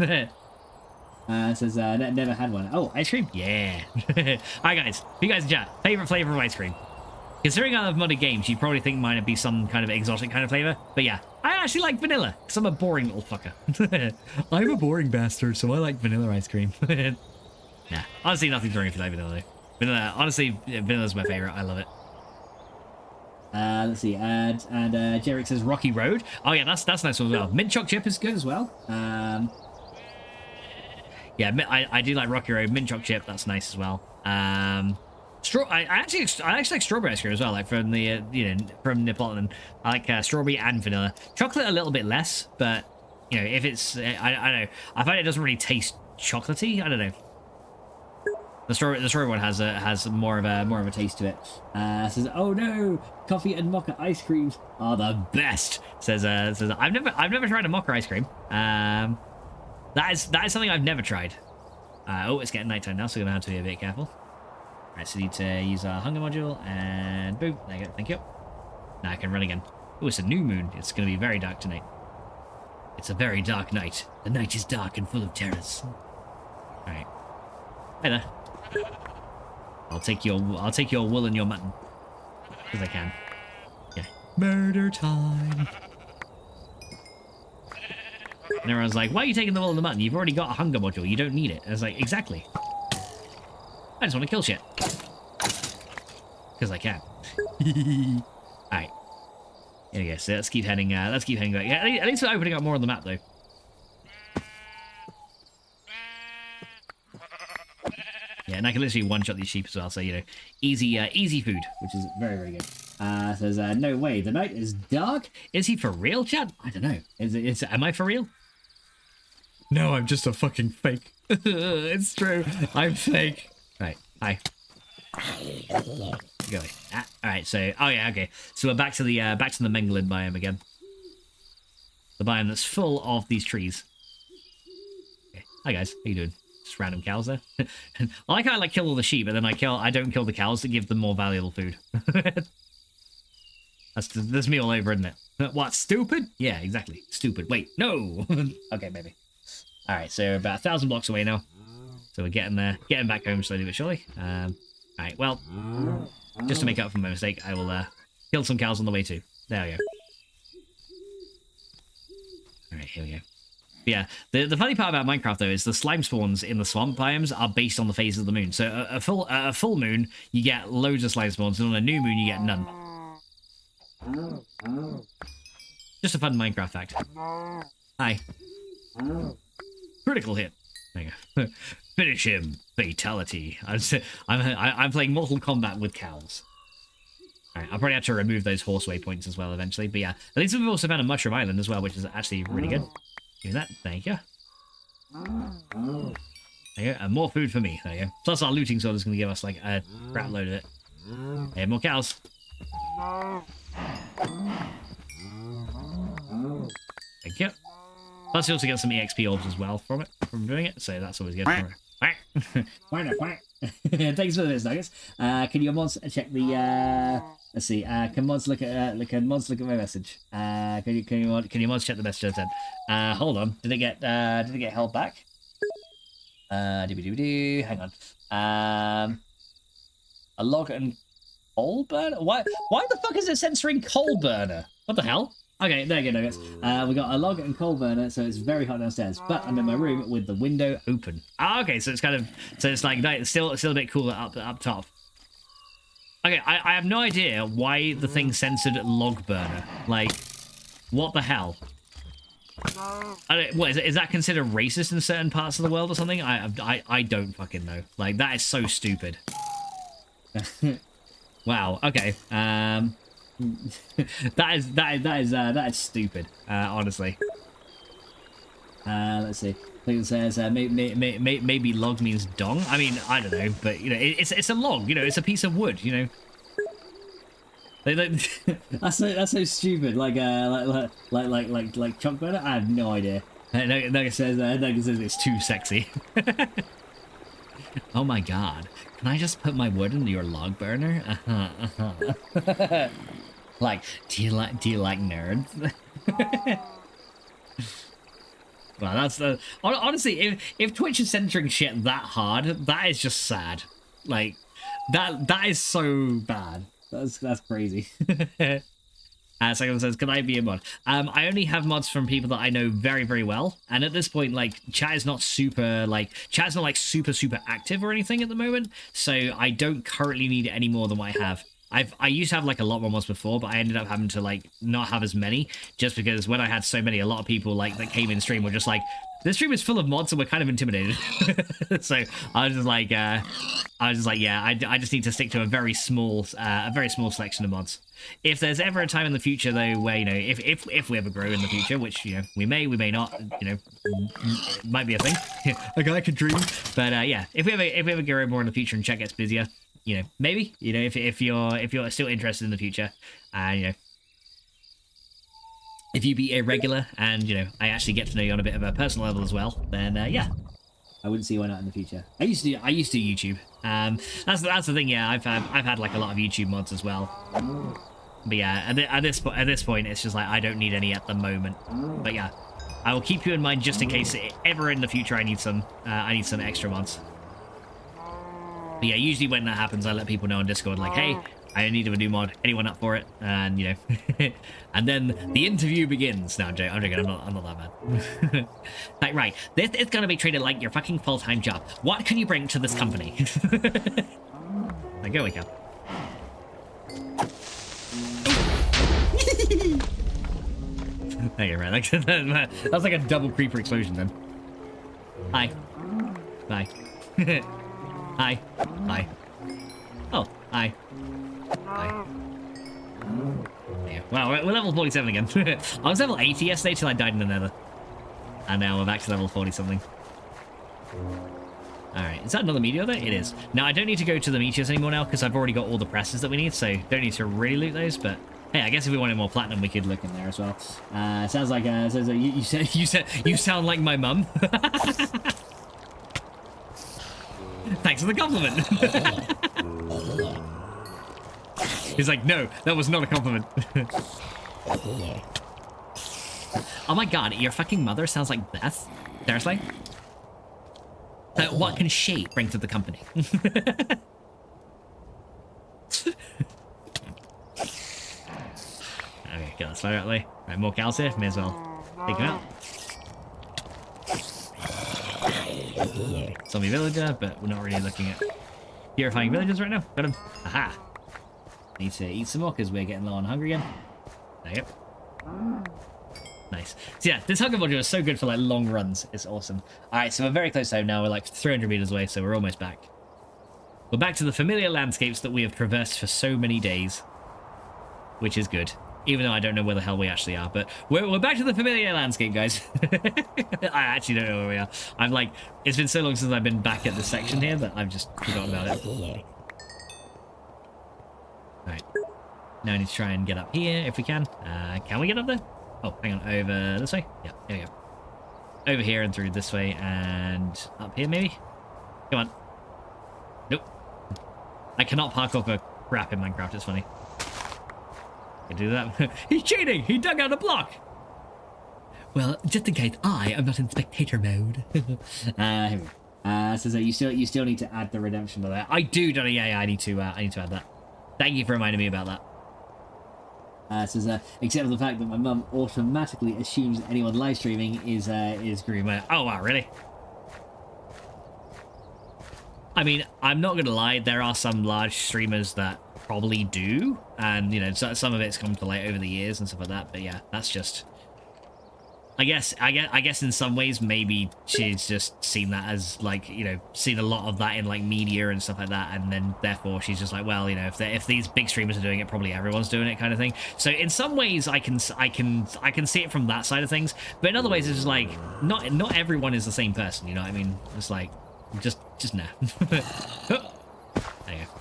It says never had one. Oh, ice cream? Yeah. Alright guys, you guys in chat, favorite flavor of ice cream? Considering I love modded games, you'd probably think mine would be some kind of exotic kind of flavor. But yeah, I actually like vanilla, because I'm a boring little fucker. I'm a boring bastard, so I like vanilla ice cream. Nah, honestly, nothing's wrong if you like vanilla though. Vanilla, honestly, vanilla's my favorite. I love it. Let's see, and Jerick says Rocky Road. Oh yeah, that's nice one as well. Mint choc chip is good as well. Yeah, I do like Rocky Road. Mint choc chip, that's nice as well. I actually like strawberry ice cream as well, like from the from Neapolitan. I like strawberry and vanilla. Chocolate a little bit less, but if it's I don't know. I find it doesn't really taste chocolatey. I don't know. The strawberry one has more of a taste to it. Says, oh no, coffee and mocha ice creams are the best. Says I've never tried a mocha ice cream. That is something I've never tried. Oh, it's getting nighttime now, so we're gonna have to be a bit careful. Right, so we need to use our hunger module and boom. There you go. Thank you. Now I can run again. Oh, it's a new moon. It's gonna be very dark tonight. It's a very dark night. The night is dark and full of terrors. All right. Hi there. I'll take your wool and your mutton. Because I can. Yeah. Murder time. And everyone's like, why are you taking the wool and the mutton? You've already got a hunger module. You don't need it. I was like, exactly. I just want to kill shit. Because I can. Alright. Here we go. So let's keep heading back. Yeah, at least we're opening up more on the map though. Yeah, and I can literally one-shot these sheep as well, so, easy food, which is very, very good. Says, no way, the night is dark? Is he for real, chat? I don't know. Am I for real? No, I'm just a fucking fake. It's true. I'm fake. Right, hi. Go away. Alright, so, oh yeah, okay. So we're back to the Mengelin biome again. The biome that's full of these trees. Okay. Hi guys, how you doing? Just random cows there. I like how I kill all the sheep, but then I don't kill the cows to give them more valuable food. That's me all over, isn't it? What, stupid? Yeah, exactly. Stupid. Wait, no! Okay, maybe. Alright, so about 1,000 blocks away now. So we're getting there. Getting back home slowly but surely. Alright, well, just to make up for my mistake, I will kill some cows on the way too. There we go. Alright, here we go. Yeah, the funny part about Minecraft though is the slime spawns in the swamp biomes are based on the phases of the moon. So a full moon you get loads of slime spawns, and on a new moon you get none. Just a fun Minecraft fact. Hi. Critical hit. There you go. Finish him. Fatality. I'm playing Mortal Kombat with cows. Alright, I'll probably have to remove those horse waypoints as well eventually. But yeah, at least we've also found a Mushroom Island as well, which is actually really good. Do that. Thank you. There you go. And more food for me. There you go. Plus our looting sword is going to give us like a crap load of it. Hey, more cows. Thank you. Plus you also get some EXP orbs as well from doing it, so that's always good. Thanks for this, Nuggets. Can your mods check the let's see, can mods look at my message? Can your mods check the message I sent? Hold on. Did it get held back? Hang on. A log and coal burner? Why the fuck is it censoring coal burner? What the hell? Okay, there you go, Nuggets. We got a log and coal burner, so it's very hot downstairs. But I'm in my room with the window open. Ah, okay, so it's kind of, so it's like it's still a bit cooler up top. Okay, I have no idea why the thing censored log burner. Like, what the hell? What is that considered racist in certain parts of the world or something? I don't fucking know. Like, that is so stupid. Wow. Okay. That is stupid. Honestly. Let's see. It says maybe log means dong. I mean, I don't know, but you know, it's a log. You know, it's a piece of wood. You know. That's so stupid. Like chalk burner. I have no idea. Nugget says it's too sexy. Oh my god! Can I just put my wood into your log burner? Like, do you like nerds? Well, that's the honestly, if Twitch is censoring shit that hard, that is just sad. Like, that is so bad. That's crazy. Second says, can I be a mod? I only have mods from people that I know very, very well. And at this point, like, chat's not super active or anything at the moment. So I don't currently need any more than what I have. I used to have like a lot more mods before, but I ended up having to like not have as many just because when I had so many, a lot of people like that came in stream were just like, this stream is full of mods and we're kind of intimidated. So I was just like, yeah, I just need to stick to a very small selection of mods. If there's ever a time in the future though where, you know, if we ever grow in the future, which, you know, we may not, you know, it might be a thing. Like, I could dream. But yeah, if we ever grow more in the future and chat gets busier, you know, maybe, you know, if you're still interested in the future, you know, if you be a regular and, you know, I actually get to know you on a bit of a personal level as well, then yeah, I wouldn't see why not in the future. I used to YouTube. That's the thing. Yeah, I've had like a lot of YouTube mods as well. But yeah, at this point, it's just like I don't need any at the moment. But yeah, I will keep you in mind just in case ever in the future I need some extra mods. But yeah, usually when that happens, I let people know on Discord, like, hey, I need a new mod. Anyone up for it? And, you know, and then the interview begins. No, I'm joking. I'm not that bad. Like, right, this is going to be treated like your fucking full-time job. What can you bring to this company? Like, go wake up. Thank you, right? That was like a double creeper explosion then. Hi. Bye. Hi. Hi. Oh, hi. Hi. Yeah. Wow, we're level 47 again. I was level 80 yesterday till I died in the nether. And now we're back to level 40-something. Alright, is that another meteor there? It is. Now, I don't need to go to the meteors anymore now, because I've already got all the presses that we need, so don't need to really loot those, but... Hey, I guess if we wanted more platinum, we could look in there as well. Sounds like you sound like my mum. Thanks for the compliment. He's like, no, that was not a compliment. Oh my god, your fucking mother sounds like Beth. Seriously? What can she bring to the company? Okay, get that fire out of the way. Right, more cows here. May as well take them out. Zombie villager, but we're not really looking at purifying villagers right now. Got him. Aha. Need to eat some more because we're getting low on hunger again. There you go. Nice. So yeah, this hunger module is so good for like long runs. It's awesome. All right, so we're very close home now. We're like 300 meters away, so we're almost back. We're back to the familiar landscapes that we have traversed for so many days, which is good. Even though I don't know where the hell we actually are, but we're back to the familiar landscape, guys. I actually don't know where we are. I'm like, it's been so long since I've been back at this section here that I've just forgotten about it. All right. Now I need to try and get up here if we can. Can we get up there? Oh, hang on. Over this way? Yeah, here we go. Over here and through this way and up here, maybe? Come on. Nope. I cannot parkour for crap in Minecraft. It's funny. Can do that. He's cheating! He dug out a block! Well, just in case I am not in spectator mode. Here we go. So you still need to add the redemption to that. I do, don't I? Yeah, I need to add that. Thank you for reminding me about that. Except for the fact that my mum automatically assumes that anyone live streaming is groomer. Oh wow, really? I mean, I'm not gonna lie, there are some large streamers that probably do, and you know, some of it's come to light over the years and stuff like that, but yeah, that's just, I guess in some ways maybe she's just seen that as like, you know, seen a lot of that in like media and stuff like that, and then therefore she's just like, well, you know, if these big streamers are doing it, probably everyone's doing it, kind of thing. So in some ways I can see it from that side of things, but in other ways it's just like not everyone is the same person, you know what I mean? It's like just nah. There you go.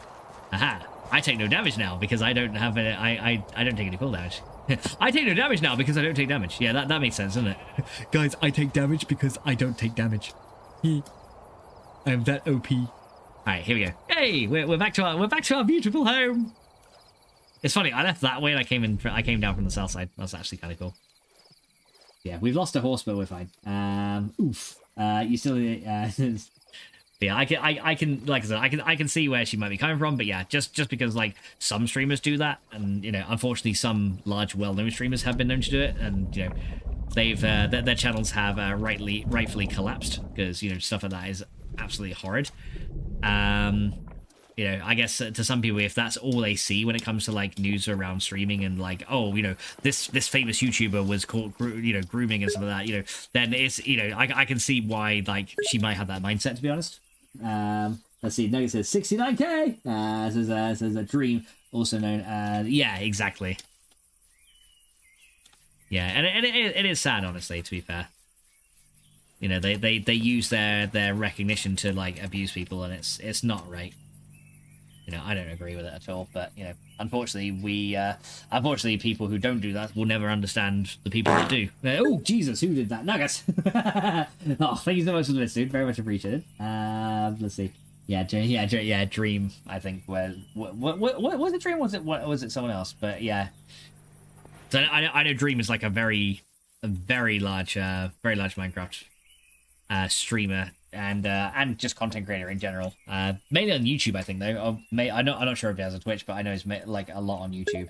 Aha. I take no damage now because I don't have any, I don't take any full damage. I take no damage now because I don't take damage. Yeah, that makes sense, doesn't it? Guys, I take damage because I don't take damage. I am that OP. All right, here we go. Hey, we're back to our beautiful home. It's funny, I left that way and I came down from the south side. That's actually kind of cool. Yeah, we've lost a horse, but we're fine. Oof. You still yeah, I can like I said, I can see where she might be coming from, but yeah, just because like some streamers do that, and you know, unfortunately some large well-known streamers have been known to do it, and you know, they've their channels have rightfully collapsed because you know, stuff like that is absolutely horrid. You know, I guess to some people, if that's all they see when it comes to like news around streaming and like, oh, you know, this famous YouTuber was caught, you know, grooming and stuff like that, you know, then it's, you know, I can see why like she might have that mindset, to be honest. Let's see. Nugget says 69k. Says a dream, also known as, yeah, exactly. Yeah, and it is sad, honestly. To be fair, you know, they use their recognition to like abuse people, and it's not right. You know, I don't agree with it at all. But you know, unfortunately, unfortunately, people who don't do that will never understand the people that do. Oh Jesus, who did that? Nuggets. Oh, thank you so much for listening. Very much appreciated. Let's see. Yeah, Dream. I think what was it? Dream? Was it someone else? But yeah. So I know Dream is like a very large Minecraft streamer and just content creator in general. Mainly on YouTube, I think though. I'm not sure if he has a Twitch, but I know he's like a lot on YouTube.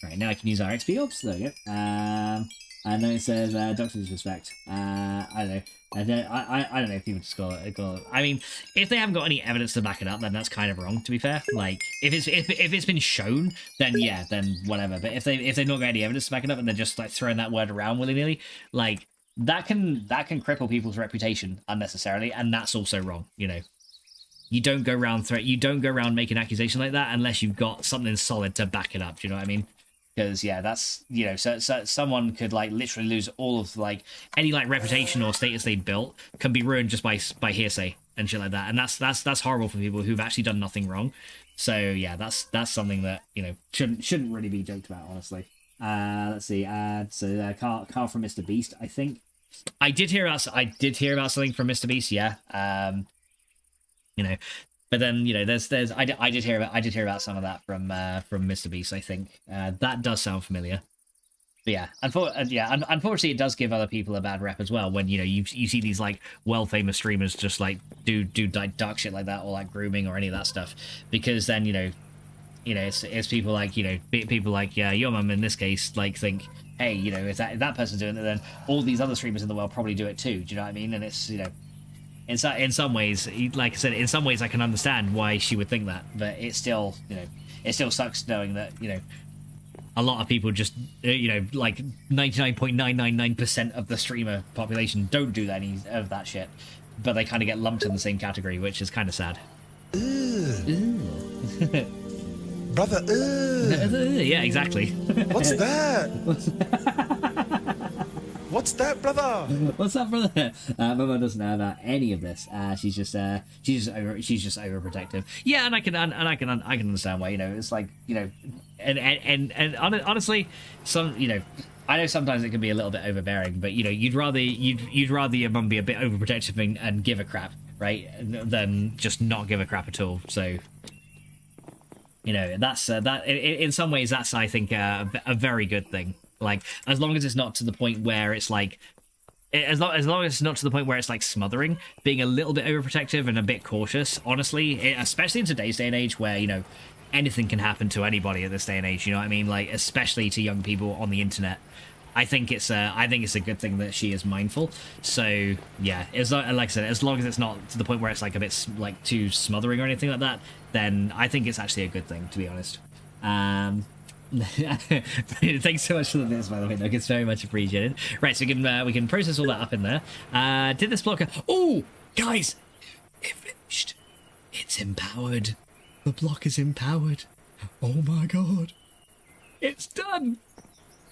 Right, now I can use our XP ops. There we go. And then it says Doctor Disrespect. I don't know. I don't know if people just call it. I mean, if they haven't got any evidence to back it up, then that's kind of wrong. To be fair, like if it's been shown, then yeah, then whatever. But if they've not got any evidence to back it up and they're just like throwing that word around willy nilly, like that can cripple people's reputation unnecessarily, and that's also wrong. You know, you don't go around making accusations like that unless you've got something solid to back it up. Do you know what I mean? Because yeah, that's, you know, so someone could like literally lose all of like any like reputation or status they built can be ruined just by hearsay and shit like that, and that's horrible for people who've actually done nothing wrong. So yeah, that's something that, you know, shouldn't really be joked about, honestly. Let's see. So Carl from Mr. Beast, I think. I did hear about something from Mr. Beast, yeah. You know. But then, you know, I did hear about some of that from Mr. Beast. I think that does sound familiar. But yeah, unfortunately, it does give other people a bad rep as well. When you know you see these like famous streamers just like do like dark shit like that, or like grooming or any of that stuff, because then you know it's people like, you know, people like your mum in this case like think, hey, you know, if that person's doing it, then all these other streamers in the world probably do it too. Do you know what I mean? And it's, you know. In some ways, like I said, in some ways I can understand why she would think that, but it still, you know, it still sucks knowing that, you know, a lot of people just, you know, like 99.999% of the streamer population don't do any of that shit, but they kind of get lumped in the same category, which is kind of sad. Brother, yeah, exactly. what's that? What's that, brother? What's up, brother? My mum doesn't know about any of this. She's just overprotective. Yeah, and I can understand why. You know, it's like, you know, and honestly, some, you know, I know sometimes it can be a little bit overbearing, but you know, you'd rather your mum be a bit overprotective and give a crap, right, than just not give a crap at all. So, you know, that's that. In some ways, that's, I think, a very good thing. Like, as long as it's not to the point where it's like, as long as it's not to the point where it's like smothering, being a little bit overprotective and a bit cautious, honestly, especially in today's day and age where, you know, anything can happen to anybody at this day and age, you know what I mean? Like, especially to young people on the internet. I think it's a good thing that she is mindful. So yeah, like I said, as long as it's not to the point where it's like a bit like too smothering or anything like that, then I think it's actually a good thing, to be honest. Thanks so much for the bits, by the way, Doug. It's very much appreciated. Right, so we can process all that up in there. Did this block? Oh, guys, it finished. It's empowered. The block is empowered. Oh my god, it's done.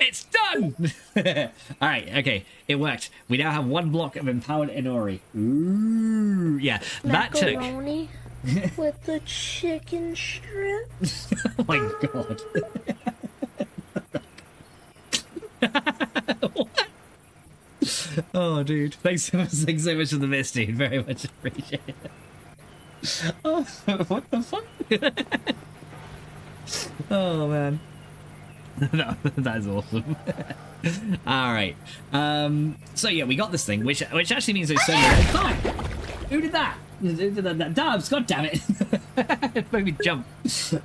It's done. All right, okay, it worked. We now have one block of empowered Inori. Ooh, yeah, Macaroni with the chicken strips. Oh my god. What? Oh, dude, thanks so much for the miss, dude. Very much appreciated. Oh, what the fuck? Oh man. No, that is awesome. All right. So yeah, we got this thing, which actually means there's so many. Fine. Who did that? Dubs, god damn it. It made me jump.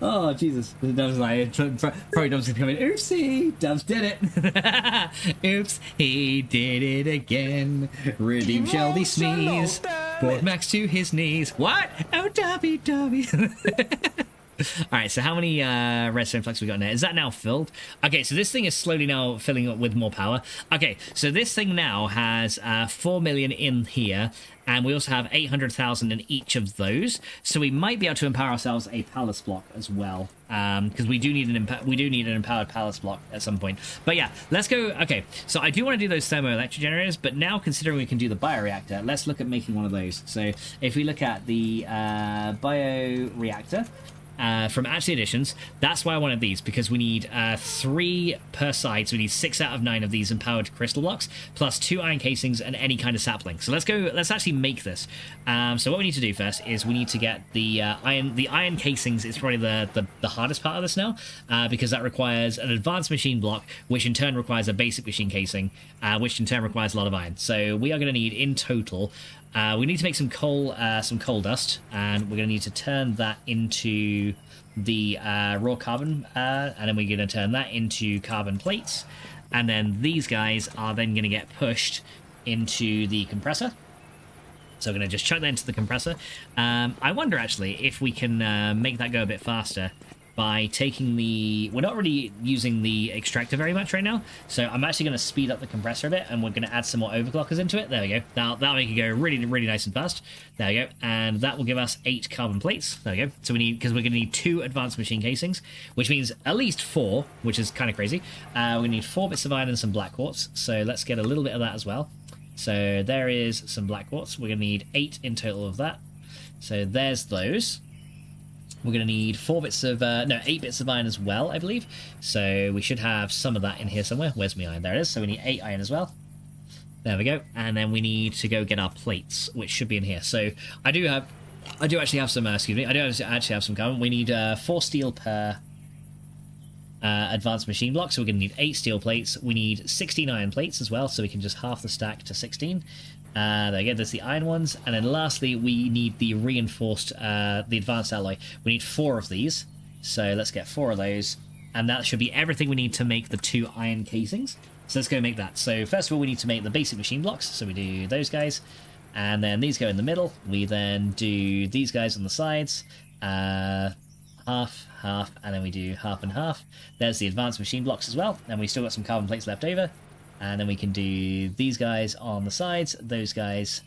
Oh Jesus. Dubs like probably Dubs gonna come in. Oopsie, Dubs did it. Oops, he did it again. Redeem Shelby sneeze. Brought Max to his knees. What? Oh, Dubby. Alright, so how many redstone flux we got in there? Is that now filled? Okay, so this thing is slowly now filling up with more power. Okay, so this thing now has 4 million in here, and we also have 800,000 in each of those. So we might be able to empower ourselves a palace block as well, because we do need an empowered palace block at some point. But yeah, let's go. Okay, so I do want to do those thermoelectric generators, but now considering we can do the bioreactor, let's look at making one of those. So if we look at the bioreactor, from Actually Editions, that's why I wanted these, because we need 3 per side, so we need 6 out of 9 of these empowered crystal blocks, plus 2 iron casings and any kind of sapling. So let's actually make this. So what we need to do first is we need to get the iron casings. Is probably the hardest part of this now, because that requires an advanced machine block, which in turn requires a basic machine casing, which in turn requires a lot of iron. So we are going to need, in total, we need to make some coal dust, and we're going to need to turn that into the raw carbon, and then we're going to turn that into carbon plates, and then these guys are then going to get pushed into the compressor. So we're going to just chuck that into the compressor. I wonder actually if we can make that go a bit faster by taking we're not really using the extractor very much right now, so I'm actually going to speed up the compressor a bit, and we're going to add some more overclockers into it. There we go. That'll make it go really, really nice and fast. There we go. And that will give us 8 carbon plates. There we go. So because we're going to need 2 advanced machine casings, which means at least 4, which is kind of crazy. We need 4 bits of iron and some black quartz, so let's get a little bit of that as well. So there is some black quartz. We're going to need 8 in total of that. So there's those. We're going to need 8 bits of iron as well, I believe. So we should have some of that in here somewhere. Where's my iron? There it is. So we need 8 iron as well. There we go. And then we need to go get our plates, which should be in here. So I do actually have some, I do actually have some carbon. We need 4 steel per advanced machine block. So we're going to need 8 steel plates. We need 16 iron plates as well, so we can just half the stack to 16. There we go, there's the iron ones. And then lastly, we need the reinforced, the advanced alloy. We need 4 of these. So let's get 4 of those. And that should be everything we need to make the 2 iron casings. So let's go make that. So first of all, we need to make the basic machine blocks. So we do those guys. And then these go in the middle. We then do these guys on the sides. Half half, half, and then we do half and half. There's the advanced machine blocks as well, and we still got some carbon plates left over. And then we can do these guys on the sides, those guys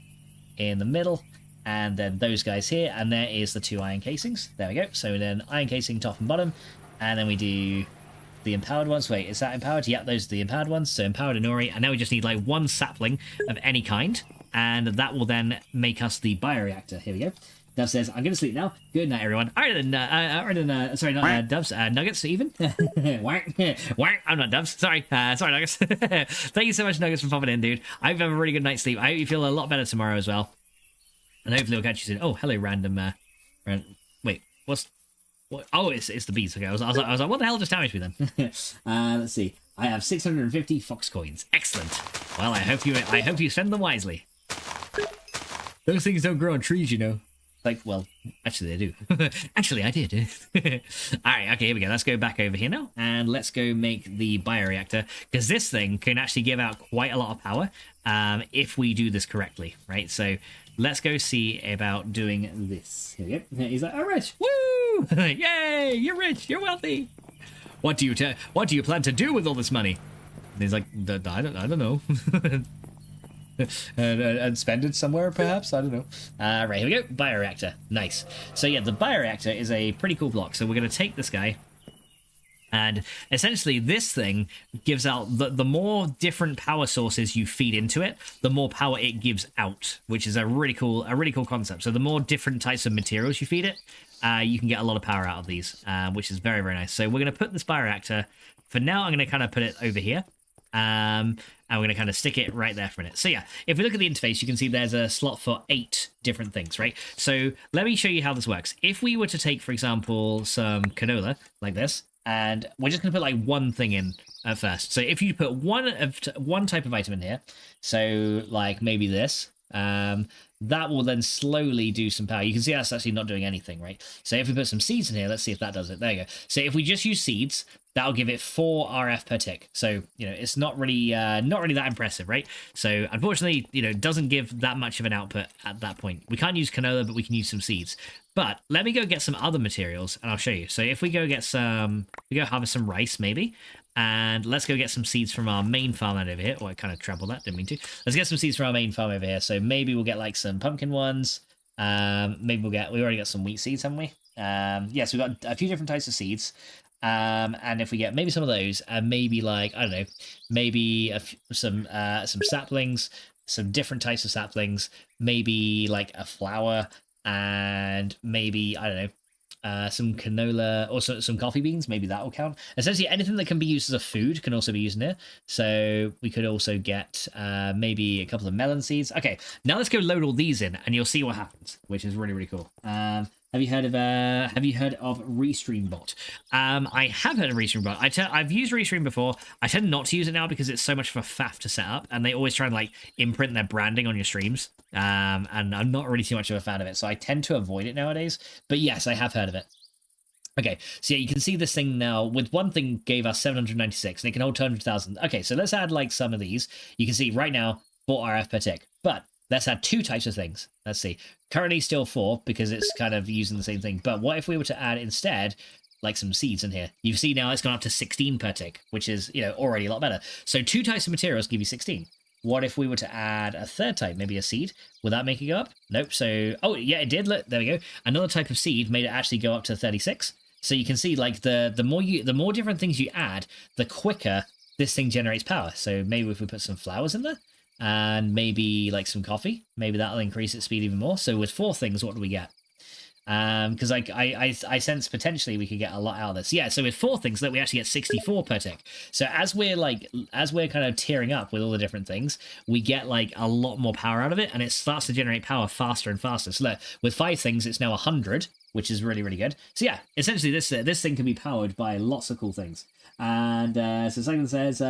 in the middle, and then those guys here, and there is the 2 iron casings. There we go. So then iron casing top and bottom, and then we do the empowered ones. Wait, is that empowered? Yep, those are the empowered ones. So empowered Inori, and now we just need like 1 sapling of any kind, and that will then make us the bioreactor. Here we go. Dove says, I'm going to sleep now. Good night, everyone. Sorry, not Doves, Nuggets even. Whack. I'm not Doves. Sorry, Nuggets. Thank you so much, Nuggets, for popping in, dude. I hope you have a really good night's sleep. I hope you feel a lot better tomorrow as well. And hopefully we'll catch you soon. Oh, hello, random. Wait, what? Oh, it's the bees. Okay, I was like, what the hell just damaged me then? Let's see. I have 650 fox coins. Excellent. Well, I hope you spend them wisely. Those things don't grow on trees, you know. Like, well, actually they do. Actually, I did. Alright, okay, here we go. Let's go back over here now, and let's go make the bioreactor, because this thing can actually give out quite a lot of power if we do this correctly, right? So let's go see about doing this. Here we go. He's like, oh, rich. Woo! Yay! You're rich. You're wealthy. What do you plan to do with all this money? And he's like, I don't know. and spend it somewhere, perhaps? I don't know. Right, here we go. Bioreactor. Nice. So yeah, the bioreactor is a pretty cool block. So we're going to take this guy, and essentially this thing gives out the more different power sources you feed into it, the more power it gives out, which is a really cool concept. So the more different types of materials you feed it, you can get a lot of power out of these, which is very, very nice. So we're going to put this bioreactor, for now I'm going to kind of put it over here. And we're going to kind of stick it right there for a minute. So yeah, if we look at the interface, you can see there's a slot for 8 different things, right? So let me show you how this works. If we were to take, for example, some canola like this, and we're just going to put like one thing in at first. So if you put one type of item in here, so like maybe this, that will then slowly do some power. You can see that's actually not doing anything, right? So if we put some seeds in here, let's see if that does it. There you go. So if we just use seeds, that'll give it 4 RF per tick. So, you know, it's not really that impressive, right? So unfortunately, you know, it doesn't give that much of an output at that point. We can't use canola, but we can use some seeds. But let me go get some other materials and I'll show you. So if we go harvest some rice maybe, and let's go get some seeds from our main farmland over here. Oh, I kind of trampled that, didn't mean to. Let's get some seeds from our main farm over here. So maybe we'll get like some pumpkin ones. Maybe we already got some wheat seeds, haven't we? Yes, we've got a few different types of seeds. And if we get maybe some of those, and maybe like, I don't know, maybe some saplings, some different types of saplings, maybe like a flower, and maybe, I don't know, some canola, or some coffee beans, maybe that will count. Essentially anything that can be used as a food can also be used in here. So we could also get maybe a couple of melon seeds. Okay, now let's go load all these in and you'll see what happens, which is really, really cool. Have you heard of ReStreamBot? I have heard of ReStreamBot. I've used Restream before. I tend not to use it now because it's so much of a faff to set up, and they always try and like imprint their branding on your streams. And I'm not really too much of a fan of it, so I tend to avoid it nowadays. But yes, I have heard of it. Okay, so yeah, you can see this thing now, with one thing gave us 796, and it can hold 200,000. Okay, so let's add like some of these. You can see right now, 4 RF per tick. But let's add 2 types of things. Let's see. Currently still 4 because it's kind of using the same thing. But what if we were to add instead like some seeds in here? You see now it's gone up to 16 per tick, which is, you know, already a lot better. So 2 types of materials give you 16. What if we were to add a third type, maybe a seed? Would that make it go up? Nope. So, oh yeah, it did. Look, there we go. Another type of seed made it actually go up to 36. So you can see like the more different things you add, the quicker this thing generates power. So maybe if we put some flowers in there, and maybe like some coffee, maybe that'll increase its speed even more. So with 4 things, what do we get? Because like I sense potentially we could get a lot out of this. Yeah, so with 4 things, that we actually get 64 per tick. So as we're kind of tearing up with all the different things, we get like a lot more power out of it, and it starts to generate power faster and faster. So look, with 5 things, it's now 100, which is really, really good. So yeah, essentially this thing can be powered by lots of cool things. And so Simon says,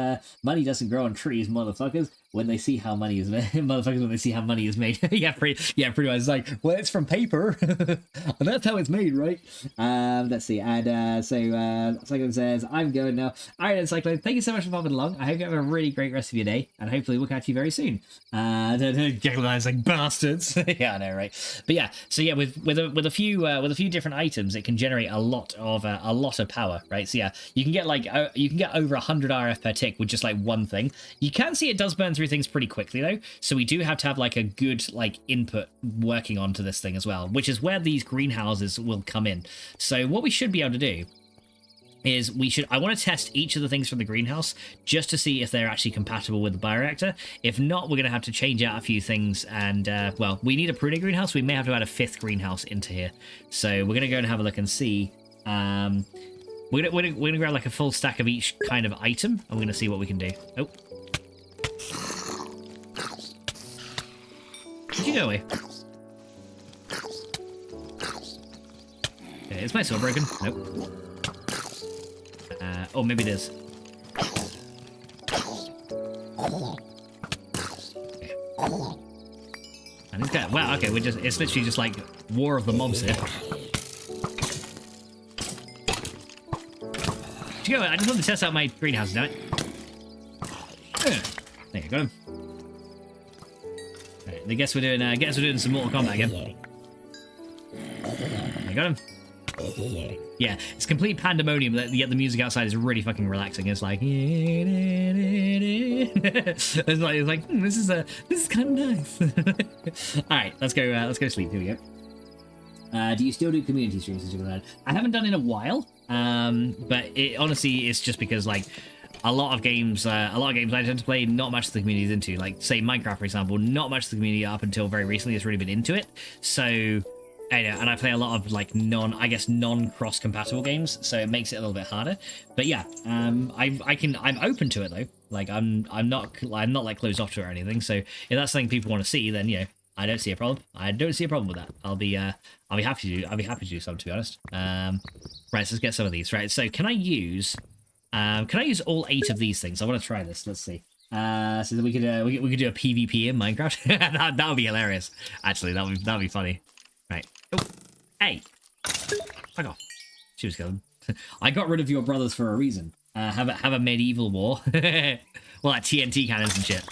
money doesn't grow on trees, motherfuckers. When they see how money is made, motherfuckers, when they see how money is made. yeah, pretty much. It's like, well, it's from paper, and that's how it's made, right? Let's see. And so Cyclone says, I'm going now. All right, then, Cyclone, thank you so much for popping along. I hope you have a really great rest of your day, and hopefully we'll catch you very soon. Gecko's like bastards. yeah, I know, right? But yeah, so yeah, with a few with a few different items, it can generate a lot of power, right? So yeah, you can get like you can get over 100 RF per tick with just like one thing. You can see it does burn through things pretty quickly though, so we do have to have like a good like input working onto this thing as well, which is where these greenhouses will come in. So what we should be able to do is I want to test each of the things from the greenhouse just to see if they're actually compatible with the bioreactor. If not, we're going to have to change out a few things, and well, we need a pruning greenhouse. We may have to add a 5th greenhouse into here. So we're going to go and have a look and see. We're gonna grab like a full stack of each kind of item, and we're going to see what we can do. Oh. Did you go away? Okay, is my sword broken? Nope. Oh, maybe it is. Okay. And it's got, wow, okay, it's literally just like War of the Mobs here. You go, I just want to test out my greenhouse, damn it. There you go. Right, I guess we're doing some Mortal Kombat again. There you got him. Yeah, it's complete pandemonium, yet the music outside is really fucking relaxing. It's like, this is kind of nice. All right, let's go sleep. Here we go. Do you still do community streams? I haven't done in a while, but it honestly it's just because like a lot of games I tend to play, not much of the community is into. Like say Minecraft, for example, not much of the community up until very recently has really been into it. So. I know, and I play a lot of like non-cross compatible games, so it makes it a little bit harder. But yeah, I'm open to it though. Like I'm not like closed off to it or anything. So if that's something people want to see, then I don't see a problem. I don't see a problem with that. I'll be happy to do something, to be honest. Right, so let's get some of these. Right, so can I use all 8 of these things? I want to try this. Let's see. So that we could do a PvP in Minecraft. that would be hilarious. Actually, that would be funny. Right. Oh, hey. Fuck off. She was killed. I got rid of your brothers for a reason. Have a medieval war. Well, like TNT cannons and shit.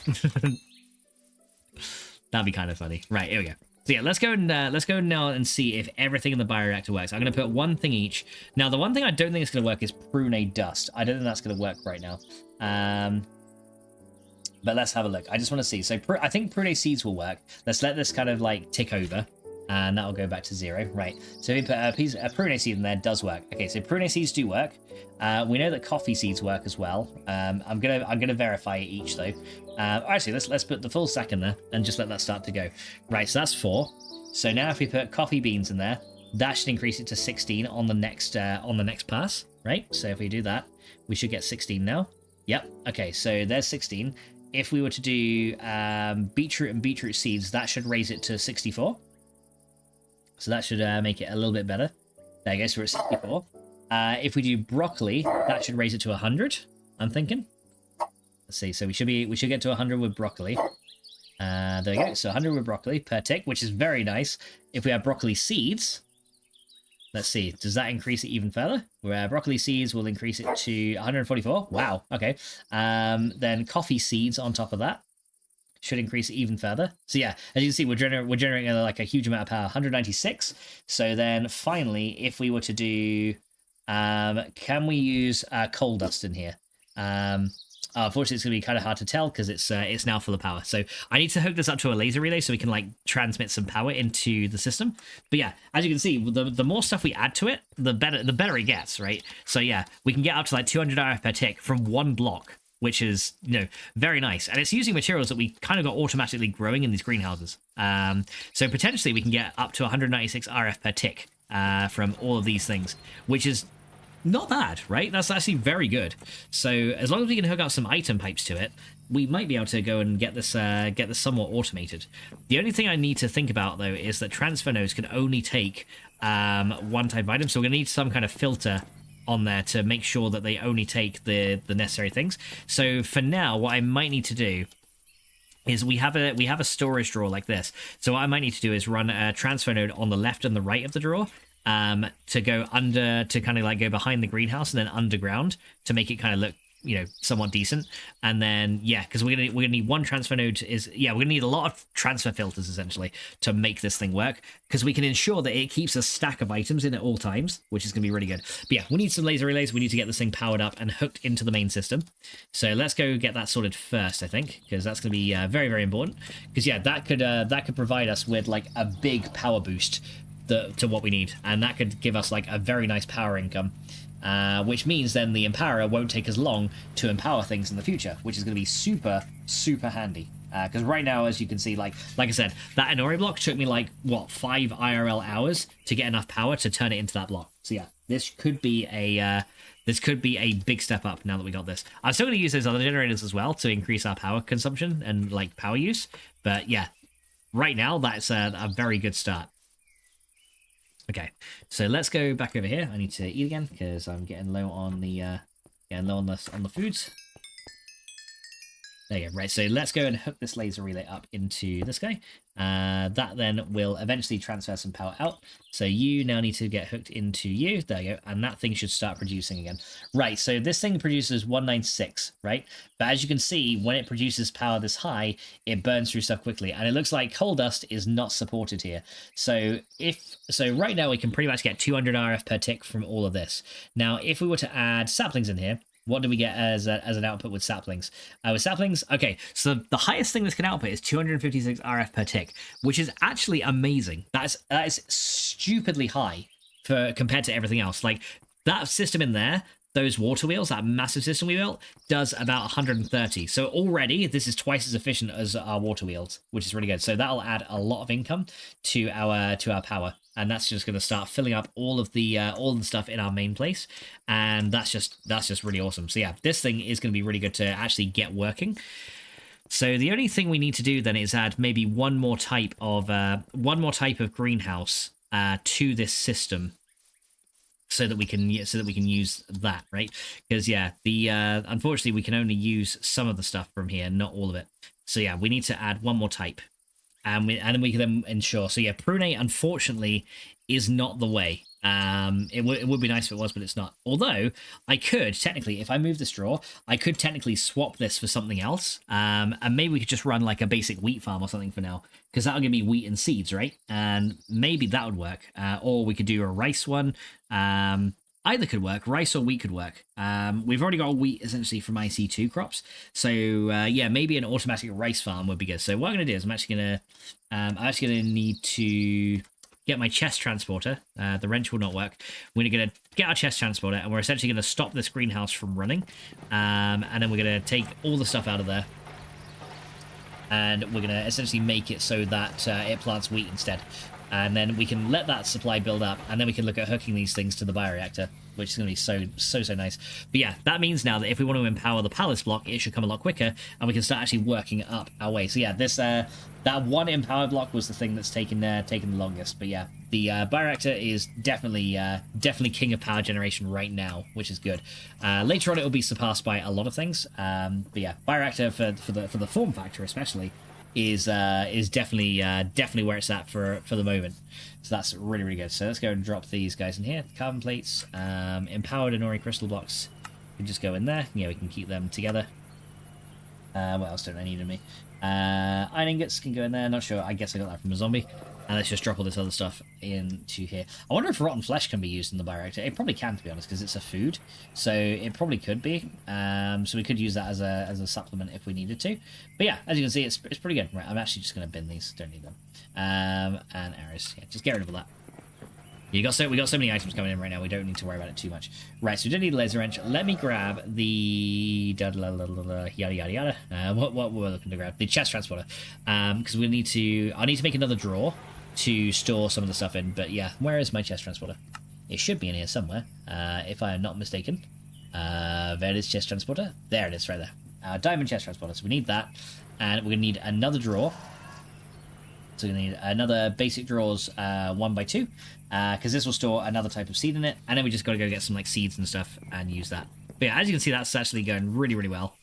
That'd be kind of funny. Right, here we go. So yeah, let's go now and see if everything in the bioreactor works. I'm going to put one thing each. Now, the one thing I don't think is going to work is prune dust. I don't think that's going to work right now. But let's have a look. I just want to see. So I think prune seeds will work. Let's let this kind of like tick over. And that'll go back to 0. Right. So if we put a prune seed in there, does work. Okay, so prune seeds do work. We know that coffee seeds work as well. I'm gonna verify it each though. Actually, let's put the full stack in there and just let that start to go. Right. So that's 4. So now if we put coffee beans in there, that should increase it to 16 on the next pass. Right. So if we do that, we should get 16 now. Yep. Okay. So there's 16. If we were to do beetroot and beetroot seeds, that should raise it to 64. So that should make it a little bit better. There you go, so we're at 64. If we do broccoli, that should raise it to 100, I'm thinking. Let's see, so we should get to 100 with broccoli. There we go, so 100 with broccoli per tick, which is very nice. If we have broccoli seeds, let's see, does that increase it even further? Where broccoli seeds will increase it to 144. Wow, okay. Then coffee seeds on top of that should increase it even further. So yeah, as you can see, we're generating like a huge amount of power, 196. So then finally, if we were to do, can we use coal dust in here? Unfortunately, it's going to be kind of hard to tell because it's now full of power. So I need to hook this up to a laser relay so we can like transmit some power into the system. But yeah, as you can see, the more stuff we add to it, the better it gets, right? So yeah, we can get up to like 200 RF per tick from one block, which is, very nice. And it's using materials that we kind of got automatically growing in these greenhouses. So potentially we can get up to 196 RF per tick from all of these things, which is not bad, right? That's actually very good. So as long as we can hook up some item pipes to it, we might be able to go and get this somewhat automated. The only thing I need to think about, though, is that transfer nodes can only take one type of item. So we're going to need some kind of filter on there to make sure that they only take the necessary things. So for now, what I might need to do is we have a storage drawer like this. So what I might need to do is run a transfer node on the left and the right of the drawer to go under, to kind of like go behind the greenhouse and then underground to make it kind of look somewhat decent. And then because we're gonna need one transfer node. We're gonna need a lot of transfer filters essentially to make this thing work, because we can ensure that it keeps a stack of items in at all times, which is gonna be really good. But yeah, we need some laser relays. We need to get this thing powered up and hooked into the main system. So let's go get that sorted first, I think, because that's gonna be very, very important. Because that could provide us with like a big power boost to what we need, and that could give us like a very nice power income. Which means then the empowerer won't take as long to empower things in the future, which is going to be super, super handy. Because right now, as you can see, like I said, that Inori block took me like, 5 IRL hours to get enough power to turn it into that block. So yeah, this could be a big step up now that we got this. I'm still going to use those other generators as well to increase our power consumption and like power use. But yeah, right now that's a very good start. Okay, so let's go back over here. I need to eat again because I'm getting low on the foods. There you go. Right, so let's go and hook this laser relay up into this guy. That then will eventually transfer some power out. So you now need to get hooked into you. There you go. And that thing should start producing again. Right, so this thing produces 196, right? But as you can see, when it produces power this high, it burns through stuff quickly. And it looks like coal dust is not supported here. So right now we can pretty much get 200 RF per tick from all of this. Now, if we were to add saplings in here, what do we get as an output with saplings? With saplings, okay, so the highest thing this can output is 256 RF per tick, which is actually amazing. That is stupidly high compared to everything else. Like, that system in there, those water wheels, that massive system we built, does about 130. So already, this is twice as efficient as our water wheels, which is really good. So that'll add a lot of income to our power. And that's just going to start filling up all of the stuff in our main place, and that's just really awesome. So yeah, this thing is going to be really good to actually get working. So the only thing we need to do then is add maybe one more type of greenhouse to this system, so that we can use that, right? Because yeah, unfortunately we can only use some of the stuff from here, not all of it. So yeah, we need to add one more type. And then we can then ensure. So yeah, prunate unfortunately is not the way. It would be nice if it was, but it's not. Although I could technically, if I move the straw, I could technically swap this for something else. And maybe we could just run like a basic wheat farm or something for now, because that'll give me wheat and seeds, right? And maybe that would work. Or we could do a rice one. Either could work. Rice or wheat could work. We've already got wheat essentially from IC2 crops. So yeah, maybe an automatic rice farm would be good. So what I'm going to do is I'm actually going to need to get my chest transporter. The wrench will not work. We're going to get our chest transporter, and we're essentially going to stop this greenhouse from running. And then we're going to take all the stuff out of there. And we're going to essentially make it so that it plants wheat instead. And then we can let that supply build up, and then we can look at hooking these things to the bioreactor, which is going to be so nice. But yeah, that means now that if we want to empower the palace block, it should come a lot quicker, and we can start actually working up our way. So yeah, this that one empower block was the thing that's taken the longest. But yeah, the bioreactor is definitely king of power generation right now, which is good. Later on, it will be surpassed by a lot of things. But yeah, bioreactor for the form factor especially is definitely where it's at for the moment. So that's really, really good. So let's go and drop these guys in here. Carbon plates, empowered Inori crystal blocks can just go in there. Yeah, we can keep them together. What else don't I need in me? Iron ingots can go in there. Not sure. I guess I got that from a zombie. And let's just drop all this other stuff into here. I wonder if rotten flesh can be used in the bioreactor. It probably can, to be honest, because it's a food. So it probably could be. So we could use that as a supplement if we needed to. But yeah, as you can see, it's pretty good. Right, I'm actually just going to bin these. Don't need them. And arrows. Yeah, just get rid of all that. We got so many items coming in right now. We don't need to worry about it too much. Right, so we don't need a laser wrench. Let me grab the yada yada yada. What we're looking to grab? The chest transporter. Because I need to make another drawer to store some of the stuff in. But yeah, where is my chest transporter? It should be in here somewhere, if I am not mistaken. There it is, chest transporter. There it is, right there. Diamond chest transporter. So we need that, and we're gonna need another drawer. So we're going to need another basic drawers 1x2, because this will store another type of seed in it, and then we just got to go get some like seeds and stuff and use that. But yeah, as you can see, that's actually going really, really well.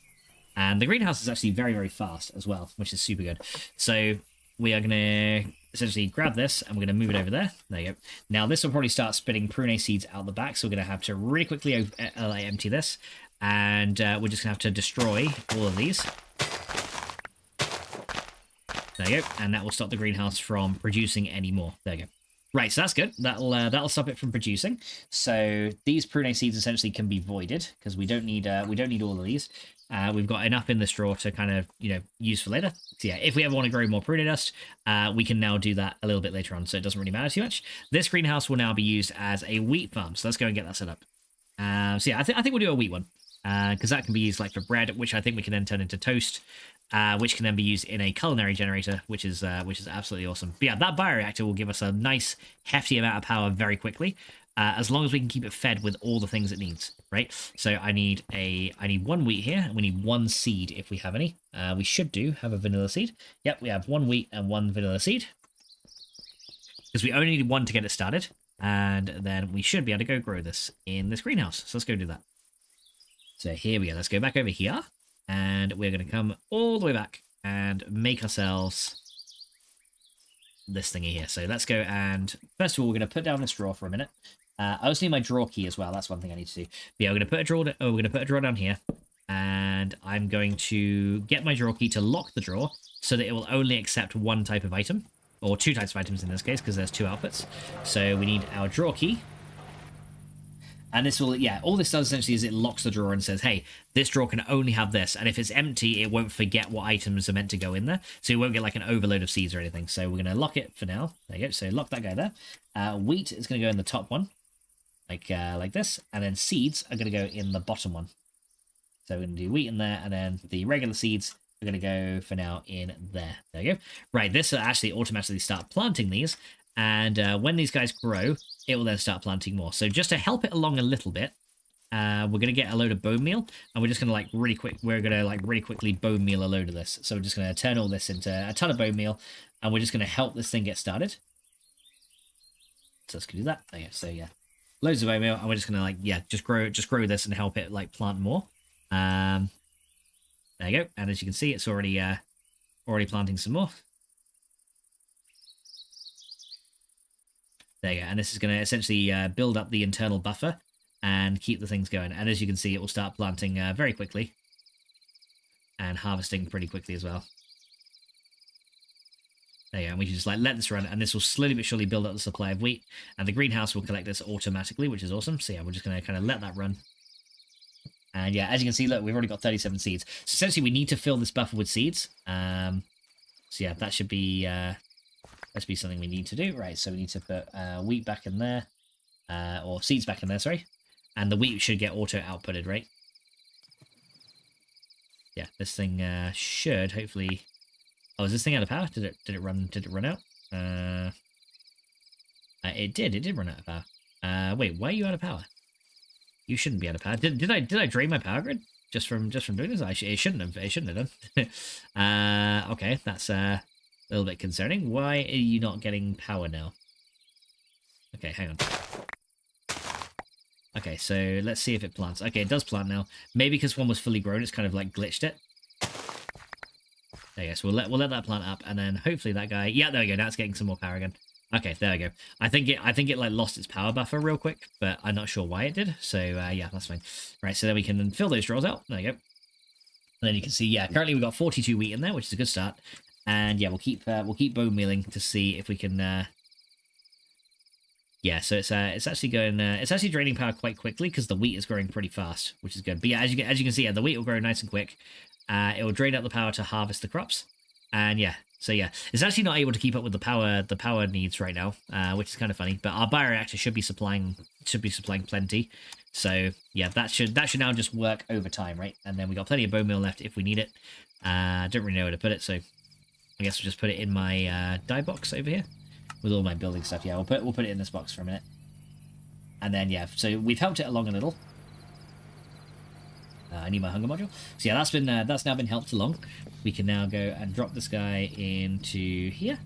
And the greenhouse is actually very, very fast as well, which is super good. So we are going to essentially grab this, and we're going to move it over there. There you go. Now this will probably start spitting prune seeds out the back, so we're going to have to really quickly empty this. And we're just going to have to destroy all of these. There you go. And that will stop the greenhouse from producing any more. There you go. Right, so that's good. That'll stop it from producing. So these prune seeds essentially can be voided because we don't need all of these. We've got enough in the straw to kind of use for later. So yeah, if we ever want to grow more prune dust, we can now do that a little bit later on. So it doesn't really matter too much. This greenhouse will now be used as a wheat farm. So let's go and get that set up. So yeah, I think we'll do a wheat one because that can be used like for bread, which I think we can then turn into toast. Which can then be used in a culinary generator, which is absolutely awesome. But yeah, that bioreactor will give us a nice, hefty amount of power very quickly, as long as we can keep it fed with all the things it needs, right? So I need 1 wheat here, and we need 1 seed if we have any. We should have a vanilla seed. Yep, we have 1 wheat and 1 vanilla seed, because we only need 1 to get it started, and then we should be able to go grow this in this greenhouse. So let's go do that. So here we go. Let's go back over here. And we're going to come all the way back and make ourselves this thingy here. So let's go and, first of all, we're going to put down this drawer for a minute. I also need my drawer key as well. That's one thing I need to do. But yeah, we're going to put a drawer down here. And I'm going to get my drawer key to lock the drawer so that it will only accept 1 type of item. Or 2 types of items in this case, because there's 2 outputs. So we need our drawer key. And this will, yeah, all this does essentially is it locks the drawer and says, hey, this drawer can only have this. And if it's empty, it won't forget what items are meant to go in there. So you won't get like an overload of seeds or anything. So we're going to lock it for now. There you go. So lock that guy there. Wheat is going to go in the top one, like this. And then seeds are going to go in the bottom one. So we're going to do wheat in there. And then the regular seeds are going to go for now in there. There you go. Right, this will actually automatically start planting these. And when these guys grow, it will then start planting more. So just to help it along a little bit, we're going to get a load of bone meal, and we're just going to really quickly bone meal a load of this. So we're just going to turn all this into a ton of bone meal, and we're just going to help this thing get started. So let's do that. Okay, so yeah, loads of bone meal, and we're just going to just grow this and help it plant more. There you go. And as you can see, it's already planting some more. There you go, and this is going to essentially build up the internal buffer and keep the things going. And as you can see, it will start planting very quickly and harvesting pretty quickly as well. There you go, and we can just let this run, and this will slowly but surely build up the supply of wheat, and the greenhouse will collect this automatically, which is awesome. So yeah, we're just going to kind of let that run. And yeah, as you can see, look, we've already got 37 seeds. So essentially, we need to fill this buffer with seeds. So yeah, that should be... Let's be something we need to do. Right, so we need to put wheat back in there, or seeds back in there, sorry. And the wheat should get auto-outputted, right? Yeah, this thing should hopefully... Oh, is this thing out of power? Did it run out? It did run out of power. Wait, why are you out of power? You shouldn't be out of power. Did I drain my power grid just from doing this? It shouldn't have done. Okay, that's a little bit concerning. Why are you not getting power now? Okay, hang on. Okay, so let's see if it plants. Okay, it does plant now. Maybe because one was fully grown, it's kind of glitched it. There you go. So we'll let that plant up, and then hopefully that guy. Yeah, there we go. Now it's getting some more power again. Okay, there we go. I think it lost its power buffer real quick, but I'm not sure why it did. So yeah, that's fine. Right, so then we can fill those drawers out. There you go. And then you can see, yeah, currently we've got 42 wheat in there, which is a good start. And yeah, we'll keep bone mealing to see if we can. Yeah, so it's actually going. It's actually draining power quite quickly because the wheat is growing pretty fast, which is good. But yeah, as you can see, yeah, the wheat will grow nice and quick. It will drain out the power to harvest the crops, and yeah, so yeah, it's actually not able to keep up with the power needs right now, which is kind of funny. But our bioreactor should be supplying plenty. So yeah, that should now just work over time, right? And then we got plenty of bone meal left if we need it. Don't really know where to put it, so I guess we'll just put it in my dye box over here with all my building stuff. Yeah, we'll put it in this box for a minute, and then yeah, so we've helped it along a little. I need my hunger module. So yeah, that's now been helped along. We can now go and drop this guy into here.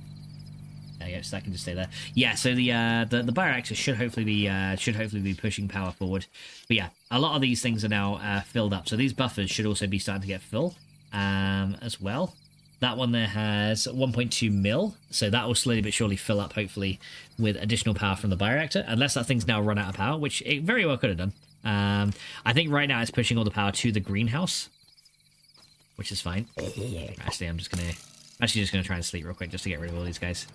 There you go, so that can just stay there. Yeah, so the bioreactor should hopefully be pushing power forward. But yeah, a lot of these things are now filled up. So these buffers should also be starting to get full as well. That one there has 1.2 mil, so that will slowly but surely fill up, hopefully, with additional power from the bioreactor, unless that thing's now run out of power, which it very well could have done. I think right now it's pushing all the power to the greenhouse, which is fine. Actually, I'm just gonna try and sleep real quick just to get rid of all these guys.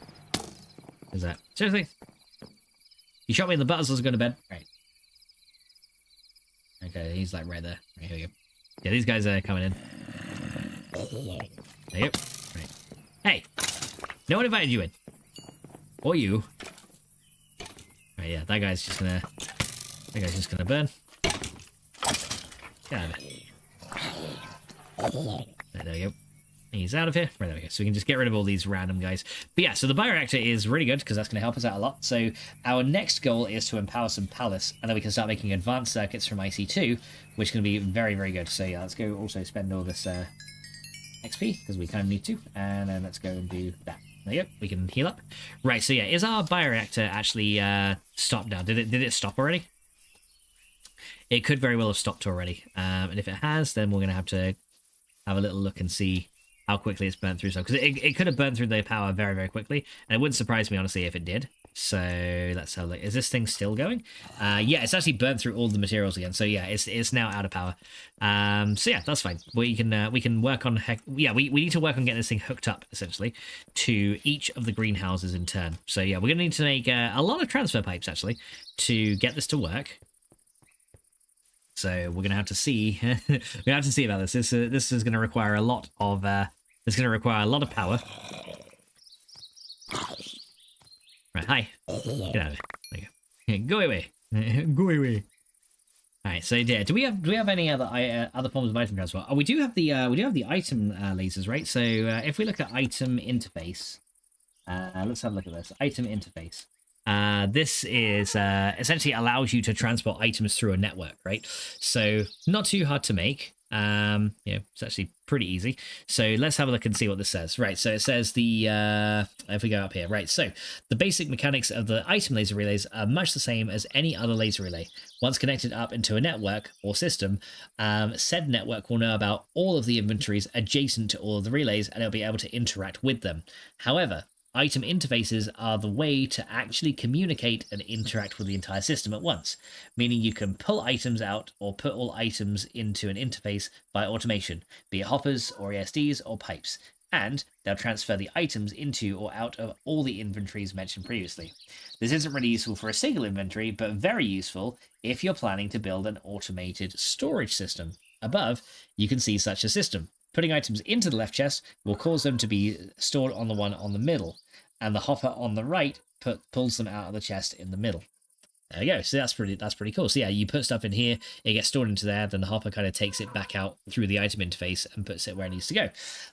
Is that seriously? You shot me in the butt as I was going to bed. Right. Okay, he's like right there. Right, here we go. Yeah, these guys are coming in. There you go. Right. Hey! No one invited you in. Or you. Right, yeah, that guy's just gonna burn. Get out of it. There we go. He's out of here. Right, there we go. So we can just get rid of all these random guys. But yeah, so the bioreactor is really good because that's going to help us out a lot. So our next goal is to empower some palace, and then we can start making advanced circuits from IC2, which is going to be very, very good. So yeah, let's go also spend all this XP because we kind of need to. And then let's go and do that. There you go. We can heal up. Right, so yeah, is our bioreactor actually stopped now? Did it stop already? It could very well have stopped already. And if it has, then we're going to have a little look and see how quickly it's burnt through. So, because it could have burned through the power very, very quickly, and it wouldn't surprise me, honestly, if it did. So let's have a look. Is this thing still going? Yeah, it's actually burnt through all the materials again. So yeah, it's now out of power. So yeah, that's fine. We can work on we need to work on getting this thing hooked up essentially to each of the greenhouses in turn. So yeah, we're gonna need to make a lot of transfer pipes actually to get this to work. So we're gonna have to see. We have to see about this. This is gonna require a lot of. It's gonna require a lot of power. Right, hi. Get out of it. There you go. Go away. Go away. All right. So yeah, do we have any other forms of item transport? Oh, we do have the item lasers, right? So if we look at item interface, let's have a look at this item interface. This is essentially allows you to transport items through a network, right? So not too hard to make. Yeah, it's actually pretty easy. So let's have a look and see what this says. Right, so it says if we go up here, right, so the basic mechanics of the item laser relays are much the same as any other laser relay. Once connected up into a network or system, said network will know about all of the inventories adjacent to all of the relays, and it'll be able to interact with them. However, item interfaces are the way to actually communicate and interact with the entire system at once, meaning you can pull items out or put all items into an interface by automation, be it hoppers or ESDs or pipes, and they'll transfer the items into or out of all the inventories mentioned previously. This isn't really useful for a single inventory, but very useful if you're planning to build an automated storage system. Above, you can see such a system. Putting items into the left chest will cause them to be stored on the one on the middle, and the hopper on the right pulls them out of the chest in the middle. There we go. So that's pretty cool. So yeah, you put stuff in here, it gets stored into there, then the hopper kind of takes it back out through the item interface and puts it where it needs to go.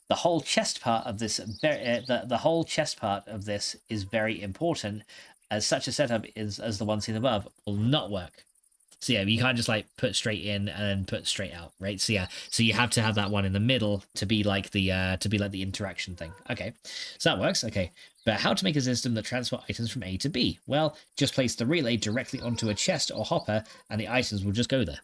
The whole chest part of this, the whole chest part of this is very important, as such a setup as the one seen above will not work. So yeah, you can't just like put straight in and then put straight out, right? So yeah, so you have to have that one in the middle to be like the interaction thing. Okay, so that works. Okay, but how to make a system that transports items from A to B? Well, just place the relay directly onto a chest or hopper, and the items will just go there.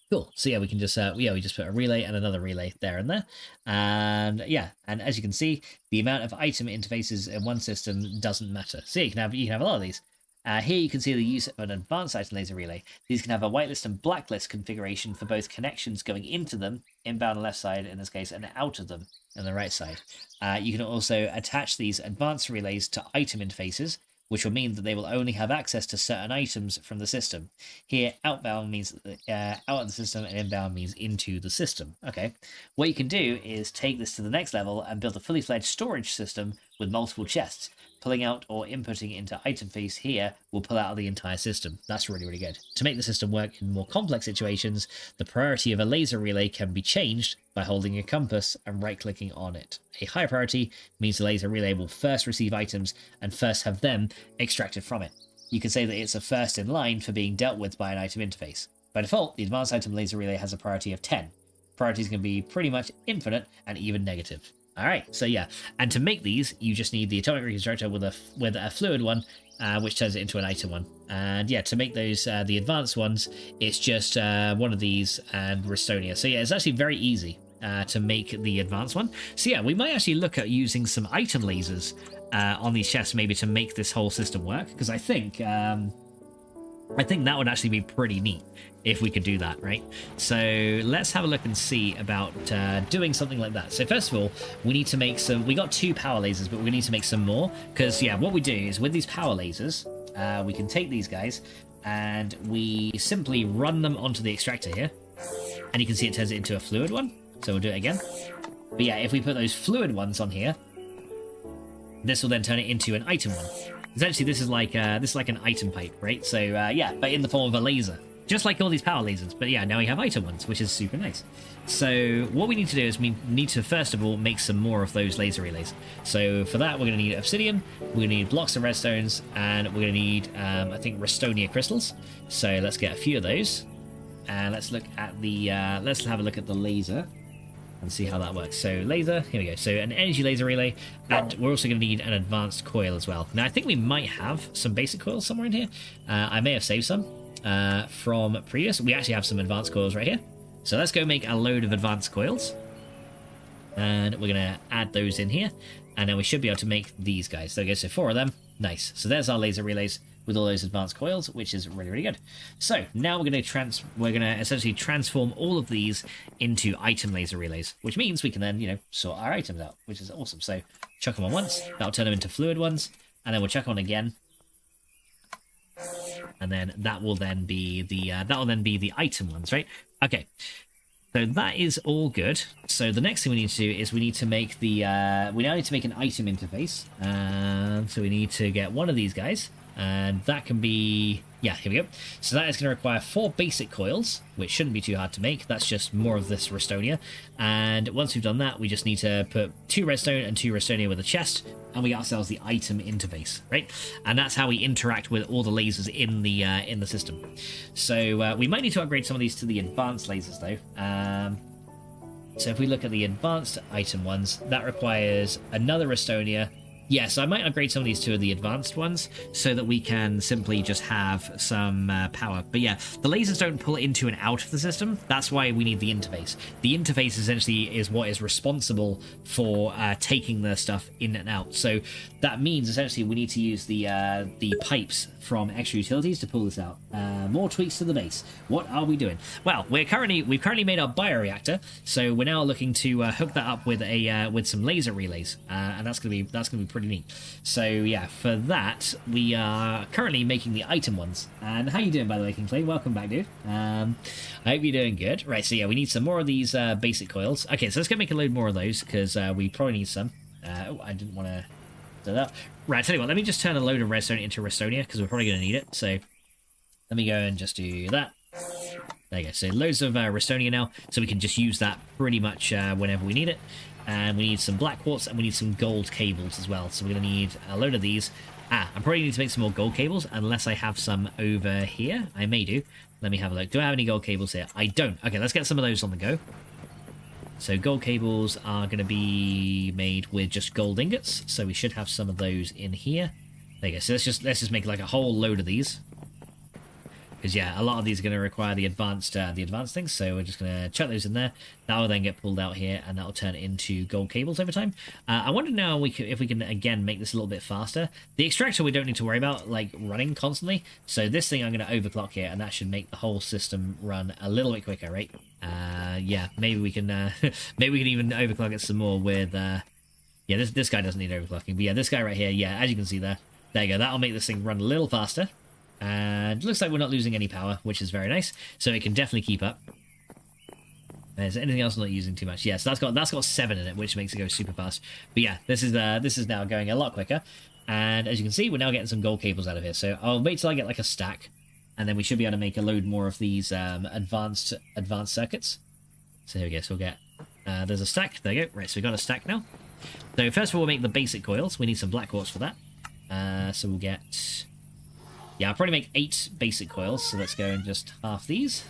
Cool. So yeah, we can just we just put a relay and another relay there and there, and yeah, and as you can see, the amount of item interfaces in one system doesn't matter. So yeah, you can have a lot of these. Here you can see the use of an advanced item laser relay. These can have a whitelist and blacklist configuration for both connections going into them, inbound on the left side in this case, and out of them on the right side. You can also attach these advanced relays to item interfaces, which will mean that they will only have access to certain items from the system. Here, outbound means out of the system, and inbound means into the system. Okay, what you can do is take this to the next level and build a fully fledged storage system with multiple chests. Pulling out or inputting into item face here will pull out of the entire system. That's really, really good. To make the system work in more complex situations, the priority of a laser relay can be changed by holding a compass and right-clicking on it. A high priority means the laser relay will first receive items and first have them extracted from it. You can say that it's a first in line for being dealt with by an item interface. By default, the advanced item laser relay has a priority of 10. Priorities can be pretty much infinite and even negative. All right, so yeah, and to make these, you just need the atomic reconstructor with a fluid one, which turns it into an item one. And yeah, to make those the advanced ones, it's just one of these and Restonia. So yeah, it's actually very easy to make the advanced one. So yeah, we might actually look at using some item lasers on these chests maybe to make this whole system work, because I think I think that would actually be pretty neat if we could do that, right? So let's have a look and see about doing something like that. So first of all, we need to make some... We got 2 power lasers, but we need to make some more. Because, yeah, what we do is with these power lasers, we can take these guys and we simply run them onto the extractor here. And you can see it turns it into a fluid one. So we'll do it again. But yeah, if we put those fluid ones on here, this will then turn it into an item one. Essentially, this is like an item pipe, right? So yeah, but in the form of a laser, just like all these power lasers. But yeah, now we have item ones, which is super nice. So what we need to do is we need to first of all make some more of those laser relays. So for that, we're going to need obsidian, we're going to need blocks of redstones, and we're going to need I think restonia crystals. So let's get a few of those, and let's look at the let's have a look at the laser and see how that works. So laser, here we go. So an energy laser relay, and we're also going to need an advanced coil as well. Now I think we might have some basic coils somewhere in here. I may have saved some from previous. We actually have some advanced coils right here. So let's go make a load of advanced coils, and we're going to add those in here, and then we should be able to make these guys. There we go. So 4 of them. Nice. So there's our laser relays with all those advanced coils, which is really, really good. So now we're going to essentially transform all of these into item laser relays, which means we can then, you know, sort our items out, which is awesome. So chuck them on once, that'll turn them into fluid ones, and then we'll chuck on again, and then that will then be the item ones, right? Okay. So that is all good. So the next thing we need to do is we need to make the we now need to make an item interface. So we need to get one of these guys, and that can be, yeah, here we go. So that is going to require 4 basic coils, which shouldn't be too hard to make. That's just more of this restonia. And once we've done that, we just need to put 2 redstone and 2 restonia with a chest, and we get ourselves the item interface, right? And that's how we interact with all the lasers in the system. So we might need to upgrade some of these to the advanced lasers though. So if we look at the advanced item ones, that requires another restonia. Yeah, so I might upgrade some of these to the advanced ones so that we can simply just have some power. But yeah, the lasers don't pull into and out of the system. That's why we need the interface. The interface essentially is what is responsible for taking the stuff in and out. So that means essentially we need to use the pipes from extra utilities to pull this out. More tweaks to the base. What are we doing? Well, we've currently made our bioreactor, so we're now looking to hook that up with some laser relays, and that's gonna be pretty neat. So yeah, for that we are currently making the item ones. And how you doing, by the way, Kingsley? Welcome back, dude. I hope you're doing good. Right, so yeah, we need some more of these basic coils. Okay, so let's go make a load more of those because we probably need some. Oh, I didn't want to do that. Right, I tell you what, let me just turn a load of redstone into restonia because we're probably going to need it. So let me go and just do that. There you go. So loads of restonia now, so we can just use that pretty much whenever we need it. And we need some black quartz, and we need some gold cables as well. So we're going to need a load of these. I probably need to make some more gold cables, unless I have some over here. I may do. Let me have a look. Do I have any gold cables here? I don't. Okay, let's get some of those on the go. So gold cables are going to be made with just gold ingots, so we should have some of those in here. There you go. So let's just make like a whole load of these, because yeah, a lot of these are going to require the advanced things. So we're just going to chuck those in there. That will then get pulled out here, and that will turn into gold cables over time. I wonder now if we can again make this a little bit faster. The extractor we don't need to worry about like running constantly. So this thing I'm going to overclock here, and that should make the whole system run a little bit quicker, right? Yeah, maybe we can maybe we can even overclock it some more with yeah, this guy doesn't need overclocking, but yeah, this guy right here, yeah, as you can see there you go, that'll make this thing run a little faster, and it looks like we're not losing any power, which is very nice, so it can definitely keep up. Is there anything else I'm not using too much? Yes, yeah, so that's got 7 in it, which makes it go super fast. But yeah, this is now going a lot quicker, and as you can see, we're now getting some gold cables out of here. So I'll wait till I get like a stack, and then we should be able to make a load more of these advanced circuits. So here we go. So we'll get there's a stack. There you go. Right, so we got a stack now. So first of all, we'll make the basic coils. We need some black quartz for that. So we'll get, yeah, I'll probably make 8 basic coils. So let's go and just half these.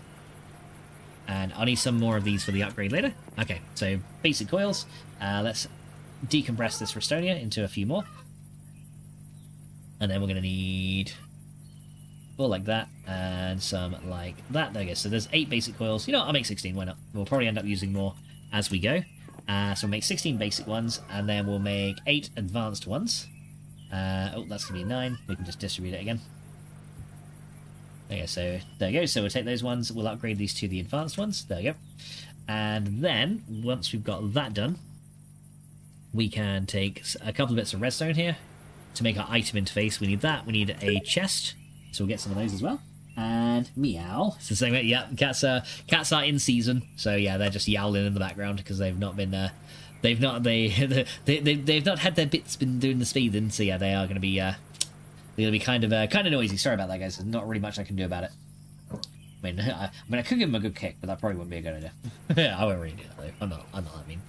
And I'll need some more of these for the upgrade later. Okay, so basic coils. Let's decompress this restonia into a few more. And then we're going to need 4 like that, and some like that. There we go. So there's 8 basic coils. You know what, I'll make 16, why not? We'll probably end up using more as we go. So we'll make 16 basic ones, and then we'll make 8 advanced ones. Oh, that's going to be 9. We can just distribute it again. Okay, so there you go. So we'll take those ones. We'll upgrade these to the advanced ones. There you go. And then once we've got that done, we can take a couple of bits of redstone here to make our item interface. We need that. We need a chest, so we'll get some of those as well. And meow. It's the same way. Yeah, cats are in season, so yeah, they're just yowling in the background because they've not been they've not had their bits been doing the speeding. So yeah, they are going to be they're going to be kind of noisy. Sorry about that, guys. There's not really much I can do about it. I could give them a good kick, but that probably wouldn't be a good idea. I won't really do that though. I'm not that mean.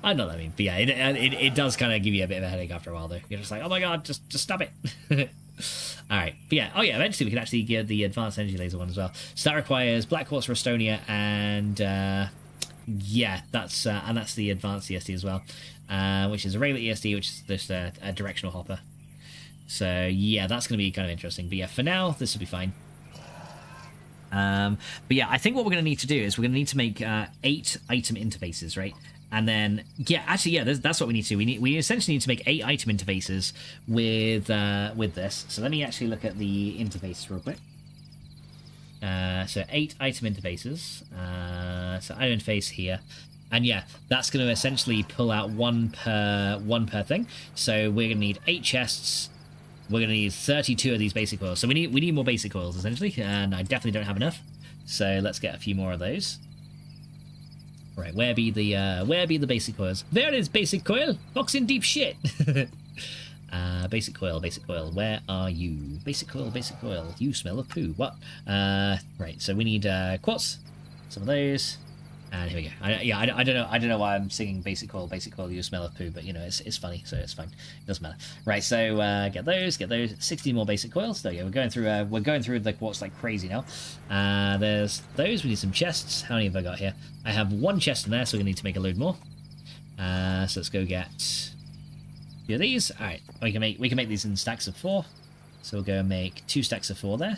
I'm not that mean. But yeah, it does kind of give you a bit of a headache after a while though. You're just like, oh my god, just stop it. Alright, but yeah, eventually we can actually get the advanced energy laser one as well. So that requires black quartz Restonia and yeah, that's the advanced ESD as well, which is a regular ESD, which is just a directional hopper. So yeah, that's going to be kind of interesting. But yeah, for now, this will be fine. But yeah, I think what we're going to need to do is we're going to need to make 8 item interfaces, right? And then, yeah, actually, yeah, that's what we need to do. We essentially need to make 8 item interfaces with this. So let me actually look at the interface real quick. So 8 item interfaces. So item interface here. And yeah, that's going to essentially pull out one per thing. So we're going to need 8 chests. We're going to need 32 of these basic oils. So we need more basic oils, essentially. And I definitely don't have enough. So let's get a few more of those. Right, where be the basic coils? There it is, basic coil. Box in deep shit. Basic coil, where are you? Basic coil, you smell of poo. What? Right, so we need quartz, some of those, and here we go. I don't know why I'm singing basic coil, you smell of poo, but you know it's funny, so it's fine. It doesn't matter. Right, so get those. 60 more basic coils. There you go. We're going through the quartz like crazy now. There's those. We need some chests. How many have I got here? I have 1 chest in there, so we need to make a load more. So let's go get a few of these. All right, we can make these in stacks of 4. So we'll go and make 2 stacks of 4 there.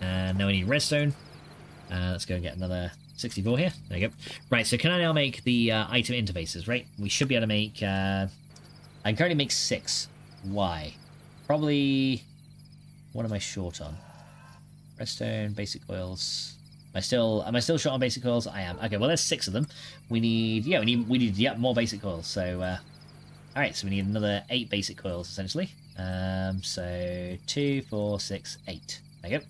And now we need redstone. Let's go and get another 64 here. There you go. Right, so can I now make the item interfaces, right? We should be able to make... I can currently make 6. Why? Probably... What am I short on? Redstone, basic oils... Am I still short on basic oils? I am. Okay, well there's 6 of them. We need more basic oils. So alright, so we need another 8 basic oils essentially. So 2, 4, 6, 8. There you go.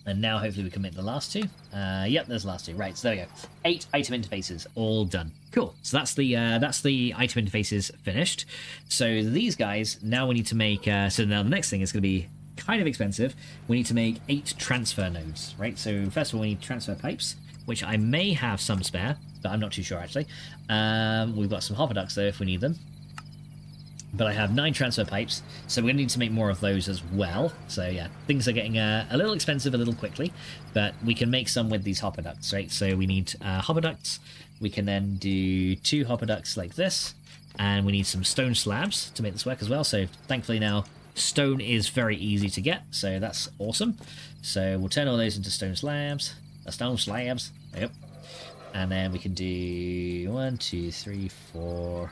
And now hopefully we can make the last 2. Yep, there's the last 2. Right, so there we go. 8 item interfaces, all done. Cool. So that's the item interfaces finished. So these guys, now we need to make... so now the next thing is going to be kind of expensive. We need to make 8 transfer nodes, right? So first of all, we need transfer pipes, which I may have some spare, but I'm not too sure actually. We've got some hopper ducts though if we need them. But I have 9 transfer pipes, so we're going to need to make more of those as well. So yeah, things are getting a little expensive a little quickly, but we can make some with these hopper ducts, right? So we need hopper ducts. We can then do 2 hopper ducts like this, and we need some stone slabs to make this work as well. So thankfully now stone is very easy to get, so that's awesome. So we'll turn all those into stone slabs. Yep. And then we can do 1, 2, 3, 4,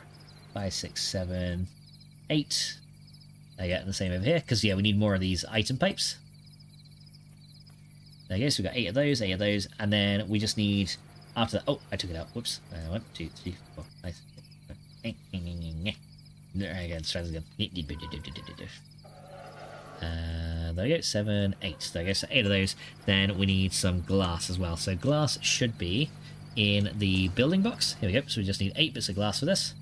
5, 6, 7, 8. Yeah, the same over here, because yeah, we need more of these item pipes. There you go, so we've got 8 of those, and then we just need, after that, oh, I took it out, whoops. 1, 2, 3, 4, 5, 6, 7, 8. There you go, let's try this again. There we go, 7, 8. There we go, so 8 of those. Then we need some glass as well. So glass should be in the building box. Here we go, so we just need 8 bits of glass for this.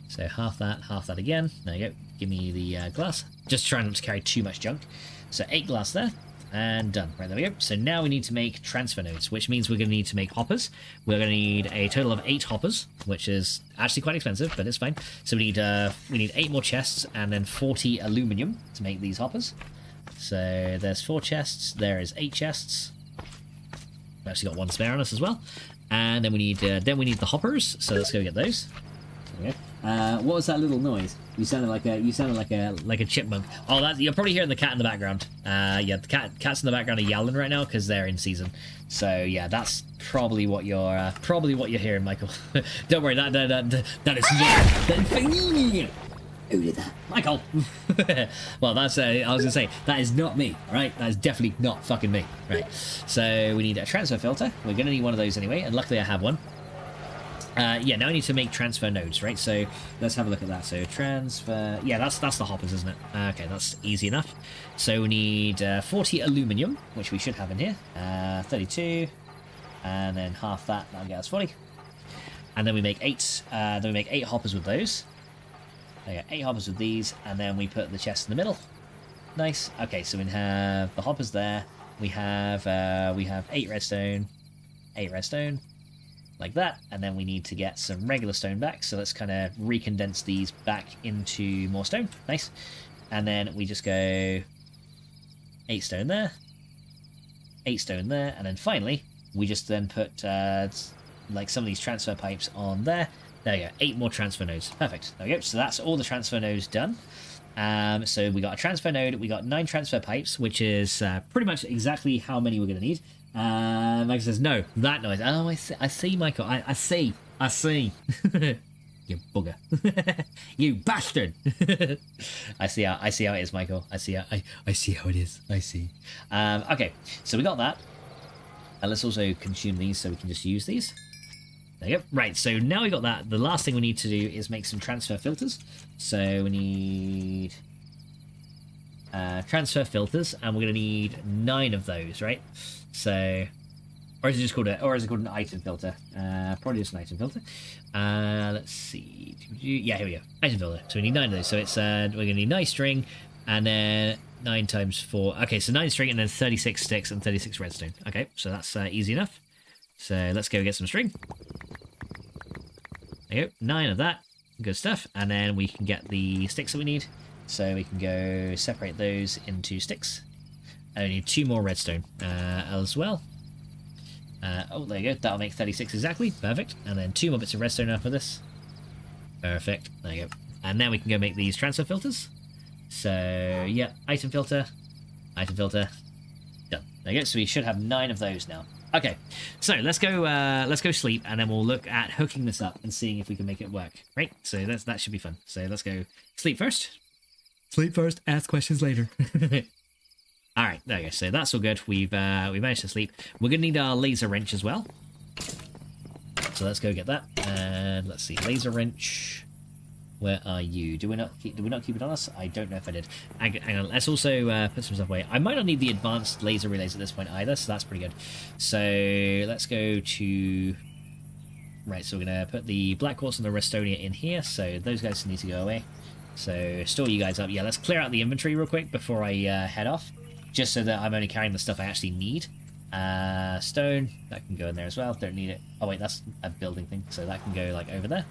So half that again. There you go, give me the glass. Just trying not to carry too much junk. So 8 glass there. And done. Right, there we go. So now we need to make transfer nodes, which means we're going to need to make hoppers. We're going to need a total of 8 hoppers, which is actually quite expensive, but it's fine. So we need 8 more chests and then 40 aluminum to make these hoppers. So there's 4 chests. There is 8 chests. We've actually got 1 spare on us as well. And then we need the hoppers. So let's go get those. There we go. What was that little noise? You sounded like a chipmunk. Oh, you're probably hearing the cat in the background. Yeah, the cats in the background are yowling right now because they're in season. So yeah, that's probably what you're hearing, Michael. Don't worry, that is not. Who did that? Michael. Well, that's I was gonna say that is not me, right? That is definitely not fucking me, right? So we need a transfer filter. We're gonna need one of those anyway, and luckily I have one. Yeah, now I need to make transfer nodes, right? So let's have a look at that. So transfer, yeah, that's the hoppers, isn't it? Okay, that's easy enough. So we need 40 aluminum, which we should have in here. 32, and then half that. That'll get us 40. And then we make 8. Then we make 8 hoppers with those. Okay, 8 hoppers with these, and then we put the chest in the middle. Nice. Okay, so we have the hoppers there. We have 8 redstone, 8 redstone, like that, and then we need to get some regular stone back. So let's kind of recondense these back into more stone. Nice. And then we just go 8 stone there, 8 stone there, and then finally we just then put like some of these transfer pipes on there. There we go, 8 more transfer nodes. Perfect. There we go. So that's all the transfer nodes done. So we got a transfer node, we got 9 transfer pipes, which is pretty much exactly how many we're going to need. Michael says, no, that noise. Oh, I see, Michael. I see. You bugger. You bastard. I see how it is, Michael. I see how it is. I see. Okay, so we got that. Let's also consume these so we can just use these. There you go. Right, so now we got that. The last thing we need to do is make some transfer filters. So we need transfer filters, and we're going to need 9 of those, right? So, or is it just called an item filter? Probably just an item filter. Let's see. Yeah, here we go. Item filter. So we need 9 of those. So it's we're going to need 9 string, and then 9 times 4. Okay, so 9 string and then 36 sticks and 36 redstone. Okay, so that's easy enough. So let's go get some string. There you go, 9 of that. Good stuff. And then we can get the sticks that we need. So we can go separate those into sticks. And we need 2 more redstone as well. Oh, there you go. That'll make 36 exactly. Perfect. And then 2 more bits of redstone after this. Perfect. There you go. And now we can go make these transfer filters. So, yeah, item filter. Done. There you go. So we should have 9 of those now. Okay, so let's go sleep, and then we'll look at hooking this up and seeing if we can make it work. Right, so that should be fun. So let's go sleep first. Sleep first, ask questions later. All right, there you go. So that's all good. We've we managed to sleep. We're gonna need our laser wrench as well. So let's go get that. And let's see, laser wrench. Where are you? Do we not keep it on us? I don't know if I did. Hang on. Let's also put some stuff away. I might not need the advanced laser relays at this point either, so that's pretty good. So let's go to... Right, so we're going to put the black quartz and the restonia in here, so those guys need to go away. So store you guys up. Yeah, let's clear out the inventory real quick before I head off, just so that I'm only carrying the stuff I actually need. Stone, that can go in there as well. Don't need it. Oh wait, that's a building thing, so that can go like over there.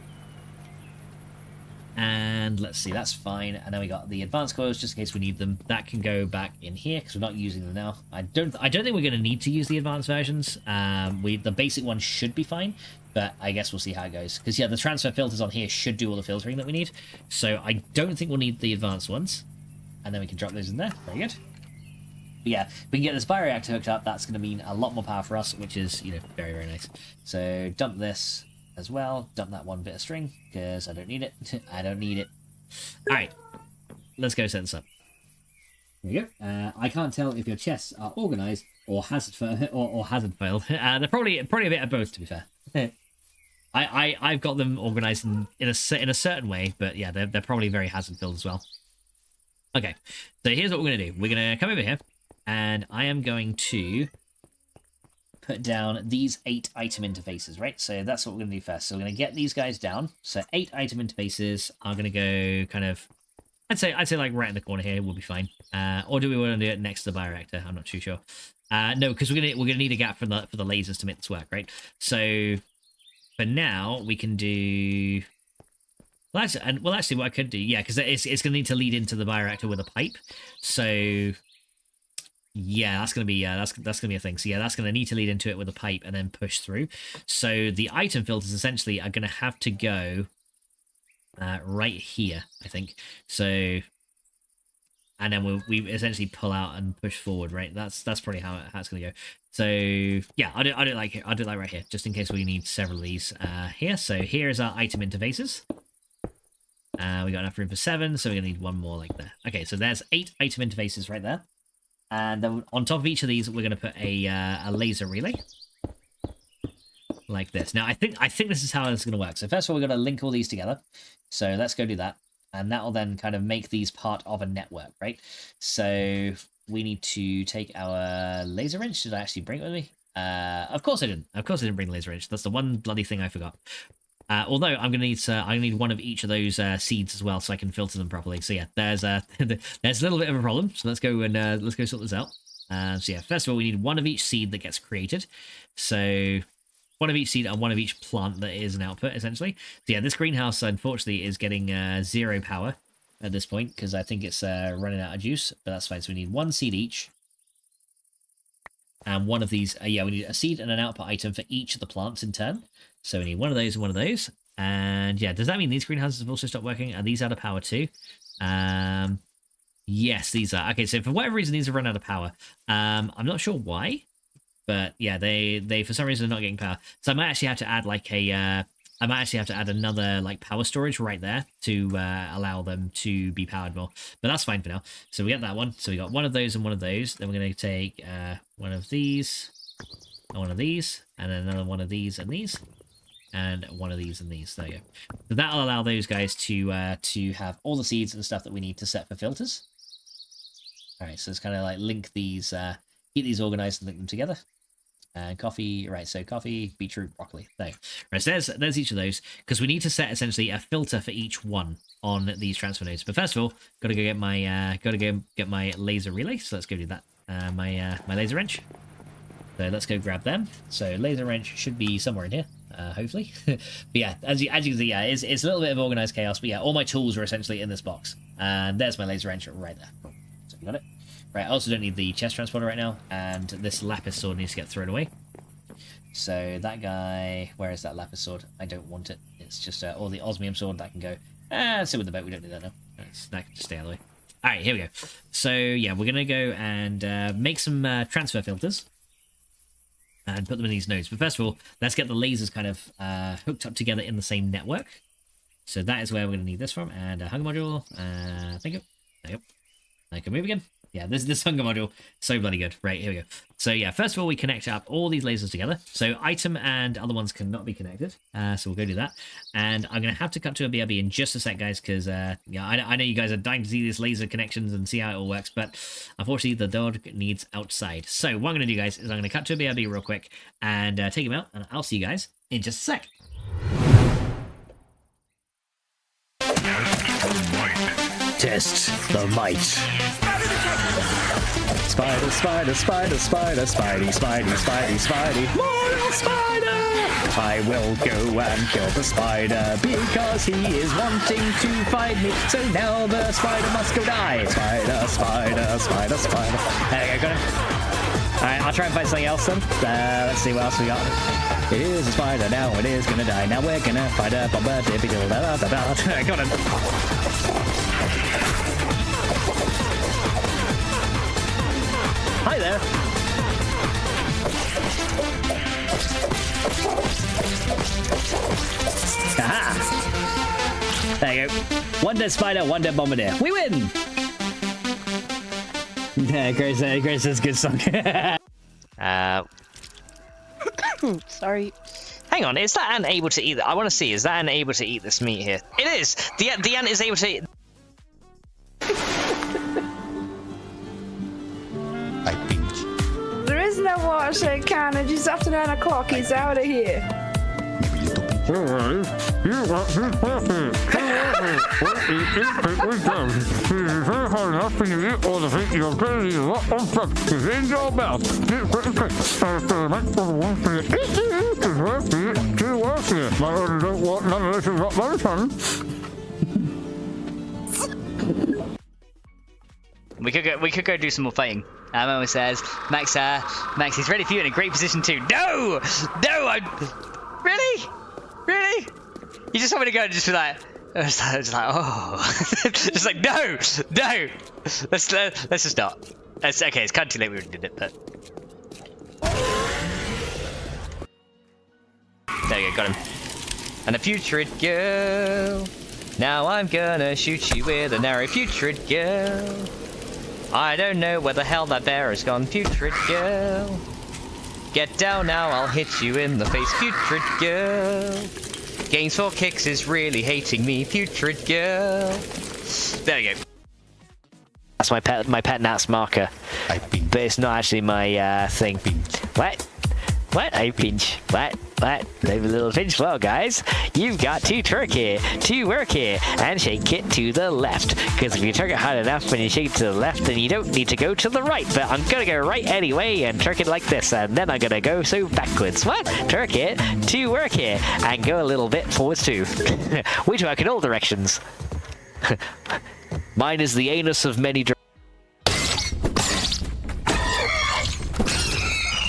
And let's see, that's fine. And then we got the advanced coils, just in case we need them. That can go back in here because we're not using them now. I don't think we're going to need to use the advanced versions. The basic one should be fine, but I guess we'll see how it goes. Because yeah, the transfer filters on here should do all the filtering that we need. So I don't think we'll need the advanced ones. And then we can drop those in there. Very good. But yeah, if we can get this bioreactor hooked up, that's going to mean a lot more power for us, which is, you know, very, very nice. So dump this as well. Dump that 1 bit of string because I don't need it. I don't need it. All right, let's go set this up. There you go. I can't tell if your chests are organized or hazard failed. They're probably a bit of both, to be fair. I've got them organized in a certain way, but yeah, they're probably very hazard filled as well. Okay, so here's what we're gonna do. We're gonna come over here, and I am going to put down these 8 item interfaces, right? So that's what we're going to do first. So we're going to get these guys down. So 8 item interfaces are going to go kind of, I'd say like right in the corner here will be fine. Or do we want to do it next to the bioreactor? I'm not too sure. No, because we're gonna need a gap for the lasers to make this work, right? So for now we can do. Well, actually, what I could do, yeah, because it's going to need to lead into the bioreactor with a pipe. So. Yeah, that's gonna be that's gonna be a thing. So yeah, that's gonna need to lead into it with a pipe and then push through. So the item filters essentially are gonna have to go right here, I think. So, and then we essentially pull out and push forward, right? That's probably how it's gonna go. So yeah, I'll do it like right here, just in case we need several of these here. So here is our item interfaces. We got enough room for 7, so we're gonna need one more like that. Okay, so there's 8 item interfaces right there. And then on top of each of these, we're gonna put a laser relay. Like this. Now, I think this is how it's gonna work. So first of all, we're gonna link all these together. So let's go do that. And that will then kind of make these part of a network, right? So we need to take our laser wrench. Did I actually bring it with me? Of course I didn't. Of course I didn't bring the laser wrench. That's the one bloody thing I forgot. Although I'm gonna need one of each of those seeds as well, so I can filter them properly. So yeah, there's a little bit of a problem. So let's go sort this out. So yeah, first of all, we need one of each seed that gets created. So one of each seed and one of each plant that is an output, essentially. So yeah, this greenhouse unfortunately is getting 0 power at this point because I think it's running out of juice. But that's fine. So we need one seed each. And one of these, yeah, we need a seed and an output item for each of the plants in turn. So we need one of those and one of those. And yeah, does that mean these greenhouses have also stopped working? Are these out of power too? Yes, these are. Okay, so for whatever reason, these have run out of power. I'm not sure why, but yeah, they for some reason are not getting power. So I might actually have to add like I might actually have to add another like power storage right there to allow them to be powered more. But that's fine for now. So we get that one. So we got one of those and one of those. Then we're going to take one of these and one of these, and then another one of these and these, and one of these and these. There you go. So that'll allow those guys to have all the seeds and stuff that we need to set for filters. All right, so it's kind of like link these, keep these organized and link them together. Coffee, right, so coffee, beetroot, broccoli. There. Right, so there's each of those, because we need to set essentially a filter for each one on these transfer nodes. But first of all, gotta go get my laser relay. So let's go do that. My laser wrench. So let's go grab them. So laser wrench should be somewhere in here, hopefully. But yeah, as you can see, yeah, it's a little bit of organized chaos. But yeah, all my tools are essentially in this box, and there's my laser wrench right there. So you got it. Right, I also don't need the chest transporter right now, and this lapis sword needs to get thrown away. So that guy, where is that lapis sword? I don't want it. It's just all the osmium sword that can go. Sit with the boat. We don't need that now. That can just stay out of the way. All right, here we go. So yeah, we're gonna go and make some transfer filters and put them in these nodes. But first of all, let's get the lasers kind of hooked up together in the same network. So that is where we're gonna need this from, and a hunger module. Thank you. There you go. I can move again. Yeah, this hunger module, so bloody good. Right, here we go. So yeah, first of all, we connect up all these lasers together. So item and other ones cannot be connected. So we'll go do that. And I'm going to have to cut to a BRB in just a sec, guys, because yeah, I know you guys are dying to see these laser connections and see how it all works, but unfortunately, the dog needs outside. So what I'm going to do, guys, is I'm going to cut to a BRB real quick and take him out, and I'll see you guys in just a sec. Test the might. Spider, spider, spider, spider, spidey, spidey, spidey, spidey. More spider! I will go and kill the spider because he is wanting to fight me. So now the spider must go die. Spider, spider, spider, spider. There you go, got him. Alright, I'll try and find something else then. Let's see what else we got. It is a spider, now it is gonna die. Now we're gonna fight a bomber, typical da da da da. Got him. Hi there. Aha! There you go. One dead spider, one dead bombardier. We win! Yeah, Grace says good song. Sorry. Hang on, is that ant able to eat? I want to see, is that ant able to eat this meat here? It is! The ant is able to eat... I think. There is no water, Carnage. It's after 9 o'clock. He's out of here. We could go do some more fighting. Mama says, Max, he's ready for you in a great position too. No! Really? Really? You just want me to go and just be like, oh. Just like, no! Let's just not. Okay, it's kind of too late we already did it, but. There you go, got him. And a putrid girl. Now I'm gonna shoot you with an arrow, putrid girl. I don't know where the hell that bear has gone, putrid girl. Get down now, I'll hit you in the face, putrid girl. Games for Kicks is really hating me, putrid girl. There you go. That's my pet Nats marker. I pinch. But it's not actually my thing. What? What? I pinch. What? Leave a little pinch. Well, guys, you've got to twerk here, to work here, and shake it to the left. Because if you twerk it hard enough when you shake it to the left, then you don't need to go to the right. But I'm gonna go right anyway and twerk it like this, and then I'm gonna go so backwards. What? Twerk it to work here, and go a little bit forwards too. We twerk in all directions. Mine is the anus of many directions.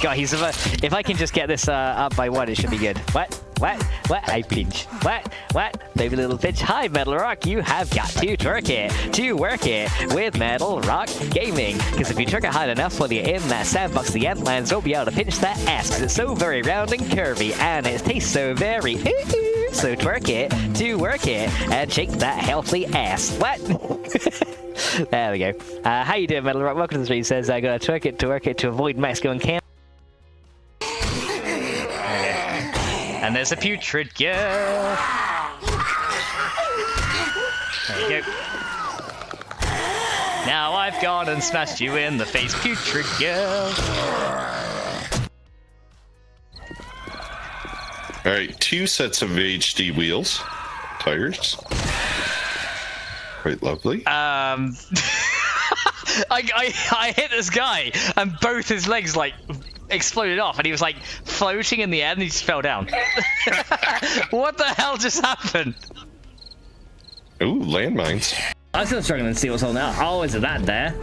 God, if I can just get this up by 1, it should be good. What? I pinch. What? Baby little pinch. Hi, Metal Rock. You have got to twerk it, to work it with Metal Rock Gaming. Because if you twerk it hard enough while you're in that sandbox, the ant lands won't be able to pinch that ass. Because it's so very round and curvy, and it tastes so very so twerk it, to work it, and shake that healthy ass. What? There we go. How you doing, Metal Rock? Welcome to the stream. Says I gotta twerk it to work it to avoid Max going camp. And there's a putrid girl. There you go. Now I've gone and smashed you in the face, putrid girl. Alright, 2 sets of HD wheels. Tires. Quite lovely. I hit this guy and both his legs like exploded off and he was like floating in the air and he just fell down. What the hell just happened? Ooh, landmines. I'm still struggling to see what's on there. Oh, is it that there?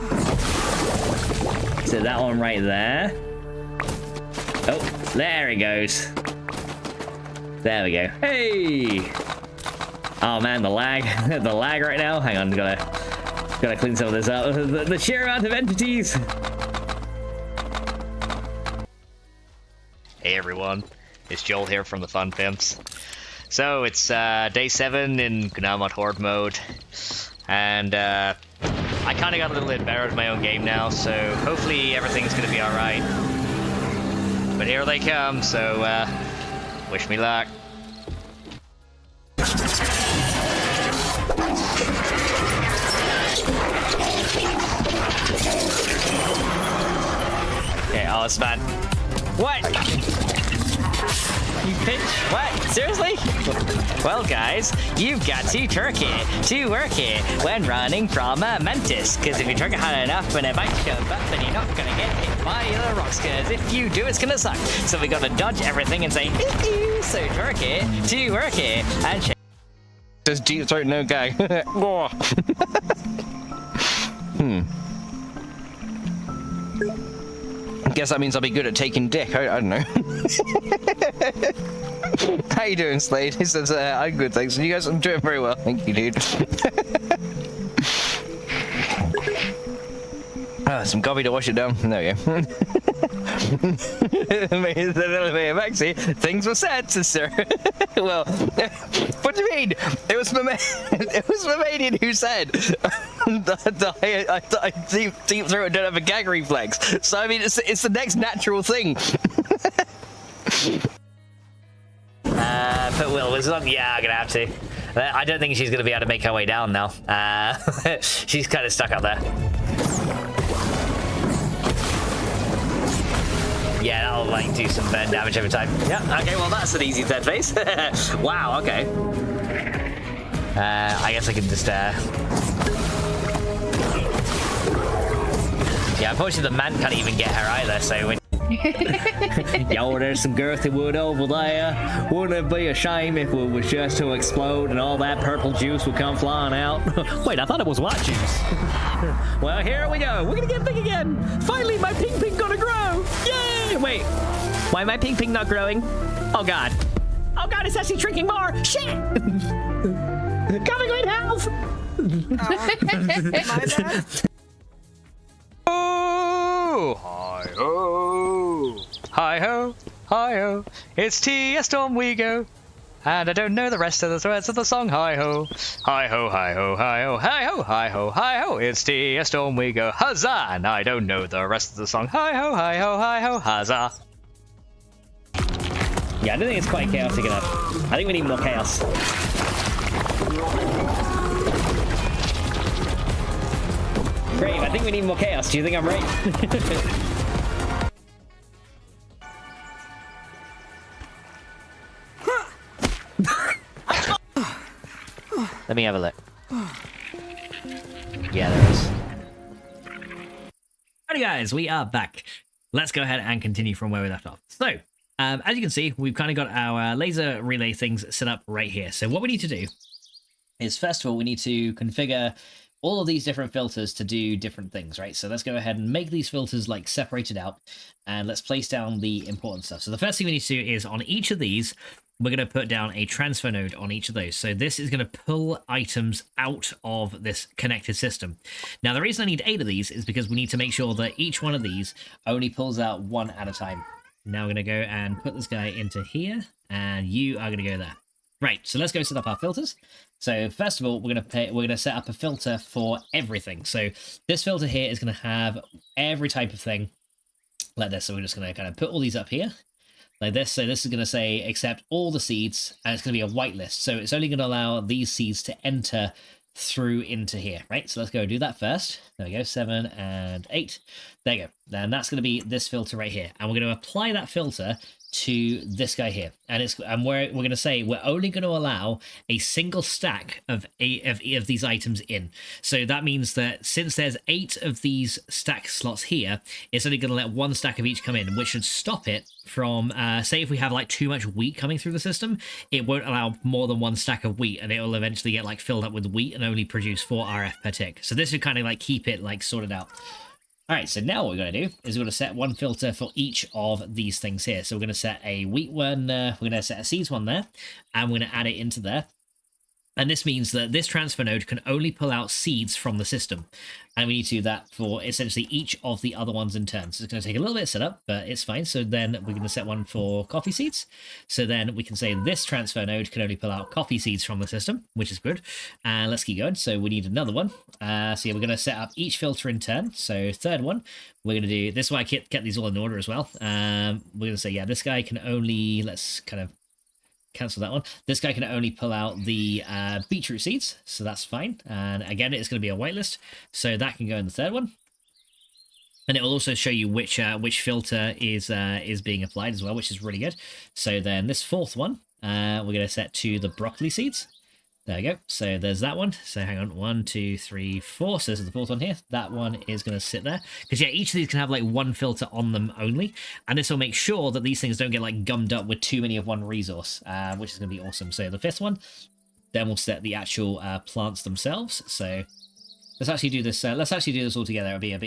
Is it that one right there? Oh, there it goes. There we go. Hey! Oh man, the lag. The lag right now. Hang on, gotta clean some of this up. The sheer amount of entities. Hey everyone, it's Joel here from the Fun Pimps. So it's day 7 in Gnarmod Horde mode, and I kind of got a little bit better at my own game now, so hopefully everything's gonna be alright. But here they come, so wish me luck. Okay, oh, it's bad. What? You pinch? What? Seriously? Well, guys, you've got to twerk it, to work it, when running from a mantis. Because if you twerk it hard enough, when it bites your butt, then you're not gonna get hit by the rocks. Because if you do, it's gonna suck. So we gotta dodge everything and say, so twerk it, to work it, and check. Says deep throat, no gag. Guess that means I'll be good at taking dick. I don't know. How you doing, Slade? He says, I'm good, thanks. And you guys, I'm doing very well. Thank you, dude. Some coffee to wash it down. There we go. Maxie, things were said, sister. Well, what do you mean? It was Mamadian who said that I deep throat and don't have a gag reflex. So I mean, it's the next natural thing. Put Will Wizard on? Yeah, I'm gonna have to. I don't think she's gonna be able to make her way down now. She's kind of stuck up there. Yeah, that'll like do some burn damage every time. Yeah, okay, well that's an easy third phase. Wow, okay. I guess I can just yeah, unfortunately the man can't even get her either, so when yo, there's some girthy wood over there. Wouldn't it be a shame if it was just to explode and all that purple juice would come flying out? Wait, I thought it was white juice. Well, here we go. We're gonna get big again. Finally, my pink gonna grow. Yay! Wait, why am my pink not growing? Oh god. Oh god, it's actually shrinking more. Shit! Coming with health. My bad. Oh, hi ho, hi ho, hi ho. It's TS Storm we go. And I don't know the rest of the words of the song. Hi-ho, hi-ho, hi-ho, hi-ho, hi-ho, hi-ho, hi-ho. It's tea, a storm we go, huzzah! And I don't know the rest of the song. Hi-ho, hi-ho, hi-ho, huzzah. Yeah, I don't think it's quite chaotic enough. I think we need more chaos. Brave, I think we need more chaos. Do you think I'm right? Let me have a look. Yeah, there is. Alrighty guys, we are back. Let's go ahead and continue from where we left off. So, as you can see, we've kind of got our laser relay things set up right here. So what we need to do is, first of all, we need to configure all of these different filters to do different things, right? So let's go ahead and make these filters like separated out, and let's place down the important stuff. So the first thing we need to do is on each of these, we're going to put down a transfer node on each of those. So this is going to pull items out of this connected system. Now, the reason I need 8 of these is because we need to make sure that each one of these only pulls out 1 at a time. Now we're going to go and put this guy into here, and you are going to go there. Right, so let's go set up our filters. So first of all, we're going to set up a filter for everything. So this filter here is going to have every type of thing like this. So we're just going to kind of put all these up here like this. So this is going to say accept all the seeds, and it's going to be a whitelist. So it's only going to allow these seeds to enter through into here, right? So let's go do that first. There we go, 7 and 8. There you go. Then that's going to be this filter right here, and we're going to apply that filter to this guy here, and we're going to say we're only going to allow a single stack of these items in. So that means that since there's 8 of these stack slots here, it's only going to let 1 stack of each come in, which should stop it from say if we have like too much wheat coming through the system, it won't allow more than 1 stack of wheat, and it will eventually get like filled up with wheat and only produce 4 RF per tick. So this would kind of like keep it like sorted out. All right, so now what we're going to do is we're going to set one filter for each of these things here. So we're going to set a wheat one, we're going to set a seeds one there, and we're going to add it into there. And this means that this transfer node can only pull out seeds from the system. And we need to do that for essentially each of the other ones in turn. So it's going to take a little bit of setup, but it's fine. So then we're going to set one for coffee seeds. So then we can say this transfer node can only pull out coffee seeds from the system, which is good. And let's keep going. So we need another one. So yeah, we're going to set up each filter in turn. So third one, we're going to do, this is why I kept these all in order as well. We're going to say, yeah, this guy can only, let's kind of cancel that one. This guy can only pull out the beetroot seeds, so that's fine. And again, it's going to be a whitelist, so that can go in the third one. And it will also show you which filter is being applied as well, which is really good. So then this fourth one, we're going to set to the broccoli seeds. There we go. So there's that one. So hang on, 1, 2, 3, 4. So this is the fourth one here. That one is going to sit there. Because yeah, each of these can have like one filter on them only. And this will make sure that these things don't get like gummed up with too many of one resource, which is going to be awesome. So the fifth one, then we'll set the actual plants themselves. So let's actually do this. Let's actually do this all together. It'll be a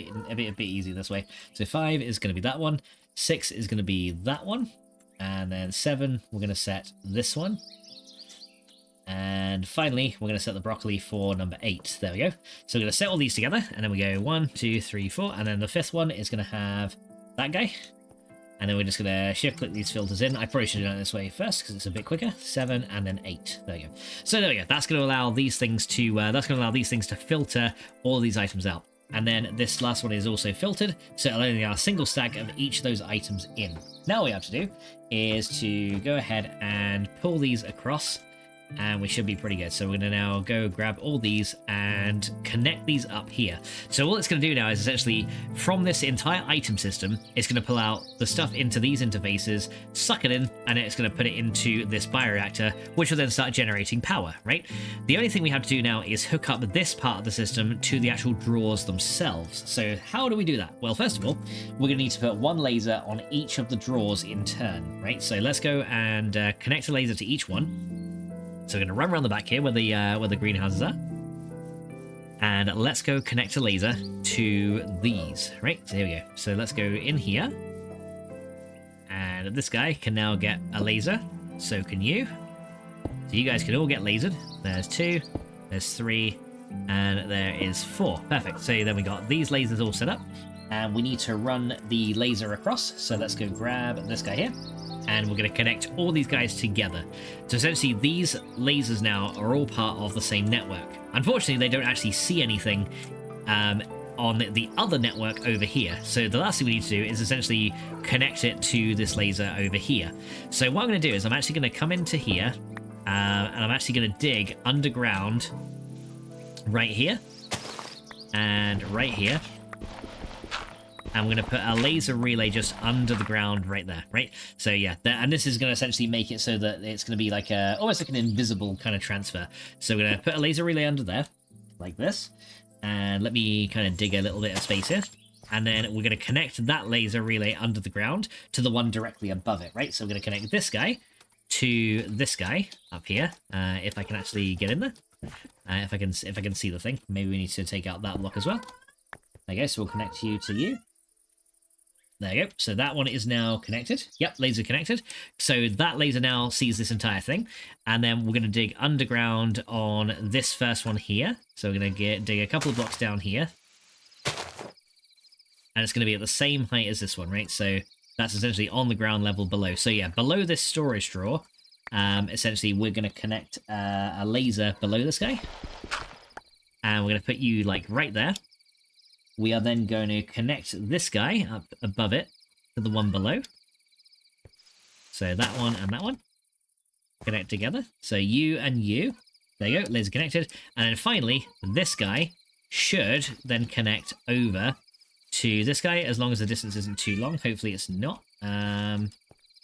bit easier this way. So 5 is going to be that one. 6 is going to be that one. And then 7, we're going to set this one. And finally, we're going to set the broccoli for number 8. There we go. So we're going to set all these together, and then we go 1, 2, 3, 4, and then the fifth one is going to have that guy. And then we're just going to shift-click these filters in. I probably should have done it this way first because it's a bit quicker. 7 and then 8. There we go. So there we go. That's going to allow these things to filter all these items out. And then this last one is also filtered, so it'll only allow a single stack of each of those items in. Now all we have to do is to go ahead and pull these across, and we should be pretty good. So we're going to now go grab all these and connect these up here. So all it's going to do now is essentially from this entire item system, it's going to pull out the stuff into these interfaces, suck it in, and it's going to put it into this bioreactor, which will then start generating power, right? The only thing we have to do now is hook up this part of the system to the actual drawers themselves. So how do we do that? Well, first of all, we're going to need to put one laser on each of the drawers in turn, right? So let's go and connect a laser to each one. So we're going to run around the back here where the greenhouses are. And let's go connect a laser to these, right? So here we go. So let's go in here. And this guy can now get a laser. So can you. So you guys can all get lasered. There's 2, there's 3, and there is 4. Perfect. So then we got these lasers all set up. And we need to run the laser across. So let's go grab this guy here. and we're going to connect all these guys together. So essentially these lasers now are all part of the same network. Unfortunately, they don't actually see anything on the other network over here. So the last thing we need to do is essentially connect it to this laser over here. So what I'm going to do is I'm actually going to come into here, and I'm actually going to dig underground right here and right here. I'm going to put a laser relay just under the ground right there, right? So yeah, and this is going to essentially make it so that it's going to be like almost like an invisible kind of transfer. So we're going to put a laser relay under there, like this. And let me kind of dig a little bit of space here. And then we're going to connect that laser relay under the ground to the one directly above it, right? So we're going to connect this guy to this guy up here. If I can actually get in there. If I can see the thing. Maybe we need to take out that block as well. There you go. So we'll connect you to you. There you go. So that one is now connected. Yep, laser connected. So that laser now sees this entire thing. And then we're going to dig underground on this first one here. So we're going to dig a couple of blocks down here. And it's going to be at the same height as this one, right? So that's essentially on the ground level below. So yeah, below this storage drawer, essentially we're going to connect a laser below this guy. And we're going to put you like right there. We are then going to connect this guy up above it to the one below. So that one and that one connect together. So you and you. There you go, laser connected. And then finally, this guy should then connect over to this guy as long as the distance isn't too long. Hopefully it's not. Hopefully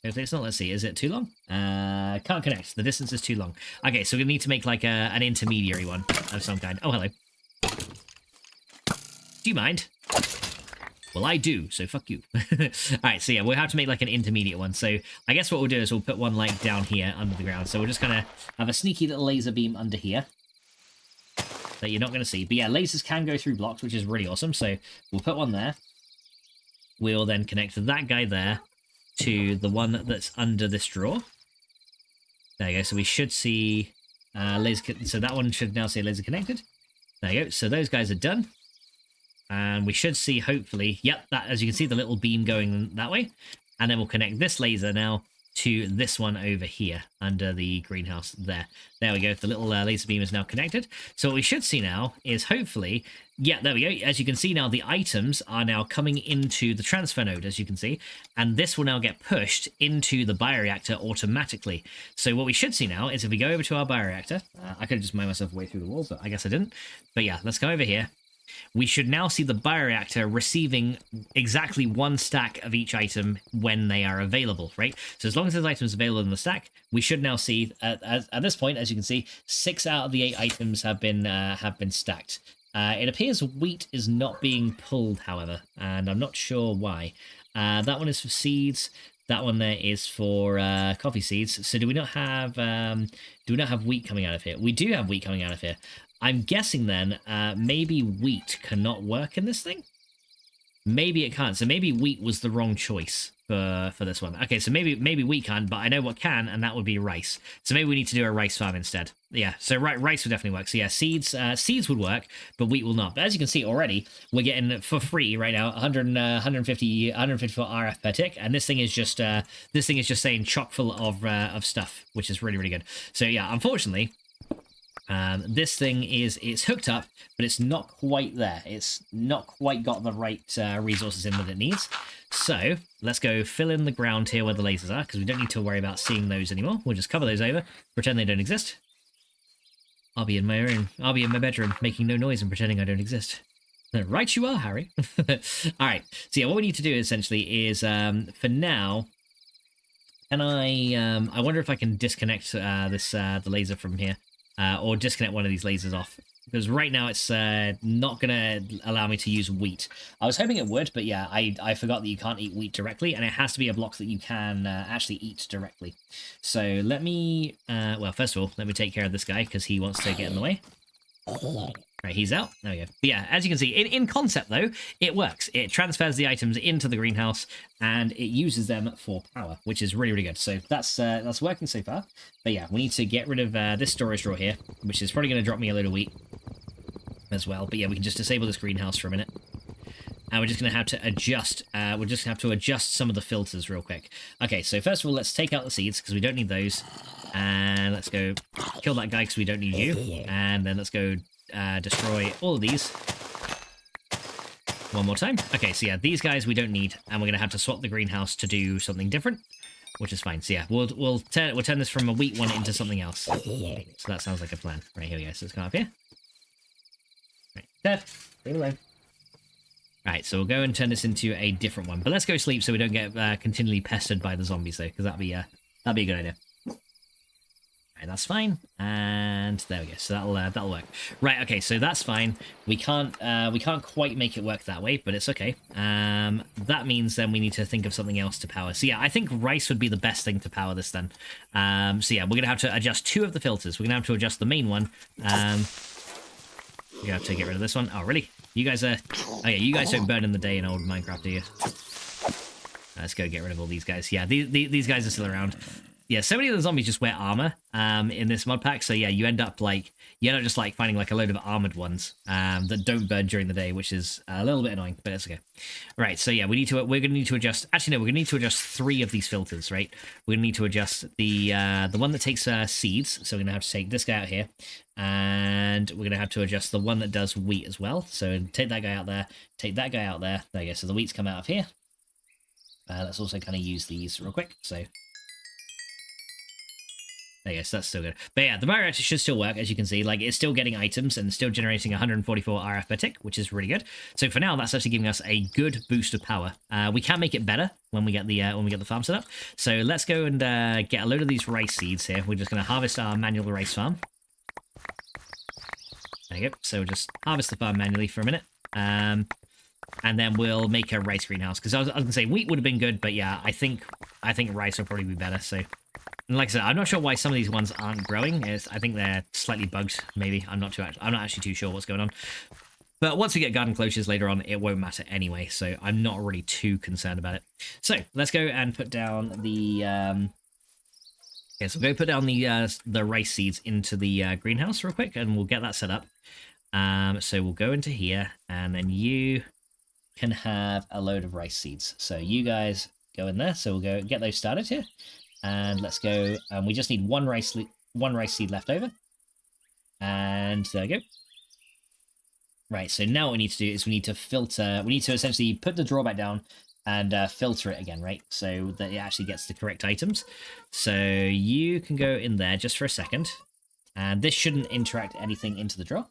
it's not. Let's see. Is it too long? Can't connect. The distance is too long. Okay, so we need to make like an intermediary one of some kind. Oh, hello. Do you mind? Well, I do, so fuck you. Alright, so yeah, we'll have to make like an intermediate one. So I guess what we'll do is we'll put one like down here under the ground. So we're just gonna have a sneaky little laser beam under here that you're not gonna see. But yeah, lasers can go through blocks, which is really awesome. So we'll put one there. We'll then connect that guy there to the one that's under this drawer. There you go. So we should see so that one should now say laser connected. There you go. So those guys are done. And we should see, hopefully, yep, that, as you can see, the little beam going that way. And then we'll connect this laser now to this one over here under the greenhouse there. There we go. The little laser beam is now connected. So what we should see now is hopefully, yeah, there we go. As you can see now, the items are now coming into the transfer node, as you can see. And this will now get pushed into the bioreactor automatically. So what we should see now is if we go over to our bioreactor, I could have just made myself way through the wall, but I guess I didn't. But yeah, let's go over here. We should now see the bioreactor receiving exactly one stack of each item when they are available, right? So as long as there's items available in the stack, we should now see, at this point, as you can see, 6 out of the 8 items have been stacked. It appears wheat is not being pulled, however, and I'm not sure why. That one is for seeds. That one there is for coffee seeds. So do we not have wheat coming out of here? We do have wheat coming out of here. I'm guessing then maybe wheat cannot work in this thing. Maybe it can't. So maybe wheat was the wrong choice for this one. Okay, so maybe wheat can, but I know what can, and that would be rice. So maybe we need to do a rice farm instead. Yeah, so rice would definitely work. So yeah, seeds would work, but wheat will not. But as you can see already, we're getting for free right now 154 RF per tick, and this thing is just saying chock full of stuff, which is really, really good. So yeah, unfortunately, this thing it's hooked up, but it's not quite there. It's not quite got the right resources in that it needs. So let's go fill in the ground here where the lasers are, because we don't need to worry about seeing those anymore. We'll just cover those over, pretend they don't exist. I'll be in my bedroom, making no noise and pretending I don't exist. Right you are, Harry. Alright, so yeah, what we need to do essentially is, for now, and I wonder if I can disconnect the laser from here. Or disconnect one of these lasers off. Because right now it's not going to allow me to use wheat. I was hoping it would, but yeah, I forgot that you can't eat wheat directly, and it has to be a block that you can actually eat directly. So let me, well, first of all, let me take care of this guy, because he wants to get in the way. Right, he's out. There we go. But yeah, as you can see, in concept, though, it works. It transfers the items into the greenhouse, and it uses them for power, which is really, really good. So that's working so far. But yeah, we need to get rid of this storage drawer here, which is probably going to drop me a load of wheat as well. But yeah, we can just disable this greenhouse for a minute. and we're just going to have to adjust. We're just going to have to adjust some of the filters real quick. Okay, so first of all, let's take out the seeds because we don't need those, and let's go kill that guy because we don't need you, and then let's go destroy all of these. One more time. Okay, so yeah, these guys we don't need, and we're going to have to swap the greenhouse to do something different, which is fine. So yeah, we'll turn this from a wheat one into something else. So that sounds like a plan. Right, here we go. So let's go up here. Right, dead. Leave it alone. Right, so we'll go and turn this into a different one. But let's go sleep so we don't get continually pestered by the zombies, though, because that'd be a good idea. Right, that's fine, and there we go. So that'll work. Right, okay, so that's fine. We can't quite make it work that way, but it's okay. That means then we need to think of something else to power. So yeah, I think rice would be the best thing to power this then. So yeah, we're gonna have to adjust 2 of the filters. We're gonna have to adjust the main one. We have to get rid of this one. Oh, really? You guys are... Oh, yeah, you guys don't burn in the day in old Minecraft, do you? Let's go get rid of all these guys. Yeah, these guys are still around. Yeah, so many of the zombies just wear armor in this mod pack. So yeah, you end up just like finding like a load of armored ones that don't burn during the day, which is a little bit annoying, but it's okay. Right, so yeah, we're gonna need to adjust. Actually, no, we're gonna need to adjust 3 of these filters. Right, we're gonna need to adjust the one that takes seeds. So we're gonna have to take this guy out here, and we're gonna have to adjust the one that does wheat as well. So take that guy out there, take that guy out there. There you go. So the wheats come out of here. Let's also kind of use these real quick. So. I guess that's still good. But yeah, the bioreactor should still work, as you can see. Like, it's still getting items and still generating 144 RF per tick, which is really good. So for now, that's actually giving us a good boost of power. We can make it better when we get the farm set up. So let's go and get a load of these rice seeds here. We're just going to harvest our manual rice farm. There you go. So we'll just harvest the farm manually for a minute. And then we'll make a rice greenhouse. Because I was going to say wheat would have been good, but yeah, I think rice will probably be better. So... And like I said, I'm not sure why some of these ones aren't growing. I think they're slightly bugged, maybe. I'm not actually too sure what's going on. But once we get garden closures later on, it won't matter anyway, so I'm not really too concerned about it. So let's go and put down the so we'll go put down the rice seeds into the greenhouse real quick, and we'll get that set up. So we'll go into here, and then you can have a load of rice seeds. So you guys go in there. So we'll go get those started here. And let's go. We just need one rice seed left over. And there we go. Right, so now what we need to do is we need to filter. We need to essentially put the drawback down and filter it again, right? So that it actually gets the correct items. So you can go in there just for a second. And this shouldn't interact anything into the draw.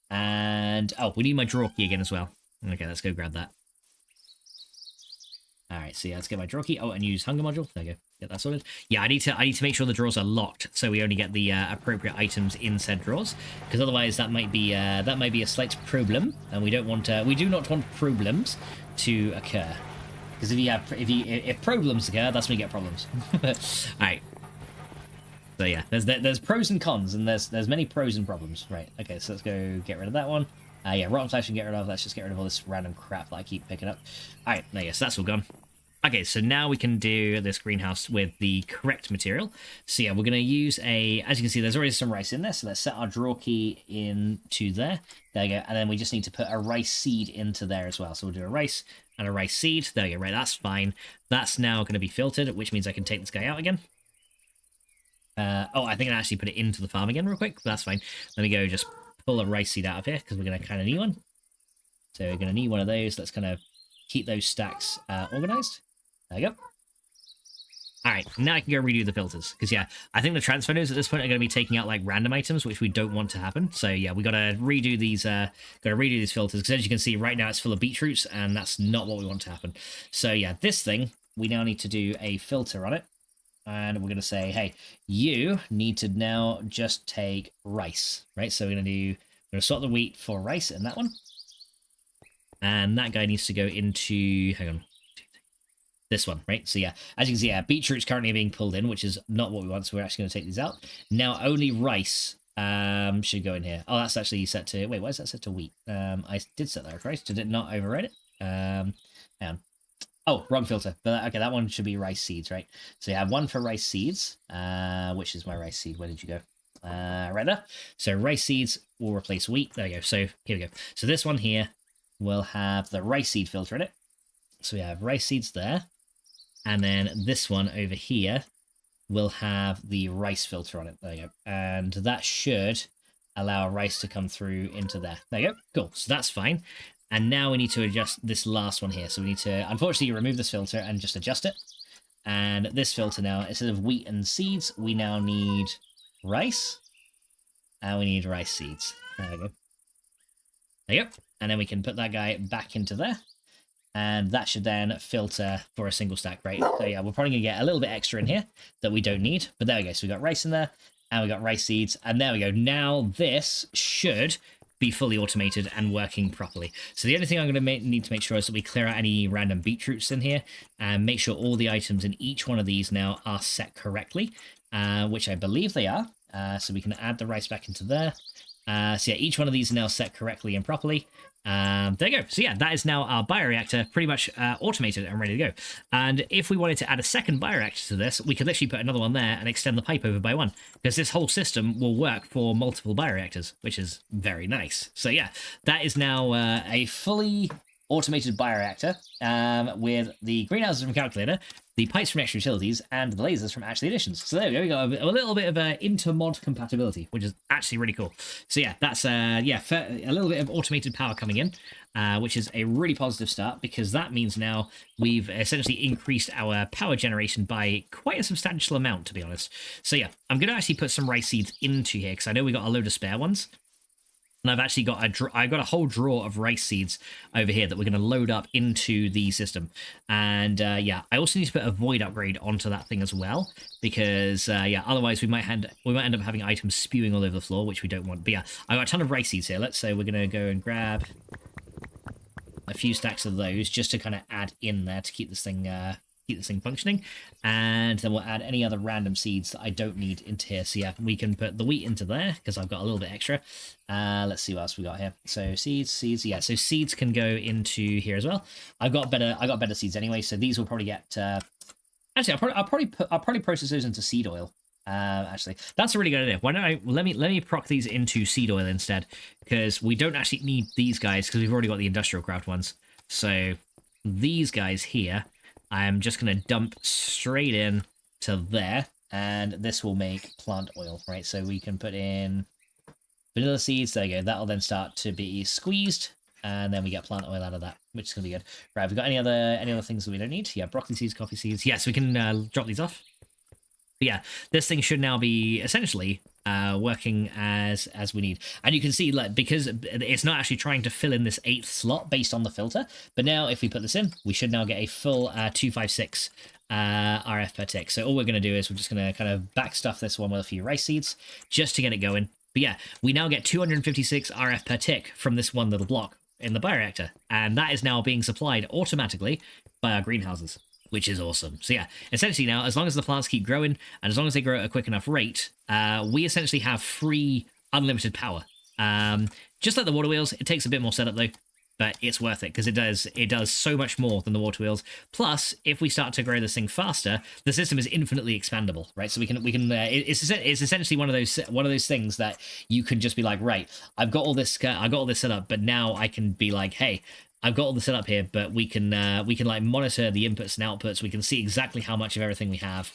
And, oh, we need my draw key again as well. Okay, let's go grab that. All right, so yeah, let's get my draw key. Oh, and use hunger module. There you go. Get that sorted. Yeah, I need to make sure the drawers are locked, so we only get the appropriate items in said drawers, because otherwise that might be a slight problem, and we do not want problems to occur. Because if problems occur, that's when you get problems. All right. So yeah, there's pros and cons, and there's many pros and problems. Right. Okay, so let's go get rid of that one. Yeah, rotten flesh and get rid of. Let's just get rid of all this random crap that I keep picking up. All right, there you go. So that's all gone. Okay, so now we can do this greenhouse with the correct material. So yeah, we're going to use as you can see, there's already some rice in there. So let's set our draw key into there. There you go. And then we just need to put a rice seed into there as well. So we'll do a rice and a rice seed. There you go. Right, that's fine. That's now going to be filtered, which means I can take this guy out again. Oh, I think I actually put it into the farm again real quick, but that's fine. Let me go just pull a rice seed out of here, because we're going to kind of need one. So we're going to need one of those. Let's kind of keep those stacks organized. There you go. All right, now I can go redo the filters, because yeah, I think the transfer nodes at this point are going to be taking out like random items, which we don't want to happen. So yeah, we got to redo these filters, because as you can see right now it's full of beetroots, and that's not what we want to happen. So yeah, this thing, we now need to do a filter on it, and we're going to say, hey, you need to now just take rice, right? So we're going to sort the wheat for rice in that one, and that guy needs to go into, hang on, this one, right? So yeah, as you can see, yeah, beetroot's currently being pulled in, which is not what we want, so we're actually going to take these out. Now only rice should go in here. Oh, that's actually set to, wait, why is that set to wheat? I did set that rice. Did it not override it? Hang on. Oh, wrong filter. But okay, that one should be rice seeds, right? So you have one for rice seeds, which is my rice seed. Where did you go? Right there. So rice seeds will replace wheat. There we go. So here we go. So this one here will have the rice seed filter in it. So we have rice seeds there. And then this one over here will have the rice filter on it. There you go. And that should allow rice to come through into there. There you go. Cool. So that's fine. And now we need to adjust this last one here. So we need to, unfortunately, remove this filter and just adjust it. And this filter now, instead of wheat and seeds, we now need rice. And we need rice seeds. There we go. There you go. And then we can put that guy back into there. And that should then filter for a single stack, right? So yeah, we're probably going to get a little bit extra in here that we don't need. But there we go. So we got rice in there, and we got rice seeds. And there we go. Now this should be fully automated and working properly. So the only thing I'm going to need to make sure is that we clear out any random beetroots in here and make sure all the items in each one of these now are set correctly, which I believe they are. So we can add the rice back into there. So yeah, each one of these are now set correctly and properly. There you go. So yeah, that is now our bioreactor pretty much automated and ready to go. And if we wanted to add a second bioreactor to this, we could literally put another one there and extend the pipe over by one, because this whole system will work for multiple bioreactors, which is very nice. So yeah, that is now a fully automated bioreactor with the greenhouses from Calculator, the pipes from Extra Utilities, and the lasers from Actually Additions. So there we go, we got a little bit of inter-mod compatibility, which is actually really cool. So yeah, that's a little bit of automated power coming in, which is a really positive start, because that means now we've essentially increased our power generation by quite a substantial amount, to be honest. So yeah, I'm going to actually put some rice seeds into here, because I know we got a load of spare ones. And I've actually got a whole drawer of rice seeds over here that we're going to load up into the system. And yeah, I also need to put a void upgrade onto that thing as well, because yeah, otherwise we might end up having items spewing all over the floor, which we don't want. But yeah, I got a ton of rice seeds here. Let's say we're going to go and grab a few stacks of those just to kind of add in there to keep this thing functioning, and then we'll add any other random seeds that I don't need into here. So yeah, we can put the wheat into there because I've got a little bit extra. Let's see what else we got here. So seeds, yeah. So seeds can go into here as well. I got better seeds anyway, so these will probably get. Actually, I'll probably process those into seed oil. Actually, that's a really good idea. Why don't let me proc these into seed oil instead, because we don't actually need these guys because we've already got the industrial craft ones. So these guys here, I'm just going to dump straight in to there, and this will make plant oil, right? So we can put in vanilla seeds. There you go. That'll then start to be squeezed, and then we get plant oil out of that, which is going to be good. Right, have we got any other things that we don't need? Yeah, broccoli seeds, coffee seeds. Yes, we can drop these off. But yeah, this thing should now be essentially working as we need. And you can see, like, because it's not actually trying to fill in this 8th slot based on the filter, but now if we put this in, we should now get a full 256 RF per tick. So all we're going to do is we're just going to kind of backstuff this one with a few rice seeds just to get it going. But yeah, we now get 256 RF per tick from this one little block in the bioreactor, and that is now being supplied automatically by our greenhouses, which is awesome. So yeah, essentially now, as long as the plants keep growing, and as long as they grow at a quick enough rate, we essentially have free, unlimited power. Just like the water wheels, it takes a bit more setup though, but it's worth it, because it does so much more than the water wheels. Plus, if we start to grow this thing faster, the system is infinitely expandable, right? So we can it's essentially one of those things that you can just be like, right, I got all this set up, but now I can be like, hey, I've got all the setup here, but we can like monitor the inputs and outputs. We can see exactly how much of everything we have,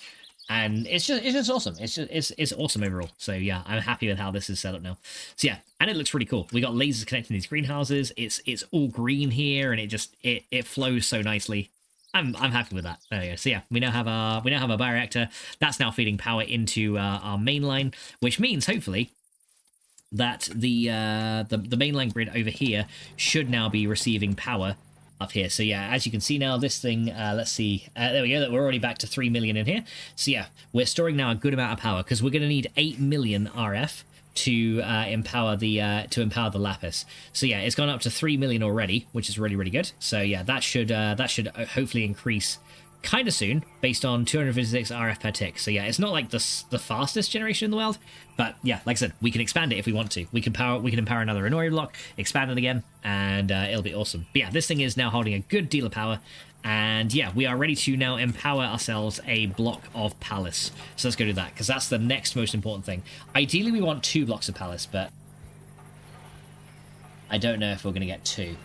and it's just awesome. It's awesome overall. So yeah, I'm happy with how this is set up now. So yeah, and it looks really cool. We got lasers connecting these greenhouses. It's all green here, and it flows so nicely. I'm happy with that. There we go. So yeah, we now have our bioreactor that's now feeding power into our main line, which means hopefully that the mainline grid over here should now be receiving power up here. So yeah, as you can see now, this thing, let's see, there we go, we're already back to 3 million in here. So yeah, we're storing now a good amount of power, because we're going to need 8 million RF to empower the lapis. So yeah, it's gone up to 3 million already, which is really, really good. So yeah, that should hopefully increase kind of soon, based on 256 RF per tick. So yeah, it's not like the fastest generation in the world, but yeah, like I said, we can expand it if we want to. We can empower another Inori block, expand it again, and it'll be awesome. But yeah, this thing is now holding a good deal of power, and yeah, we are ready to now empower ourselves a block of palace. So let's go do that, because that's the next most important thing. Ideally, we want 2 blocks of palace, but I don't know if we're going to get 2.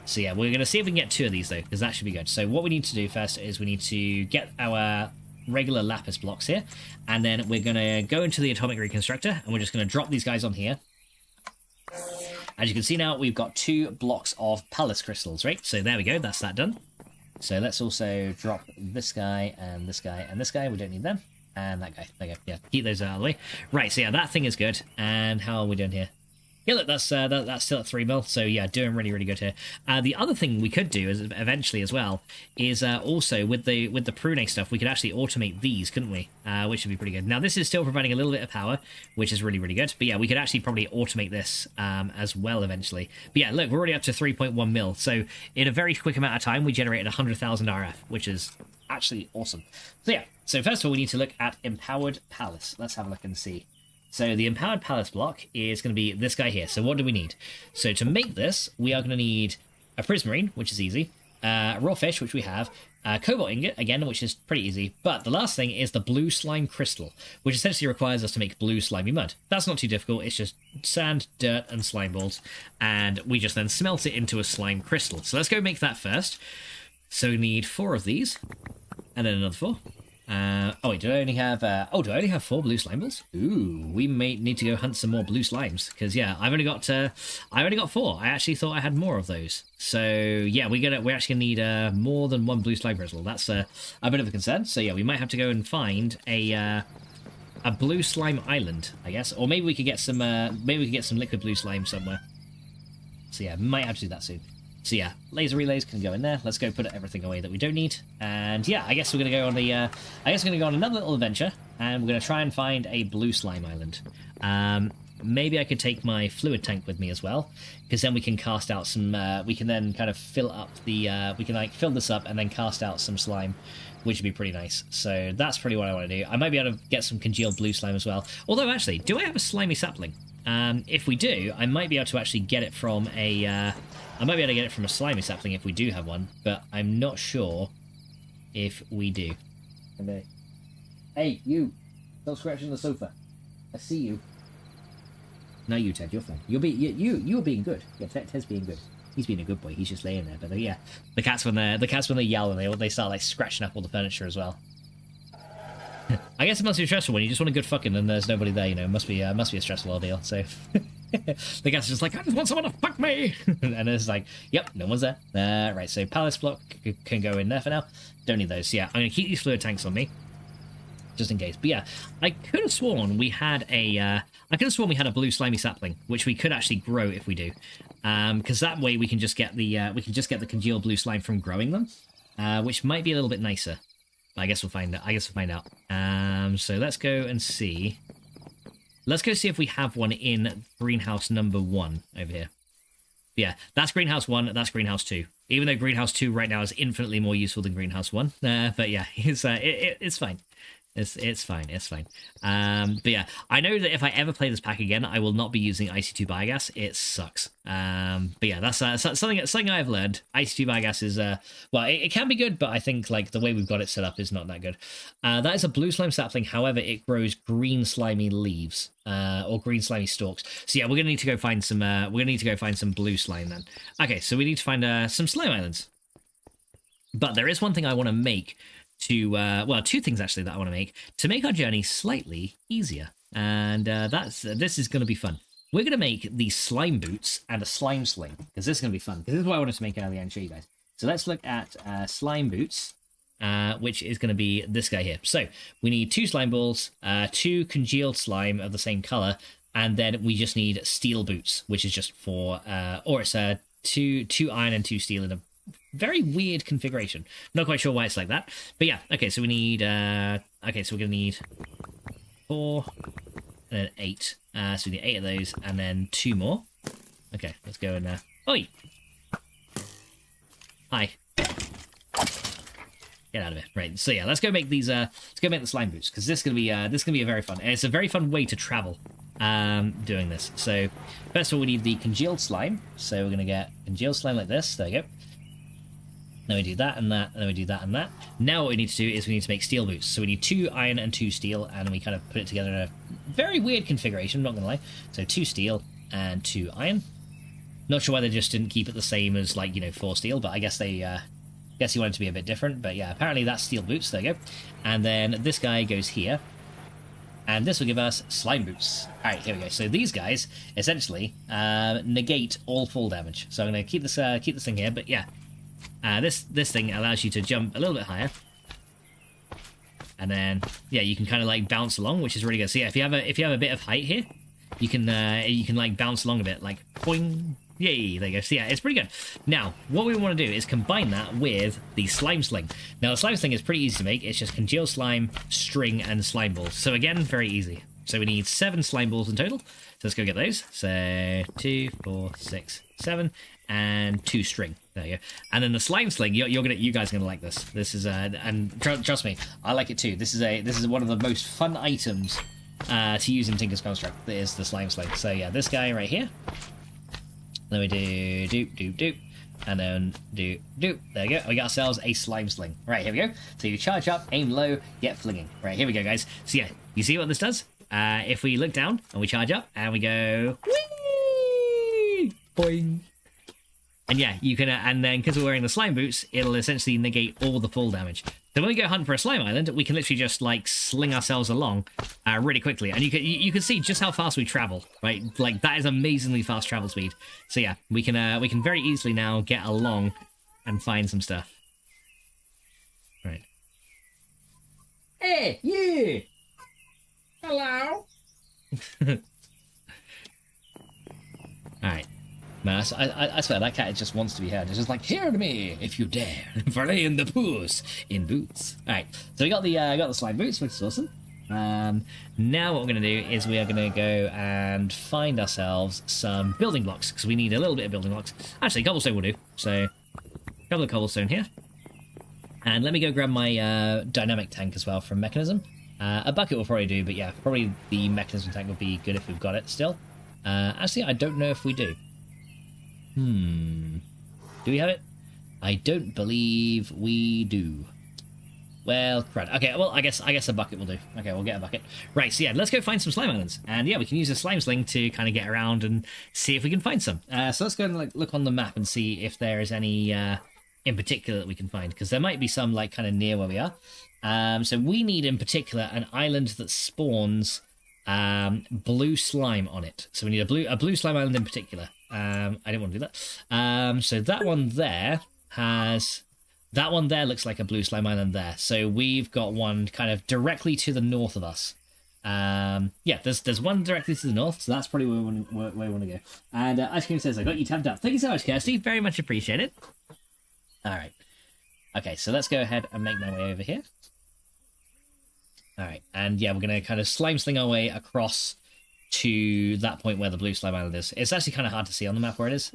So yeah, we're going to see if we can get 2 of these though, because that should be good. So what we need to do first is we need to get our regular lapis blocks here, and then we're going to go into the atomic reconstructor, and we're just going to drop these guys on here. As you can see now, we've got 2 blocks of palace crystals, right? So there we go, that's that done. So let's also drop this guy, and this guy, and this guy. We don't need them. And that guy. There you go. Yeah, keep those out of the way. Right, so yeah, that thing is good. And how are we doing here? Yeah, look, that's still at 3 mil, so yeah, doing really, really good here. The other thing we could do is eventually as well is also with the pruning stuff, we could actually automate these, couldn't we? Which would be pretty good. Now this is still providing a little bit of power, which is really, really good. But yeah, we could actually probably automate this as well eventually. But yeah, look, we're already up to 3.1 mil, so in a very quick amount of time, we generated 100,000 RF, which is actually awesome. So yeah, so first of all, we need to look at Empowered Palace. Let's have a look and see. So the Empowered Palace block is going to be this guy here. So what do we need? So to make this, we are going to need a prismarine, which is easy, raw fish, which we have, cobalt ingot, again, which is pretty easy. But the last thing is the blue slime crystal, which essentially requires us to make blue slimy mud. That's not too difficult. It's just sand, dirt, and slime balls. And we just then smelt it into a slime crystal. So let's go make that first. So we need 4 of these, and then another 4. Oh wait, do I only have 4 blue slime balls? Ooh, we may need to go hunt some more blue slimes, because yeah, I've only got 4. I actually thought I had more of those. So yeah, we actually need more than 1 blue slime crystal. That's a bit of a concern. So yeah, we might have to go and find a blue slime island, I guess, or maybe we could get some liquid blue slime somewhere. So yeah, might have to do that soon. So yeah, laser relays can go in there. Let's go put everything away that we don't need. And yeah, I guess we're gonna go on another little adventure, and we're gonna try and find a blue slime island. Maybe I could take my fluid tank with me as well, because then we can cast out some. We can then kind of fill up the. We can like fill this up and then cast out some slime, which would be pretty nice. So that's pretty what I want to do. I might be able to get some congealed blue slime as well. Although actually, do I have a slimy sapling? If we do, I might be able to actually get it from a. I might be able to get it from a slimy sapling if we do have one, but I'm not sure if we do. Hey, you! Stop scratching the sofa. I see you. No, you, Ted. You're fine. You're being good. Yeah, Ted's being good. He's being a good boy. He's just laying there. But yeah, the cats when they yell and they start like scratching up all the furniture as well. I guess it must be stressful when you just want a good fucking and there's nobody there. You know, it must be a stressful ordeal. So. The cat's just like, I just want someone to fuck me! And it's like, yep, no one's there. Right, so palace block can go in there for now. Don't need those. So yeah, I'm going to keep these fluid tanks on me, just in case. But yeah, I could have sworn we had a blue slimy sapling, which we could actually grow if we do. Because that way we can just get the congealed blue slime from growing them, which might be a little bit nicer. But I guess we'll find out. So let's go and see. Let's go see if we have one in greenhouse number 1 over here. Yeah, that's greenhouse 1, that's greenhouse 2. Even though greenhouse 2 right now is infinitely more useful than greenhouse 1. But yeah, it's fine. It's fine. But yeah, I know that if I ever play this pack again, I will not be using IC2 biogas. It sucks. But yeah, that's something I've learned. IC2 biogas is well, it can be good, but I think like the way we've got it set up is not that good. That is a blue slime sapling. However, it grows green slimy leaves or green slimy stalks. So yeah, we're gonna need to go find some. We're gonna need to go find some blue slime then. Okay, so we need to find some slime islands. But there is one thing I want to make. Well, 2 things actually that I want to make our journey slightly easier, and this is going to be fun. We're going to make these slime boots and a slime sling, because this is going to be fun, because this is what I wanted to make earlier and show you guys. So let's look at slime boots, which is going to be this guy here. So we need 2 slime balls, 2 congealed slime of the same color, and then we just need steel boots, which is just for or it's 2 iron and 2 steel in a very weird configuration. Not quite sure why it's like that. But yeah, okay, so we need okay, so we're gonna need 4 and then 8. So we need 8 of those and then 2 more. Okay, let's go in there. Oi! Hi. Get out of it. Right, so yeah, let's go make these let's go make the slime boots, because this is gonna be a very fun, and it's a very fun way to travel doing this. So first of all, we need the congealed slime. So we're gonna get congealed slime like this. There we go. Then we do that and that, and then we do that and that. Now what we need to do is we need to make steel boots. So we need 2 iron and 2 steel, and we kind of put it together in a very weird configuration, not gonna lie. So 2 steel, and 2 iron. Not sure why they just didn't keep it the same as, like, you know, 4 steel, but I guess they, guess he wanted to be a bit different. But yeah, apparently that's steel boots, there you go. And then this guy goes here, and this will give us slime boots. Alright, here we go. So these guys, essentially, negate all fall damage. So I'm going to keep this thing here, but yeah. This thing allows you to jump a little bit higher. And then, yeah, you can kind of, like, bounce along, which is really good. So yeah, if you have a bit of height here, you can like, bounce along a bit, like, boing. Yay, there you go. So yeah, it's pretty good. Now, what we want to do is combine that with the slime sling. Now, the slime sling is pretty easy to make. It's just congealed slime, string, and slime balls. So again, very easy. So we need 7 slime balls in total. So let's go get those. So 2, 4, 6, 7, and 2 string. There you go. And then the slime sling, you guys are gonna like this. This is and trust me, I like it too. This is one of the most fun items to use in Tinker's Construct. Is the slime sling. So yeah, this guy right here. Then we do doop doop doop, and then do doop. There we go. We got ourselves a slime sling. Right, here we go. So you charge up, aim low, get flinging. Right, here we go, guys. So yeah, you see what this does? If we look down and we charge up and we go whee, boing. And yeah, you can, and then because we're wearing the slime boots, it'll essentially negate all the fall damage. So when we go hunting for a slime island, we can literally just, like, sling ourselves along really quickly. And you can see just how fast we travel, right? Like, that is amazingly fast travel speed. So yeah, we can very easily now get along and find some stuff. Right. Hey, you! Hello! Alright. Man, I swear, that cat just wants to be heard. It's just like, hear me, if you dare. Valet in the poos, in boots. Alright, so we got the slime boots, which is awesome. Now what we're going to do is we are going to go and find ourselves some building blocks, because we need a little bit of building blocks. Actually, cobblestone will do. So, a couple of cobblestone here. And let me go grab my dynamic tank as well from Mechanism. A bucket will probably do, but yeah, probably the Mechanism tank would be good if we've got it still. Actually, I don't know if we do. Do we have it? I don't believe we do. Well, crud. Okay, well, I guess a bucket will do. Okay, we'll get a bucket. Right, so yeah, let's go find some slime islands. And yeah, we can use the slime sling to kind of get around and see if we can find some. So let's go and, like, look on the map and see if there is any in particular that we can find, because there might be some, like, kind of near where we are. So we need in particular an island that spawns blue slime on it. So we need a blue slime island in particular. I didn't want to do that. So that one there looks like a blue slime island there. So we've got one kind of directly to the north of us. Yeah, there's one directly to the north, so that's probably where we want to go. And Ice Cream says, I got you tabbed up. Thank you so much, Kirsty. Very much appreciated. All right. Okay, so let's go ahead and make my way over here. All right, and yeah, we're going to kind of slime sling our way across to that point where the blue slime island is. It's actually kind of hard to see on the map where it is.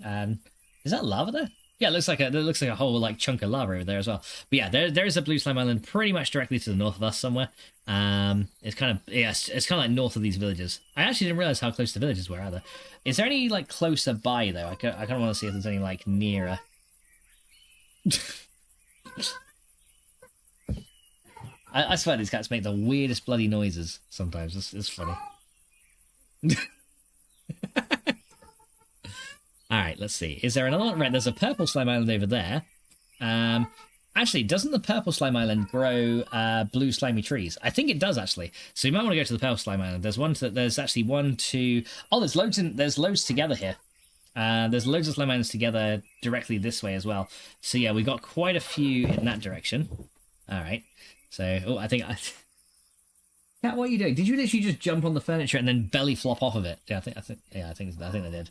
Is that lava there? Yeah, it looks like a whole, like, chunk of lava over there as well. But yeah, there is a blue slime island pretty much directly to the north of us somewhere. It's kind of like north of these villages. I actually didn't realize how close the villages were either. Is there any, like, closer by though? I kind of want to see if there's any, like, nearer. I swear these cats make the weirdest bloody noises sometimes. It's funny. Alright, let's see. Is there another one? Right, there's a purple slime island over there. Actually, doesn't the purple slime island grow blue slimy trees? I think it does, actually. So you might want to go to the purple slime island. There's actually 1, 2... Oh, there's loads together here. There's loads of slime islands together directly this way as well. So yeah, we got quite a few in that direction. Alright. So, oh, I think... Cat, what are you doing? Did you literally just jump on the furniture and then belly flop off of it? Yeah, I think they did.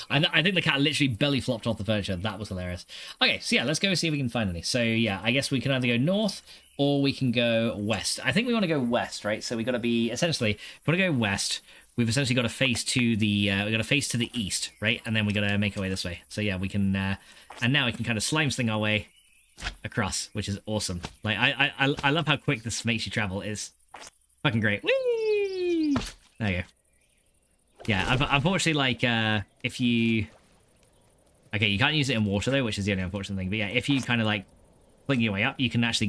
I think the cat literally belly flopped off the furniture. That was hilarious. Okay, so yeah, let's go see if we can find any. So yeah, I guess we can either go north or we can go west. I think we want to go west, right? So we got to be essentially, if we want to go west, we've essentially got to face to the we got to face to the east, right? And then we got to make our way this way. So yeah, we can and now we can kind of slime sling our way across, which is awesome. Like I love how quick this makes you travel. It's fucking great. Whee! There you go. Yeah, unfortunately, like, if you... Okay, you can't use it in water, though, which is the only unfortunate thing. But yeah, if you kind of, like, fling your way up, you can actually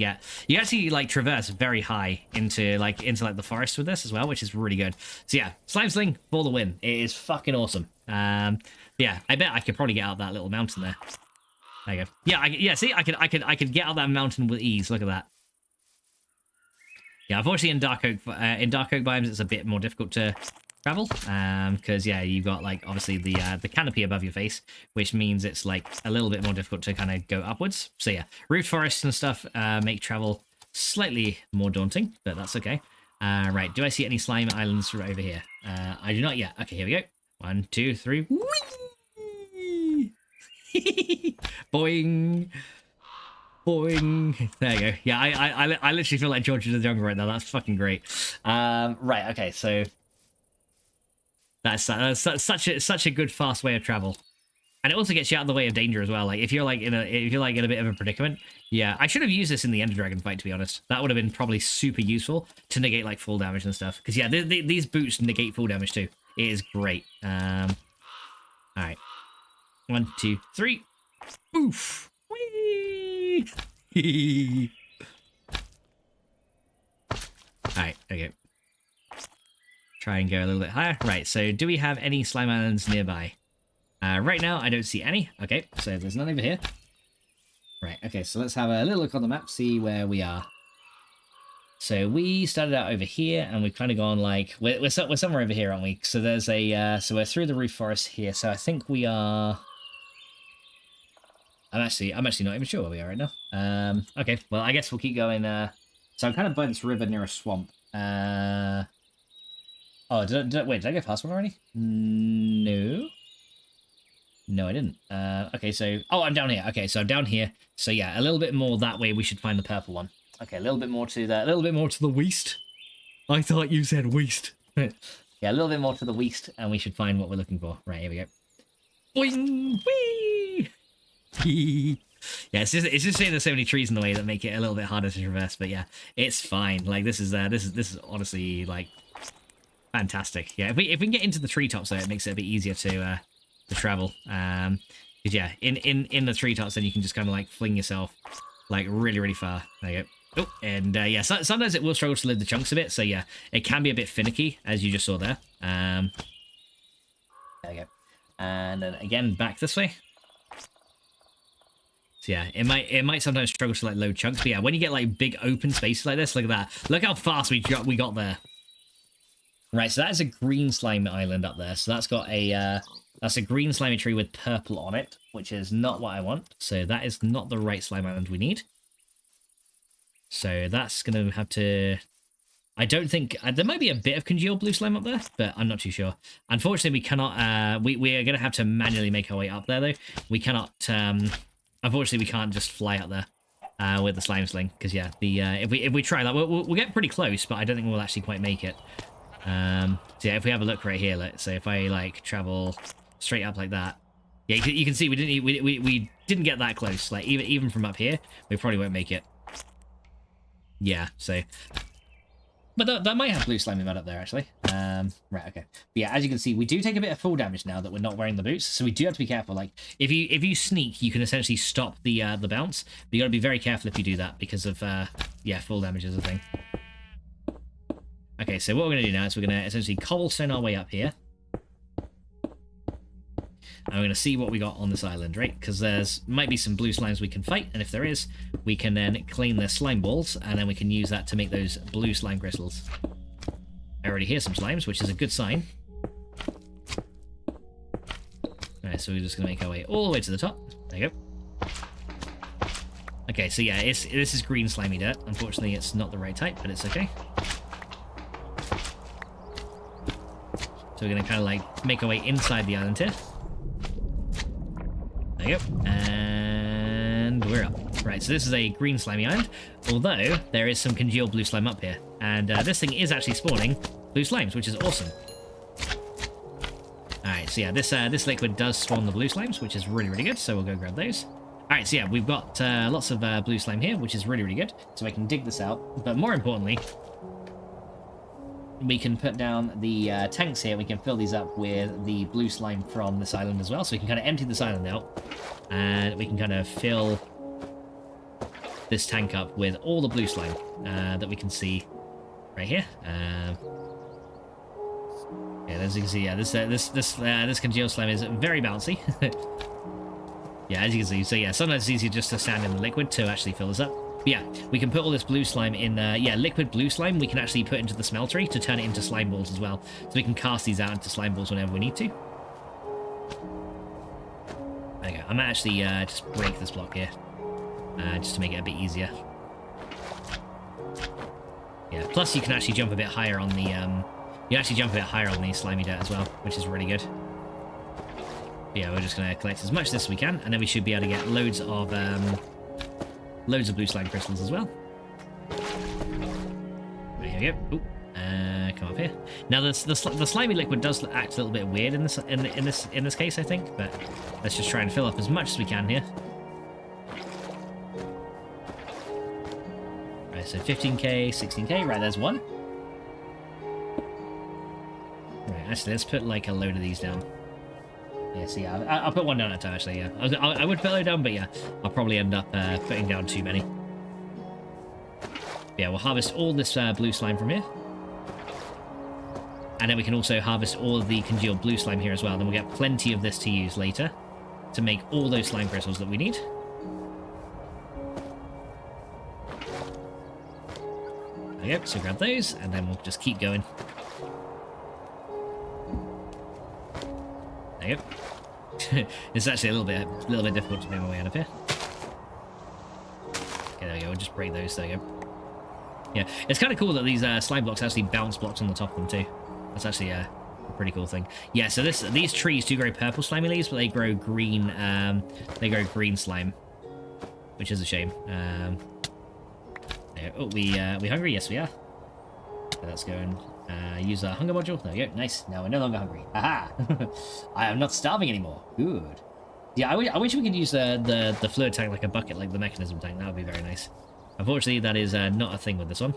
like traverse very high into the forest with this as well, which is really good. So yeah, slime sling for the win. It is fucking awesome. Yeah, I bet I could probably get out that little mountain there. There you go. Yeah, see, I could get out that mountain with ease. Look at that. Yeah, unfortunately in dark oak biomes it's a bit more difficult to travel, because yeah, you've got like obviously the canopy above your face, which means it's like a little bit more difficult to kind of go upwards. So yeah, root forests and stuff make travel slightly more daunting, but that's okay. Right, do I see any slime islands right over here? I do not yet. Okay, here we go. 1, 2, 3. Boing. Boing. There you go. Yeah, I literally feel like George of the Jungle right now. That's fucking great. Right, okay, so that's such a good fast way of travel. And it also gets you out of the way of danger as well. Like if you're in a bit of a predicament. Yeah, I should have used this in the Ender Dragon fight, to be honest. That would have been probably super useful to negate like full damage and stuff. Because yeah, these boots negate full damage too. It is great. All right. 1, 2, 3. Oof. Whee! Alright, okay. Try and go a little bit higher. Right, so do we have any slime islands nearby? Right now, I don't see any. Okay, so there's none over here. Right, okay, so let's have a little look on the map, see where we are. So we started out over here, and we've kind of gone like... We're somewhere over here, aren't we? So there's a... so we're through the roof forest here, so I think we are... I'm actually not even sure where we are right now. Okay, well, I guess we'll keep going. So I'm kind of by this river near a swamp. Oh, did I go past one already? No. No, I didn't. Okay, so... Oh, I'm down here. Okay, so I'm down here. So yeah, a little bit more that way, we should find the purple one. Okay, a little bit more to the west. I thought you said west. Yeah, a little bit more to the west, and we should find what we're looking for. Right, here we go. Boing! Whee! Yeah, it's just saying there's so many trees in the way that make it a little bit harder to traverse, but yeah, it's fine. Like this is honestly like fantastic. Yeah, if we can get into the treetops though, it makes it a bit easier to travel. Because yeah, in the treetops, then you can just kind of like fling yourself like really far. There you go. Oh, and yeah, sometimes it will struggle to load the chunks a bit, so yeah, it can be a bit finicky, as you just saw there. There you go. And then again, back this way. So yeah, it might sometimes struggle to like load chunks, but yeah, when you get like big open spaces like this, look at that. Look how fast we got there. Right, so that is a green slime island up there. So that's got a that's a green slimy tree with purple on it, which is not what I want. So that is not the right slime island we need. So that's gonna have to... I don't think... there might be a bit of congealed blue slime up there, but I'm not too sure. Unfortunately, we cannot... we are going to have to manually make our way up there, though. We cannot... unfortunately, we can't just fly up there with the slime sling, because, yeah, the if we try that, we'll get pretty close, but I don't think we'll actually quite make it. So, yeah, if we have a look right here, let's say if I, like, travel straight up like that... Yeah, you can see we didn't get that close. Like, even from up here, we probably won't make it. Yeah, so... But that might have blue slimy mud up there, actually. Right, okay. But yeah, as you can see, we do take a bit of full damage now that we're not wearing the boots, so we do have to be careful. Like, if you sneak, you can essentially stop the bounce, but you got to be very careful if you do that because of yeah, full damage is a thing. Okay, so what we're going to do now is we're going to essentially cobblestone our way up here. And we're going to see what we got on this island, right? Because there's might be some blue slimes we can fight, and if there is, we can then clean their slime balls, and then we can use that to make those blue slime crystals. I already hear some slimes, which is a good sign. Alright, so we're just going to make our way all the way to the top. There you go. Okay, so yeah, this is green slimy dirt. Unfortunately, it's not the right type, but it's okay. So we're going to kind of like make our way inside the island here. There you go. And we're up. Right, so this is a green slimy island, although there is some congealed blue slime up here. And this thing is actually spawning blue slimes, which is awesome. Alright, so yeah, this liquid does spawn the blue slimes, which is really good, so we'll go grab those. Alright, so yeah, we've got lots of blue slime here, which is really good, so I can dig this out. But more importantly, we can put down the tanks here. We can fill these up with the blue slime from this island as well. So we can kind of empty this island out, and we can kind of fill this tank up with all the blue slime that we can see right here. Yeah, as you can see, yeah, this congealed slime is very bouncy. Yeah, as you can see, so yeah, sometimes it's easier just to stand in the liquid to actually fill this up. But yeah, we can put all this blue slime in, yeah, liquid blue slime we can actually put into the smeltery to turn it into slime balls as well. So we can cast these out into slime balls whenever we need to. There you go. I might actually just break this block here, just to make it a bit easier. Yeah, plus you can actually jump a bit higher on the, you actually jump a bit higher on the slimy dirt as well, which is really good. But yeah, we're just going to collect as much of this as we can, and then we should be able to get loads of blue slime crystals as well. There you go. Ooh, come up here. Now the slimy liquid does act a little bit weird in this case, I think, but let's just try and fill up as much as we can here. Right, so 15k, 16k. Right, there's one. Right, actually, let's put like a load of these down. Yeah, see, I'll put one down at a time, actually, yeah. I would put a load down, but yeah, I'll probably end up putting down too many. Yeah, we'll harvest all this blue slime from here. And then we can also harvest all of the congealed blue slime here as well. Then we'll get plenty of this to use later to make all those slime crystals that we need. There you go, so grab those, and then we'll just keep going. There you go. It's actually a little bit difficult to make my way out of here. Okay, there we go. We'll just break those. There you go. Yeah, it's kind of cool that these slime blocks actually bounce blocks on the top of them too. That's actually a pretty cool thing. Yeah, so these trees do grow purple slimy leaves, but they grow green. They grow green slime, which is a shame. Oh, we hungry? Yes, we are. So let's go and use our hunger module. There we go. Nice. Now we're no longer hungry. Aha! I am not starving anymore. Good. Yeah, I wish we could use the fluid tank like a bucket, like the mechanism tank. That would be very nice. Unfortunately, that is not a thing with this one.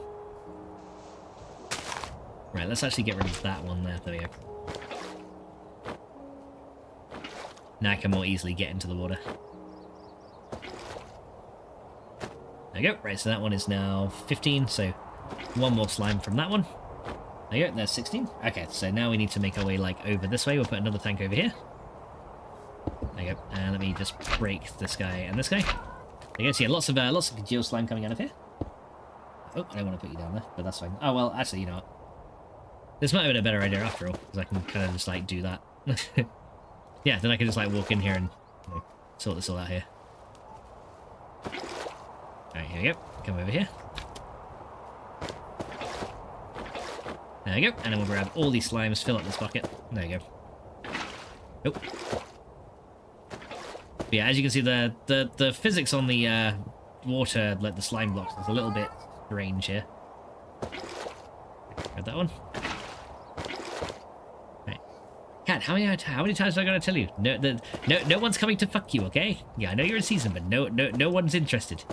Right, let's actually get rid of that one there. There we go. Now I can more easily get into the water. There we go. Right, so that one is now 15, so one more slime from that one. There you go, there's 16. Okay, so now we need to make our way, like, over this way. We'll put another tank over here. There you go. And let me just break this guy and this guy. There you go. So yeah, lots of congealed slime coming out of here. Oh, I don't want to put you down there, but that's fine. Oh, well, actually, you know what? This might have been a better idea after all, because I can kind of just, like, do that. Yeah, then I can just, like, walk in here and, you know, sort this all out here. Alright, here we go. Come over here. There we go. And then we'll grab all these slimes, fill up this bucket. There you go. Nope. But yeah, as you can see, the physics on the water, like the slime blocks, is a little bit strange here. Grab that one. Right. Cat, how many times am I gonna tell you? No one's coming to fuck you, okay? Yeah, I know you're in season, but no one's interested.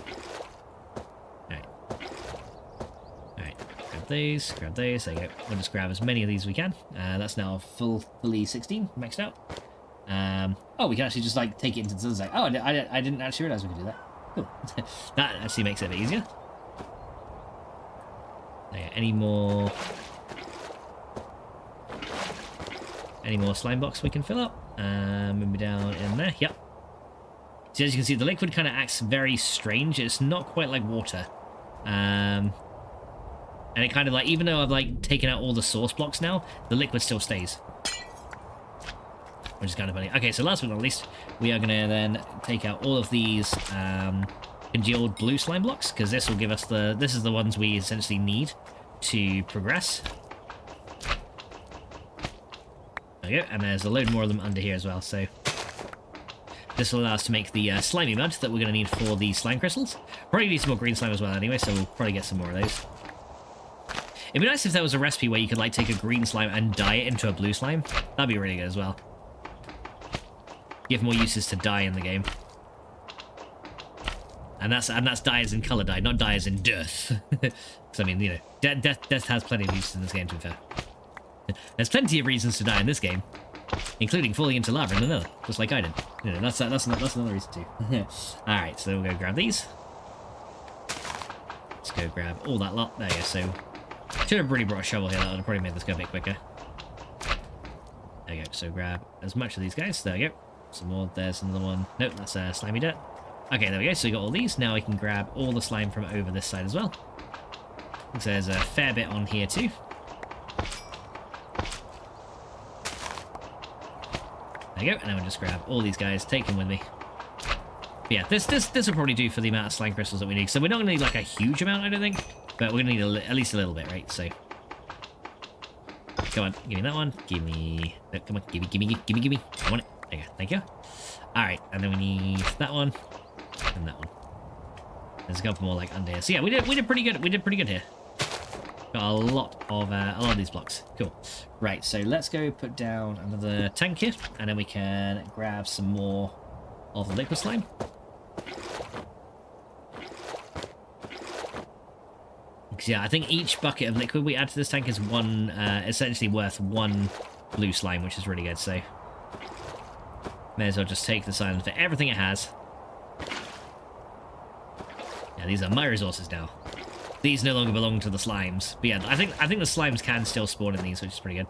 Grab these, there you go. We'll just grab as many of these as we can. That's now fully 16, maxed out. Oh, we can actually just like take it into the sunset. Oh, I didn't actually realize we could do that. Cool. That actually makes it a bit easier. There you go. Any more slime blocks we can fill up? Maybe down in there. Yep. So as you can see, the liquid kind of acts very strange. It's not quite like water. And it kind of like, even though I've like taken out all the source blocks now, the liquid still stays. Which is kind of funny. Okay, so last but not least, we are going to then take out all of these congealed blue slime blocks, because this will give us this is the ones we essentially need to progress. There we go, and there's a load more of them under here as well, so this will allow us to make the slimy mud that we're going to need for the slime crystals. Probably need some more green slime as well anyway, so we'll probably get some more of those. It'd be nice if there was a recipe where you could like take a green slime and dye it into a blue slime. That'd be really good as well. Give more uses to dye in the game. And that's dye as in color dye, not dye as in death. Because I mean, you know, death has plenty of uses in this game, to be fair. There's plenty of reasons to die in this game, including falling into lava in another, just like I did. You know, that's another reason too. All right, so we'll go grab these. just go grab all that lot. There you go. So, should have really brought a shovel here. That would have probably made this go a bit quicker. There you go. So grab as much of these guys. There we go. Some more. There's another one. Nope, that's slimy dirt. Okay, there we go. So we got all these. Now we can grab all the slime from over this side as well. So there's a fair bit on here too. There you go. And then we'll just grab all these guys, take them with me. But yeah, this will probably do for the amount of slime crystals that we need. So we're not going to need like a huge amount, I don't think. But we're going to need at least a little bit, right? So come on, give me that one. Give me... No, come on, give me. I want it. There you go. Thank you. Alright, and then we need that one. And that one. There's a couple more like under here. So yeah, we did pretty good. We did pretty good here. Got a lot of these blocks. Cool. Right, so let's go put down another tank here, and then we can grab some more of the liquid slime. Because yeah, I think each bucket of liquid we add to this tank is essentially worth 1 blue slime, which is really good. So may as well just take this island for everything it has. Yeah, these are my resources now. These no longer belong to the slimes. But yeah, I think the slimes can still spawn in these, which is pretty good.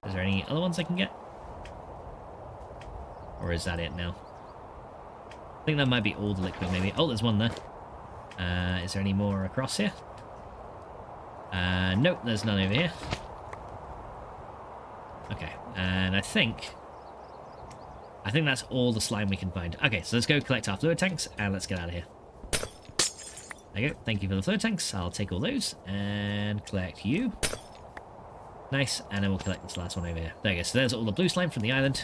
Is there any other ones I can get? Or is that it now? I think that might be all the liquid, maybe. Oh, there's one there. Is there any more across here? Nope, there's none over here. Okay, and I think that's all the slime we can find. Okay, so let's go collect our fluid tanks, and let's get out of here. There you go. Thank you for the fluid tanks. I'll take all those and collect you. Nice. And then we'll collect this last one over here. There you go. So there's all the blue slime from the island.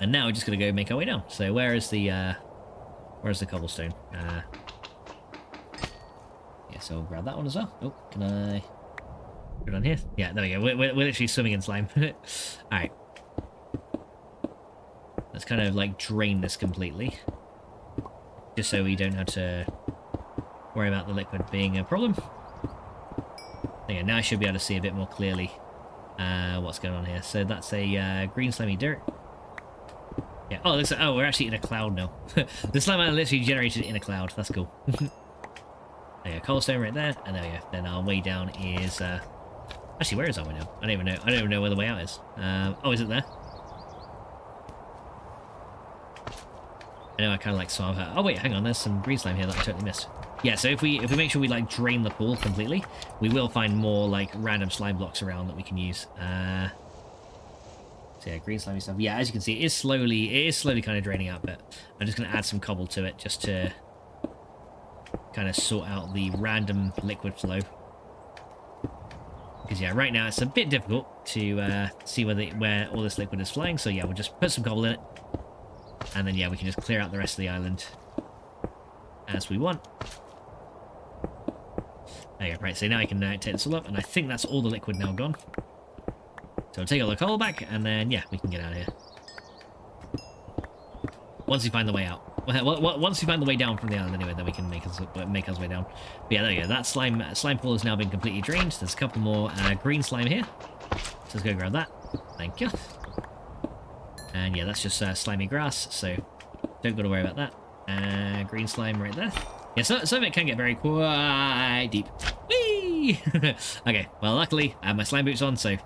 And now we're just going to go make our way down. So where's the cobblestone? Yeah, so I'll grab that one as well. Oh, can I put it on here? Yeah, there we go. We're literally swimming in slime. Alright. Let's kind of like drain this completely. Just so we don't have to worry about the liquid being a problem. There you go. Now I should be able to see a bit more clearly what's going on here. So that's a green slimy dirt. Yeah. Oh, looks like, oh, we're actually in a cloud now. The slime island literally generated in a cloud. That's cool. There you go. Cobblestone right there, and there we go. Then our way down is actually, where is our way down? I don't even know. I don't even know where the way out is. Oh, is it there? I know I kind of like swam her. Oh wait, hang on. There's some green slime here that I totally missed. Yeah. So if we make sure we like drain the pool completely, we will find more like random slime blocks around that we can use. So yeah, green slimy stuff. Yeah, as you can see, it is slowly kind of draining out, but I'm just going to add some cobble to it just to kind of sort out the random liquid flow. Because yeah, right now it's a bit difficult to see where all this liquid is flowing. So yeah, we'll just put some cobble in it, and then yeah, we can just clear out the rest of the island as we want. There you go. Right, so now I can take this all up, and I think that's all the liquid now gone. So I'll take all the coal back, and then, yeah, we can get out of here. Once we find the way out. Once we find the way down from the island, anyway, then we can make our way down. But yeah, there you go. That slime pool has now been completely drained. There's a couple more green slime here. So let's go grab that. Thank you. And yeah, that's just slimy grass, so don't got to worry about that. Green slime right there. Yeah, some of it can get very quite deep. Whee! Okay, well, luckily, I have my slime boots on, so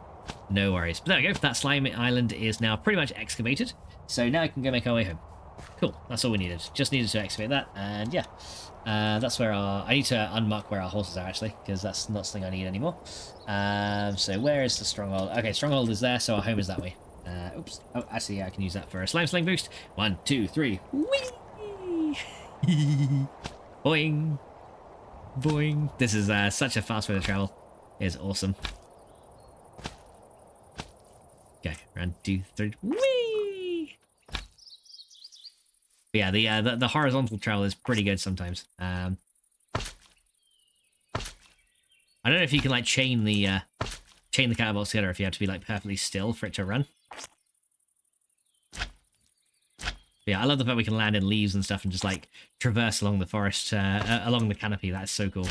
no worries. But there we go. That slime island is now pretty much excavated. So now I can go make our way home. Cool. That's all we needed. Just needed to excavate that. And yeah, that's where I need to unmark where our horses are, actually, because that's not something I need anymore. So where is the stronghold? Okay, stronghold is there, so our home is that way. Oops. Oh, actually, yeah, I can use that for a slime sling boost. 1, 2, 3. Whee! Boing. Boing. This is such a fast way to travel. It is awesome. Okay, 1, 2, 3. Whee! But yeah, the horizontal travel is pretty good sometimes. I don't know if you can like chain the catapults together if you have to be like perfectly still for it to run. But yeah, I love the fact we can land in leaves and stuff and just like traverse along the forest, along the canopy. That's so cool.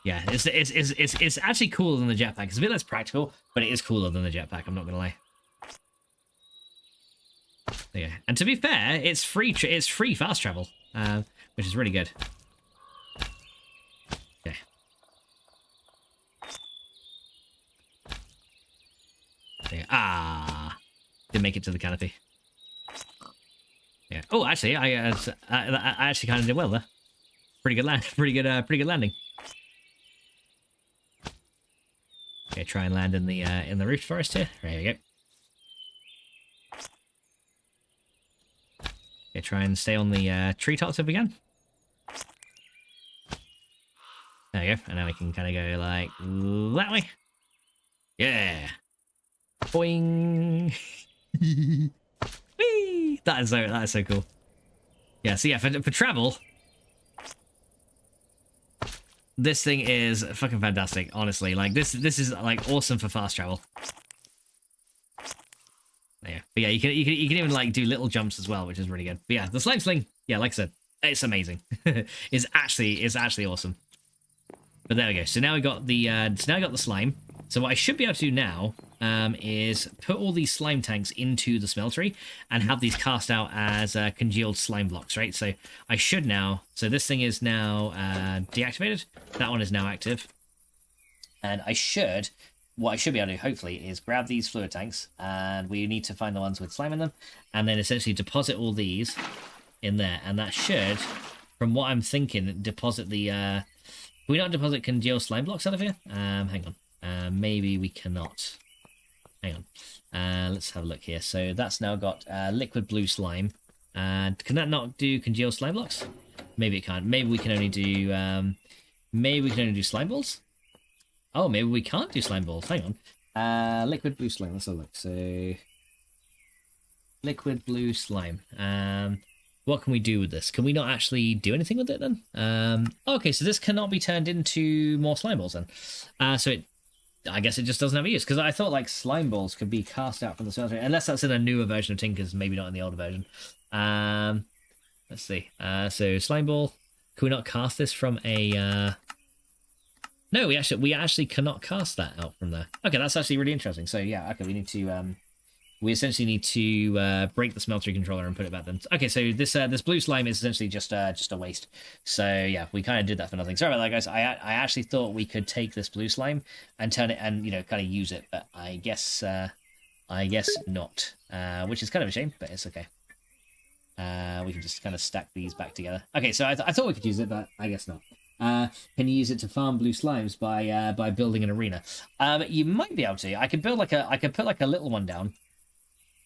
Yeah, it's actually cooler than the jetpack. It's a bit less practical, but it is cooler than the jetpack. I'm not gonna lie. Yeah, and to be fair, it's free. It's free fast travel, which is really good. Okay. Yeah. Ah, didn't make it to the canopy. Yeah. Oh, actually, I actually kind of did well there. Pretty good land. Pretty good landing. Okay, try and land in the roof forest here. There we go. Okay, try and stay on the treetops if we can. There we go. And now we can kind of go like that way. Yeah. Boing. Whee! That is so cool. Yeah. So yeah, for travel, this thing is fucking fantastic. Honestly, like this is like awesome for fast travel. Yeah, but yeah, you can even like do little jumps as well, which is really good. But yeah, the slime sling, yeah, like I said, it's amazing. it's actually awesome. But there we go. So now we got the slime. So what I should be able to do now is put all these slime tanks into the smeltery and have these cast out as congealed slime blocks, right? So I should now. So this thing is now deactivated. That one is now active, and what I should be able to do, hopefully, is grab these fluid tanks, and we need to find the ones with slime in them, and then essentially deposit all these in there, and that should, from what I'm thinking, deposit the... Can we not deposit congealed slime blocks out of here? Hang on. Maybe we cannot. Hang on. Let's have a look here. So that's now got liquid blue slime. Can that not do congealed slime blocks? Maybe it can't. Maybe we can only do... maybe we can only do slime balls? Oh, maybe we can't do slime balls. Hang on. Liquid blue slime. Let's have a look. So, liquid blue slime. What can we do with this? Can we not actually do anything with it then? Okay, so this cannot be turned into more slime balls then. I guess it just doesn't have a use, because I thought like slime balls could be cast out from the smeltery, unless that's in a newer version of Tinker's, maybe not in the older version. Let's see. So slime ball. Can we not cast this from a? No, we actually cannot cast that out from there. Okay, that's actually really interesting. So yeah, okay, we need to we essentially need to break the smeltery controller and put it back then. Okay, so this blue slime is essentially just a waste. So yeah, we kind of did that for nothing. Sorry about that, guys. I actually thought we could take this blue slime and turn it and kind of use it, but I guess not. Which is kind of a shame, but it's okay. We can just kind of stack these back together. Okay, so I thought we could use it, but I guess not. Can you use it to farm blue slimes by building an arena? You might be able to. I could put like a little one down.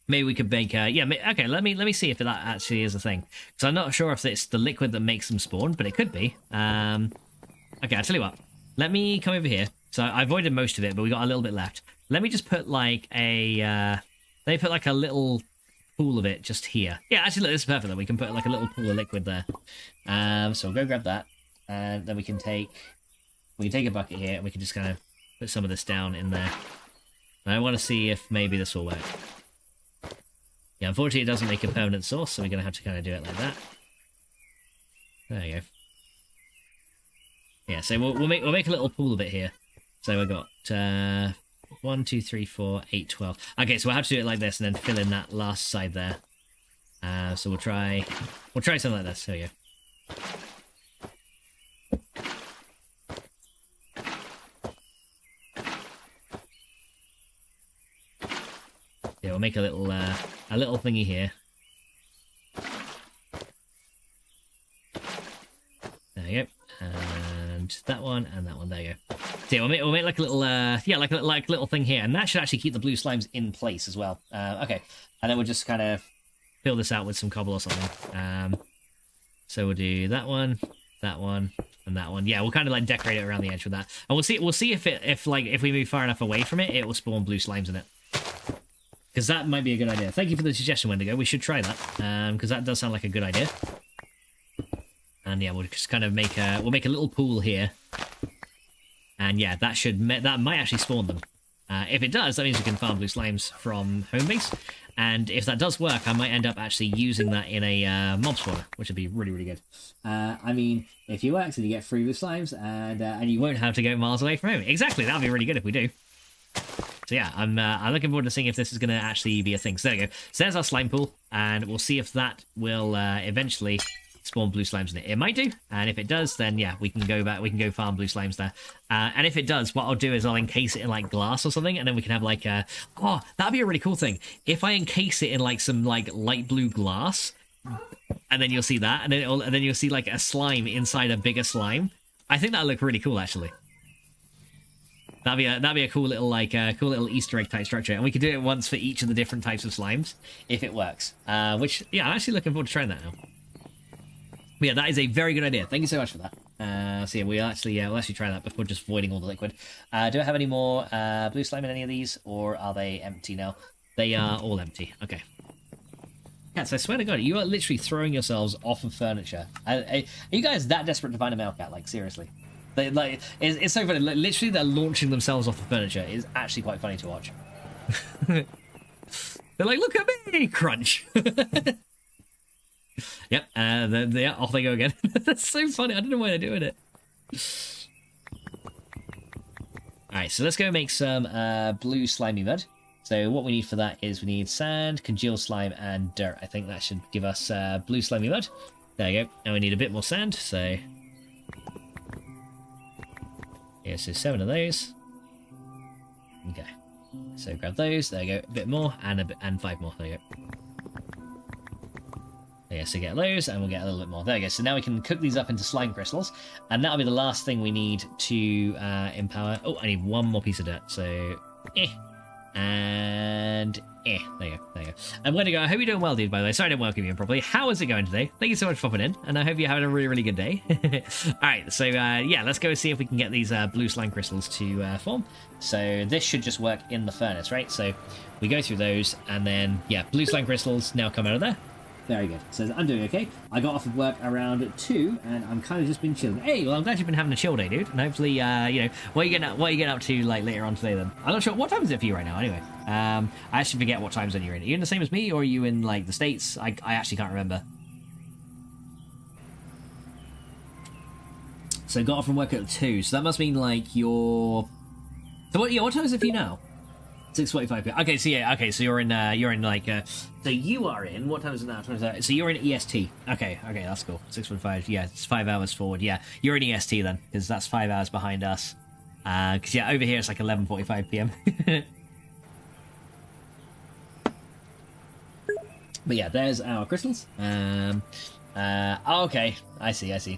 Maybe we could make okay, let me see if that actually is a thing, because I'm not sure if it's the liquid that makes them spawn, but it could be. Okay, I'll tell you what, let me come over here. So I avoided most of it, but we got a little bit left. Let me just put like a a little pool of it just here. Yeah, actually look, this is perfect. We can put like a little pool of liquid there. So we'll go grab that. And then we can take a bucket here, and we can just kind of put some of this down in there. And I want to see if maybe this will work. Yeah, unfortunately it doesn't make a permanent source, so we're going to have to kind of do it like that. There you go. Yeah, so we'll make a little pool of it here. So we've got 1, 2, 3, 4, 8, 12. Okay, so we'll have to do it like this, and then fill in that last side there. So we'll try something like this. There we go. Yeah, we'll make a little thingy here. There you go, and that one, and that one. There you go. So yeah, we'll make like a little like little thing here, and that should actually keep the blue slimes in place as well. Okay, and then we'll just kind of fill this out with some cobble or something. So we'll do that one, and that one. Yeah, we'll kind of like decorate it around the edge with that, and we'll see if we move far enough away from it, it will spawn blue slimes in it. Because that might be a good idea. Thank you for the suggestion, Wendigo. We should try that, because that does sound like a good idea. And yeah, we'll just kind of make a little pool here, and yeah, that might actually spawn them. If it does, that means we can farm blue slimes from home base, and if that does work, I might end up actually using that in a mob spawner, which would be really, really good. I mean, if it works, then you get free blue slimes, and you won't have to go miles away from home. Exactly, that would be really good if we do. So yeah, I'm looking forward to seeing if this is going to actually be a thing. So there you go. So there's our slime pool, and we'll see if that will eventually spawn blue slimes in it. It might do, and if it does, then yeah, we can go back. We can go farm blue slimes there. And if it does, what I'll do is I'll encase it in like glass or something, and then we can have like a. Oh, that'd be a really cool thing if I encase it in like some like light blue glass, and then you'll see that, and then you'll see like a slime inside a bigger slime. I think that'd look really cool, actually. That'd be a cool little cool little Easter egg type structure, and we could do it once for each of the different types of slimes if it works. Which yeah, I'm actually looking forward to trying that now. But yeah, that is a very good idea. Thank you so much for that. So yeah, we'll actually try that before just voiding all the liquid. Do I have any more blue slime in any of these, or are they empty now? They are all empty. Okay. Cats, I swear to God, you are literally throwing yourselves off of furniture. Are you guys that desperate to find a male cat? Like, seriously. It's so funny. Literally, they're launching themselves off the furniture. It's actually quite funny to watch. They're like, look at me! Crunch! Yep, yeah, off they go again. That's so funny. I don't know why they're doing it. Alright, so let's go make some blue slimy mud. So what we need for that is we need sand, congealed slime, and dirt. I think that should give us blue slimy mud. There you go. Now we need a bit more sand, so... yeah, so 7 of those. Okay. So grab those, there you go. A bit more, and 5 more. There you go. Yeah, so get those, and we'll get a little bit more. There we go. So now we can cook these up into slime crystals, and that'll be the last thing we need to empower. Oh, I need 1 more piece of dirt. So, and there you go. There you go. I'm going to go. I hope you're doing well, dude, by the way. Sorry I didn't welcome you properly. How is it going today? Thank you so much for popping in, and I hope you're having a really, really good day. Alright, so yeah, let's go see if we can get these blue slime crystals to form. So this should just work in the furnace, right? So we go through those, and then, yeah, blue slime crystals now come out of there. Very good. So I'm doing okay. I got off of work around 2, and I'm kind of just been chilling. Hey, well, I'm glad you've been having a chill day, dude. And hopefully, you know, what are you getting up to like later on today? Then I'm not sure what time is it for you right now. Anyway, I actually forget what time zone you're in. Are you in the same as me, or are you in like the States? I actually can't remember. So got off from work at 2. So that must mean like you're. So what? Yeah, what time is it for you now? 6:45 p.m. Okay, so yeah, okay, so you're in like, so you are in, what time is it now? So you're in EST. Okay, that's cool. 6:45, yeah, it's 5 hours forward. Yeah, you're in EST then, because that's 5 hours behind us. Because yeah, over here it's like 11:45 p.m. But yeah, there's our crystals. Okay, I see.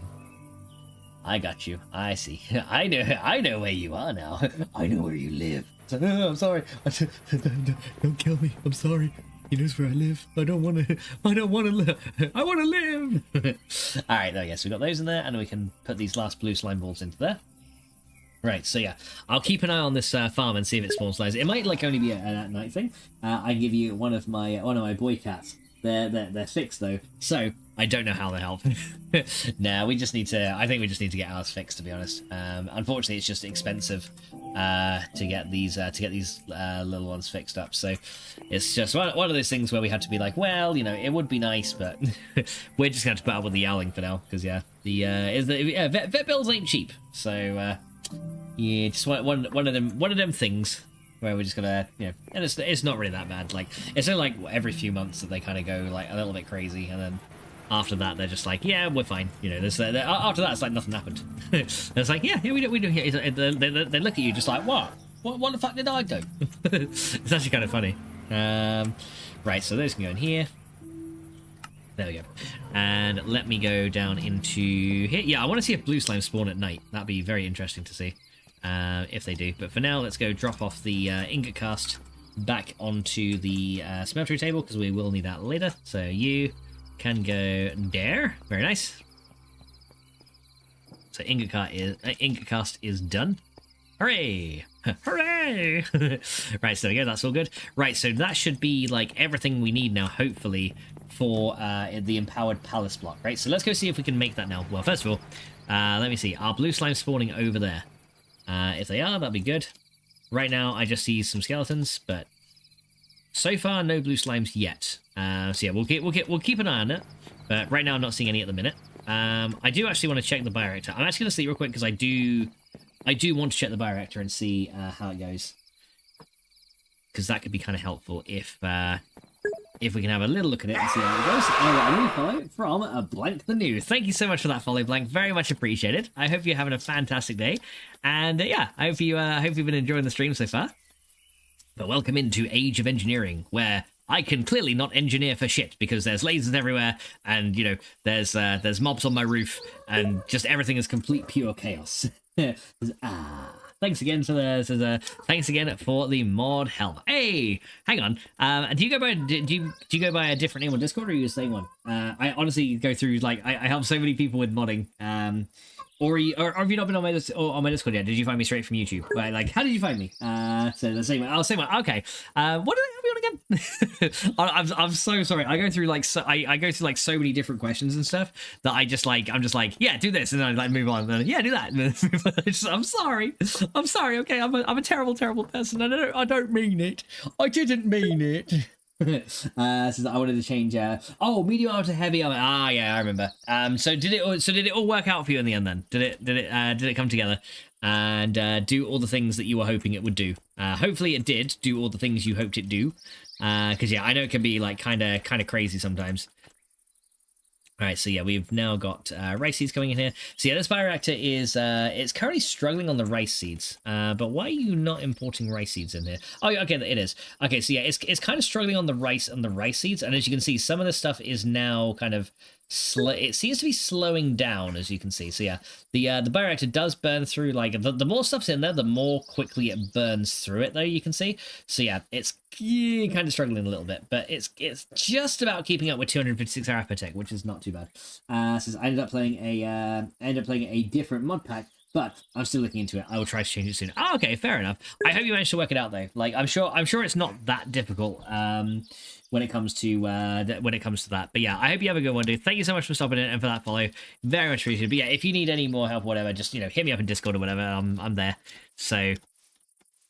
I got you. I see. I know where you are now. I know where you live. I'm sorry. Don't kill me. I'm sorry. He knows where I live. I don't want to live. I want to live. All right, there we go. So we got those in there, and we can put these last blue slime balls into there. Right, so yeah, I'll keep an eye on this farm and see if it spawns slimes. It might like only be an at-night thing. I can give you one of my boy cats. They're fixed though, so I don't know how they help. Nah, we just need to. I think we just need to get ours fixed, to be honest. Unfortunately, it's just expensive to get these little ones fixed up. So it's just one of those things where we had to be like, well, you know, it would be nice, but we're just going to put up with the yowling for now, because yeah, vet bills ain't cheap. So yeah, just one of them things where we're just gonna, you know, and it's not really that bad. Like, it's only like every few months that they kind of go like a little bit crazy, and then after that they're just like, yeah, we're fine. You know, after that it's like nothing happened. It's like, yeah, we do. Yeah, they look at you just like, what the fuck did I do? It's actually kind of funny. Right, so those can go in here. There we go. And let me go down into here. Yeah, I want to see if blue slime spawn at night. That'd be very interesting to see. If they do. But for now, let's go drop off the ingot cast back onto the smeltery table, because we will need that later. So you can go there. Very nice. So ingot cast is done. Hooray! Hooray! Right, so there we go. That's all good. Right, so that should be like everything we need now, hopefully, for the empowered palace block. Right, so let's go see if we can make that now. Well, first of all, let me see. Are blue slimes spawning over there? If they are, that'd be good. Right now, I just see some skeletons, but so far, no blue slimes yet. So yeah, we'll keep an eye on it. But right now, I'm not seeing any at the minute. I do actually want to check the bioreactor. I'm actually going to sleep real quick, because I do want to check the bioreactor and see how it goes. because that could be kind of helpful if we can have a little look at it and see how it goes. Oh, a new follow from a Blank the New. Thank you so much for that follow, Blank. Very much appreciated. I hope you're having a fantastic day. And yeah, I hope you've been enjoying the stream so far. But welcome into Age of Engineering, where I can clearly not engineer for shit because there's lasers everywhere, and you know there's mobs on my roof, and just everything is complete pure chaos. Thanks again for thanks again for the mod help. Hey, hang on. Do you go by a different name on Discord, or are you the same one? I honestly go through I help so many people with modding. Or have you not been on my Discord yet? Did you find me straight from YouTube? Right, like, how did you find me? So the same one. Oh, same one. Okay. What did I have you on again? I'm so sorry. I go through I go through so many different questions and stuff that I'm just like, yeah, do this, and then I move on. And then, yeah, do that. I'm sorry. I'm sorry. Okay, I'm a terrible person. I don't mean it. I didn't mean it. Says I wanted to change medium armor to heavy armor. Ah, yeah, I remember. So did it all work out for you in the end then? Did it come together and do all the things that you were hoping it would do? Hopefully it did do all the things you hoped it do. Because yeah, I know it can be kind of crazy sometimes. All right, so yeah, we've now got rice seeds coming in here. So yeah, this bioreactor is it's currently struggling on the rice seeds. But why are you not importing rice seeds in here? Oh, okay, it is. Okay, so yeah, it's kind of struggling on the rice and the rice seeds, and as you can see, some of the stuff is now kind of it seems to be slowing down, as you can see. So yeah, the bioreactor does burn through the more stuff's in there, the more quickly it burns through it, though, you can see. So yeah, it's kind of struggling a little bit, but it's just about keeping up with 256 RF per tick, which is not too bad. Since I ended up playing a different mod pack, but I'm still looking into it. I will try to change it soon. Oh, okay, fair enough. I hope you managed to work it out though. I'm sure it's not that difficult when it comes to that. But yeah, I hope you have a good one, dude. Thank you so much for stopping in and for that follow. Very much appreciated. But yeah, if you need any more help, whatever, just hit me up in Discord or whatever. I'm there. So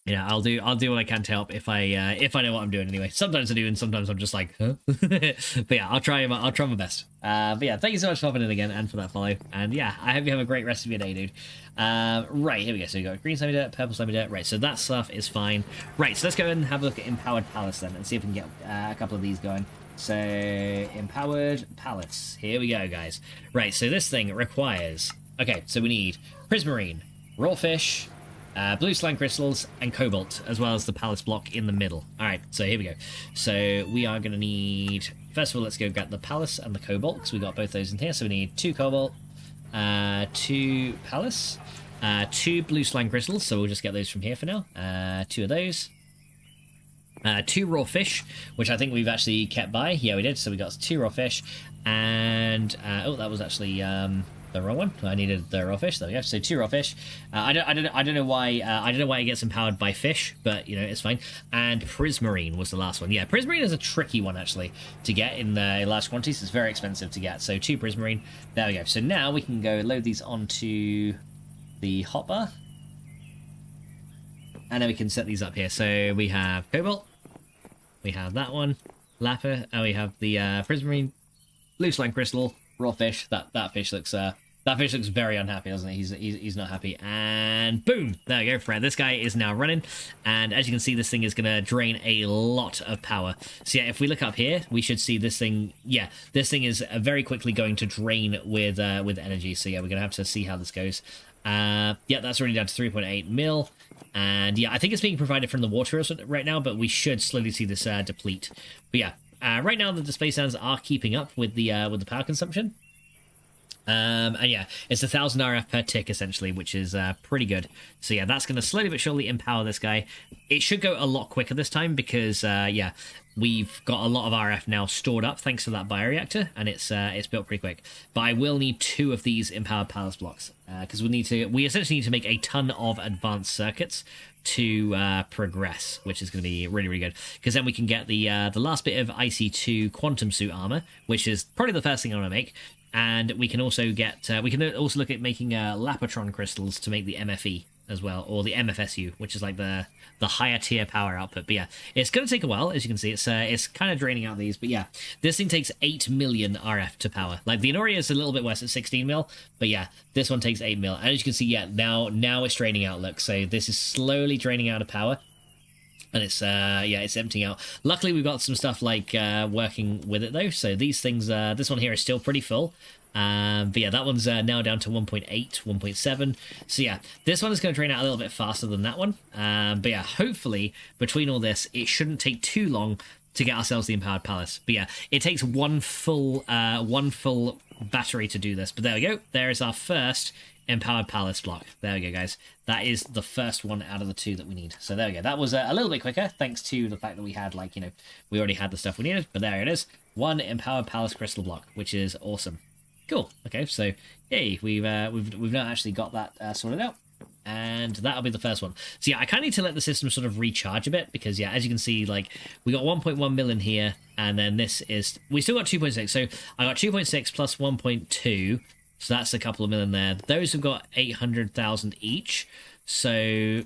yeah, I'll do what I can to help if I know what I'm doing anyway. Sometimes I do, and sometimes I'm just like, huh? But yeah, I'll try my best. But yeah, thank you so much for hopping in again and for that follow. And yeah, I hope you have a great rest of your day, dude. Right, here we go. So we got green slimy dirt, purple slimy dirt. Right, so that stuff is fine. Right, so let's go ahead and have a look at empowered pallets then, and see if we can get a couple of these going. So empowered pallets. Here we go, guys. Right, so this thing requires. Okay, so we need prismarine, raw fish, blue slime crystals, and cobalt, as well as the palace block in the middle. Alright, so here we go. So we are going to need... First of all, let's go get the palace and the cobalt, because we got both those in here. So we need 2 cobalt, 2 palace, 2 blue slime crystals, so we'll just get those from here for now. 2 of those. 2 raw fish, which I think we've actually kept by. Yeah, we did. So we got 2 raw fish, and... oh, that was actually... the wrong one. I needed the raw fish. There we go. So 2 raw fish. I don't know why it gets empowered by fish, but it's fine. And prismarine was the last one. Yeah, prismarine is a tricky one actually to get in large quantities. It's very expensive to get. So 2 prismarine. There we go. So now we can go load these onto the hotbar, and then we can set these up here. So we have cobalt. We have that one, lapis, and we have the prismarine, blue slime crystal, raw fish. That fish looks very unhappy, doesn't he? He's not happy. And boom, there we go, Fred. This guy is now running, and as you can see, this thing is going to drain a lot of power. So yeah, if we look up here, we should see this thing. Yeah, this thing is very quickly going to drain with energy. So yeah, we're going to have to see how this goes. Yeah, that's already down to 3.8 mil. And yeah, I think it's being provided from the water right now, but we should slowly see this deplete. But yeah, right now the display stands are keeping up with the power consumption. And yeah, it's 1,000 RF per tick essentially, which is pretty good. So yeah, that's going to slowly but surely empower this guy. It should go a lot quicker this time because yeah, we've got a lot of RF now stored up thanks to that bioreactor, and it's built pretty quick. But I will need 2 of these empowered palace blocks because we essentially need to make a ton of advanced circuits to progress, which is going to be really, really good, because then we can get the last bit of IC2 quantum suit armor, which is probably the first thing I want to make. And we can also get look at making Lapotron crystals to make the MFE as well, or the MFSU, which is like the higher tier power output. But yeah, it's going to take a while, as you can see. It's kind of draining out these, but yeah, this thing takes 8 million RF to power. Like the Inoria is a little bit worse at 16 mil, but yeah, this one takes 8 mil. And as you can see, yeah, now it's draining out. Look, so this is slowly draining out of power. And it's yeah, it's emptying out. Luckily we've got some stuff like working with it though, so these things, this one here is still pretty full. But yeah, that one's now down to 1.8, 1.7. So yeah, this one is going to drain out a little bit faster than that one. But yeah, hopefully between all this, it shouldn't take too long to get ourselves the Empowered Palace. But yeah, it takes one full battery to do this. But there we go. There is our first Empowered Palace block. There we go, guys. That is the first one out of the two that we need. So there we go. That was a little bit quicker, thanks to the fact that we had, like, you know, we already had the stuff we needed. But there it is. One Empowered Palace crystal block, which is awesome. Cool. Okay, so yay, we've now actually got that sorted out, and that'll be the first one. So yeah, I kind of need to let the system sort of recharge a bit because yeah, as you can see, like we got 1.1 million here, and then this is we still got 2.6. So I got 2.6 plus 1.2, so that's a couple of million there. Those have got 800,000 each, so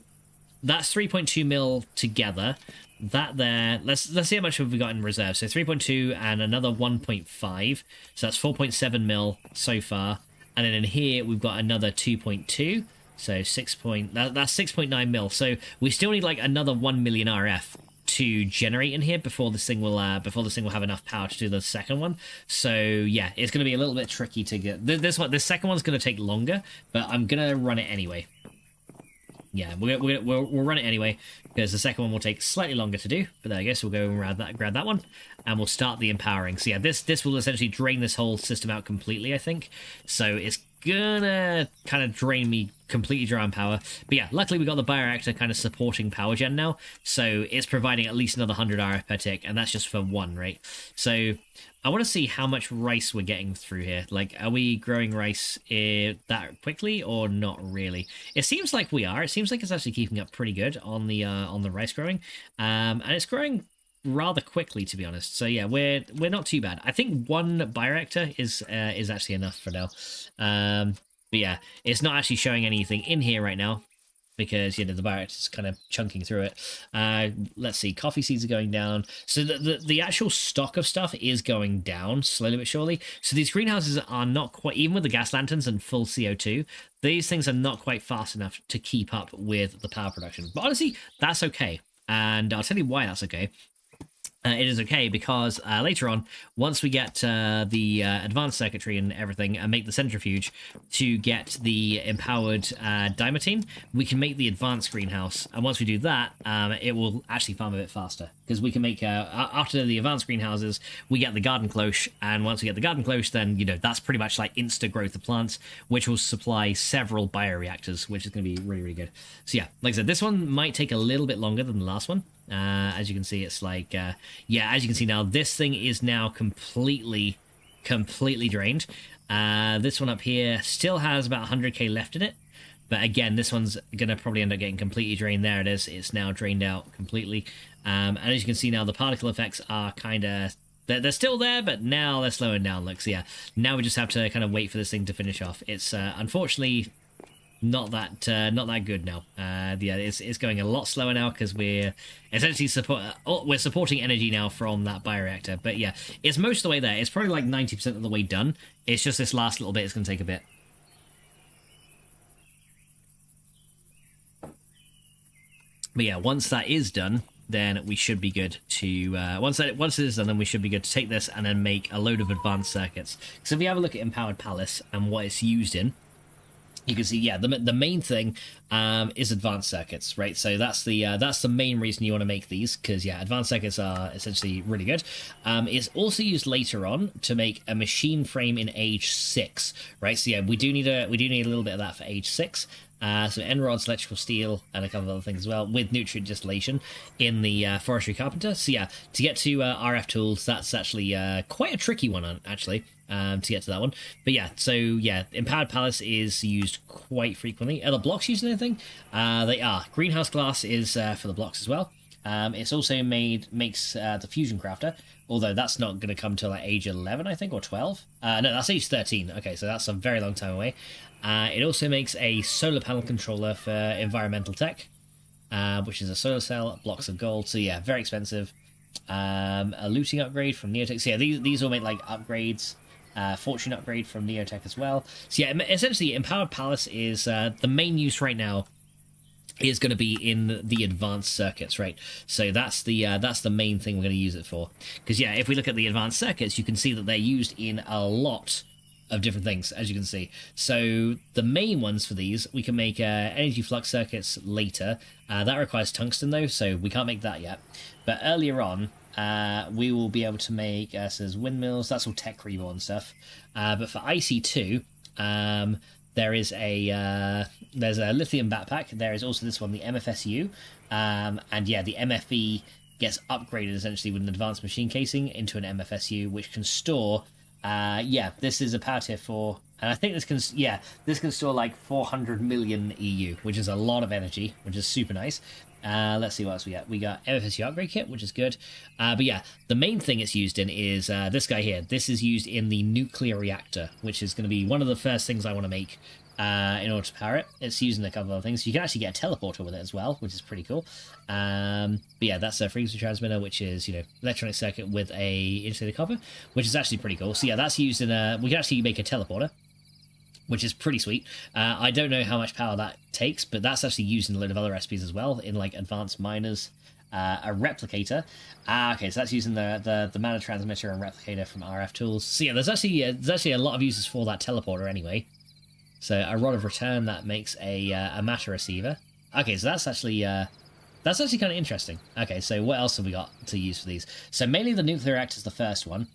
that's 3.2 mil together. That there, let's see how much have we got in reserve. So 3.2 and another 1.5, so that's 4.7 mil so far. And then in here we've got another 2.2, so that's 6.9 mil. So we still need like another 1 million RF to generate in here before this thing will have enough power to do the second one. So yeah, it's going to be a little bit tricky to get this one. The second one's going to take longer, but I'm gonna run it anyway. Yeah, we'll run it anyway, because the second one will take slightly longer to do. But there I guess we'll go and grab that one, and we'll start the empowering. So yeah, this will essentially drain this whole system out completely, I think. So it's gonna kind of drain me completely dry on power. But yeah, luckily we got the bioreactor kind of supporting power gen now, so it's providing at least another 100 RF per tick, and that's just for one, right? So I want to see how much rice we're getting through here. Like, are we growing rice that quickly or not really? It seems like we are. It seems like it's actually keeping up pretty good on the rice growing, and it's growing rather quickly, to be honest. So yeah, we're not too bad. I think one bioreactor is actually enough for now. But yeah, it's not actually showing anything in here right now, because, you know, the bioreactor is kind of chunking through it. Let's see, coffee seeds are going down. So the actual stock of stuff is going down slowly but surely. So these greenhouses are not quite, even with the gas lanterns and full CO2, these things are not quite fast enough to keep up with the power production. But honestly, that's okay. And I'll tell you why that's okay. It is okay because later on, once we get the advanced circuitry and everything and make the centrifuge to get the empowered diamantine, we can make the advanced greenhouse. And once we do that, it will actually farm a bit faster, because we can make, after the advanced greenhouses, we get the garden cloche. And once we get the garden cloche, then, you know, that's pretty much like insta growth of plants, which will supply several bioreactors, which is going to be really, really good. So yeah, like I said, this one might take a little bit longer than the last one. As you can see, it's like, yeah, as you can see now, this thing is now completely drained. This one up here still has about 100k left in it. But again, this one's going to probably end up getting completely drained. There it is. It's now drained out completely. And as you can see now, the particle effects are kind of... They're still there, but now they're slowing down. Look, so yeah, now we just have to kind of wait for this thing to finish off. It's unfortunately... not that good now. Yeah, it's going a lot slower now because we're essentially supporting energy now from that bioreactor. But yeah, it's most of the way there. It's probably like 90% of the way done. It's just this last little bit is going to take a bit. But yeah, once that is done, then we should be good to once it is done, then we should be good to take this and then make a load of advanced circuits. So if you have a look at Empowered Palace and what it's used in, you can see, yeah, the main thing is advanced circuits, right? So that's the main reason you want to make these, because yeah, advanced circuits are essentially really good. It's also used later on to make a machine frame in age 6, right? So yeah, we do need a little bit of that for age 6. So end rods, electrical steel, and a couple of other things as well, with nutrient distillation in the forestry carpenter. So yeah, to get to RF tools, that's actually quite a tricky one, actually, to get to that one. But yeah, so yeah, Empowered Palace is used quite frequently. Are the blocks used anything? They are. Greenhouse glass is for the blocks as well. It's also makes the fusion crafter, although that's not going to come till like age 11, I think, or 12. No, that's age 13. Okay, so that's a very long time away. It also makes a solar panel controller for environmental tech, which is a solar cell, blocks of gold. So yeah, very expensive. A looting upgrade from Neotech. So yeah, these all make like upgrades. Fortune upgrade from Neotech as well. So yeah, essentially Empowered Palace is the main use right now is going to be in the advanced circuits, right? So that's the main thing we're going to use it for. Because yeah, if we look at the advanced circuits, you can see that they're used in a lot of different things, as you can see. So the main ones for these, we can make energy flux circuits later. That requires tungsten though, so we can't make that yet. But earlier on, we will be able to make so there's windmills. That's all tech reborn stuff. But for IC2, there's a lithium backpack. There is also this one, the MFSU, and yeah, the MFE gets upgraded essentially with an advanced machine casing into an MFSU, which can store. Yeah, this is a power tier 4, and I think this can store like 400 million EU, which is a lot of energy, which is super nice. Let's see what else we got. We got MFSU upgrade kit, which is good. But yeah, the main thing it's used in is this guy here. This is used in the nuclear reactor, which is going to be one of the first things I want to make in order to power it. It's using a couple of other things. You can actually get a teleporter with it as well, which is pretty cool. But yeah, that's a frequency transmitter, which is, you know, electronic circuit with a insulated copper, which is actually pretty cool. So yeah, that's used in we can actually make a teleporter, which is pretty sweet. I don't know how much power that takes, but that's actually used in a load of other recipes as well, in like advanced miners. A replicator. Okay, so that's using the mana transmitter and replicator from RF tools. So yeah, there's actually a lot of uses for that teleporter anyway. So a rod of return that makes a matter receiver. Okay, so that's actually kind of interesting. Okay, so what else have we got to use for these? So mainly the nuclear reactor is the first one.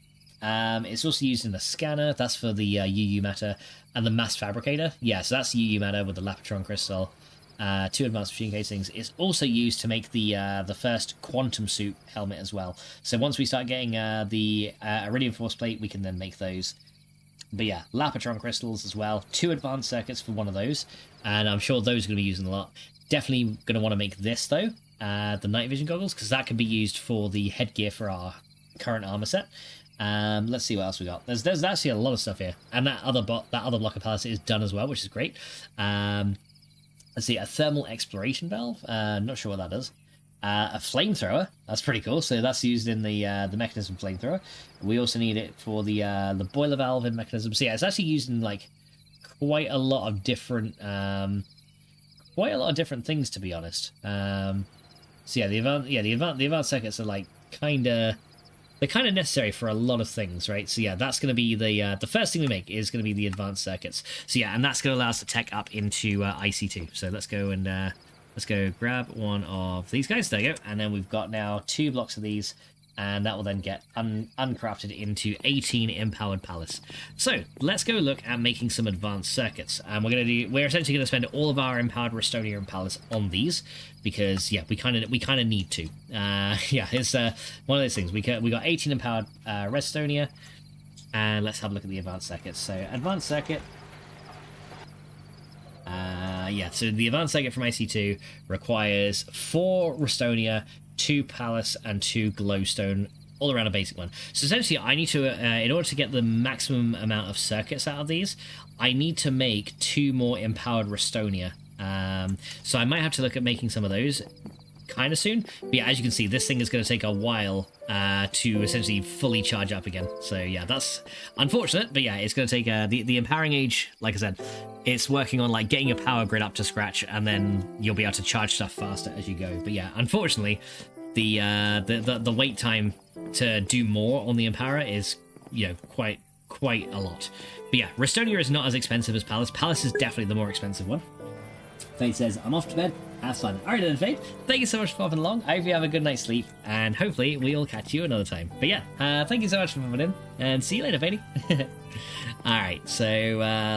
It's also used in the scanner. That's for the UU matter and the mass fabricator. Yeah, so that's UU matter with the Lapotron crystal. 2 advanced machine casings. It's also used to make the first quantum suit helmet as well. So once we start getting the iridium force plate, we can then make those. But yeah, Lapotron crystals as well. 2 advanced circuits for one of those, and I'm sure those are going to be used a lot. Definitely going to want to make this though, the night vision goggles, because that can be used for the headgear for our current armor set. Let's see what else we got. There's actually a lot of stuff here, and that other block of pallets is done as well, which is great. Let's see, a thermal exploration valve. Not sure what that does. A flamethrower. That's pretty cool. So that's used in the mechanism flamethrower. We also need it for the boiler valve in mechanism. So yeah, it's actually used in like quite a lot of different things, to be honest. So yeah, the advanced circuits are like they're kind of necessary for a lot of things, right? So yeah, that's going to be the first thing we make is going to be the advanced circuits. So yeah, and that's going to allow us to tech up into IC2. So let's go and let's go grab one of these guys. There you go. And then we've got now 2 blocks of these, and that will then get uncrafted into 18 empowered pallets. So let's go look at making some advanced circuits. And we're essentially going to spend all of our empowered restonium pallets on these, because yeah, we kind of need to. Yeah, it's one of those things. We got 18 empowered restonia, and let's have a look at the advanced circuits. So advanced circuit. Yeah, so the advanced circuit from IC2 requires 4 restonia, 2 palace, and 2 glowstone, all around a basic one. So essentially, I need to, in order to get the maximum amount of circuits out of these, I need to make 2 more empowered restonia. So I might have to look at making some of those kind of soon. But yeah, as you can see, this thing is going to take a while to essentially fully charge up again. So yeah, that's unfortunate, but yeah, it's going to take the empowering age, like I said, it's working on like getting your power grid up to scratch, and then you'll be able to charge stuff faster as you go. But yeah, unfortunately, the wait time to do more on the empower is, you know, quite a lot. But yeah, restonia is not as expensive as palace. Palace is definitely the more expensive one. Fade says, I'm off to bed. Have fun. Alright then, Fade. Thank you so much for popping along. I hope you have a good night's sleep, and hopefully we'll catch you another time. But yeah, thank you so much for popping in, and see you later, Fady. Alright, so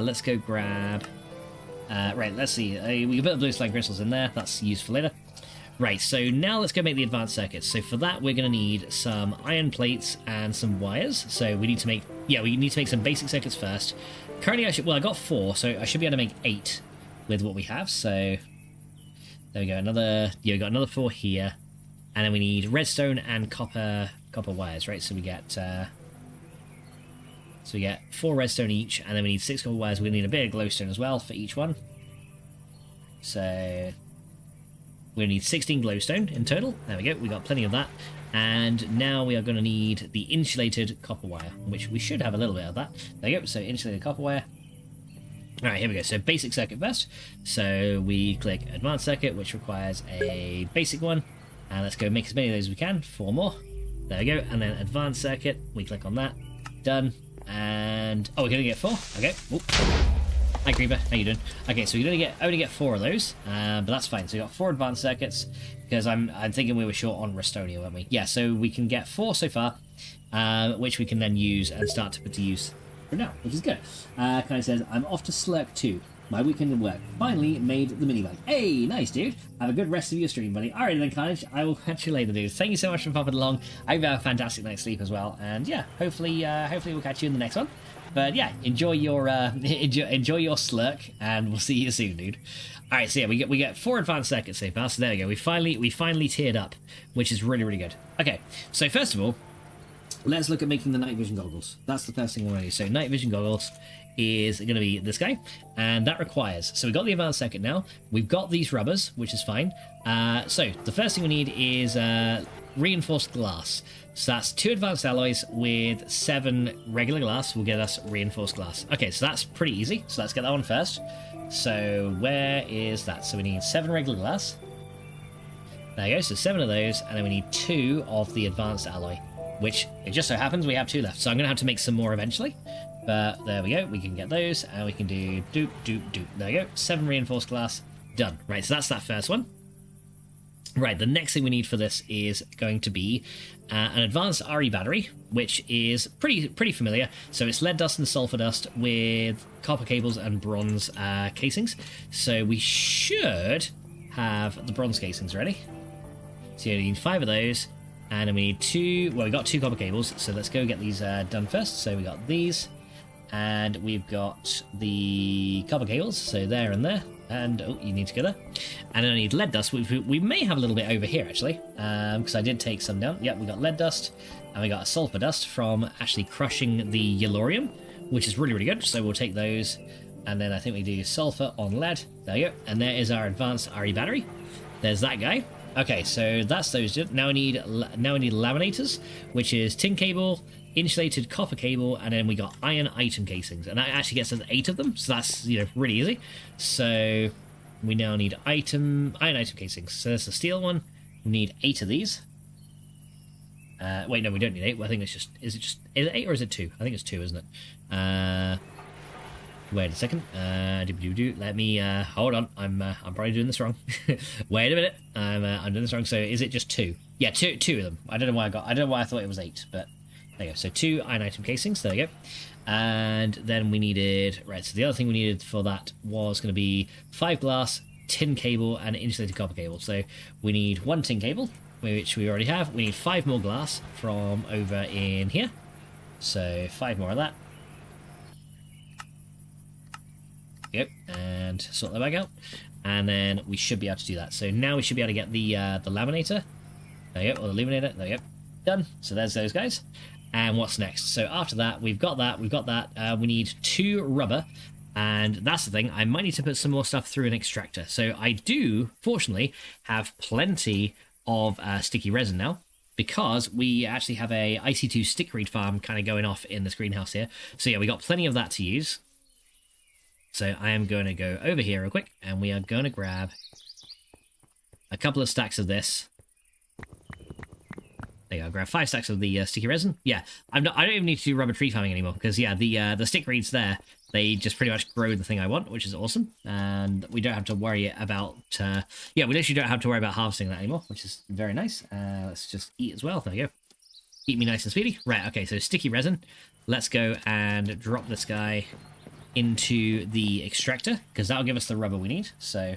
let's go grab... right, let's see. We can put the blue slime crystals in there. That's used for later. Right, so now let's go make the advanced circuits. So for that, we're going to need some iron plates and some wires. So we need to make... Yeah, we need to make some basic circuits first. Currently, I got 4, so I should be able to make 8 with what we have. So there we go. We got another 4 here, and then we need redstone and copper wires, right? So we get 4 redstone each, and then we need 6 copper wires. We need a bit of glowstone as well for each one. So we need 16 glowstone in total. There we go. We got plenty of that. And now we are going to need the insulated copper wire, which we should have a little bit of that. There you go. So insulated copper wire. All right, here we go. So basic circuit first. So we click advanced circuit, which requires a basic one. And let's go make as many of those as we can. 4 more. There we go. And then advanced circuit. We click on that. Done. And oh, we're gonna get 4. Okay. Oop. Hi Creeper, how you doing? Okay, so we only get 4 of those, but that's fine. So we got 4 advanced circuits because I'm thinking we were short on Restonia, weren't we? Yeah, so we can get 4 so far, which we can then use and start to put to use for now, which is good. Kind of says, I'm off to Slurk 2. My weekend at work. Finally made the minibike. Hey, nice, dude. Have a good rest of your stream, buddy. Alright then, Carnage. I will catch you later, dude. Thank you so much for popping along. I hope you have a fantastic night's sleep as well. And yeah, hopefully we'll catch you in the next one. But yeah, enjoy your enjoy your slurk, and we'll see you soon, dude. All right, so yeah, we get 4 advanced circuits so far. So there we go. We finally tiered up, which is really good. Okay, so first of all, let's look at making the night vision goggles. That's the first thing we're going to do. So night vision goggles is going to be this guy, and that requires. So we've got the advanced circuit now. We've got these rubbers, which is fine. So the first thing we need is reinforced glass. So that's 2 advanced alloys with 7 regular glass will get us reinforced glass. Okay, so that's pretty easy. So let's get that one first. So where is that? So we need 7 regular glass. There you go, so 7 of those, and then we need 2 of the advanced alloy, which it just so happens we have 2 left. So I'm going to have to make some more eventually. But there we go, we can get those, and we can do doop, doop, doop. There we go, 7 reinforced glass, done. Right, so that's that first one. Right, the next thing we need for this is going to be an advanced RE battery, which is pretty familiar. So it's lead dust and sulfur dust with copper cables and bronze casings. So we should have the bronze casings ready. So you need 5 of those, and then we need 2. Well, we got 2 copper cables, so let's go get these done first. So we got these, and we've got the copper cables, so there and there. And oh, you need to go there. And then I need lead dust, which we may have a little bit over here actually, because I did take some down. Yep, we got lead dust, and we got a sulfur dust from actually crushing the yellorium, which is really good. So we'll take those, and then I think we do sulfur on lead. There you go. And there is our advanced RE battery. There's that guy. Okay, so that's those. Now we need laminators, which is tin cable, insulated copper cable, and then we got iron item casings, and that actually gets us 8 of them, so that's really easy. So we now need iron item casings. So there's the steel one. We need 8 of these. Wait, no, we don't need 8. I think it's just is it 8 or is it 2? I think it's 2, isn't it? Wait a second. Let me hold on. I'm probably doing this wrong. Wait a minute. I'm doing this wrong. So is it just 2? Yeah, two of them. I don't know why I thought it was 8, but there you go. So 2 iron item casings. There you go. And then we needed so the other thing we needed for that was going to be 5 glass, tin cable, and insulated copper cable. So we need 1 tin cable, which we already have. We need 5 more glass from over in here. So 5 more of that. Yep, and sort that back out, and then we should be able to do that. So now we should be able to get the laminator. There you go, or the illuminator. There you go, done. So there's those guys. And what's next? So after that, we've got that. We need 2 rubber, and that's the thing. I might need to put some more stuff through an extractor. So I do, fortunately, have plenty of sticky resin now, because we actually have a IC2 stick reed farm kind of going off in this greenhouse here. So yeah, we got plenty of that to use. So I am going to go over here real quick, and we are going to grab a couple of stacks of this. There you go, grab 5 stacks of the sticky resin. Yeah, I don't even need to do rubber tree farming anymore, because yeah, the stick reeds there, they just pretty much grow the thing I want, which is awesome. And we don't have to worry about, we literally don't have to worry about harvesting that anymore, which is very nice. Let's just eat as well. There you go. Eat me nice and speedy. Right, okay, so sticky resin. Let's go and drop this guy into the extractor, because that'll give us the rubber we need. So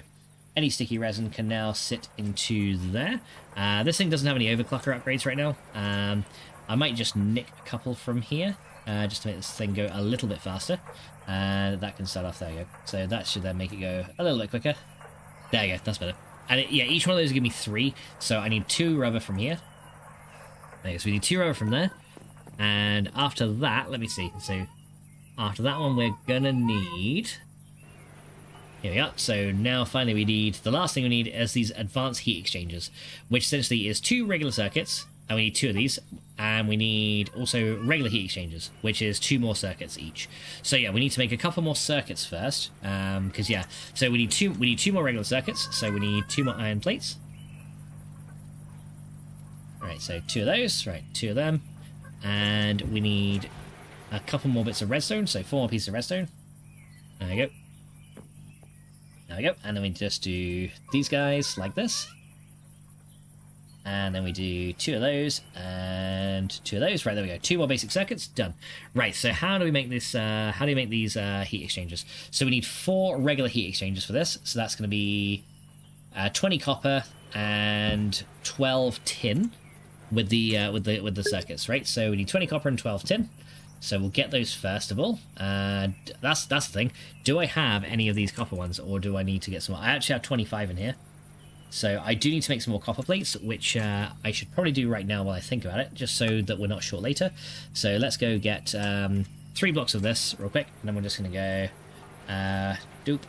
any sticky resin can now sit into there. This thing doesn't have any overclocker upgrades right now. I might just nick a couple from here, just to make this thing go a little bit faster. That can start off. There you go. So that should then make it go a little bit quicker. There you go, that's better. And each one of those will give me 3, so I need 2 rubber from here. There you go, so we need 2 rubber from there. And after that, let me see. So after that one, we're gonna need... Here we are. So now finally we need... The last thing we need is these advanced heat exchangers, which essentially is 2 regular circuits, and we need 2 of these, and we need also regular heat exchangers, which is 2 more circuits each. So yeah, we need to make a couple more circuits first, because yeah, so we need 2 more regular circuits, so we need 2 more iron plates. Right, so 2 of those, right, 2 of them, and we need a couple more bits of redstone, so 4 more pieces of redstone. There we go. There we go, and then we just do these guys like this. And then we do 2 of those, and 2 of those. Right, there we go. 2 more basic circuits, done. Right, so how do we make this, how do we make these heat exchangers? So we need 4 regular heat exchangers for this. So that's going to be 20 copper and 12 tin with the circuits, right? So we need 20 copper and 12 tin. So we'll get those first of all. That's the thing. Do I have any of these copper ones, or do I need to get some more? I actually have 25 in here. So I do need to make some more copper plates, which I should probably do right now while I think about it, just so that we're not short later. So let's go get 3 blocks of this real quick, and then we're just going to go doop,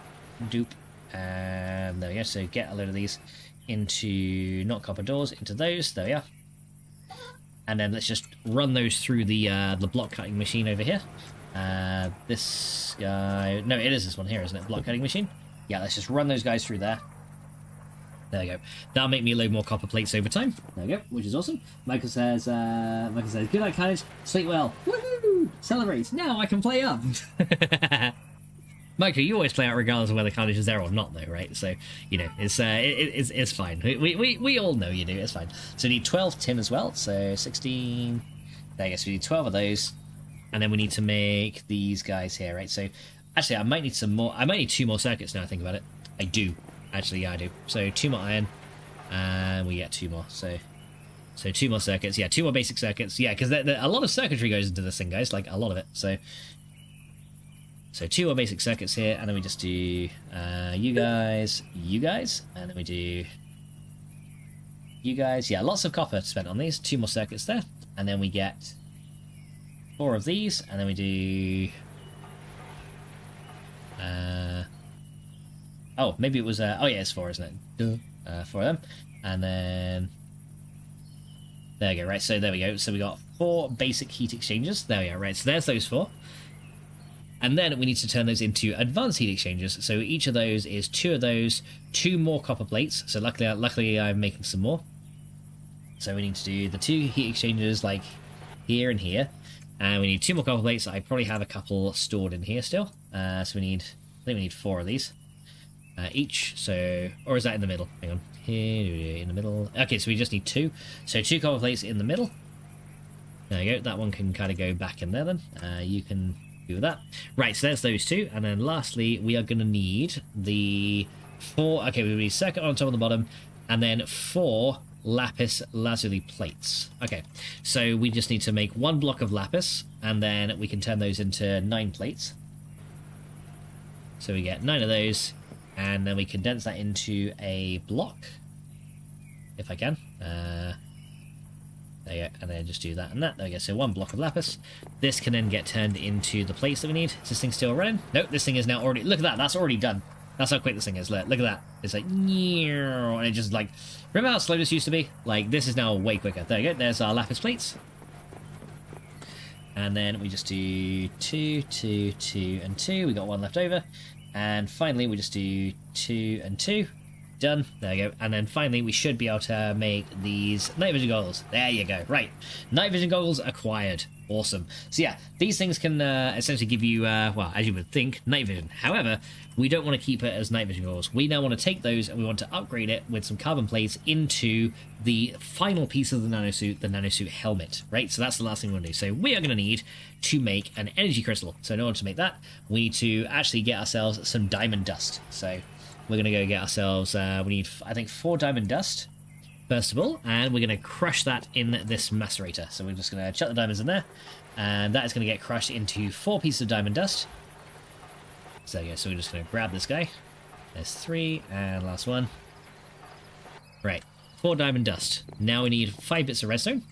doop, and there we go. So get a load of these into, not copper doors, into those. There we are. And then let's just run those through the block cutting machine over here. This guy, no, it is this one here, isn't it? Block cutting machine. Yeah, let's just run those guys through there. There we go. That'll make me a load more copper plates over time. There we go, which is awesome. Michael says, good night, Carnage. Sleep well. Woohoo! Celebrate. Now I can play up. Michael, you always play out regardless of whether Carnage is there or not, though, right? So, you know, it's fine. We all know you do. It's fine. So we need 12 tin as well. So 16. There, I guess we need 12 of those, and then we need to make these guys here, right? So, actually, I might need some more. I might need 2 more circuits now. I think about it. I do. Actually, yeah, I do. So 2 more iron, and we get 2 more. So 2 more circuits. Yeah, 2 more basic circuits. Yeah, because a lot of circuitry goes into this thing, guys. Like, a lot of it. So 2 more basic circuits here, and then we just do you guys, and then we do you guys. Yeah, lots of copper spent on these. 2 more circuits there, and then we get 4 of these, and then we do... oh, maybe it was... oh, yeah, it's 4, isn't it? 4 of them. And then... there we go, right, so there we go. So we got 4 basic heat exchangers. There we go, right, so there's those 4. And then we need to turn those into advanced heat exchangers. So each of those is 2 of those, 2 more copper plates. So luckily I'm making some more. So we need to do the 2 heat exchangers like here and here. And we need 2 more copper plates. I probably have a couple stored in here still. So we need... I think we need 4 of these. Each, so... or is that in the middle? Hang on. Here, in the middle. Okay, so we just need 2. So 2 copper plates in the middle. There you go. That one can kind of go back in there then. You can do that. Right, so there's those 2. And then lastly, we are going to need the 4... okay, we need circuit on top and the bottom. And then 4 lapis lazuli plates. Okay, so we just need to make 1 block of lapis. And then we can turn those into 9 plates. So we get 9 of those. And then we condense that into a block, if I can. There you go, and then just do that and that. There we go, so 1 block of lapis. This can then get turned into the plates that we need. Is this thing still running? Nope, this thing is now already... look at that, that's already done. That's how quick this thing is. Look at that. It's like... and it just like... remember how slow this used to be? Like, this is now way quicker. There you go, there's our lapis plates. And then we just do 2, 2, 2, and 2. We got 1 left over. And finally, we just do 2 and 2. Done. There you go. And then finally, we should be able to make these night vision goggles. There you go. Right. Night vision goggles acquired. Awesome. So yeah, these things can essentially give you, well, as you would think, night vision. However, we don't want to keep it as night vision goggles. We now want to take those and we want to upgrade it with some carbon plates into the final piece of the nanosuit helmet, right? So that's the last thing we want to do. So we are going to need to make an energy crystal. So in order to make that, we need to actually get ourselves some diamond dust. So we're going to go get ourselves, we need, I think, 4 diamond dust. First of all, and we're going to crush that in this macerator. So we're just going to chuck the diamonds in there, and that is going to get crushed into 4 pieces of diamond dust. So there you go. So we're just going to grab this guy. There's 3, and last one. Right, 4 diamond dust. Now we need 5 bits of redstone.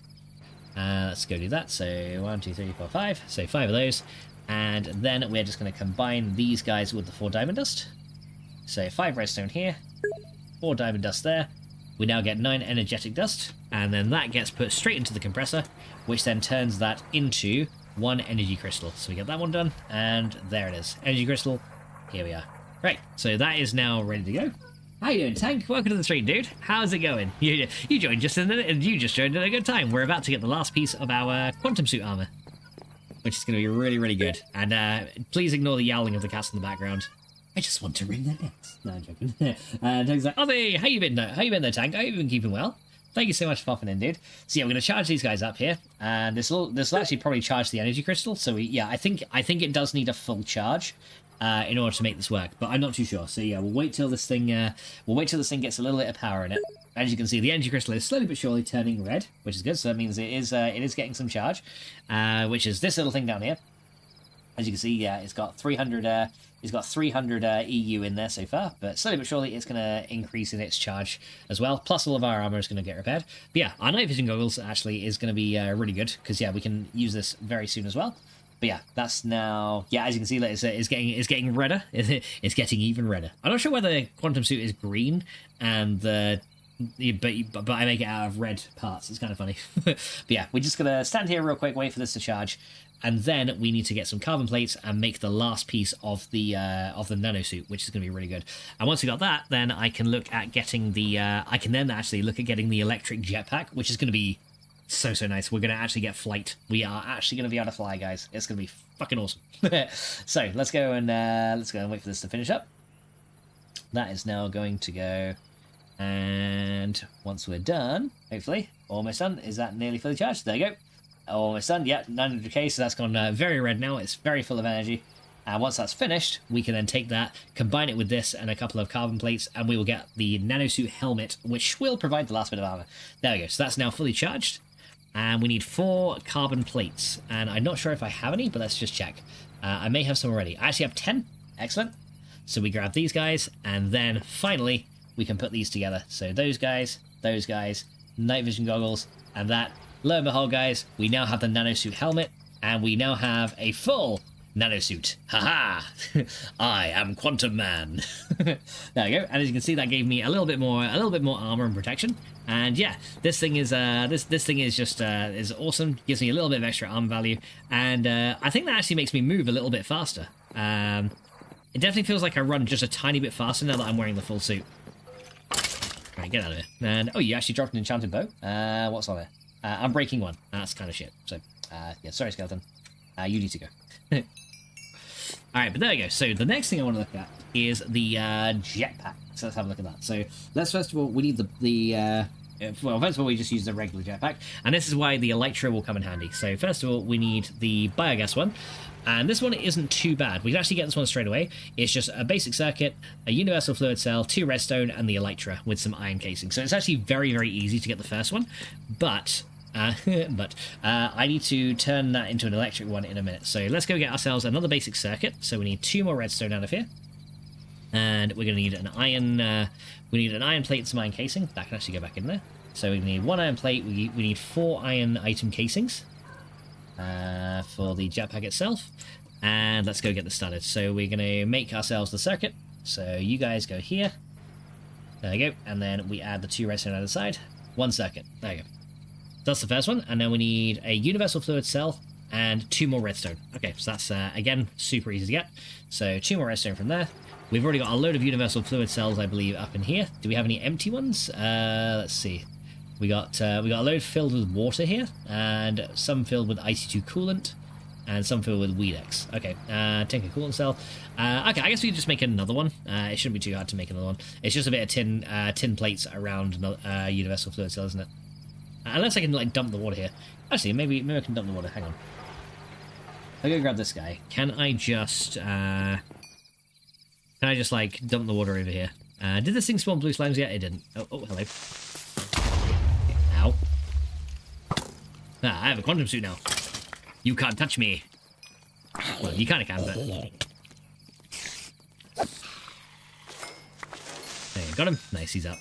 Let's go do that. So 1, 2, 3, 4, 5. So 5 of those, and then we're just going to combine these guys with the 4 diamond dust. So 5 redstone here, 4 diamond dust there. we now get 9 energetic dust, and then that gets put straight into the compressor, which then turns that into 1 energy crystal. So we get that one done, and there it is. Energy crystal, here we are. Right, so that is now ready to go. How you doing, Tank? Welcome to the stream, dude. How's it going? You joined just you just joined at a good time. We're about to get the last piece of our quantum suit armor, which is going to be really, really good. And please ignore the yowling of the cats in the background. I just want to ring their necks. No, I'm joking. Tank's like, Ozzy, how you been there, Tank? How you been keeping well? Thank you so much for popping in, dude. So yeah, we're going to charge these guys up here, and this will actually probably charge the energy crystal. So I think it does need a full charge. In order to make this work, but I'm not too sure. So yeah, we'll wait till this thing gets a little bit of power in it. As you can see, the energy crystal is slowly but surely turning red, which is good. So that means it is getting some charge, which is this little thing down here. As you can see, yeah, it's got 300 EU in there so far, but slowly but surely it's going to increase in its charge as well. Plus, all of our armor is going to get repaired. But yeah, our night vision goggles actually is going to be really good because yeah, we can use this very soon as well. But yeah, that's now... Yeah, as you can see, it's getting redder. It's getting even redder. I'm not sure whether the quantum suit is green, and but I make it out of red parts. It's kind of funny. But yeah, we're just going to stand here real quick, wait for this to charge, and then we need to get some carbon plates and make the last piece of the nanosuit, which is going to be really good. And once we got that, then I can look at getting the... I can then actually look at getting the electric jetpack, which is going to be... so nice. We're going to actually get flight. We are actually going to be able to fly, guys. It's going to be fucking awesome. So let's go and wait for this to finish up. That is now going to go, and once we're done, hopefully almost done. Is that nearly fully charged? There you go. Almost done. Yeah, 900k. So that's gone very red now. It's very full of energy. And once that's finished, we can then take that, combine it with this and a couple of carbon plates, and we will get the nanosuit helmet, which will provide the last bit of armor. There we go. So that's now fully charged. And we need 4 carbon plates. And I'm not sure if I have any, but let's just check. I may have some already. I actually have 10. Excellent. So we grab these guys, and then finally we can put these together. So those guys, night vision goggles, and that. Lo and behold, guys, we now have the nanosuit helmet, and we now have a full nanosuit. Haha! I am Quantum Man. There we go. And as you can see, that gave me a little bit more armor and protection. And yeah, this thing is this thing is just is awesome. Gives me a little bit of extra armor value, and I think that actually makes me move a little bit faster. It definitely feels like I run just a tiny bit faster now that I'm wearing the full suit. Right, get out of here. And oh, you actually dropped an enchanted bow. What's on there? I'm breaking one. That's kind of shit. So yeah, sorry, skeleton. You need to go. Alright, but there we go. So the next thing I want to look at is the jetpack. So let's have a look at that. So let's first of all, we need well, first of all, we just use the regular jetpack, and this is why the elytra will come in handy. So first of all, we need the biogas one, and this one isn't too bad. We can actually get this one straight away. It's just a basic circuit, a universal fluid cell, 2 redstone, and the elytra with some iron casing. So it's actually very, very easy to get the first one, but I need to turn that into an electric one in a minute. So let's go get ourselves another basic circuit. So we need 2 more redstone out of here, and we're going to need an iron. We need an iron plate and some iron casing. That can actually go back in there. So we need 1 iron plate. We need 4 iron item casings for the jetpack itself. And let's go get this started. So we're going to make ourselves the circuit. So you guys go here. There you go. And then we add the 2 redstone on the side. 1 circuit. There you go. That's the first one, and then we need a universal fluid cell and 2 more redstone. Okay, so that's, again, super easy to get. So 2 more redstone from there. We've already got a load of universal fluid cells, I believe, up in here. Do we have any empty ones? Let's see. We got a load filled with water here, and some filled with IC2 coolant, and some filled with Weedex. Okay, take a coolant cell. Okay, I guess we can just make another one. It shouldn't be too hard to make another one. It's just a bit of tin plates around universal fluid cell, isn't it? Unless I can, like, dump the water here. Actually, maybe I can dump the water. Hang on. I'll go grab this guy. Can I just, like, dump the water over here? Did this thing spawn blue slimes yet? It didn't. Oh, hello. Ow. I have a quantum suit now. You can't touch me. Well, you kind of can, but... There you got him. Nice, he's up.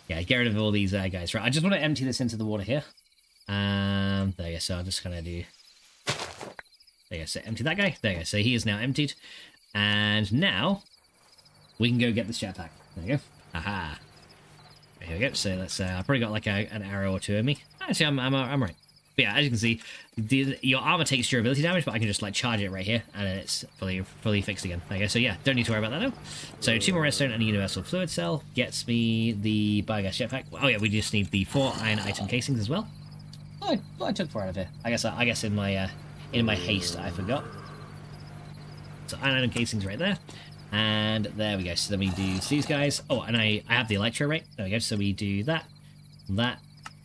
Yeah, get rid of all these guys. Right, I just want to empty this into the water here. There you go, so I'll just kind of do... There you go, so empty that guy. There you go, so he is now emptied. And now, we can go get this jetpack. There you go. Aha. Here we go. So let's. I've probably got like an arrow or two in me. Actually, I'm right. But yeah, as you can see, your armor takes durability damage, but I can just like charge it right here, and it's fully fixed again. Okay, so yeah, don't need to worry about that now. So 2 more redstone and a universal fluid cell gets me the biogas jetpack. Oh yeah, we just need the 4 iron item casings as well. Oh, I took 4 out of here. I guess in my haste I forgot. So iron casings right there. And there we go. So then we do these guys. Oh, and I have the electro, right? There we go. So we do that,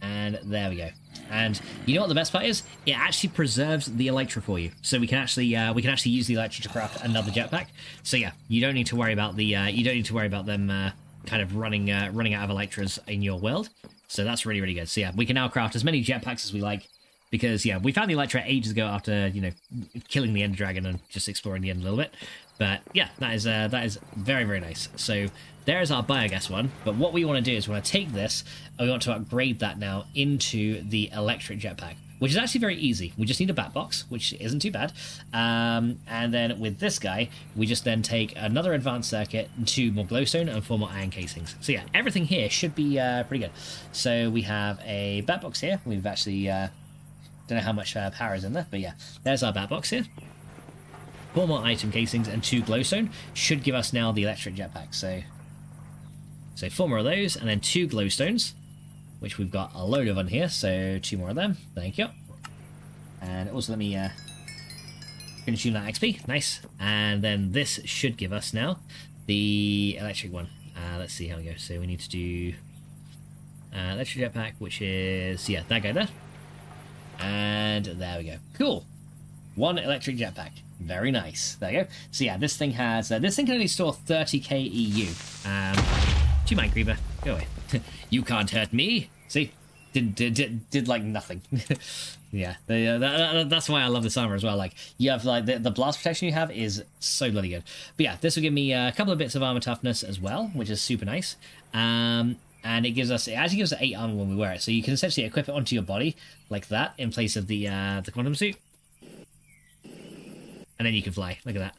and there we go. And you know what the best part is? It actually preserves the electro for you. So we can actually use the electro to craft another jetpack. So yeah, you don't need to worry about them kind of running out of electros in your world. So that's really, really good. So yeah, we can now craft as many jetpacks as we like. Because yeah, we found the electro ages ago after, you know, killing the Ender Dragon and just exploring the end a little bit. But yeah, that is very, very nice. So there's our biogas one. But what we want to do is we want to take this and we want to upgrade that now into the electric jetpack, which is actually very easy. We just need a bat box, which isn't too bad. And then with this guy, we just then take another advanced circuit, 2 more glowstone, and 4 more iron casings. So yeah, everything here should be pretty good. So we have a bat box here. We've actually... don't know how much power is in there, but yeah, there's our bat box here. 4 more item casings and 2 glowstone should give us now the electric jetpack. So 4 more of those and then 2 glowstones, which we've got a load of on here. So 2 more of them. Thank you. And also let me consume that XP. Nice. And then this should give us now the electric one. Let's see how we go. So we need to do electric jetpack, which is that guy there. And there we go. Cool. 1 electric jetpack. Very nice. There you go. So yeah, this thing has this thing can only store 30k EU. Do you mind, Creeper? Go away. You can't hurt me. See, did like nothing. Yeah, that's why I love this armor as well. Like you have like the blast protection you have is so bloody good. But yeah, this will give me a couple of bits of armor toughness as well, which is super nice. And it actually gives us 8 armor when we wear it, so you can essentially equip it onto your body like that in place of the quantum suit, and then you can fly. Look at that,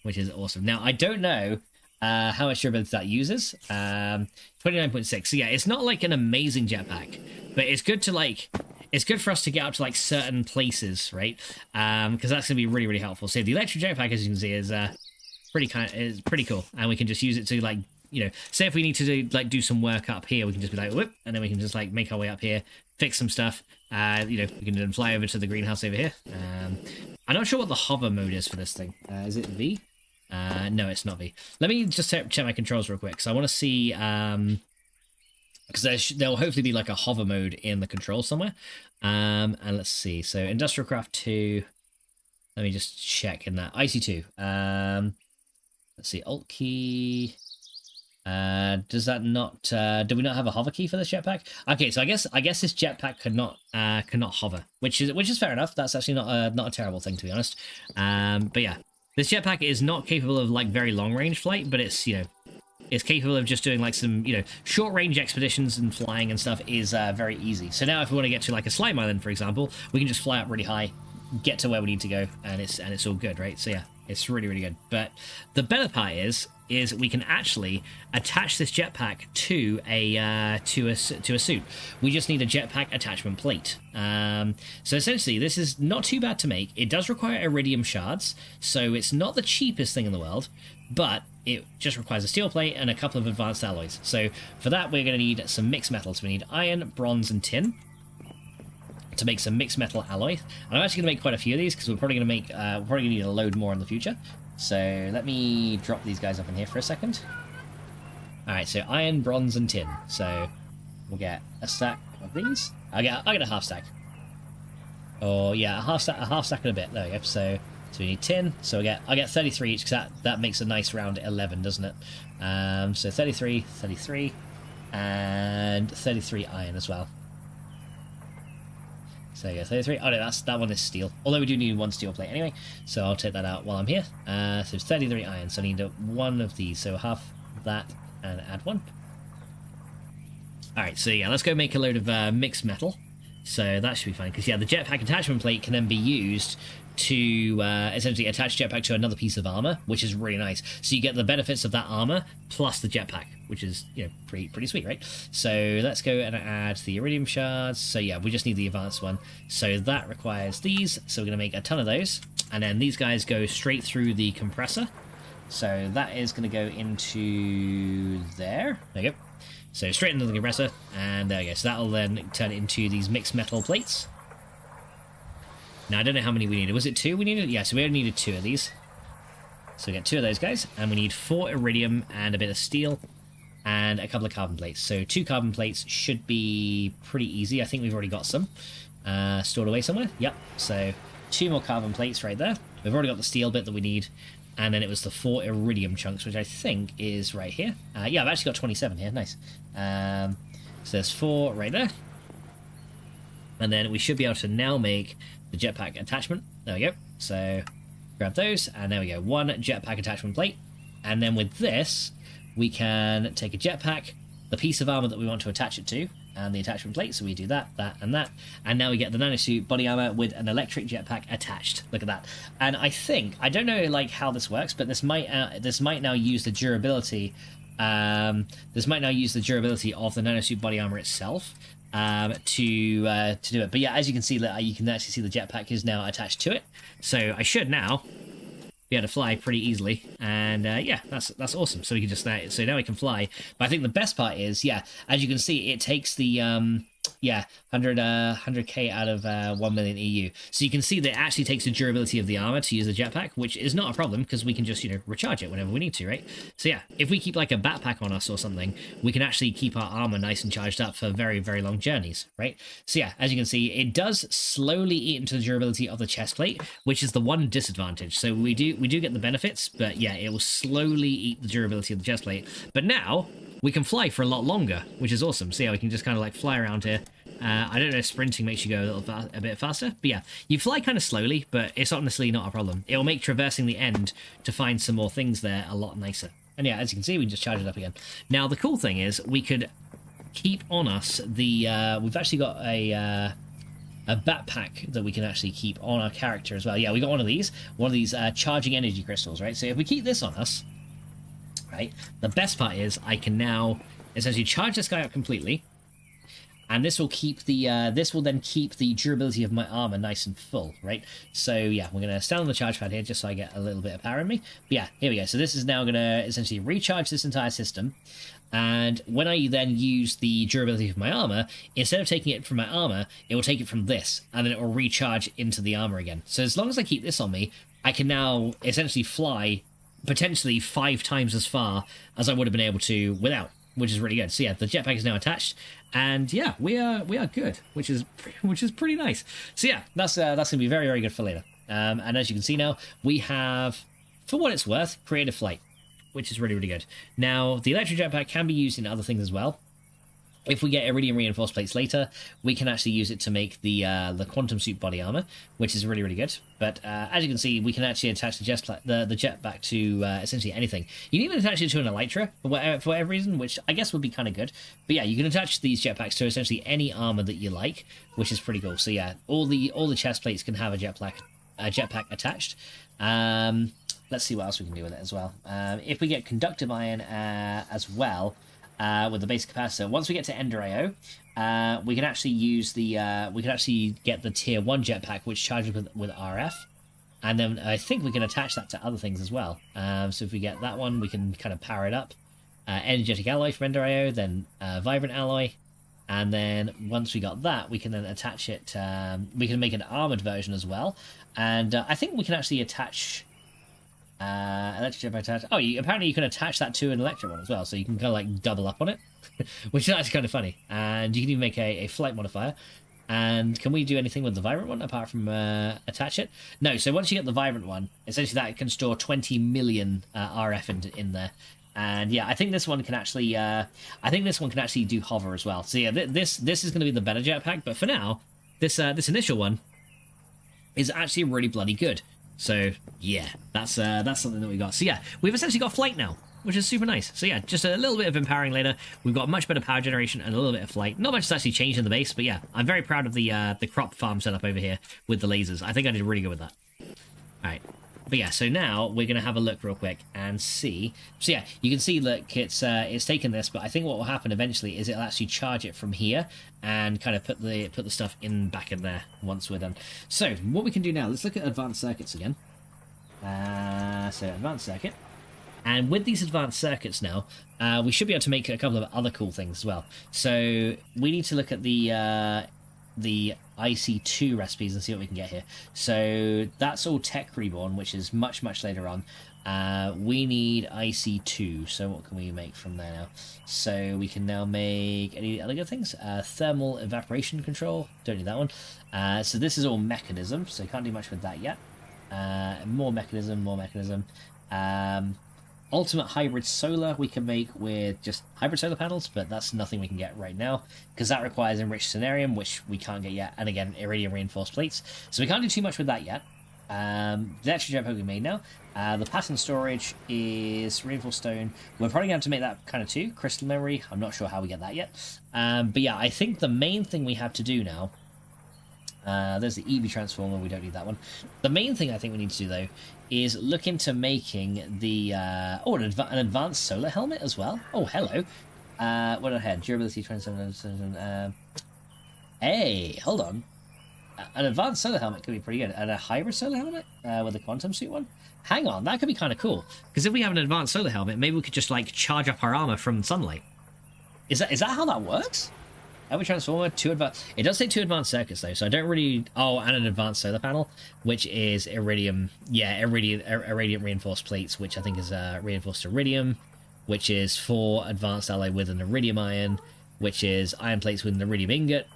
which is awesome. Now I don't know how much durability that uses. 29.6. So yeah, it's not like an amazing jetpack, but it's good to it's good for us to get up to like certain places, right? Because that's gonna be really, really helpful. So the electric jetpack, as you can see, is pretty cool, and we can just use it to like. You know, say if we need to do some work up here, we can just be like, whoop, and then we can just like make our way up here, fix some stuff. You know, we can then fly over to the greenhouse over here. I'm not sure what the hover mode is for this thing. Is it V? No, it's not V. Let me just check my controls real quick, because I want to see, because there'll hopefully be like a hover mode in the controls somewhere. And let's see. So Industrial Craft 2. Let me just check in that. IC2. Let's see. Alt key. Does that not do we not have a hover key for this jetpack? Okay, so I guess this jetpack cannot hover, which is fair enough. That's actually not a terrible thing, to be honest. But yeah, this jetpack is not capable of like very long range flight, but it's it's capable of just doing like some short range expeditions, and flying and stuff is very easy. So now if we want to get to like a slime island, for example, we can just fly up really high, get to where we need to go, and it's all good, right? So yeah, it's really, really good. But the better part is we can actually attach this jetpack to a suit. We just need a jetpack attachment plate. So essentially, this is not too bad to make. It does require iridium shards, so it's not the cheapest thing in the world, but it just requires a steel plate and a couple of advanced alloys. So for that, we're going to need some mixed metals. We need iron, bronze, and tin to make some mixed metal alloy. And I'm actually going to make quite a few of these, because we're probably going to make we're probably going to need a load more in the future. So let me drop these guys up in here for a second. Alright, so iron, bronze, and tin. So we'll get a stack of these. I get a half stack. Oh yeah, a half stack and a bit. There we go. So we need tin. So I get 33 each, because that makes a nice round 11, doesn't it? So 33, and 33 iron as well. So yeah, 33. Oh no, that one is steel. Although we do need 1 steel plate anyway, so I'll take that out while I'm here. So it's 33 iron, so I need 1 of these. So half that and add 1. Alright, so yeah, let's go make a load of mixed metal. So that should be fine, because yeah, the jetpack attachment plate can then be used to essentially attach jetpack to another piece of armor, which is really nice. So you get the benefits of that armor plus the jetpack, which is, you know, pretty sweet, right? So let's go and add the iridium shards. So yeah, we just need the advanced one. So that requires these. So we're going to make a ton of those, and then these guys go straight through the compressor. So that is going to go into there. There you go. So straight into the compressor, and there we go. So that'll then turn into these mixed metal plates. Now, I don't know how many we needed. Was it 2 we needed? Yeah, so we only needed 2 of these. So we get 2 of those guys, and we need 4 iridium and a bit of steel and a couple of carbon plates. So 2 carbon plates should be pretty easy. I think we've already got some stored away somewhere. Yep, so 2 more carbon plates right there. We've already got the steel bit that we need. And then it was the 4 iridium chunks, which I think is right here. Yeah, I've actually got 27 here. Nice. So there's 4 right there. And then we should be able to now make the jetpack attachment. There we go. So grab those, and there we go. 1 jetpack attachment plate. And then with this, we can take a jetpack, the piece of armor that we want to attach it to, and the attachment plate. So we do that, that, and that, and now we get the nanosuit body armor with an electric jetpack attached. Look at that. And I think, I don't know like how this works, but this might now use the durability. This might now use the durability of the nanosuit body armor itself to do it. But yeah, as you can see, you can actually see the jetpack is now attached to it. So I should now be able to fly pretty easily, and yeah, that's awesome. So we can just so now we can fly. But I think the best part is, yeah, as you can see, it takes the 100k out of 1 million EU. So you can see that it actually takes the durability of the armor to use the jetpack, which is not a problem because we can just, you know, recharge it whenever we need to, right? So yeah, if we keep like a backpack on us or something, we can actually keep our armor nice and charged up for very, very long journeys, right? So yeah, as you can see, it does slowly eat into the durability of the chest plate, which is the one disadvantage. So we do get the benefits, but yeah, it will slowly eat the durability of the chest plate. But now we can fly for a lot longer, which is awesome. See how we can just kind of like fly around here. I don't know if sprinting makes you go a bit faster, but yeah, you fly kind of slowly, but it's honestly not a problem. It will make traversing the end to find some more things there a lot nicer. And yeah, as you can see, we can just charge it up again. Now, the cool thing is we could keep on us the... we've actually got a backpack that we can actually keep on our character as well. Yeah, we got one of these charging energy crystals, right? So if we keep this on us, right, the best part is I can now essentially charge this guy up completely, and this will keep the then keep the durability of my armor nice and full, right? So yeah, we're gonna stand on the charge pad here just so I get a little bit of power in me. But yeah, here we go. So this is now gonna essentially recharge this entire system, and when I then use the durability of my armor, instead of taking it from my armor, it will take it from this, and then it will recharge into the armor again. So as long as I keep this on me, I can now essentially fly potentially 5 times as far as I would have been able to without, which is really good. So yeah, the jetpack is now attached, and yeah, we are good, which is pretty nice. So yeah, that's gonna be very, very good for later. And as you can see now, we have, for what it's worth, creative flight, which is really, really good. Now, the electric jetpack can be used in other things as well. If we get iridium reinforced plates later, we can actually use it to make the quantum suit body armor, which is really, really good. But as you can see, we can actually attach the jetpack to essentially anything. You can even attach it to an elytra for whatever reason, which I guess would be kind of good. But yeah, you can attach these jetpacks to essentially any armor that you like, which is pretty cool. So yeah, all the chest plates can have a jetpack attached. Let's see what else we can do with it as well. If we get conductive iron as well. With the basic capacitor, once we get to Ender IO, we can actually use we can actually get the tier 1 jetpack, which charges with RF, and then I think we can attach that to other things as well. So if we get that one, we can kind of power it up. Energetic alloy from Ender IO, then vibrant alloy, and then once we got that, we can then attach it. We can make an armored version as well, and I think we can actually attach. Electric jetpack attached. Oh, apparently you can attach that to an electric one as well, so you can kind of like double up on it, which is actually kind of funny. And you can even make a flight modifier. And can we do anything with the vibrant one apart from attach it? No. So once you get the vibrant one, essentially that can store 20 million RF in there. And yeah, I think this one can actually do hover as well. So yeah, this is going to be the better jetpack. But for now, this initial one is actually really bloody good. So yeah, that's something that we got. So yeah, we've essentially got flight now. which is super nice. So yeah, just a little bit of empowering later. We've got much better power generation and a little bit of flight. Not much has actually changed in the base, but yeah, I'm very proud of the crop farm setup over here with the lasers. I think I did really good with that. Alright. But yeah, so now we're going to have a look real quick and see. So yeah, you can see, look, it's taken this, but I think what will happen eventually is it'll actually charge it from here and kind of put the stuff back in there once we're done. So what we can do now, let's look at advanced circuits again. So advanced circuit. And with these advanced circuits now, we should be able to make a couple of other cool things as well. So we need to look at the IC2 recipes and see what we can get here. So that's all Tech Reborn, which is much later on. We need IC2, so what can we make from there now? So we can now make any other good things. Thermal evaporation control, don't need that one. So this is all mechanism, so can't do much with that yet. More mechanism. Ultimate hybrid solar we can make with just hybrid solar panels, but that's nothing we can get right now because that requires enriched cenarium, which we can't get yet, and again iridium reinforced plates, so we can't do too much with that yet. The extra jetpack we made now, the pattern storage is reinforced stone. We're probably going to have to make that kind of too. Crystal memory, I'm not sure how we get that yet, but yeah, I think the main thing we have to do now, there's the EV transformer, we don't need that one. The main thing I think we need to do though is look into making the an advanced solar helmet as well. Oh, hello. What ahead? Durability 27. Hey, hold on. An advanced solar helmet could be pretty good. And a hybrid solar helmet with a quantum suit one. Hang on, that could be kind of cool. Because if we have an advanced solar helmet, maybe we could just like charge up our armor from sunlight. Is that how that works? Every transformer, it does say 2 advanced circuits though, so I don't really... Oh, and an advanced solar panel, which is iridium... Yeah, iridium reinforced plates, which I think is reinforced iridium, which is 4 advanced alloy with an iridium iron, which is iron plates with an iridium ingot.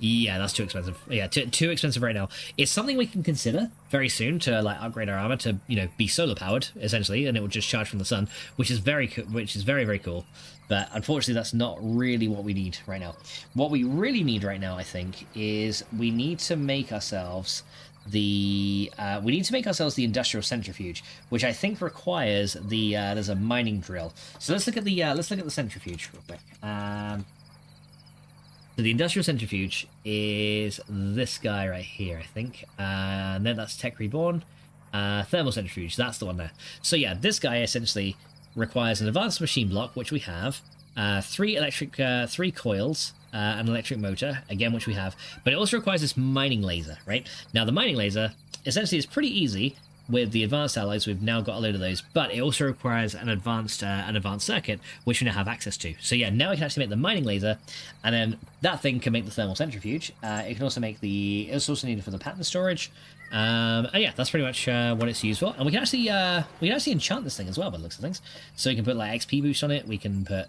Yeah, that's too expensive. Yeah, too expensive right now. It's something we can consider very soon to like upgrade our armor to, you know, be solar powered essentially, and it will just charge from the sun, which is very cool. But unfortunately, that's not really what we need right now. What we really need right now, I think, is we need to make ourselves the industrial centrifuge, which I think requires there's a mining drill. So let's look at the centrifuge real quick. So the industrial centrifuge is this guy right here, I think. And then that's Tech Reborn. Thermal centrifuge, that's the one there. So yeah, this guy essentially requires an advanced machine block, which we have, 3 coils, an electric motor, again, which we have, but it also requires this mining laser, right? Now, the mining laser essentially is pretty easy with the advanced alloys. We've now got a load of those, but it also requires an advanced circuit, which we now have access to. So yeah, now we can actually make the mining laser, and then that thing can make the thermal centrifuge. It can also make it's also needed for the pattern storage. And yeah, that's pretty much what it's used for. And we can actually enchant this thing as well by the looks of things. So we can put like XP boost on it. We can put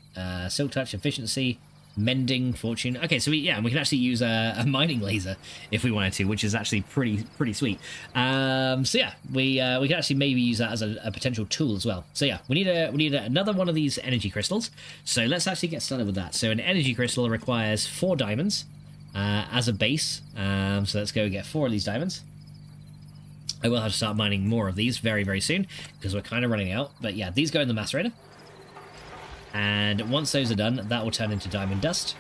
silk touch, efficiency, mending, fortune. Okay, so we can actually use a mining laser if we wanted to, which is actually pretty sweet. So yeah, we can actually maybe use that as a potential tool as well. So yeah, we need another one of these energy crystals. So let's actually get started with that. So an energy crystal requires 4 diamonds as a base. So let's go get 4 of these diamonds. I will have to start mining more of these very soon because we're kind of running out. But yeah, these go in the macerator. And once those are done, that will turn into diamond dust.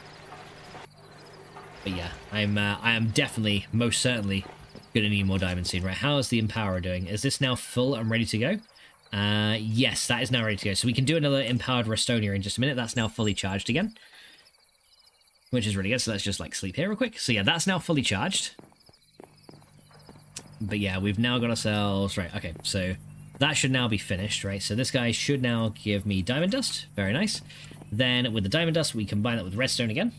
But yeah, I am definitely, most certainly, going to need more diamonds soon, right? How is the Empower doing? Is this now full and ready to go? Yes, that is now ready to go. So we can do another Empowered Restonia in just a minute. That's now fully charged again, which is really good. So let's just like sleep here real quick. So yeah, that's now fully charged. But yeah, we've now got ourselves... Right, okay, so that should now be finished, right? So this guy should now give me diamond dust. Very nice. Then with the diamond dust, we combine that with redstone again.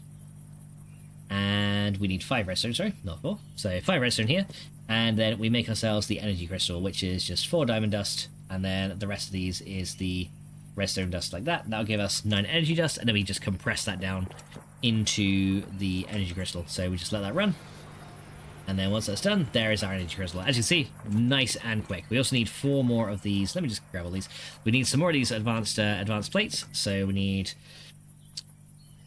And we need 5 redstone, sorry, not 4. So 5 redstone here. And then we make ourselves the energy crystal, which is just 4 diamond dust. And then the rest of these is the redstone dust like that. That'll give us 9 energy dust. And then we just compress that down into the energy crystal. So we just let that run. And then once that's done, there is our energy crystal. As you can see, nice and quick. We also need 4 more of these. Let me just grab all these. We need some more of these advanced plates. So we need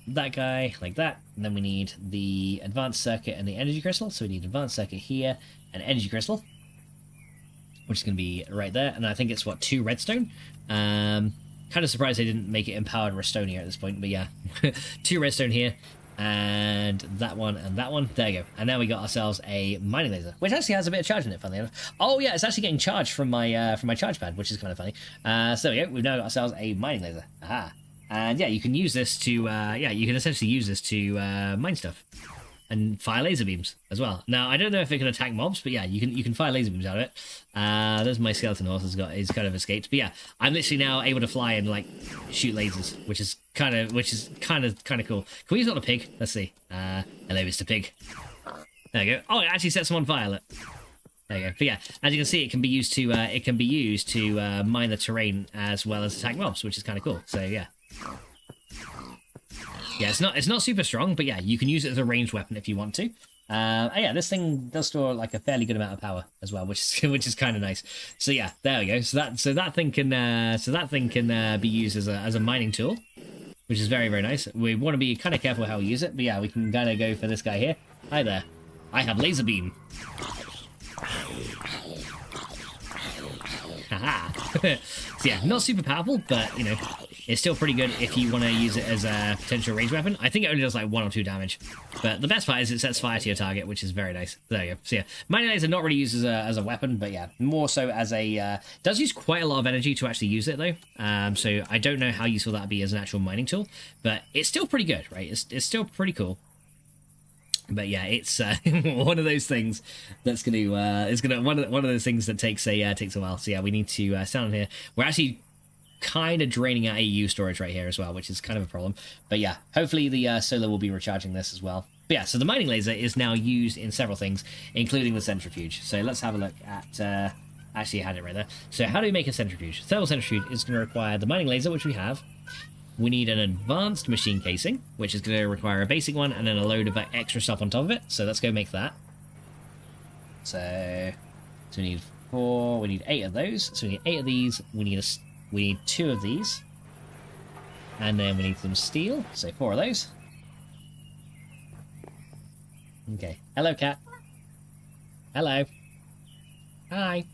that guy like that. And then we need the advanced circuit and the energy crystal. So we need advanced circuit here and energy crystal, which is going to be right there. And I think it's, what, 2 redstone? Kind of surprised they didn't make it empowered Restonia at this point, but yeah. 2 redstone here, and that one, and that one. There you go. And now we got ourselves a mining laser, which actually has a bit of charge in it, funnily enough. Oh yeah, it's actually getting charged from my charge pad, which is kind of funny. So there we go. We've now got ourselves a mining laser. Aha. And yeah, you can use this to you can essentially use this to mine stuff and fire laser beams as well. Now I don't know if it can attack mobs, but yeah, you can fire laser beams out of it. There's my skeleton horse is kind of escaped, but yeah, I'm literally now able to fly and like shoot lasers, which is kind of cool. Can we use it on a pig? Let's see. Hello, Mr. Pig. There you go. Oh, it actually sets them on fire. Look. There you go. But yeah, as you can see, it can be used to mine the terrain as well as attack mobs, which is kind of cool. So yeah. Yeah, it's not super strong, but yeah, you can use it as a ranged weapon if you want to. Yeah, this thing does store like a fairly good amount of power as well, which is kind of nice. So yeah, there we go. So that thing can be used as a mining tool, which is very, very nice. We want to be kind of careful how we use it, but yeah, we can kind of go for this guy here. Hi there, I have laser beam. Haha. So yeah, not super powerful, but you know, it's still pretty good if you want to use it as a potential range weapon. I think it only does like 1 or 2 damage, but the best part is it sets fire to your target, which is very nice. There you go. So yeah, mining laser not really used as a weapon, but yeah, more so as a does use quite a lot of energy to actually use it though. So I don't know how useful that'd be as an actual mining tool, but it's still pretty good, right? It's still pretty cool. But yeah, it's one of those things that's one of those things that takes a while. So yeah, we need to stand on here. We're actually kind of draining out AU storage right here as well, which is kind of a problem. But yeah, hopefully the solar will be recharging this as well. But yeah, so the mining laser is now used in several things, including the centrifuge. So let's have a look at. Actually, I had it right there. So how do we make a centrifuge? Thermal centrifuge is going to require the mining laser, which we have. We need an advanced machine casing, which is going to require a basic one and then a load of extra stuff on top of it. So let's go make that. So we need 4. We need 8 of those. So we need 8 of these. We need 2 of these, and then we need some steel. So 4 of those. Okay. Hello, cat. Hello. Hi.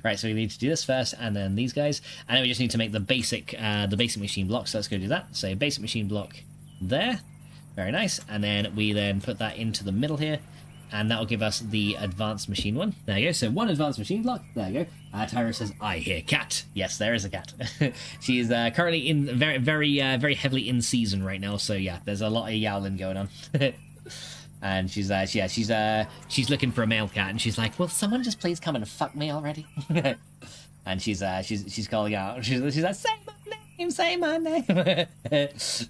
Right, so we need to do this first, and then these guys, and then we just need to make the basic machine block. So let's go do that. So basic machine block there, very nice, and then we put that into the middle here, and that will give us the advanced machine one. There you go. So 1 advanced machine block. There you go. Tyra says, "I hear cat." Yes, there is a cat. She is currently in very heavily in season right now. So yeah, there's a lot of yowling going on. And she's looking for a male cat, and she's like, "Will someone just please come and fuck me already?" And she's calling out. She's like, "Say my name." But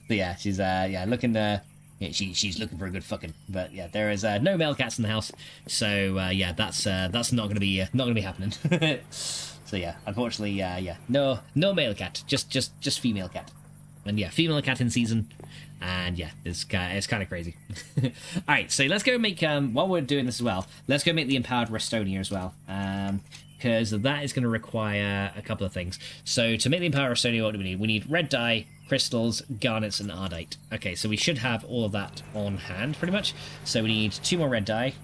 yeah, she's looking. Yeah, she's looking for a good fucking. But yeah, there is no male cats in the house, so yeah, that's not gonna be happening. So yeah, unfortunately, no male cat, just female cat, and yeah, female cat in season. And yeah, it's kind of crazy. All right, so let's go make while we're doing this as well, let's go make the empowered Restonia as well, because that is going to require a couple of things. So to make the empowered Restonia, what do we need? We need red dye, crystals, garnets, and ardite. Okay, so we should have all of that on hand pretty much. So we need 2 more red dye.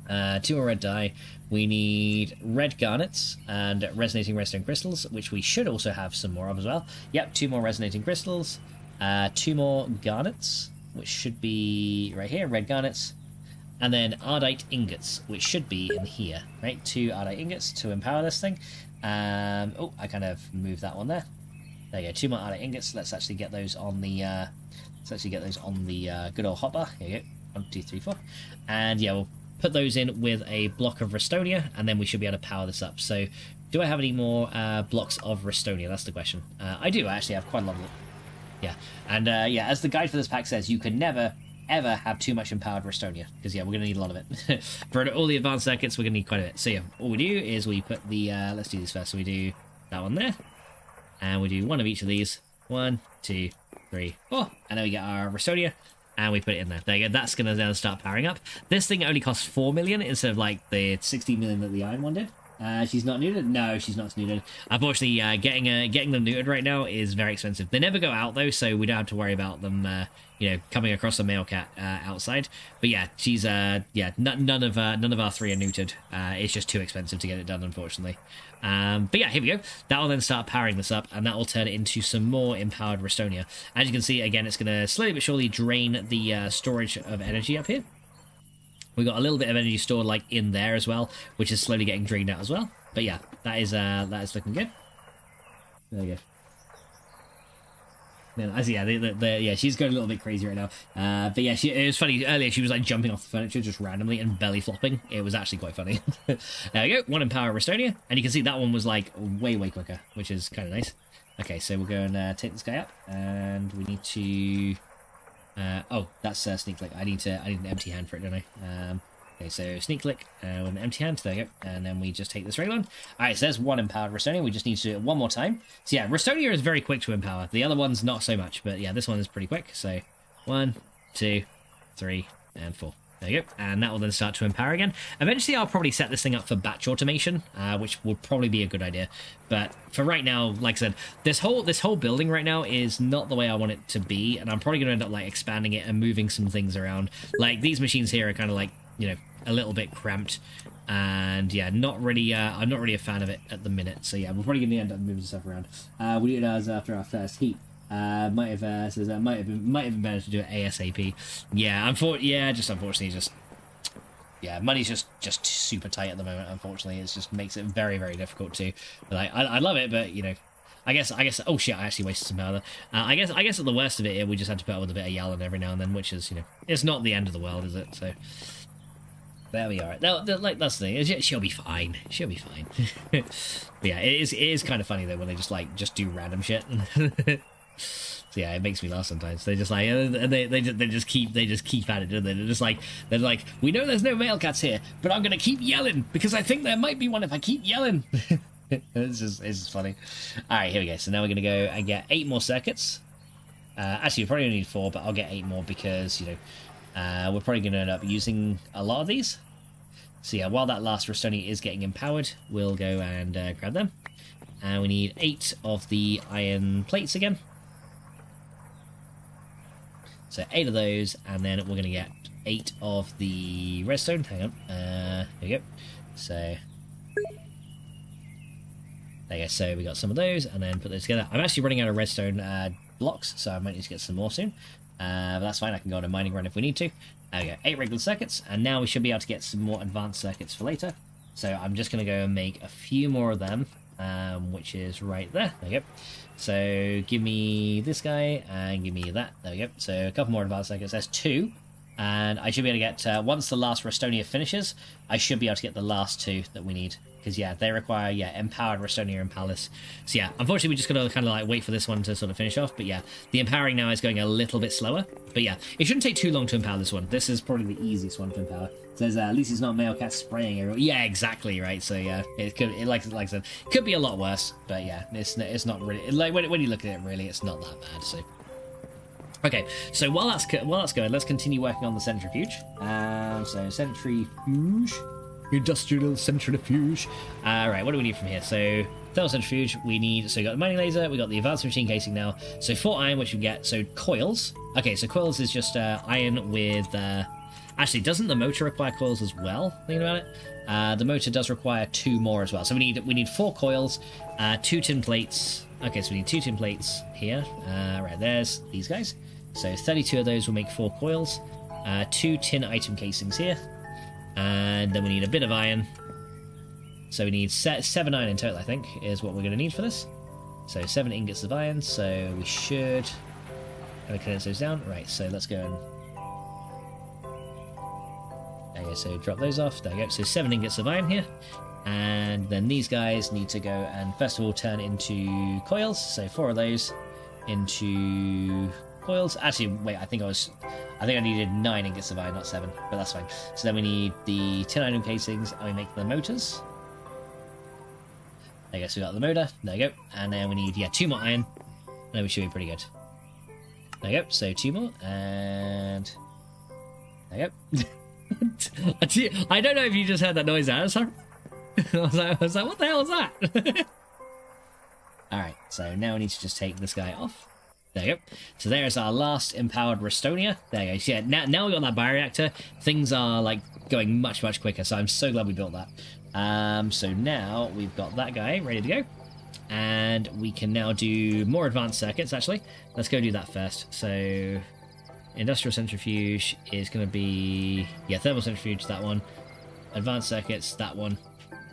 2 more red dye. We need red garnets and resonating redstone crystals, which we should also have some more of as well. Yep, 2 more resonating crystals. 2 more garnets, which should be right here, red garnets, and then ardite ingots, which should be in here, right? 2 ardite ingots to empower this thing. Oh, I kind of moved that one there. There you go, 2 more ardite ingots. Let's actually get those on the good old hotbar. Here you go, 1, 2, 3, 4, and yeah, we'll put those in with a block of Restonia, and then we should be able to power this up. So, do I have any more blocks of Restonia? That's the question. I do. I actually have quite a lot of it. Yeah, and yeah, as the guide for this pack says, you can never, ever have too much empowered Restonia, because yeah, we're going to need a lot of it. For all the advanced circuits, we're going to need quite a bit. So yeah, all we do is we put the, let's do this first. So we do that one there, and we do 1 of each of these. 1, 2, 3, 4, and then we get our Restonia, and we put it in there. There you go, that's going to then start powering up. This thing only costs 4 million instead of like the 60 million that the iron one did. She's not neutered? No, she's not neutered. Unfortunately, getting them neutered right now is very expensive. They never go out, though, so we don't have to worry about them, coming across a male cat outside. But yeah, she's, none of our three are neutered. It's just too expensive to get it done, unfortunately. But yeah, here we go. That will then start powering this up, and that will turn it into some more empowered Restonia. As you can see, again, it's going to slowly but surely drain the storage of energy up here. We got a little bit of energy stored like in there as well, which is slowly getting drained out as well. But yeah, that is looking good. There we go. Then, as yeah, she's going a little bit crazy right now. But yeah, it was funny earlier. She was like jumping off the furniture just randomly and belly flopping. It was actually quite funny. There we go. One Empower Restonia, and you can see that one was like way quicker, which is kind of nice. Okay, so we'll go and take this guy up, and we need to. Oh, that's sneak click. I need an empty hand for it, don't I? Okay, so sneak click with an empty hand. There we go. And then we just take this regular one. Alright, so there's one empowered Restonia. We just need to do it one more time. So yeah, Restonia is very quick to empower. The other one's not so much, but yeah, this one is pretty quick. So 1, 2, 3, and 4. There you go, and that will then start to empower again. Eventually, I'll probably set this thing up for batch automation, which would probably be a good idea. But for right now, like I said, this whole building right now is not the way I want it to be, and I'm probably going to end up like expanding it and moving some things around. Like these machines here are kind of like a little bit cramped, and yeah, not really. I'm not really a fan of it at the minute. So yeah, we're probably going to end up moving stuff around. We did ours after our first heat. Might have been better to do it ASAP. Yeah, unfortunately, money's just super tight at the moment. Unfortunately, it just makes it very difficult to. But I love it, but I guess. Oh shit! I actually wasted some power. I guess at the worst of it, we just had to put up with a bit of yelling every now and then, which is it's not the end of the world, is it? So there we are. That's the thing. She'll be fine. She'll be fine. But yeah, it is kind of funny though when they just do random shit. So yeah, it makes me laugh sometimes. They just like they just keep at it, don't they? They're like, we know there's no male cats here, but I'm gonna keep yelling because I think there might be one if I keep yelling. It's just funny. All right, here we go. So now we're gonna go and get 8 more circuits. Actually, we probably only need 4, but I'll get 8 more because we're probably gonna end up using a lot of these. So yeah, while that last Restoni is getting empowered, we'll go and grab them. And we need 8 of the iron plates again. So 8 of those, and then we're going to get 8 of the redstone. Hang on. There we go. So there you go. So we got some of those, and then put those together. I'm actually running out of redstone blocks, so I might need to get some more soon. But that's fine. I can go on a mining run if we need to. There we go. 8 regular circuits, and now we should be able to get some more advanced circuits for later. So I'm just going to go and make a few more of them, which is right there. There we go. So give me this guy and give me that. There we go. So a couple more advanced circuits. There's 2. And I should be able to get, once the last Restonia finishes, I should be able to get the last 2 that we need. Because, yeah, they require, empowered Restonia and Palace. So, yeah, unfortunately, we just got to kind of, like, wait for this one to sort of finish off. But, yeah, the empowering now is going a little bit slower. But, yeah, it shouldn't take too long to empower this one. This is probably the easiest one to empower. It says, at least it's not male cat spraying everyone. Yeah, exactly, right? So, yeah, like I said, it could be a lot worse. But, yeah, it's not really, like, when you look at it, really, it's not that bad, so... Okay, so while that's going, let's continue working on the centrifuge. So centrifuge, industrial centrifuge. Right, what do we need from here? So thermal centrifuge, we got the mining laser, we got the advanced machine casing now. So 4 iron, which we get. So coils. Okay, so coils is just iron with. Actually, doesn't the motor require coils as well? Thinking about it, the motor does require 2 more as well. So we need 4 coils, 2 tin plates. Okay, so we need 2 tin plates here. Right, there's these guys. So 32 of those will make 4 coils. 2 tin item casings here. And then we need a bit of iron. So we need 7 iron in total, I think, is what we're going to need for this. So 7 ingots of iron. So we should kind of condense those down. Right, so let's go and... There you go, so drop those off. There you go. So 7 ingots of iron here. And then these guys need to go and first of all turn into coils. So 4 of those into coils. Actually, wait, I think I needed 9 ingots of iron, not 7, but that's fine. So then we need the tin iron casings, and we make the motors. There you go, so we got the motor. There you go. And then we need 2 more iron. And then we should be pretty good. There you go. So 2 more, and there you go. I don't know if you just heard that noise out. Sorry. I was like, what the hell is that? Alright, so now we need to just take this guy off. There you go. So there's our last empowered Restonia. There you go. So yeah, now we've got that bioreactor. Things are like going much, much quicker. So I'm so glad we built that. So now we've got that guy ready to go. And we can now do more advanced circuits, actually. Let's go do that first. So industrial centrifuge is going to be... Yeah, thermal centrifuge, that one. Advanced circuits, that one.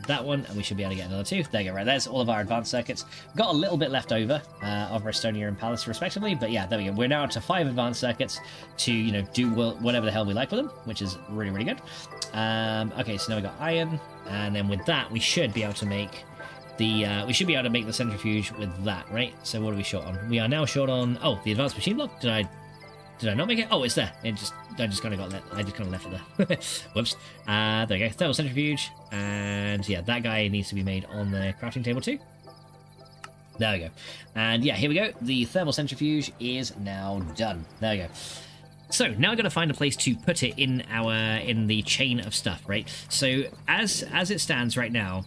That one, and we should be able to get another 2. There you go, right, there's all of our advanced circuits. We've got a little bit left over of Restonia and Palace, respectively, but yeah, there we go. We're now up to 5 advanced circuits to, you know, do whatever the hell we like with them, which is really, really good. Okay, so now we got iron, and then with that, we should be able to make the centrifuge with that, right? So what are we short on? We are now short on, oh, the advanced machine block. Did I not make it? Oh, it's there. I just kind of got I just kind of left it there. Whoops. There we go. Thermal centrifuge. And yeah, that guy needs to be made on the crafting table too. There we go. And yeah, here we go. The thermal centrifuge is now done. There we go. So now I've got to find a place to put it in the chain of stuff, right? So as it stands right now,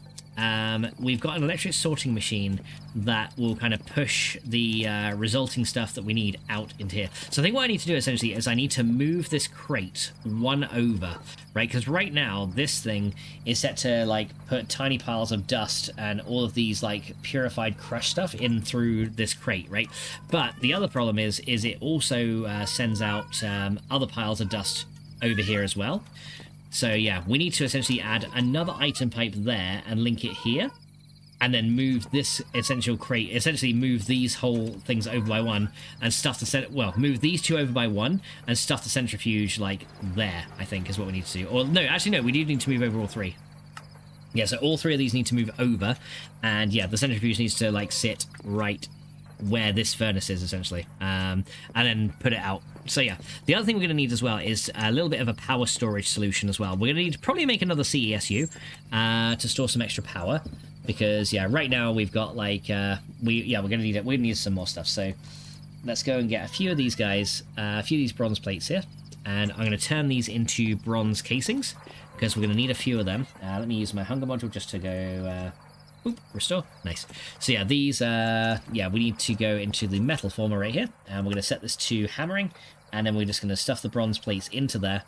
we've got an electric sorting machine that will kind of push the resulting stuff that we need out into here. So I think what I need to do essentially is I need to move this crate 1 over, right? Because right now this thing is set to like put tiny piles of dust and all of these like purified crushed stuff in through this crate, right? But the other problem is it also sends out other piles of dust over here as well. So yeah, we need to essentially add another item pipe there and link it here, and then move this essential crate, essentially move these whole things over by 1 and stuff the move these 2 over by 1 and stuff the centrifuge like there, I think is what we need to do. Or no, actually no, we do need to move over all 3. Yeah, so all 3 of these need to move over, and yeah, the centrifuge needs to like sit right where this furnace is essentially, and then put it out. So yeah, the other thing we're going to need as well is a little bit of a power storage solution as well. We're going to need to probably make another CESU to store some extra power, because yeah, right now we've got like we're going to need it. We need some more stuff. So let's go and get a few of these guys, a few of these bronze plates here, and I'm going to turn these into bronze casings because we're going to need a few of them. Let me use my hunger module just to go. Oop, restore. Nice. So yeah, these, we need to go into the metal former right here, and we're going to set this to hammering, and then we're just going to stuff the bronze plates into there,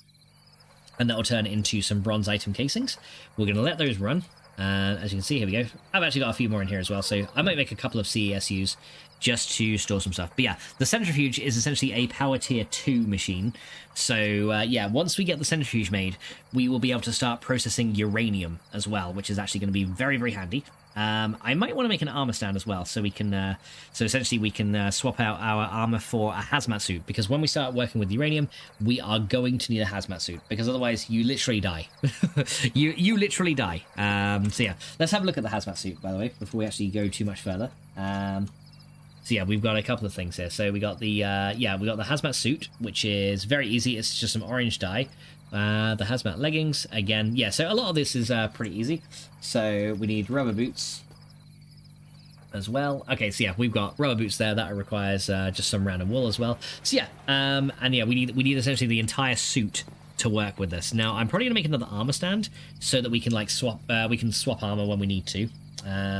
and that will turn into some bronze item casings. We're going to let those run, and as you can see, here we go. I've actually got a few more in here as well, so I might make a couple of CESUs just to store some stuff. But yeah, the centrifuge is essentially a power tier 2 machine. So yeah, once we get the centrifuge made, we will be able to start processing uranium as well, which is actually going to be very, very handy. I might want to make an armor stand as well, so we can so essentially we can swap out our armor for a hazmat suit, because when we start working with uranium, we are going to need a hazmat suit, because otherwise you literally die. you literally die. So yeah, let's have a look at the hazmat suit, by the way, before we actually go too much further. So yeah, we've got a couple of things here. So we got the we got the hazmat suit, which is very easy. It's just some orange dye. The hazmat leggings, again, yeah, so a lot of this is pretty easy. So we need rubber boots as well. Okay, so yeah, we've got rubber boots there. That requires just some random wool as well. So yeah, and yeah, we need essentially the entire suit to work with this. Now, I'm probably going to make another armor stand so that we can like swap armor when we need to.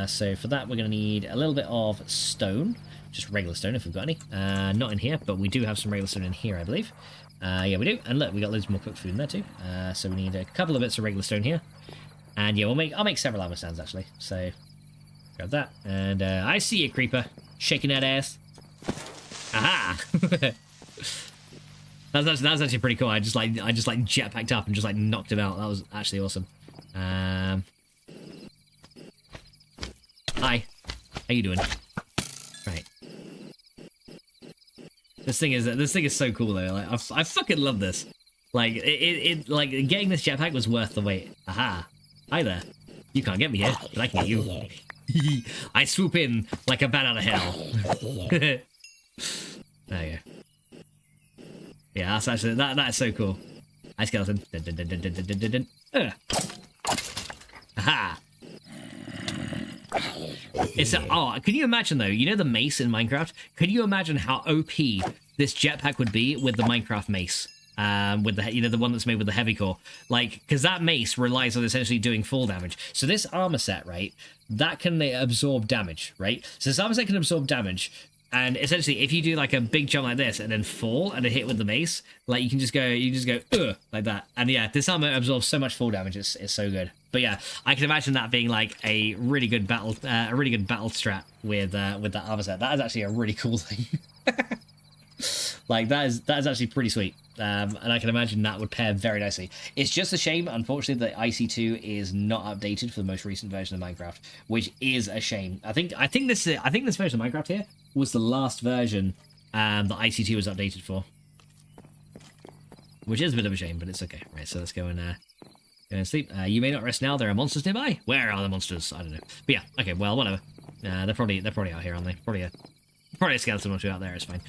So for that, we're going to need a little bit of stone, just regular stone if we've got any. Not in here, but we do have some regular stone in here, I believe. Yeah, we do. And look, we got loads more cooked food in there too. So we need a couple of bits of regular stone here. And yeah, I'll make several armor stands actually. So grab that. And I see you, creeper, shaking that ass. Aha! That's actually pretty cool. I just jetpacked up and just like knocked him out. That was actually awesome. Hi, how you doing? Right. This thing is so cool though. Like I fucking love this. Like it like getting this jetpack was worth the wait. Aha! Hi there. You can't get me here, but I can get you. I swoop in like a bat out of hell. There you go. Yeah, that's actually that's so cool. Hi, skeleton. Dun, dun, dun, dun, dun, dun, dun, dun. Aha! It's can you imagine though? You know the mace in Minecraft? Could you imagine how OP this jetpack would be with the Minecraft mace? with the, you know, the one that's made with the heavy core, like, because that mace relies on essentially doing fall damage. So this armor set, right, that can absorb damage, right? So this armor set can absorb damage, and essentially if you do like a big jump like this and then fall and a hit with the mace, like you can just go ugh, like that. And yeah, this armor absorbs so much fall damage. It's so good. But yeah, I can imagine that being like a really good battle strat with that armor set. That is actually a really cool thing. Like that is actually pretty sweet. And I can imagine that would pair very nicely. It's just a shame, unfortunately, that IC2 is not updated for the most recent version of Minecraft, which is a shame. I think this version of Minecraft here was the last version that IC2 was updated for, which is a bit of a shame, but it's okay. Right, so let's go and sleep. You may not rest now. There are monsters nearby. Where are the monsters? I don't know. But yeah, okay. Well, whatever. They're probably out here, aren't they? Probably a skeleton or two out there. It's fine.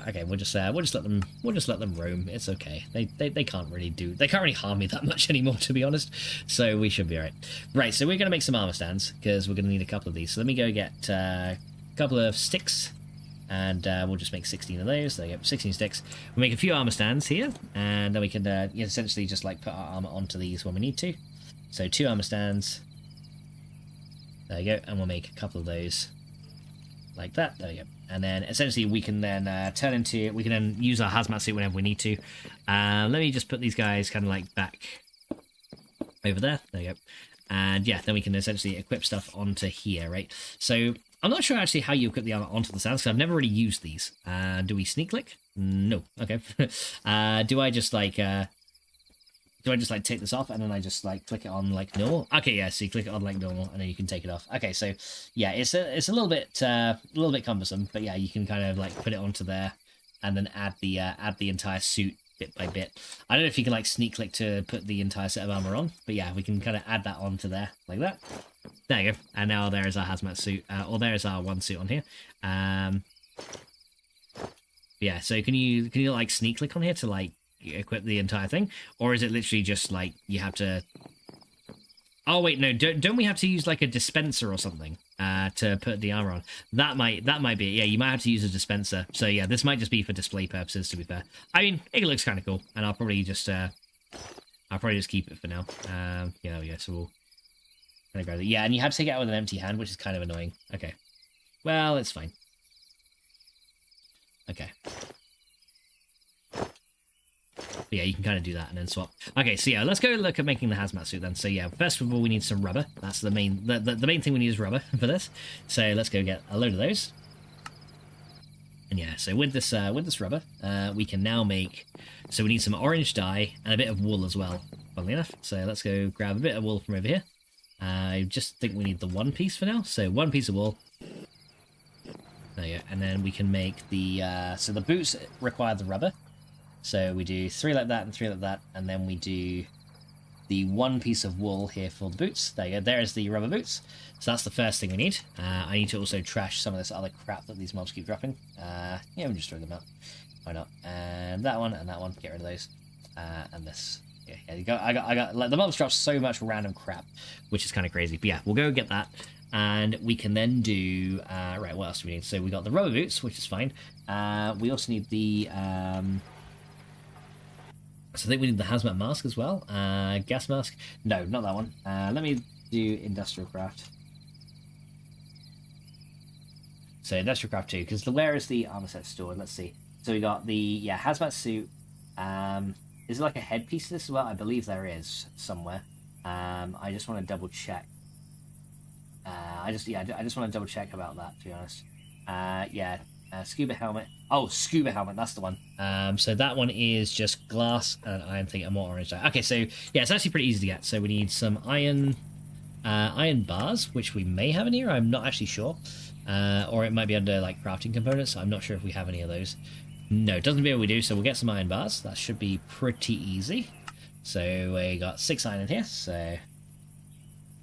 Okay, we'll just let them roam. It's okay. They can't really harm me that much anymore, to be honest. So we should be alright. Right. So we're gonna make some armor stands because we're gonna need a couple of these. So let me go get a couple of sticks, and we'll just make 16 of those. There you go, 16 sticks. We'll make a few armor stands here, and then we can essentially just like put our armor onto these when we need to. So 2 armor stands. There you go, and we'll make a couple of those. Like that, there we go. And then essentially we can then use our hazmat suit whenever we need to. Let me just put these guys kind of like back over there. There you go. And yeah, then we can essentially equip stuff onto here, right? So I'm not sure actually how you equip the armor onto the stands, because I've never really used these. Do we sneak click? No. Okay. Do I just like take this off and then I just like click it on like normal? Okay, yeah, so you click it on like normal and then you can take it off. Okay, so yeah, it's a little bit cumbersome, but yeah, you can kind of like put it onto there and then add the entire suit bit by bit. I don't know if you can like sneak click to put the entire set of armor on, but yeah, we can kind of add that onto there like that. There you go. And now there is our hazmat suit, or there is our one suit on here. Yeah, so can you like sneak click on here to like equip the entire thing, or is it literally just like you have to? Oh wait, no, don't we have to use like a dispenser or something to put the armor on? That might be it. Yeah, you might have to use a dispenser. So yeah, this might just be for display purposes, to be fair. I mean, it looks kind of cool, and I'll probably just keep it for now. Yeah, there we go. So we'll kind of grab it. Yeah, and you have to take it out with an empty hand, which is kind of annoying. Okay, well, it's fine. Okay. But yeah, you can kind of do that and then swap. Okay, so yeah, let's go look at making the hazmat suit then. So yeah, first of all, we need some rubber. That's the main thing we need is rubber for this. So let's go get a load of those. And yeah, so with this rubber, we can now make. So we need some orange dye and a bit of wool as well. Funnily enough, so let's go grab a bit of wool from over here. I just think we need the one piece for now. So 1 piece of wool. There you go. And then we can make the. So the boots require the rubber. So we do 3 like that and 3 like that, and then we do the 1 piece of wool here for the boots. There you go, there's the rubber boots. So that's the first thing we need. I need to also trash some of this other crap that these mobs keep dropping. Yeah, we'll just throw them out. Why not? And that one, get rid of those. And this. Yeah, there you go. I got like the mobs drop so much random crap, which is kind of crazy. But yeah, we'll go get that. And we can then do, right, what else do we need? So we got the rubber boots, which is fine. We also need the, so I think we need the hazmat mask as well. Gas mask. No, not that one. Let me do industrial craft. So industrial craft 2, because where is the armor set stored? Let's see. So we got the hazmat suit. Is there like a headpiece to this as well? I believe there is somewhere. I just want to double check. I just want to double check about that, to be honest. Scuba helmet. Oh, scuba helmet, that's the one. So that one is just glass and iron thing and more orange dye. Okay, so yeah, it's actually pretty easy to get. So we need some iron bars, which we may have in here. I'm not actually sure. Or it might be under like crafting components. I'm not sure if we have any of those. No, it doesn't appear we do, so we'll get some iron bars. That should be pretty easy. So we got 6 iron in here, so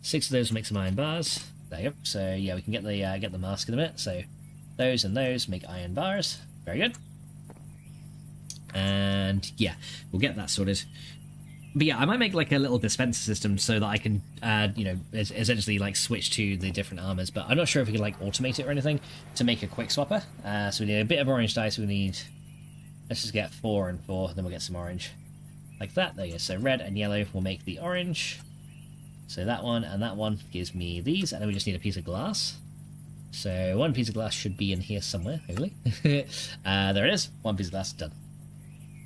6 of those will make some iron bars. There you go. So yeah, we can get the mask in a minute. So those and those make iron bars. Very good. And yeah, we'll get that sorted. But yeah, I might make like a little dispenser system so that I can, essentially like switch to the different armors. But I'm not sure if we can like automate it or anything to make a quick swapper. So we need a bit of orange dye. So we need Let's just get 4 and 4, then we'll get some orange. Like that. There you go. So red and yellow will make the orange. So that one and that one gives me these, and then we just need a piece of glass. So one piece of glass should be in here somewhere, hopefully. There it is. One piece of glass, done.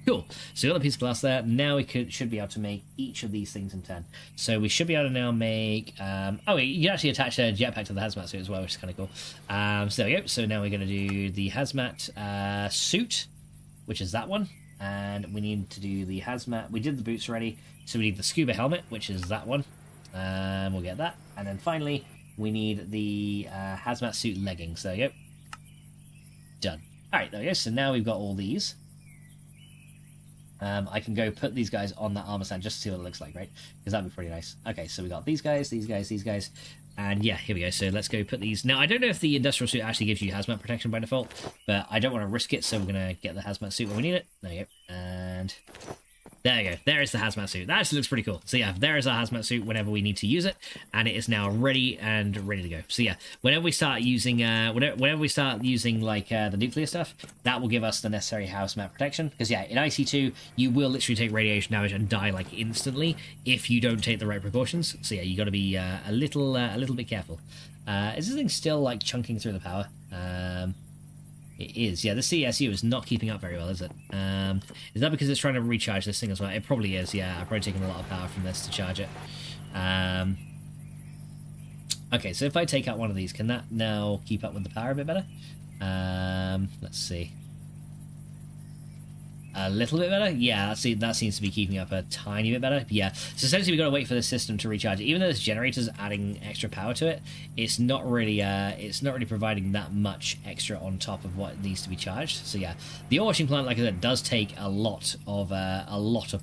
Cool. So we got a piece of glass there. Now we should be able to make each of these things in turn. So we should be able to now make... oh, you can actually attach a jetpack to the hazmat suit as well, which is kind of cool. So there we go. So now we're going to do the hazmat suit, which is that one. And we need to do the hazmat. We did the boots already. So we need the scuba helmet, which is that one. We'll get that. And then finally, we need the hazmat suit leggings. There we go. Done. Alright, there we go. So now we've got all these. I can go put these guys on that armor stand just to see what it looks like, right? Because that'd be pretty nice. Okay, so we got these guys, these guys, these guys. And yeah, here we go. So let's go put these. Now, I don't know if the industrial suit actually gives you hazmat protection by default, but I don't want to risk it, so we're going to get the hazmat suit when we need it. There you go. And there you go. There is the hazmat suit. That actually looks pretty cool. So yeah, there is our hazmat suit whenever we need to use it, and it is now ready to go. So yeah, whenever we start using like the nuclear stuff, that will give us the necessary hazmat protection. Because yeah, in IC2 you will literally take radiation damage and die like instantly if you don't take the right precautions. So yeah, you got to be a little bit careful. Is this thing still like chunking through the power? It is. Yeah, the CSU is not keeping up very well, is it? Is that because it's trying to recharge this thing as well? It probably is, yeah. I've probably taken a lot of power from this to charge it. Okay, so if I take out one of these, can that now keep up with the power a bit better? Let's see. A little bit better? Yeah, that seems to be keeping up a tiny bit better. Yeah, so essentially we've got to wait for the system to recharge it. Even though this generator's adding extra power to it, it's not really providing that much extra on top of what needs to be charged. So yeah, the ore washing plant, like I said, does take a lot of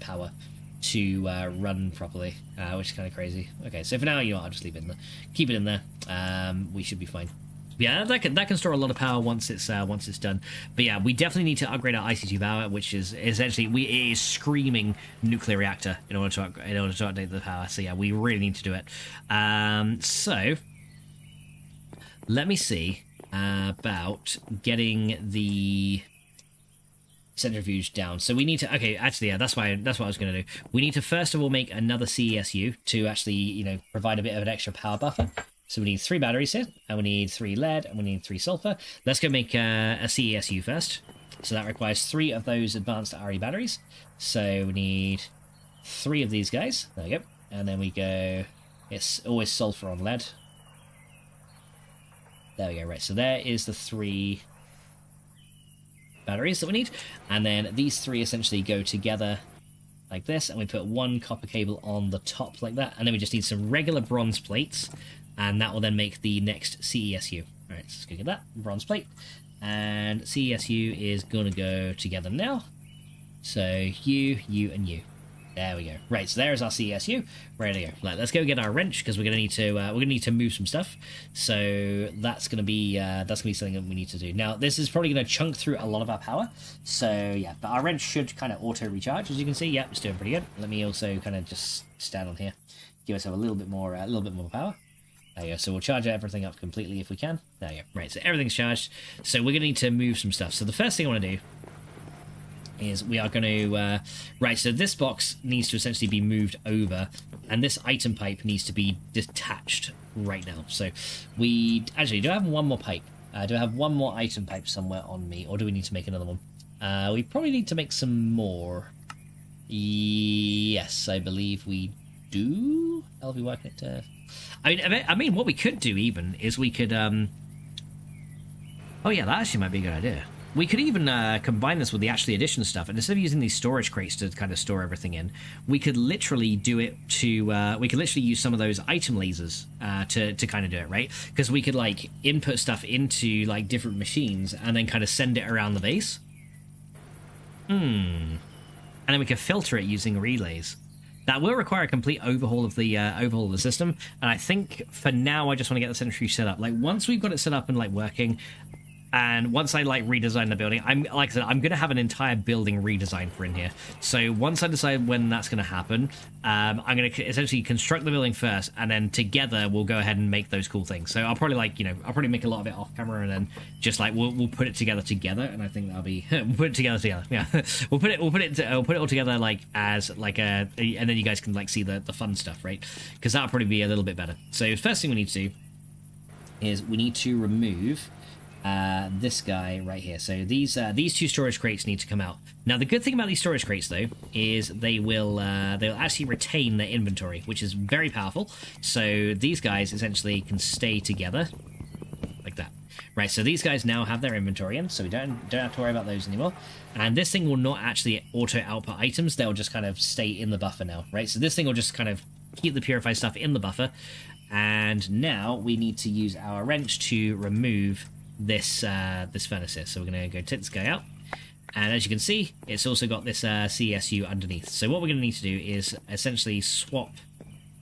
power to run properly, which is kind of crazy. Okay, so for now, you know, I'll just leave it in there. Keep it in there. We should be fine. Yeah, that can store a lot of power once it's done. But yeah, we definitely need to upgrade our IC2 power, which is essentially it is screaming nuclear reactor in order to update the power. So yeah, we really need to do it. So let me see about getting the centrifuge down. So we need to, okay, actually, yeah, that's what I was going to do. We need to first of all make another CESU to actually, you know, provide a bit of an extra power buffer. So we need 3 batteries here, and we need 3 lead, and we need 3 sulfur. Let's go make a CESU first. So that requires 3 of those advanced RE batteries. So we need 3 of these guys. There we go. And then we go, it's always sulfur on lead. There we go, right. So there is the 3 batteries that we need. And then these 3 essentially go together like this, and we put 1 copper cable on the top like that. And then we just need some regular bronze plates. And that will then make the next CESU. Alright, so let's go get that. Bronze plate. And CESU is going to go together now. So you, and you. There we go. Right, so there's our CESU. Ready to go. Right, let's go get our wrench, because we're gonna need to move some stuff. So that's gonna be something that we need to do. Now this is probably gonna chunk through a lot of our power. So yeah, but our wrench should kind of auto recharge, as you can see. Yep, it's doing pretty good. Let me also kind of just stand on here, give ourselves a little bit more power. There you go. So we'll charge everything up completely if we can. There you go. Right, so everything's charged. So we're going to need to move some stuff. So the first thing I want to do is we are going to... right, so this box needs to essentially be moved over, and this item pipe needs to be detached right now. So we... Actually, do I have one more pipe? Do I have one more item pipe somewhere on me, or do we need to make another one? We probably need to make some more. Yes, I believe we do. I'll be working it... I mean, what we could do even is we could, oh yeah, that actually might be a good idea. We could even combine this with the actually addition stuff, and instead of using these storage crates to kind of store everything in, we could literally do it to, we could literally use some of those item lasers to kind of do it, right? Because we could, like, input stuff into, like, different machines and then kind of send it around the base. And then we could filter it using relays. That will require a complete overhaul of the system, and I think for now I just want to get the centrifuge set up. Like once we've got it set up and like working, And once I like redesign the building, like I said, I'm gonna have an entire building redesign for in here. So once I decide when that's gonna happen, I'm gonna essentially construct the building first, and then together we'll go ahead and make those cool things. So I'll probably I'll probably make a lot of it off camera, and then just like we'll put it together, and I think that'll be we'll put it together. Yeah, we'll put it all together like as like and then you guys can like see the fun stuff, right? Because that'll probably be a little bit better. So first thing we need to do is we need to remove this guy right here. So these two storage crates need to come out. Now the good thing about these storage crates though is they'll actually retain their inventory, which is very powerful. So these guys essentially can stay together like that. Right, so these guys now have their inventory in, so we don't have to worry about those anymore. And this thing will not actually auto output items, they'll just kind of stay in the buffer now, right? So this thing will just kind of keep the purified stuff in the buffer. And now we need to use our wrench to remove this furnace here. So we're going to go take this guy out, and as you can see, it's also got this CSU underneath. So what we're going to need to do is essentially swap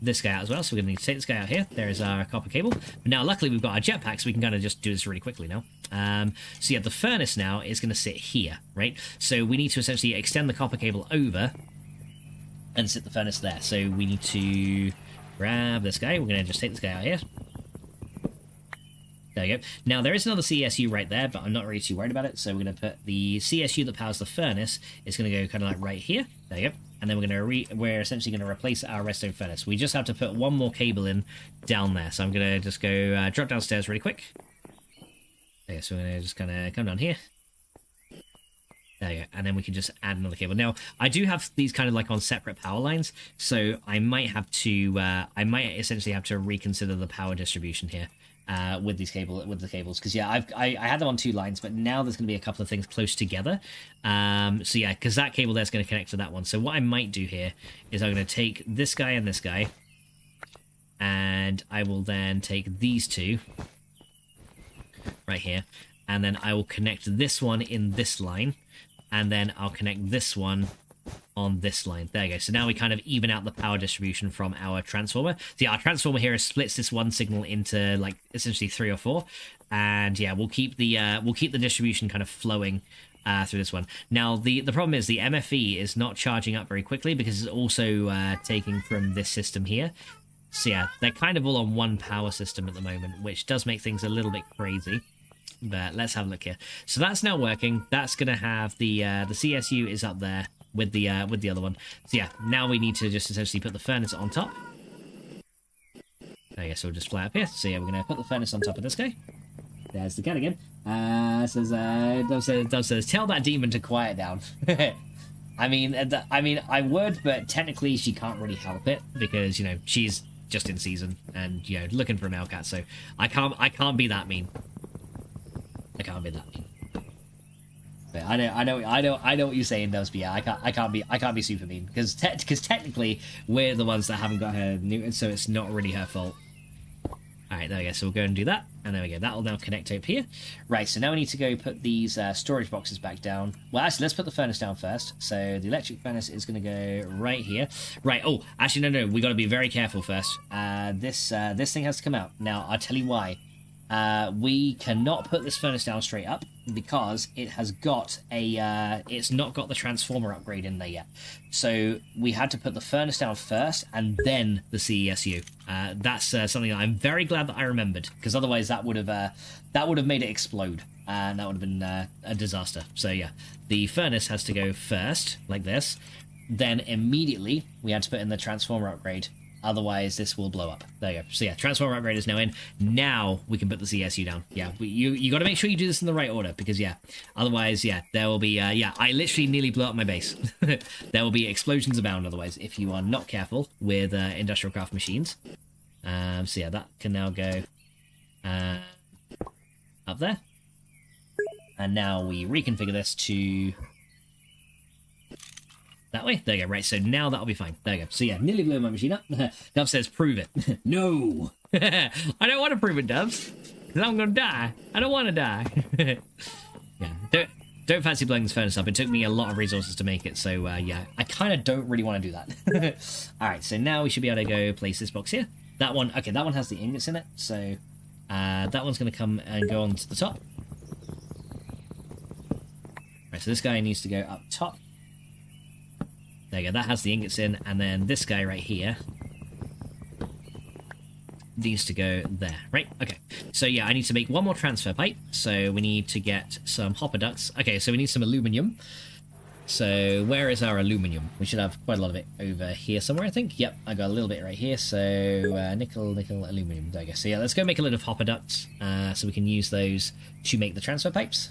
this guy out as well. So we're going to need to take this guy out here. There is our copper cable. But now luckily we've got our jetpack, so we can kind of just do this really quickly now. So yeah, the furnace now is going to sit here, right? So we need to essentially extend the copper cable over and sit the furnace there. So we need to grab this guy. We're going to just take this guy out here. There we go. Now, there is another CSU right there, but I'm not really too worried about it. So we're going to put the CSU that powers the furnace is going to go kind of like right here. There you go. And then we're essentially going to replace our redstone furnace. We just have to put one more cable in down there. So I'm going to just go drop downstairs really quick. There, so we're going to just kind of come down here. There you go. And then we can just add another cable. Now, I do have these kind of like on separate power lines, so I might have to, I might essentially have to reconsider the power distribution here. With the cables, because yeah, I had them on 2 lines, but now there's going to be a couple of things close together. So yeah, because that cable there's going to connect to that one. So what I might do here is I'm going to take this guy and this guy, and I will then take these two right here, and then I will connect this one in this line, and then I'll connect this one on this line. There you go. So now we kind of even out the power distribution from our transformer. So yeah, our transformer here splits this one signal into like essentially 3 or 4, and yeah, we'll keep the distribution kind of flowing through this one. Now the problem is the MFE is not charging up very quickly because it's also taking from this system here. So yeah, they're kind of all on one power system at the moment, which does make things a little bit crazy. But let's have a look here. So that's now working. That's gonna have the CSU is up there with the other one. So yeah, now we need to just essentially put the furnace on top. I guess we'll just fly up here. So yeah, we're gonna put the furnace on top of this guy. There's the cat again. Dove says, tell that demon to quiet down. I mean, I would, but technically she can't really help it because she's just in season and looking for a male cat. So I can't be that mean. I can't be that mean. But I know what you're saying, Doves. But yeah, I can't be super mean because technically we're the ones that haven't got her neutered, so it's not really her fault. All right, there we go. So we'll go and do that, and there we go. That will now connect up here. Right. So now we need to go put these storage boxes back down. Well, actually, let's put the furnace down first. So the electric furnace is going to go right here. Right. Oh, actually, no. We got to be very careful first. This thing has to come out. Now I'll tell you why. We cannot put this furnace down straight up because it has got it's not got the transformer upgrade in there yet. So we had to put the furnace down first and then the CESU. That's something that I'm very glad that I remembered, because otherwise that would have made it explode, and that would have been a disaster. So yeah, the furnace has to go first like this, then immediately we had to put in the transformer upgrade. Otherwise, this will blow up. There you go. So yeah, transformer upgrade is now in. Now we can put the CSU down. Yeah, you got to make sure you do this in the right order, because yeah, otherwise, yeah, there will be yeah, I literally nearly blew up my base. There will be explosions abound otherwise if you are not careful with industrial craft machines. So yeah, that can now go up there, and now we reconfigure this to that way. There you go. Right, so now that'll be fine. There you go. So yeah, nearly blew my machine up. Dove says, prove it. No! I don't want to prove it, Doves. Because I'm going to die. I don't want to die. Yeah, don't fancy blowing this furnace up. It took me a lot of resources to make it, so yeah, I kind of don't really want to do that. Alright, so now we should be able to go place this box here. That one, okay, that one has the ingots in it, so that one's going to come and go on to the top. Right, so this guy needs to go up top. There you go, that has the ingots in, and then this guy right here needs to go there, right? Okay, so yeah, I need to make one more transfer pipe, so we need to get some hopper ducts. Okay, so we need some aluminium. So where is our aluminium? We should have quite a lot of it over here somewhere, I think. Yep, I got a little bit right here. So nickel, aluminium, there you go. So yeah, let's go make a load of hopper ducts so we can use those to make the transfer pipes.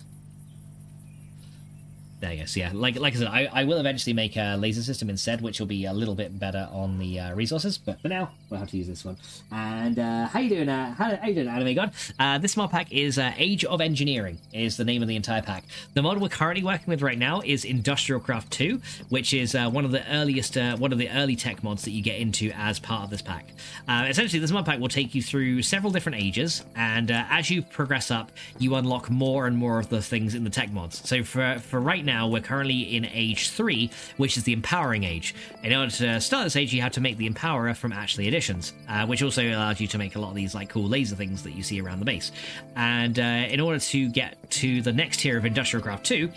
There you go. So yeah, like I said, I will eventually make a laser system instead, which will be a little bit better on the resources. But for now, we'll have to use this one. And how you doing? How you doing, Anime God? This mod pack is Age of Engineering is the name of the entire pack. The mod we're currently working with right now is Industrial Craft 2, which is one of the early tech mods that you get into as part of this pack. Essentially, this mod pack will take you through several different ages, and as you progress up, you unlock more and more of the things in the tech mods. So for right now, we're currently in age 3, which is the empowering age. In order to start this age, you have to make the empowerer from Ashley Editions, which also allows you to make a lot of these like cool laser things that you see around the base. And in order to get to the next tier of Industrial Craft 2,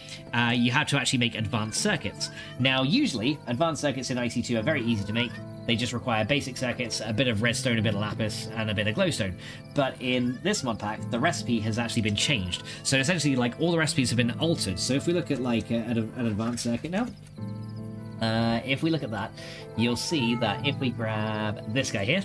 you have to actually make advanced circuits. Now, usually, advanced circuits in IC2 are very easy to make. They just require basic circuits, a bit of redstone, a bit of lapis, and a bit of glowstone. But in this mod pack, the recipe has actually been changed. So essentially, like, all the recipes have been altered. So if we look at, like, an advanced circuit now, if we look at that, you'll see that if we grab this guy here,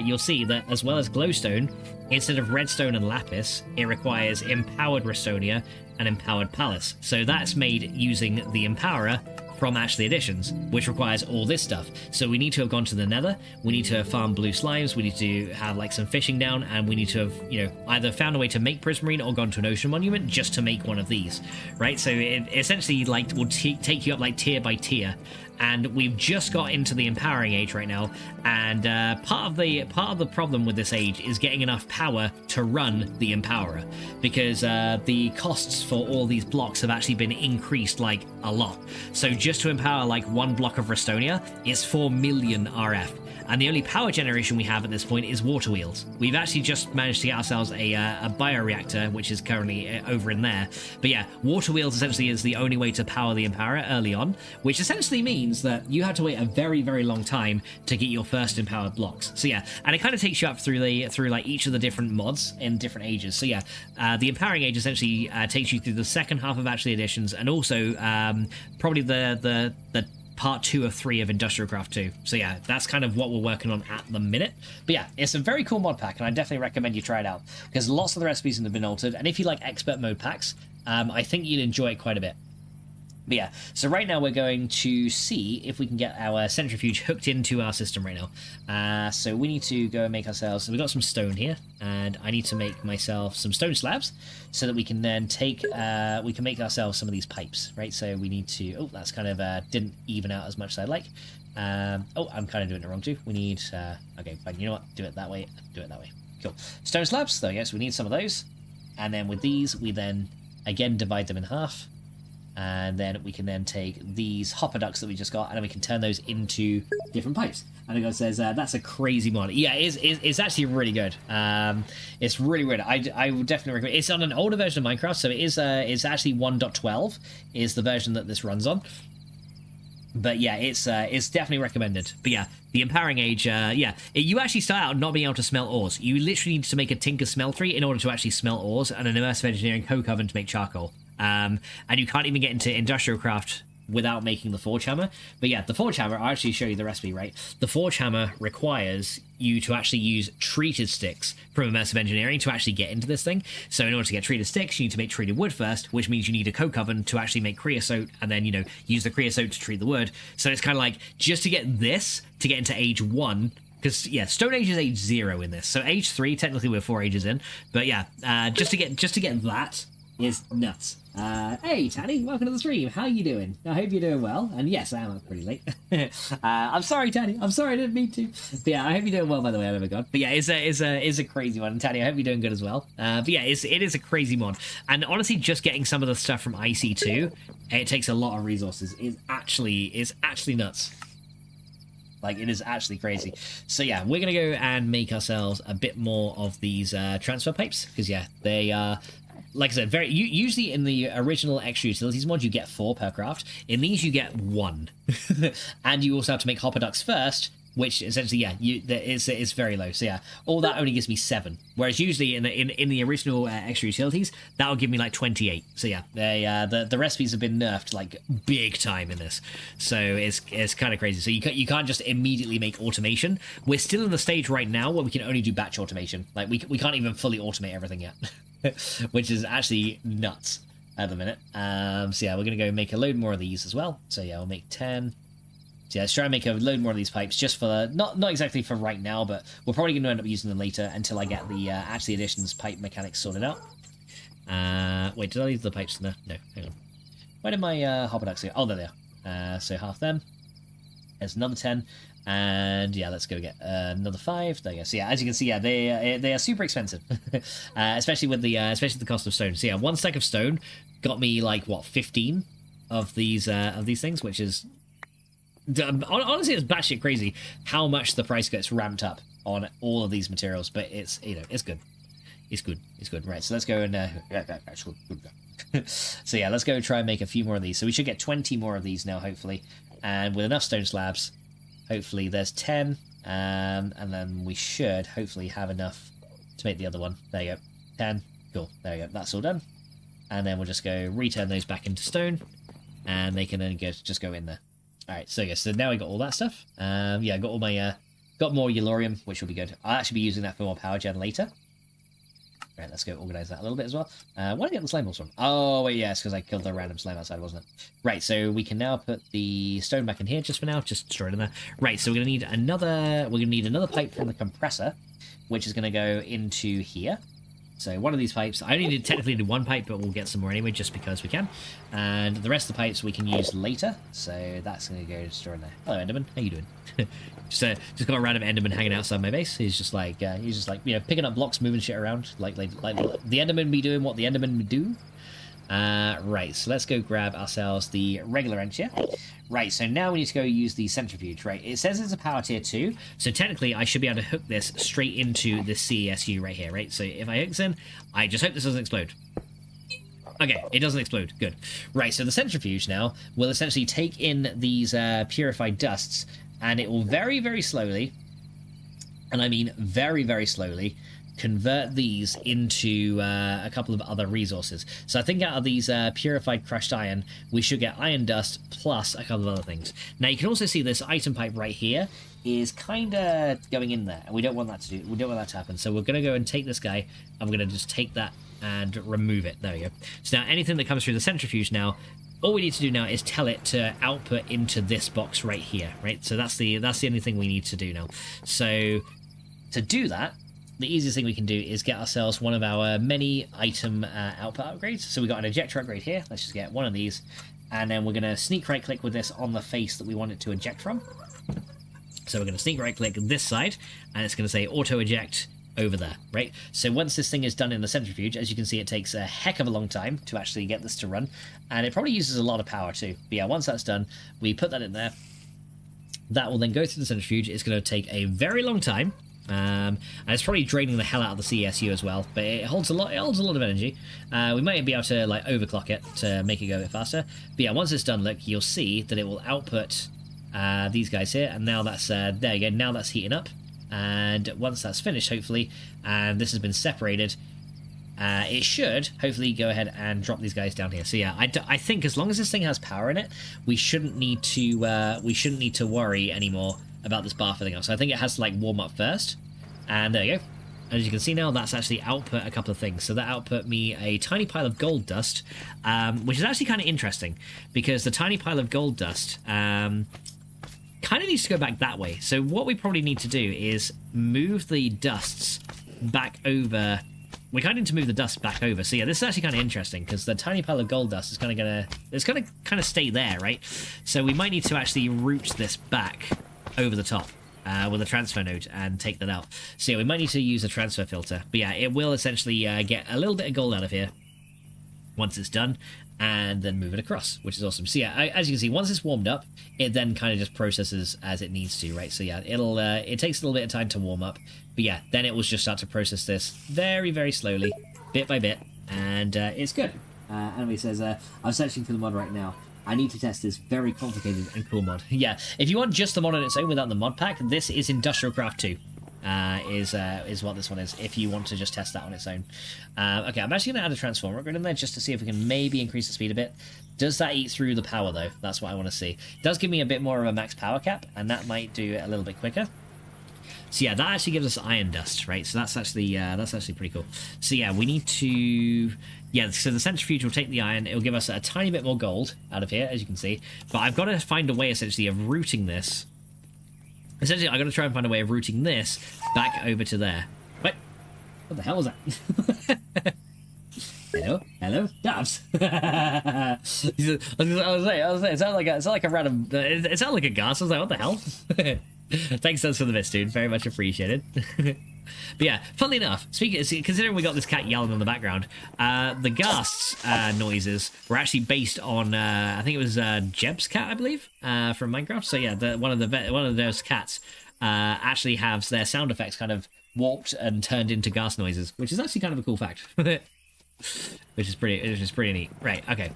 you'll see that as well as glowstone, instead of redstone and lapis, it requires empowered restonia and empowered palace. So that's made using the empowerer from Ashley Editions, which requires all this stuff. So we need to have gone to the nether, we need to have farmed blue slimes, we need to have like some fishing down, and we need to have, you know, either found a way to make prismarine or gone to an ocean monument just to make one of these, right? So it essentially like will take you up like tier by tier. And we've just got into the empowering age right now, and part of the problem with this age is getting enough power to run the empowerer, because the costs for all these blocks have actually been increased like a lot. So just to empower like one block of Restonia is 4 million RF. And the only power generation we have at this point is water wheels. We've actually just managed to get ourselves a bioreactor, which is currently over in there. But yeah, water wheels essentially is the only way to power the empowerer early on, which essentially means that you have to wait a very, very long time to get your first empowered blocks. So yeah, and it kind of takes you up through like each of the different mods in different ages. So yeah, the empowering age essentially takes you through the second half of Ashley Editions, and also probably the part 2 of 3 of Industrial Craft 2. So yeah, that's kind of what we're working on at the minute. But yeah, it's a very cool mod pack, and I definitely recommend you try it out, because lots of the recipes have been altered, and if you like expert mode packs, I think you'd enjoy it quite a bit. But yeah, so right now we're going to see if we can get our centrifuge hooked into our system right now. So we need to go and make ourselves, so we've got some stone here, and I need to make myself some stone slabs so that we can then take, we can make ourselves some of these pipes, right? So we need to, oh, that's kind of didn't even out as much as I'd like. Oh, I'm kind of doing it wrong too. We need, okay, fine, you know what, do it that way, Cool. Stone slabs, so yes, we need some of those. And then with these, we then, again, divide them in half. And then we can then take these hopper ducts that we just got, and then we can turn those into different pipes. And the guy says, that's a crazy mod. Yeah, it's actually really good. It's really weird. I would definitely recommend. It's on an older version of Minecraft, so it is it's actually 1.12 is the version that this runs on. But yeah, it's definitely recommended. But yeah, the empowering age, you actually start out not being able to smelt ores. You literally need to make a tinker smeltery in order to actually smelt ores, and an immersive engineering coke oven to make charcoal. And you can't even get into industrial craft without making the forge hammer. But yeah, the forge hammer, I'll actually show you the recipe, right? The forge hammer requires you to actually use treated sticks from immersive engineering to actually get into this thing. So in order to get treated sticks, you need to make treated wood first, which means you need a coke oven to actually make creosote, and then, you know, use the creosote to treat the wood. So it's kind of like, just to get this, to get into age 1, because yeah, Stone Age is age 0 in this. So age 3, technically we're 4 ages in. But yeah, just to get that is nuts. Hey Tanny, welcome to the stream. How you doing? I hope you're doing well. And yes, I am up pretty late. I'm sorry, Tanny. I'm sorry, I didn't mean to. But yeah, I hope you're doing well, by the way. I never got. But yeah, it's a crazy one. And Tanny, I hope you're doing good as well. But yeah, it is a crazy mod. And honestly, just getting some of the stuff from IC2, it takes a lot of resources. It's actually nuts. Like, it is actually crazy. So yeah, we're gonna go and make ourselves a bit more of these transfer pipes, because yeah, they are like I said, usually in the original extra utilities mod, you get 4 per craft. In these, you get 1. And you also have to make hopper ducks first, which essentially, yeah, it's very low. So yeah, all that only gives me 7. Whereas usually in the original extra utilities, that would give me like 28. So yeah, the recipes have been nerfed like big time in this. So it's kind of crazy. So you can't just immediately make automation. We're still in the stage right now where we can only do batch automation. Like we can't even fully automate everything yet, which is actually nuts at the minute. So yeah, we're gonna go make a load more of these as well. So yeah, we'll make 10. So yeah, let's try and make a load more of these pipes, just for not exactly for right now, but we're probably going to end up using them later until I get the actually additions pipe mechanics sorted out. Wait, did I leave the pipes in there? No, hang on. Where did my hopper ducks go? Oh, there they are. So half them. There's another 10, and yeah, let's go get another 5. There you go. So yeah, as you can see, yeah, they are super expensive, especially with the cost of stone. So yeah, 1 stack of stone got me like what 15 of these things, which is. Honestly, it's batshit crazy how much the price gets ramped up on all of these materials, but it's it's good. It's good. Right, so let's go and so yeah, let's go try and make a few more of these. So we should get 20 more of these now, hopefully, and with enough stone slabs, hopefully there's 10, and then we should hopefully have enough to make the other one. There you go, 10. Cool. There you go. That's all done, and then we'll just go return those back into stone, and they can then just go in there. Alright, so yeah, so now I got all that stuff. Yeah, I got all my, got more Yellorium, which will be good. I'll actually be using that for more power gen later. Right, let's go organize that a little bit as well. Where did I get the slime balls from? Oh, wait, yeah, it's because I killed the random slime outside, wasn't it? Right, so we can now put the stone back in here just for now, just store it in there. Right, so we're gonna need another pipe from the compressor, which is gonna go into here. So one of these pipes, I only technically did 1 pipe, but we'll get some more anyway, just because we can. And the rest of the pipes we can use later, so that's going to go store in there. Hello, Enderman. How you doing? just got a random Enderman hanging outside my base. He's just like picking up blocks, moving shit around, like the Enderman be doing what the Enderman would do. Right, so let's go grab ourselves the regular wrench here. Right, so now we need to go use the centrifuge, right? It says it's a power tier 2, so technically I should be able to hook this straight into the CESU right here, right? So if I hook this in, I just hope this doesn't explode. Okay, it doesn't explode. Good. Right, so the centrifuge now will essentially take in these purified dusts, and it will very, very slowly, and I mean very, very slowly, convert these into a couple of other resources. So I think out of these purified crushed iron, we should get iron dust plus a couple of other things. Now you can also see this item pipe right here is kind of going in there, and we don't want that to happen. So we're going to go and take this guy, and we're going to just take that and remove it. There we go. So now anything that comes through the centrifuge now, all we need to do now is tell it to output into this box right here, right? So that's the only thing we need to do now. So to do that, the easiest thing we can do is get ourselves one of our many item output upgrades. So we got an ejector upgrade here. Let's just get one of these, and then we're going to sneak right click with this on the face that we want it to eject from. So we're going to sneak right click this side, and it's going to say auto eject over there, right? So once this thing is done in the centrifuge, as you can see, it takes a heck of a long time to actually get this to run, and it probably uses a lot of power too. But yeah, once that's done, we put that in there. That will then go through the centrifuge. It's going to take a very long time. And it's probably draining the hell out of the CSU as well, but it holds a lot of energy. We might be able to like overclock it to make it go a bit faster. But yeah, once it's done, look, you'll see that it will output these guys here, and now that's there you go, now that's heating up. And once that's finished, hopefully, and this has been separated, it should hopefully go ahead and drop these guys down here. So yeah, I think as long as this thing has power in it, we shouldn't need to worry anymore about this bar filling up. So I think it has to like warm up first, and there you go. As you can see now, that's actually output a couple of things. So that output me a tiny pile of gold dust, which is actually kind of interesting, because the tiny pile of gold dust kind of needs to go back that way. So what we probably need to do is move the dusts back over. We kind of need to move the dust back over. So yeah, this is actually kind of interesting, because the tiny pile of gold dust is kind of stay there, right? So we might need to actually route this back over the top with a transfer node and take that out. So yeah, we might need to use a transfer filter. But yeah, it will essentially get a little bit of gold out of here once it's done, and then move it across, which is awesome. So yeah, as you can see, once it's warmed up, it then kind of just processes as it needs to, right? So yeah, it takes a little bit of time to warm up, but yeah, then it will just start to process this very, very slowly, bit by bit, and it's good. Anime says, I'm searching for the mod right now. I need to test this very complicated and cool mod. Yeah, if you want just the mod on its own without the mod pack, this is Industrial Craft 2. Is what this one is, if you want to just test that on its own. Okay, I'm actually going to add a transformer upgrade in there just to see if we can maybe increase the speed a bit. Does that eat through the power, though? That's what I want to see. It does give me a bit more of a max power cap, and that might do it a little bit quicker. So yeah, that actually gives us iron dust, right? So that's actually pretty cool. So yeah, we need to... Yeah, so the centrifuge will take the iron. It'll give us a tiny bit more gold out of here, as you can see. But I've got to find a way, essentially, of routing this. Essentially, I've got to try and find a way of routing this back over to there. Wait, what the hell was that? Hello, Dabs. I was saying, it sounded like a random. It sounded like a ghast. I was like, what the hell? Thanks, for the bits, dude. Very much appreciated. But yeah, funnily enough, considering we got this cat yelling in the background, the ghasts noises were actually based on I think it was Jeb's cat, I believe, from Minecraft. So yeah, one of those cats actually has their sound effects kind of warped and turned into ghast noises, which is actually kind of a cool fact. which is pretty neat. Right, okay.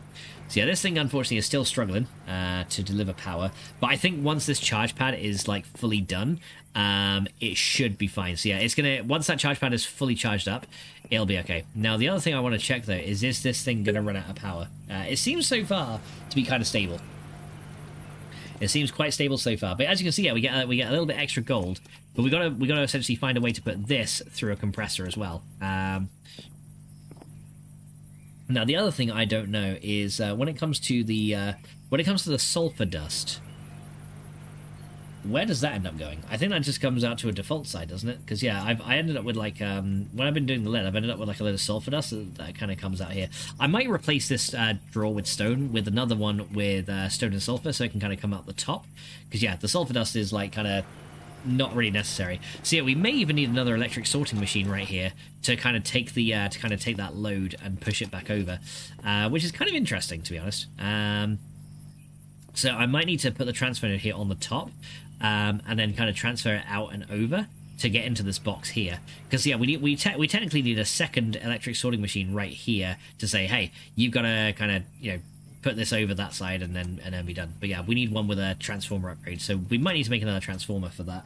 So yeah, this thing unfortunately is still struggling to deliver power, but I think once this charge pad is like fully done, it should be fine. So yeah, once that charge pad is fully charged up, it'll be okay. Now the other thing I want to check though is this thing gonna run out of power? It seems so far to be kind of stable. It seems quite stable so far, but as you can see, yeah, we get a little bit extra gold, but we gotta essentially find a way to put this through a compressor as well. Now the other thing I don't know is when it comes to the sulfur dust, where does that end up going? I think that just comes out to a default side, doesn't it? Because yeah, I ended up with like when I've been doing the lead, I've ended up with like a load of sulfur dust that kind of comes out here. I might replace this drawer with stone with another one with stone and sulfur, so it can kind of come out the top. Because yeah, the sulfur dust is like kind of not really necessary. So yeah, we may even need another electric sorting machine right here to kind of take that load and push it back over, which is kind of interesting, to be honest. So I might need to put the transfer node here on the top, and then kind of transfer it out and over to get into this box here. Because yeah, we technically need a second electric sorting machine right here to say, hey, you've got to kind of put this over that side and then be done. But yeah, we need one with a transformer upgrade, so we might need to make another transformer for that.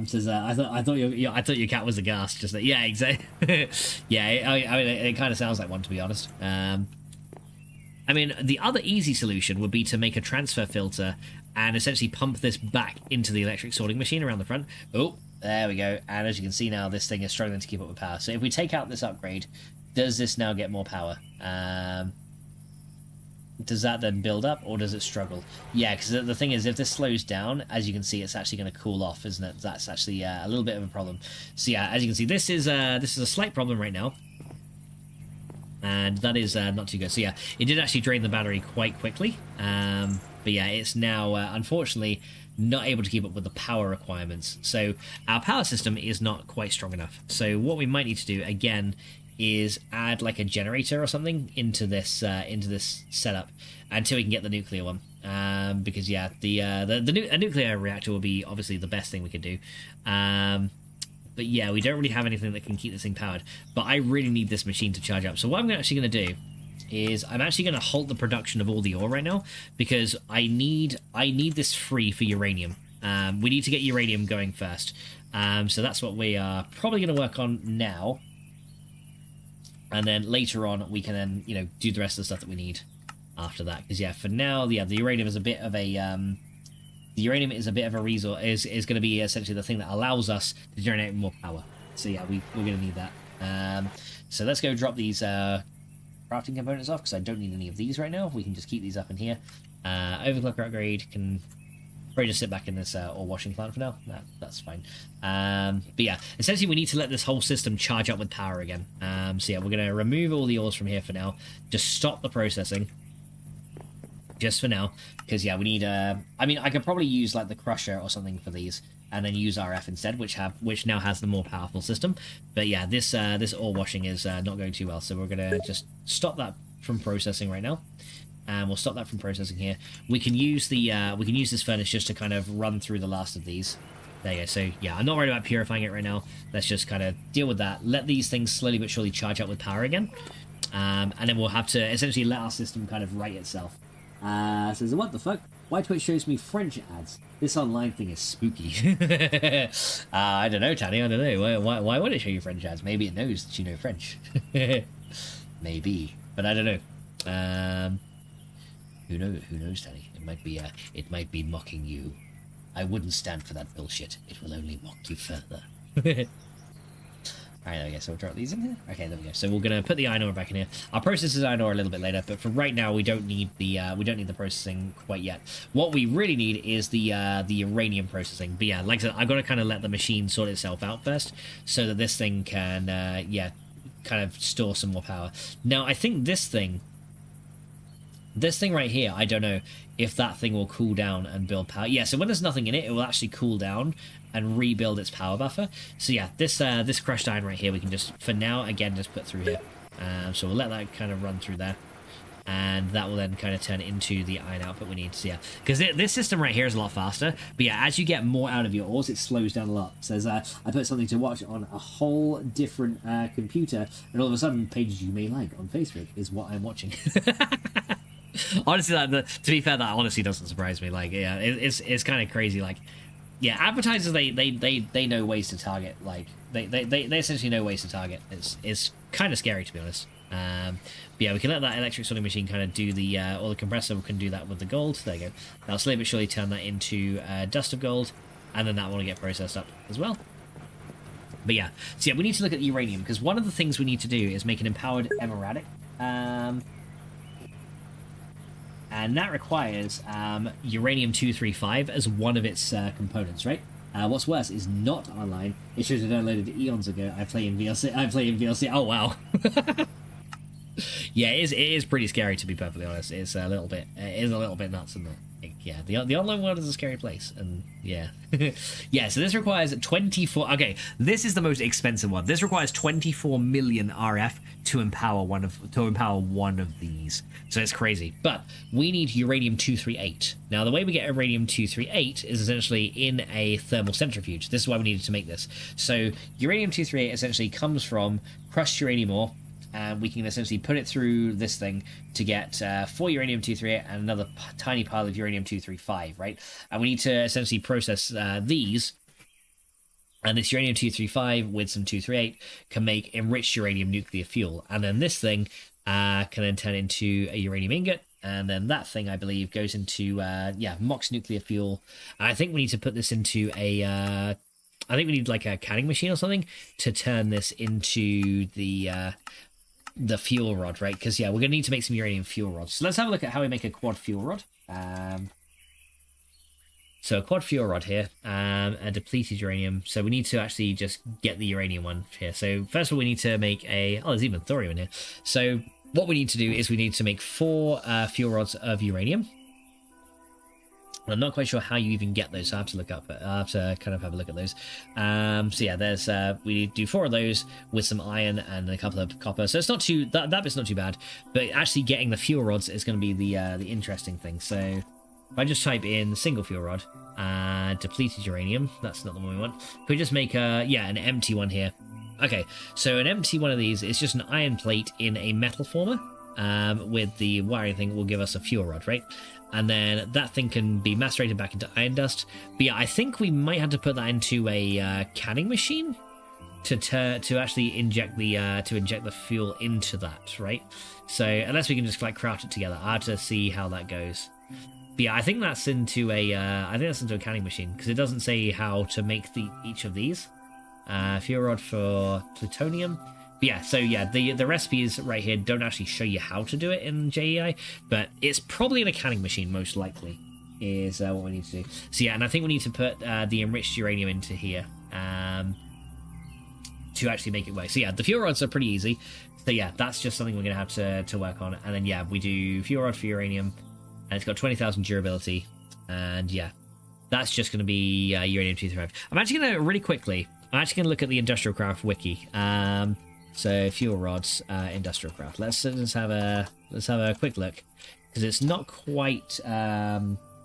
Says I thought your cat was a ghast. Just that, yeah, exactly. Yeah, I mean, it kind of sounds like one, to be honest. I mean, the other easy solution would be to make a transfer filter and essentially pump this back into the electric sorting machine around the front. Oh, there we go. And as you can see now, this thing is struggling to keep up with power. So if we take out this upgrade, does this now get more power? Does that then build up, or does it struggle? Yeah, because the thing is, if this slows down, as you can see, it's actually going to cool off, isn't it? That's actually a little bit of a problem. So yeah, as you can see, this is a slight problem right now, and that is not too good. So yeah, it did actually drain the battery quite quickly, but yeah, it's now unfortunately not able to keep up with the power requirements. So our power system is not quite strong enough. So what we might need to do again is add like a generator or something into this setup until we can get the nuclear one, because yeah, a nuclear reactor will be obviously the best thing we could do, but yeah, we don't really have anything that can keep this thing powered. But I really need this machine to charge up, so what I'm actually going to do is I'm actually going to halt the production of all the ore right now, because I need this free for uranium. We need to get uranium going first, so that's what we are probably going to work on now. And then later on, we can then, do the rest of the stuff that we need after that. Because yeah, for now, yeah, the uranium is a bit of a resource. Is going to be essentially the thing that allows us to generate more power. So yeah, we're going to need that. So let's go drop these crafting components off, because I don't need any of these right now. We can just keep these up in here. Overclocker upgrade can probably just sit back in this ore washing plant for now. That's fine. But yeah, essentially we need to let this whole system charge up with power again. So yeah, we're going to remove all the ores from here for now. Just stop the processing. Just for now. Because yeah, we need... I mean, I could probably use like the crusher or something for these, and then use RF instead, which now has the more powerful system. But yeah, this ore washing is not going too well. So we're going to just stop that from processing right now. And we'll stop that from processing here. We can use this furnace just to kind of run through the last of these. There you go. So yeah, I'm not worried about purifying it right now. Let's just kind of deal with that. Let these things slowly but surely charge up with power again. And then we'll have to essentially let our system kind of right itself. Says, what the fuck? Why Twitch shows me French ads? This online thing is spooky. I don't know, Tanny. I don't know. Why would it show you French ads? Maybe it knows that you know French. Maybe, but I don't know. Who knows, Tanny? It might be mocking you. I wouldn't stand for that bullshit. It will only mock you further. Alright, there we go. So we'll drop these in here. Okay, there we go. So we're gonna put the iron ore back in here. I'll process this iron ore a little bit later, but for right now we don't need the processing quite yet. What we really need is the uranium processing. But yeah, like I said, I've got to kind of let the machine sort itself out first, so that this thing can kind of store some more power. Now I think this thing right here, I don't know if that thing will cool down and build power. Yeah, so when there's nothing in it, it will actually cool down and rebuild its power buffer. So yeah, this crushed iron right here, we can just, for now, again, just put through here. So we'll let that kind of run through there. And that will then kind of turn into the iron output we need. So yeah, because this system right here is a lot faster. But yeah, as you get more out of your ores, it slows down a lot. It says, I put something to watch on a whole different computer, and all of a sudden, pages you may like on Facebook is what I'm watching. Honestly, to be fair, that honestly doesn't surprise me. Like, yeah, it's kind of crazy. Like, yeah, advertisers they know ways to target. Like, they essentially know ways to target. It's kind of scary, to be honest. But yeah, we can let that electric sorting machine kind of do the or the compressor can do that with the gold. There you go. That'll slowly but surely turn that into dust of gold, and then that will get processed up as well. But yeah, so yeah, we need to look at the uranium, because one of the things we need to do is make an empowered emeradic. And that requires uranium-235 as one of its components, right? What's worse is not online. It should have downloaded eons ago. I play in VLC. Oh wow. Yeah, it is pretty scary, to be perfectly honest. It's a little bit nuts, isn't it? Yeah, the online world is a scary place, and yeah. Yeah, so this requires 24... Okay, this is the most expensive one. This requires 24 million RF to empower one of these. So it's crazy. But we need uranium-238. Now, the way we get uranium-238 is essentially in a thermal centrifuge. This is why we needed to make this. So uranium-238 essentially comes from crushed uranium ore, and we can essentially put it through this thing to get 4 uranium-238 and another tiny pile of uranium-235, right? And we need to essentially process these, and this uranium-235 with some 238 can make enriched uranium nuclear fuel. And then this thing can then turn into a uranium ingot, and then that thing, I believe, goes into, MOX nuclear fuel. And I think we need to put this into I think we need like a canning machine or something to turn this into the fuel rod, right? Because, yeah, we're going to need to make some uranium fuel rods. So let's have a look at how we make a quad fuel rod. So a quad fuel rod here, a depleted uranium. So we need to actually just get the uranium one here. So first of all, we need to make oh, there's even thorium in here. So what we need to do is we need to make 4 fuel rods of uranium. I'm not quite sure how you even get those, so I have to look up. I have to kind of have a look at those. So yeah, there's we do 4 of those with some iron and a couple of copper. So it's not too that bit's not too bad, but actually getting the fuel rods is going to be the interesting thing. So if I just type in single fuel rod, depleted uranium, that's not the one we want. If we just make an empty one here. Okay, so an empty one of these is just an iron plate in a metal former. With the wiring thing will give us a fuel rod, right? And then that thing can be macerated back into iron dust. But yeah, I think we might have to put that into a canning machine to actually inject the fuel into that, right? So unless we can just like craft it together, I have to see how that goes. But yeah, I think that's into a canning machine, because it doesn't say how to make each of these. Fuel rod for plutonium. But yeah, so yeah, the recipes right here don't actually show you how to do it in JEI, but it's probably in a canning machine, most likely, is what we need to do. So yeah, and I think we need to put the enriched uranium into here to actually make it work. So yeah, the fuel rods are pretty easy. So yeah, that's just something we're going to have to work on. And then yeah, we do fuel rod for uranium, and it's got 20,000 durability. And yeah, that's just going to be uranium-235. I'm actually going to look at the Industrial Craft wiki. So fuel rods, industrial craft. Let's have a quick look, because it's not quite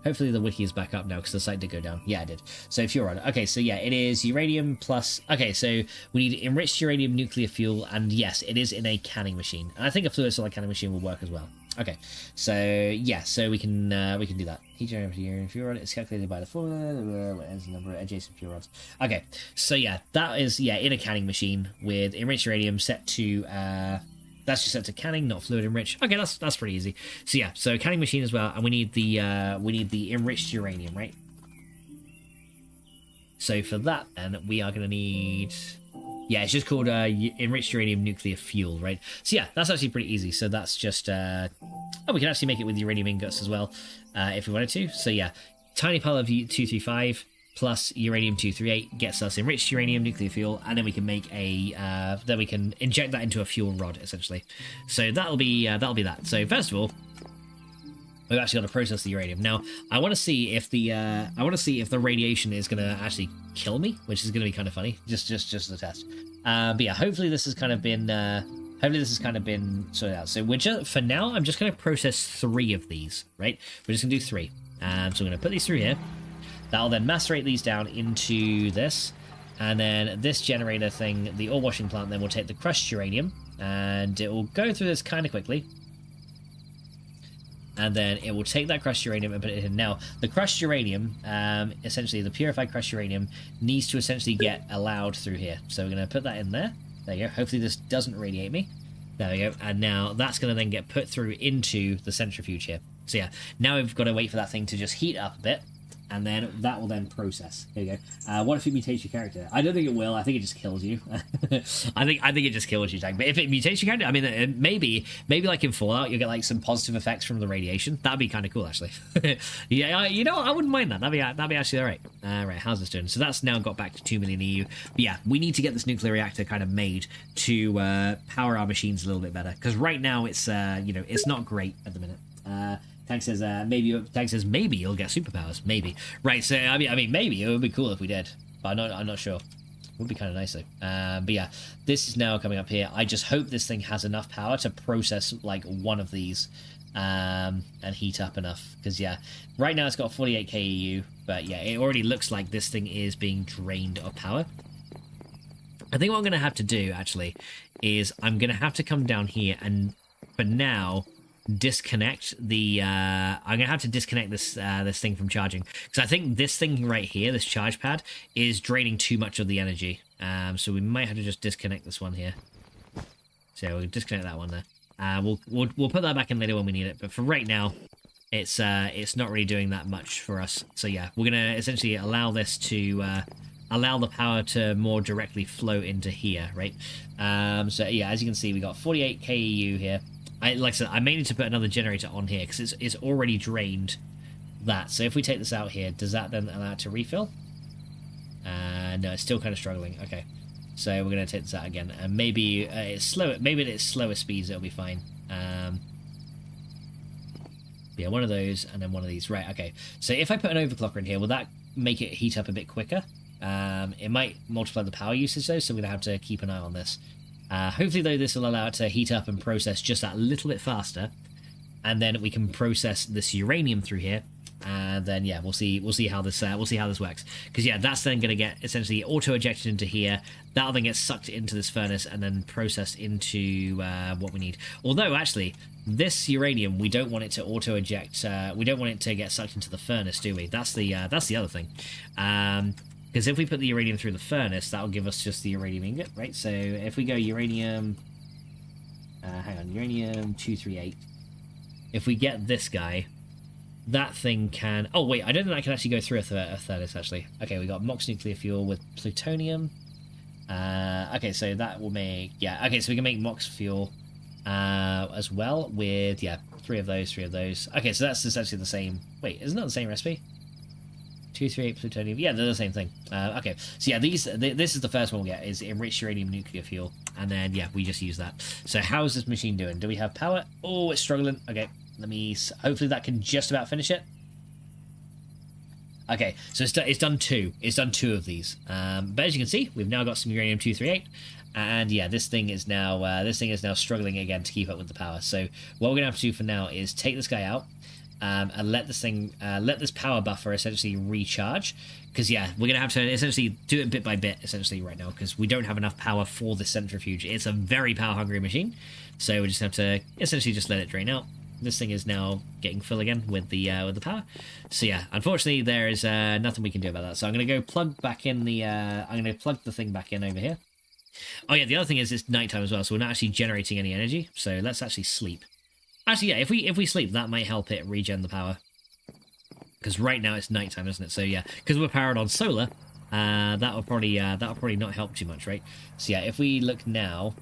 Hopefully the wiki is back up now because the site did go down. Yeah, it did. So furon. Okay, so yeah, it is uranium plus... Okay, so we need enriched uranium nuclear fuel, and yes, it is in a canning machine. And I think a fluid solid canning machine will work as well. Okay, so yeah, so we can do that. Heat uranium furon is calculated by the formula as the number of adjacent furons. Okay, so yeah, that is in a canning machine with enriched uranium set to that's just set to canning, not fluid enriched. Okay, that's pretty easy. So yeah, so canning machine as well, and we need the enriched uranium, right? So for that, then we are gonna need. Yeah, it's just called enriched uranium nuclear fuel, right? So yeah, that's actually pretty easy. So that's just... oh, we can actually make it with uranium ingots as well, if we wanted to. So yeah, tiny pile of 235 plus uranium-238 gets us enriched uranium nuclear fuel, and then we can make a... then we can inject that into a fuel rod, essentially. So that'll be that. So first of all, we've actually got to process the uranium. Now, I want to see if the radiation is going to actually kill me, which is going to be kind of funny, just as a test. But yeah, hopefully this has kind of been sorted out. So for now, I'm just going to process 3 of these, right? We're just going to do 3. So I'm going to put these through here. That'll then macerate these down into this, and then this generator thing, the ore washing plant, then will take the crushed uranium, and it will go through this kind of quickly. And then it will take that crushed uranium and put it in. Now, the crushed uranium, essentially the purified crushed uranium, needs to essentially get allowed through here. So we're going to put that in there. There you go. Hopefully this doesn't radiate me. There we go. And now that's going to then get put through into the centrifuge here. So yeah, now we've got to wait for that thing to just heat up a bit, and then that will then process. There you go. What if it mutates your character? I don't think it will. I think it just kills you. I think it just kills you, Jack. But if it mutates your character, I mean, maybe like in Fallout, you'll get like some positive effects from the radiation. That'd be kind of cool, actually. Yeah, you know, I wouldn't mind that. That'd be actually all right. Right, how's this doing? So that's now got back to 2 million EU. But yeah, we need to get this nuclear reactor kind of made to power our machines a little bit better, because right now it's it's not great at the minute. Tank says maybe you'll get superpowers. Maybe. Right, so I mean maybe it would be cool if we did, but I'm not sure. It would be kind of nice though. But yeah, this is now coming up here. I just hope this thing has enough power to process like one of these and heat up enough, because yeah, right now it's got 48 KEU, but yeah, it already looks like this thing is being drained of power. I think what I'm going to have to do actually is I'm going to have to come down here and for now disconnect the I'm gonna have to disconnect this this thing from charging, because I think this thing right here, this charge pad, is draining too much of the energy. So we might have to just disconnect this one here. So we'll disconnect that one there. We'll put that back in later when we need it, but for right now it's not really doing that much for us. So yeah, we're gonna essentially allow this to allow the power to more directly flow into here, right? So yeah, as you can see, we got 48 KEU here. Like I said, I may need to put another generator on here because it's already drained that. So if we take this out here, does that then allow it to refill? No, it's still kind of struggling. Okay, so we're going to take this out again, and maybe it's slower. Maybe at its slower speeds it'll be fine. Yeah, one of those and then one of these. Right. Okay. So if I put an overclocker in here, will that make it heat up a bit quicker? It might multiply the power usage though, so we're going to have to keep an eye on this. Hopefully, though, this will allow it to heat up and process just that little bit faster, and then we can process this uranium through here, and then yeah, we'll see how this works. Because yeah, that's then going to get essentially auto ejected into here. That'll then get sucked into this furnace and then processed into what we need. Although actually, this uranium, we don't want it to auto eject. We don't want it to get sucked into the furnace, do we? That's the other thing. Because if we put the uranium through the furnace, that'll give us just the uranium ingot, right? So if we go uranium... uranium-238. If we get this guy, that thing can... Oh, wait, I don't think that can actually go through a furnace, actually. Okay, we got MOX nuclear fuel with plutonium. Okay, so that will make... Yeah, okay, so we can make MOX fuel as well with, yeah, 3 of those. Okay, so that's essentially the same... Wait, isn't that the same recipe? 238 plutonium. Yeah, they're the same thing. Okay, so yeah, this is the first one we get, is enriched uranium nuclear fuel, and then yeah, we just use that. So how is this machine doing? Do we have power? Oh, it's struggling. Okay, let me. Hopefully that can just about finish it. Okay, so it's done 2. It's done 2 of these. But as you can see, we've now got some uranium 238, and yeah, this thing is now struggling again to keep up with the power. So what we're gonna have to do for now is take this guy out. and let this power buffer essentially recharge. Because yeah, we're gonna have to essentially do it bit by bit essentially right now, because we don't have enough power for the centrifuge. It's a very power hungry machine, so we just have to essentially just let it drain out. This thing is now getting full again with the power. So yeah, unfortunately there is nothing we can do about that. So I'm gonna go plug back in the I'm gonna plug the thing back in over here. Oh yeah, the other thing is it's nighttime as well, so we're not actually generating any energy. So let's actually sleep. Actually, yeah, if we sleep, that might help it regen the power. Because right now it's nighttime, isn't it? So yeah, because we're powered on solar, that'll probably not help too much, right? So yeah, if we look now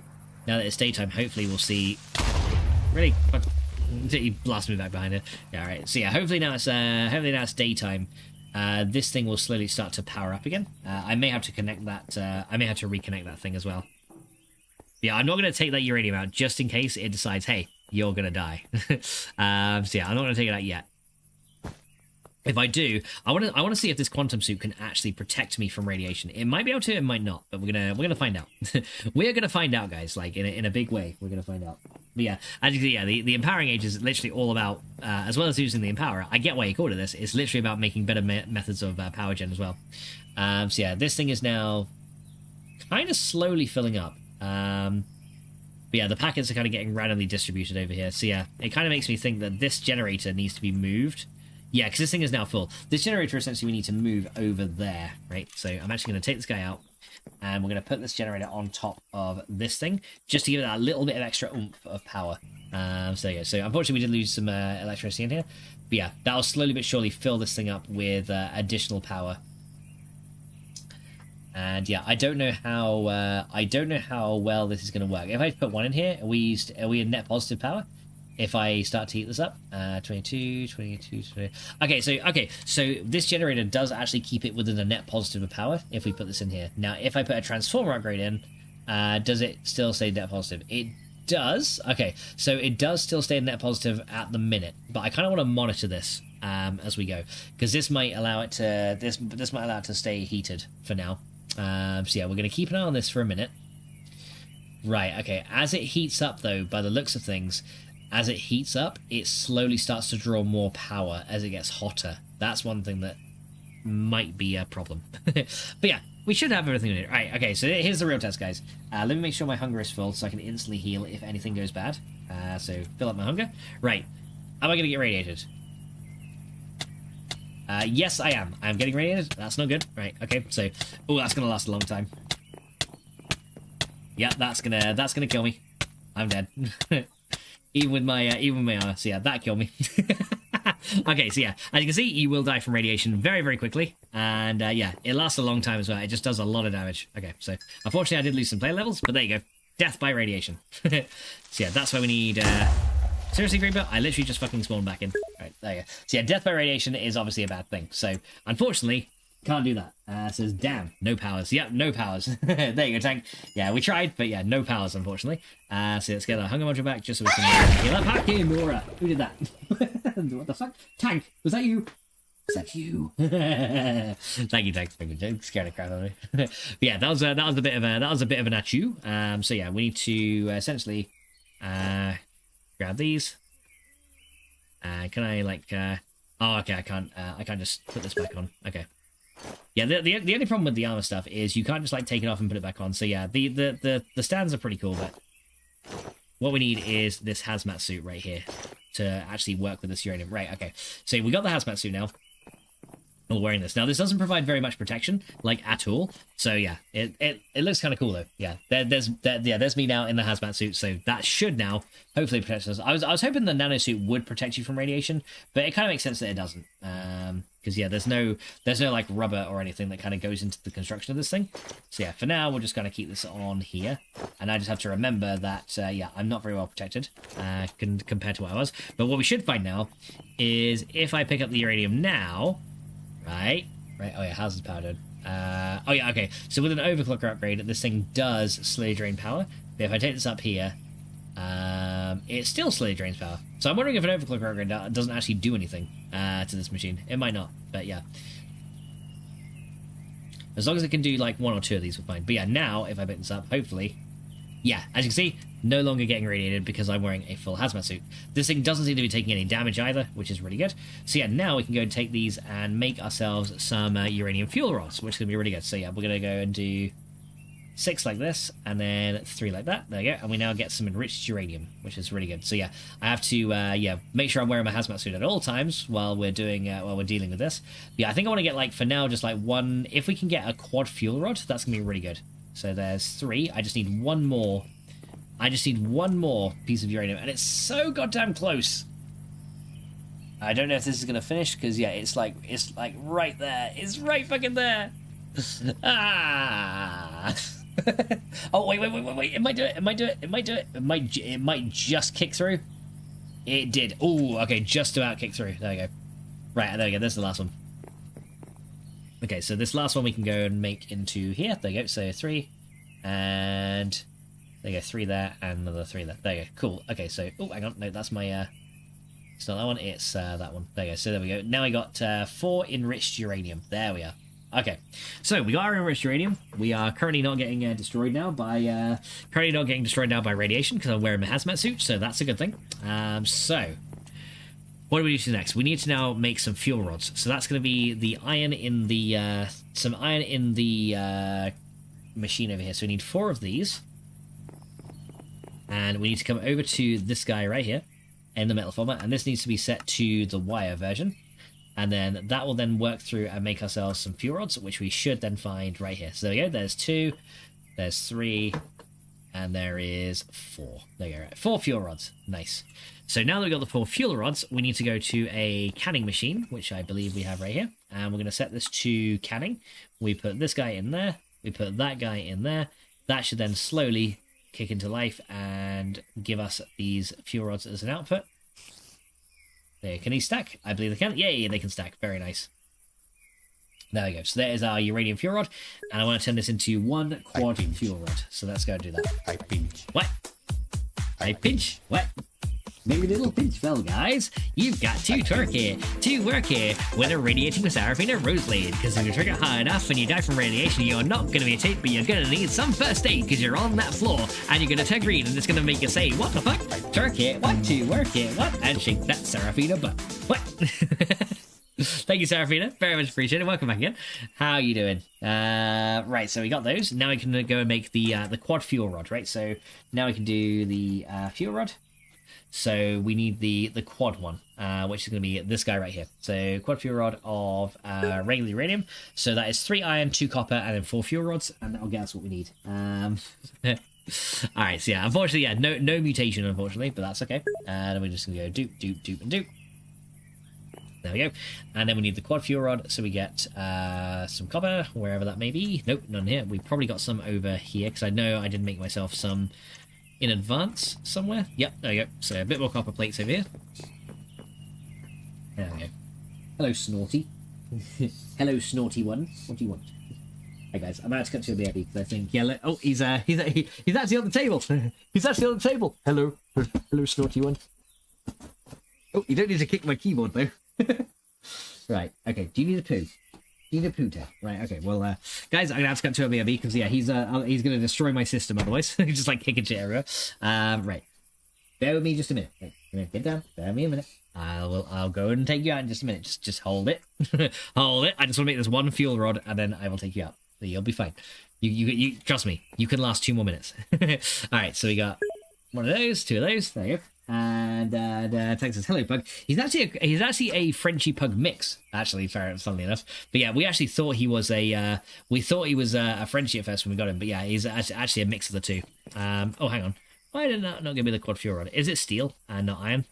that it's daytime, hopefully we'll see. Really, you blast me back behind it. Yeah, all right. So yeah, hopefully now it's daytime. This thing will slowly start to power up again. I may have to connect that. I may have to reconnect that thing as well. Yeah, I'm not going to take that uranium out just in case it decides, hey, you're going to die. So yeah, I'm not going to take it out yet. If I do, I want to see if this quantum suit can actually protect me from radiation. It might be able to, it might not, but we're gonna find out. We're gonna find out, guys. Like in a big way, we're gonna find out. But yeah, as you can see, yeah, the empowering age is literally all about, as well as using the empower. I get why you called it this. It's literally about making better methods of power gen as well. So yeah, this thing is now kind of slowly filling up. But yeah, the packets are kind of getting randomly distributed over here. So yeah, it kind of makes me think that this generator needs to be moved. Yeah, because this thing is now full. This generator, essentially, we need to move over there, right? So I'm actually going to take this guy out, and we're going to put this generator on top of this thing, just to give it that little bit of extra oomph of power. So yeah, so unfortunately we did lose some electricity in here. But yeah, that'll slowly but surely fill this thing up with additional power. And yeah, I don't know how well this is going to work. If I put one in here, are we in net positive power? If I start to heat this up, 22, 22, 20. Okay, so this generator does actually keep it within a net positive of power if we put this in here. Now, if I put a transformer upgrade in, does it still stay net positive? It does. Okay, so it does still stay net positive at the minute, but I kind of want to monitor this as we go, because this might allow it to this might allow it to stay heated for now. So yeah, we're going to keep an eye on this for a minute. Right. Okay. As it heats up, though, by the looks of things. As it heats up, it slowly starts to draw more power as it gets hotter. That's one thing that might be a problem. But yeah, we should have everything in here. Right, okay, so here's the real test, guys. Let me make sure my hunger is full so I can instantly heal if anything goes bad. So fill up my hunger. Right, am I going to get radiated? Yes, I am. I'm getting radiated. That's not good. Right, okay, so... Oh, that's going to last a long time. Yeah, that's gonna kill me. I'm dead. Even with my armor, so yeah, that killed me. Okay, so yeah, as you can see, you will die from radiation very, very quickly, and yeah, it lasts a long time as well. It just does a lot of damage. Okay, so unfortunately, I did lose some player levels, but there you go, death by radiation. So yeah, that's why we need. Seriously, Creeper, I literally just fucking spawned back in. Right, there you go. So yeah, death by radiation is obviously a bad thing. So unfortunately, can't do that. Says, damn, no powers. Yep, no powers. There you go, Tank. Yeah, we tried, but yeah, no powers, unfortunately. So let's get our hunger module back just so we can heal up. Hacky Nora. Who did that? What the fuck? Tank, was that you? Is that you? Thank you, Tank. Scared the crap out of me. But yeah, that was a bit of an achu. So yeah, we need to essentially grab these. Can I like? Oh, okay. I can't just put this back on. Okay. Yeah, the only problem with the armor stuff is you can't just like take it off and put it back on. So yeah, the stands are pretty cool, but what we need is this hazmat suit right here to actually work with this uranium. Right, okay. So we got the hazmat suit now. We're wearing this. Now this doesn't provide very much protection, like at all. So yeah, it looks kind of cool though. Yeah, there's me now in the hazmat suit, so that should now hopefully protect us. I was hoping the nanosuit would protect you from radiation, but it kind of makes sense that it doesn't. Because yeah, there's no like rubber or anything that kind of goes into the construction of this thing. So yeah, for now we're just gonna keep this on here, and I just have to remember that yeah, I'm not very well protected compared to what I was. But what we should find now is if I pick up the uranium now. Right. Oh yeah, how's this power done? Oh yeah, okay. So with an overclocker upgrade, this thing does slowly drain power. But if I take this up here, it still slowly drains power. So I'm wondering if an overclocker upgrade doesn't actually do anything to this machine. It might not, but yeah. As long as it can do like one or two of these, we're fine. But yeah, now if I pick this up, hopefully yeah, as you can see, no longer getting radiated because I'm wearing a full hazmat suit. This thing doesn't seem to be taking any damage either, which is really good. So yeah, now we can go and take these and make ourselves some uranium fuel rods, which is going to be really good. So yeah, we're going to go and do 6 like this, and then 3 like that. There you go. And we now get some enriched uranium, which is really good. So yeah, I have to yeah, make sure I'm wearing my hazmat suit at all times while we're doing while we're dealing with this. But yeah, I think I want to get, like, for now, just like 1. If we can get a quad fuel rod, that's gonna be really good. So there's 3. I just need 1 more. I just need 1 more piece of uranium, and it's so goddamn close. I don't know if this is gonna finish because yeah, it's like right there. It's right fucking there. Ah. Oh wait! It might do it. It might just kick through. It did. Oh, okay, just about kick through. There we go. Right, there we go. There's the last one. Okay, so this last one we can go and make into here. There you go. So 3, and there you go. 3 there, and another 3 there. There you go. Cool. Okay, so oh, hang on. No, that's my. It's not that one. It's that one. There you go. So there we go. Now we got 4 enriched uranium. There we are. Okay, so we got our enriched uranium. We are currently not getting destroyed now by radiation because I'm wearing my hazmat suit, so that's a good thing. So what do we do next? We need to now make some fuel rods. So that's going to be the iron in the some iron in the machine over here. So we need 4 of these, and we need to come over to this guy right here in the metal format, and this needs to be set to the wire version. And then that will then work through and make ourselves some fuel rods, which we should then find right here. So there we go. There's 2, there's 3, and there is 4. There you go. Right. 4 fuel rods. Nice. So now that we've got the 4 fuel rods, we need to go to a canning machine, which I believe we have right here. And we're going to set this to canning. We put this guy in there. We put that guy in there. That should then slowly kick into life and give us these fuel rods as an output. There, can he stack? I believe they can. Yay, they can stack. Very nice. There we go. So there is our uranium fuel rod, and I want to turn this into 1 quad fuel rod. So let's go and do that. I pinch. What? I pinch? What? Maybe a little pinch fell, guys. You've got to work here with a radiating with Seraphina Roseblade. Because if you trigger high enough and you die from radiation, you're not going to be a tape, but you're going to need some first aid because you're on that floor and you're going to turn green and it's going to make you say, what the fuck? Twerk it, what to work it, what? And shake that Seraphina butt. What? Thank you, Seraphina. Very much appreciated. Welcome back again. How are you doing? Right, so we got those. Now we can go and make the quad fuel rod, right? So now we can do the fuel rod. So we need the quad one, which is going to be this guy right here. So quad fuel rod of regular uranium. So that is 3 iron, 2 copper, and then 4 fuel rods, and that'll get us what we need. All right, so yeah, unfortunately, yeah, no mutation, unfortunately, but that's okay. And then we're just going to go doop, and doop. There we go. And then we need the quad fuel rod, so we get some copper, wherever that may be. Nope, none here. We probably got some over here, because I know I did make myself some in advance somewhere. Yep, there you go. So a bit more copper plates over here. There we go. Hello, Snorty. Hello, Snorty one. What do you want? Hey guys, I'm about to cut to a BRB because I think oh, he's actually on the table. He's actually on the table. Hello, Snorty one. Oh, you don't need to kick my keyboard though. Right. Okay. Do you need a poo? Need a pooter. Right, okay, well, guys, I'm gonna have to cut to a BRB because, yeah, he's gonna destroy my system otherwise. He's just, like, kicking shit everywhere. Right. Bear with me just a minute. Right, come here, get down. Bear with me a minute. I'll go and take you out in just a minute. Just hold it. Hold it. I just want to make this 1 fuel rod, and then I will take you out. So you'll be fine. You trust me. You can last 2 more minutes. Alright, so we got 1 of those, 2 of those. There you go. And Texas, hello pug. He's actually a Frenchy pug mix. Actually, funnily enough. But yeah, we actually thought he was a Frenchie at first when we got him. But yeah, he's actually a mix of the 2. Oh, hang on. Why did not give me the quad fuel rod? Is it steel and not iron?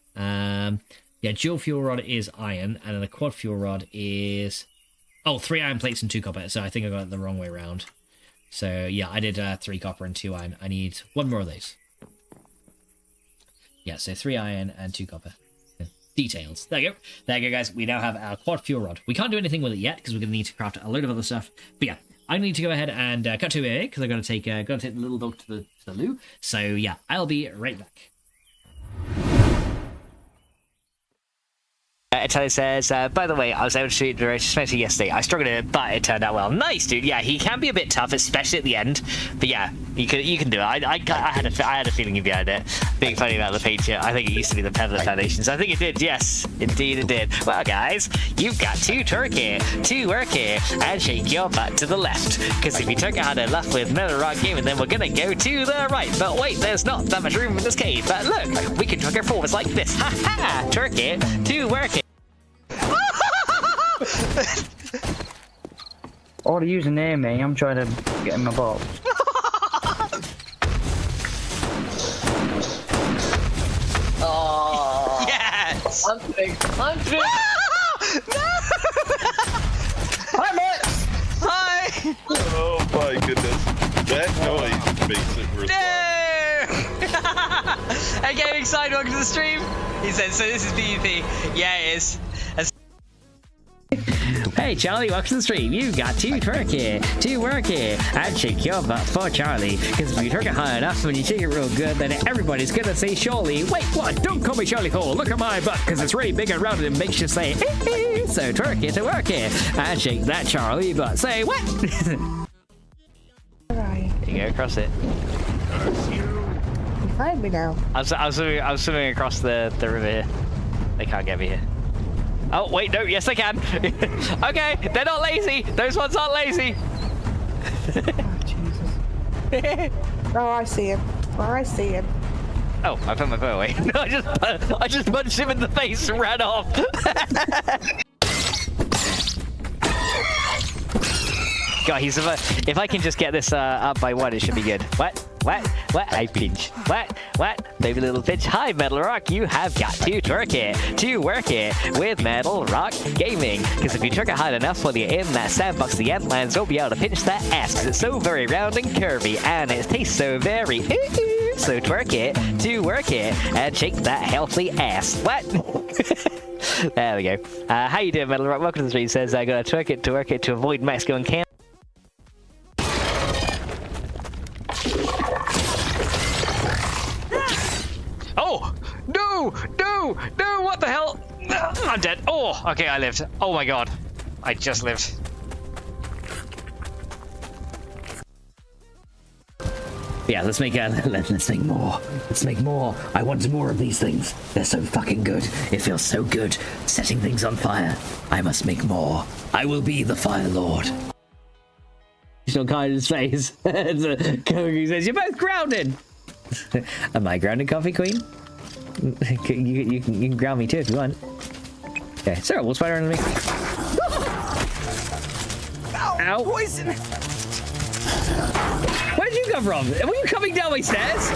Yeah, dual fuel rod is iron, and then the quad fuel rod is 3 iron plates and 2 copper. So I think I got it the wrong way around. So yeah, I did 3 copper and 2 iron. I need 1 more of those. Yeah, so 3 iron and 2 copper. Details. There you go. There you go, guys. We now have our quad fuel rod. We can't do anything with it yet because we're going to need to craft a load of other stuff. But yeah, I need to go ahead and cut to it because I've got to take the little dog to the loo. So yeah, I'll be right back. Italy says, by the way, I was able to shoot the Roach yesterday. I struggled a bit, but it turned out well. Nice, dude. Yeah, he can be a bit tough, especially at the end. But yeah, you can do it. I had a feeling you'd be able to do it. Being funny about the page here, I think it used to be the Pebble Foundations. I think it did. Yes, indeed it did. Well, guys, you've got to twerk here, to work here, and shake your butt to the left. Because if you twerk it hard enough with Metal Rock Gaming, then we're gonna go to the right. But wait, there's not that much room in this cave. But look, we can twerk it forwards like this. Ha ha! Twerk it, to work it. Or to use a near me, I'm trying to get in my box. Oh. Yes! I'm kidding. No! Hi, Matt. Hi! Oh my goodness. That noise makes it worthwhile. No! Hey, Gaming Side, welcome to the stream. He said, so this is PvP. Yeah, it is. Hey Charlie, welcome to the stream. You got to twerk here, to work here, and shake your butt for Charlie. Because if you twerk it high enough and you shake it real good, then everybody's gonna say Charlie. Wait, what? Don't call me Charlie Hall. Look at my butt, because it's really big and rounded and makes you say, so twerk it to work here, and shake that Charlie butt. Say what? Right. You go across it. You find me now. I was swimming across the river here. They can't get me here. Oh, wait, no, yes they can. Okay, they're not lazy. Those ones aren't lazy. Oh, Jesus. Oh, I see him. Oh, I see him. Oh, I put my bow away. No, I just punched him in the face and ran off. God, if I can just get this up by one, it should be good. What? I pinch. What? Baby little pinch. Hi, Metal Rock. You have got to twerk it, to work it with Metal Rock Gaming. Because if you twerk it hard enough when you're in that sandbox, the Antlands won't be able to pinch that ass. Because it's so very round and curvy, and it tastes so very ooh. So twerk it, to work it, and shake that healthy ass. What? There we go. How you doing, Metal Rock? Welcome to the stream. Says I gotta twerk it to work it to avoid Max going camp. Oh! No! What the hell? I'm dead. Oh, okay, I lived. Oh my god. I just lived. Yeah, let's make more. Let's make more. I want more of these things. They're so fucking good. It feels so good setting things on fire. I must make more. I will be the Fire Lord. Still kind in his face. Kogu says, you're both grounded. Am I grounded, Coffee Queen? You can ground me too if you want. Okay, Sarah, we'll spider underneath me. Ow! Poison! Where did you come from? Were you coming down my stairs?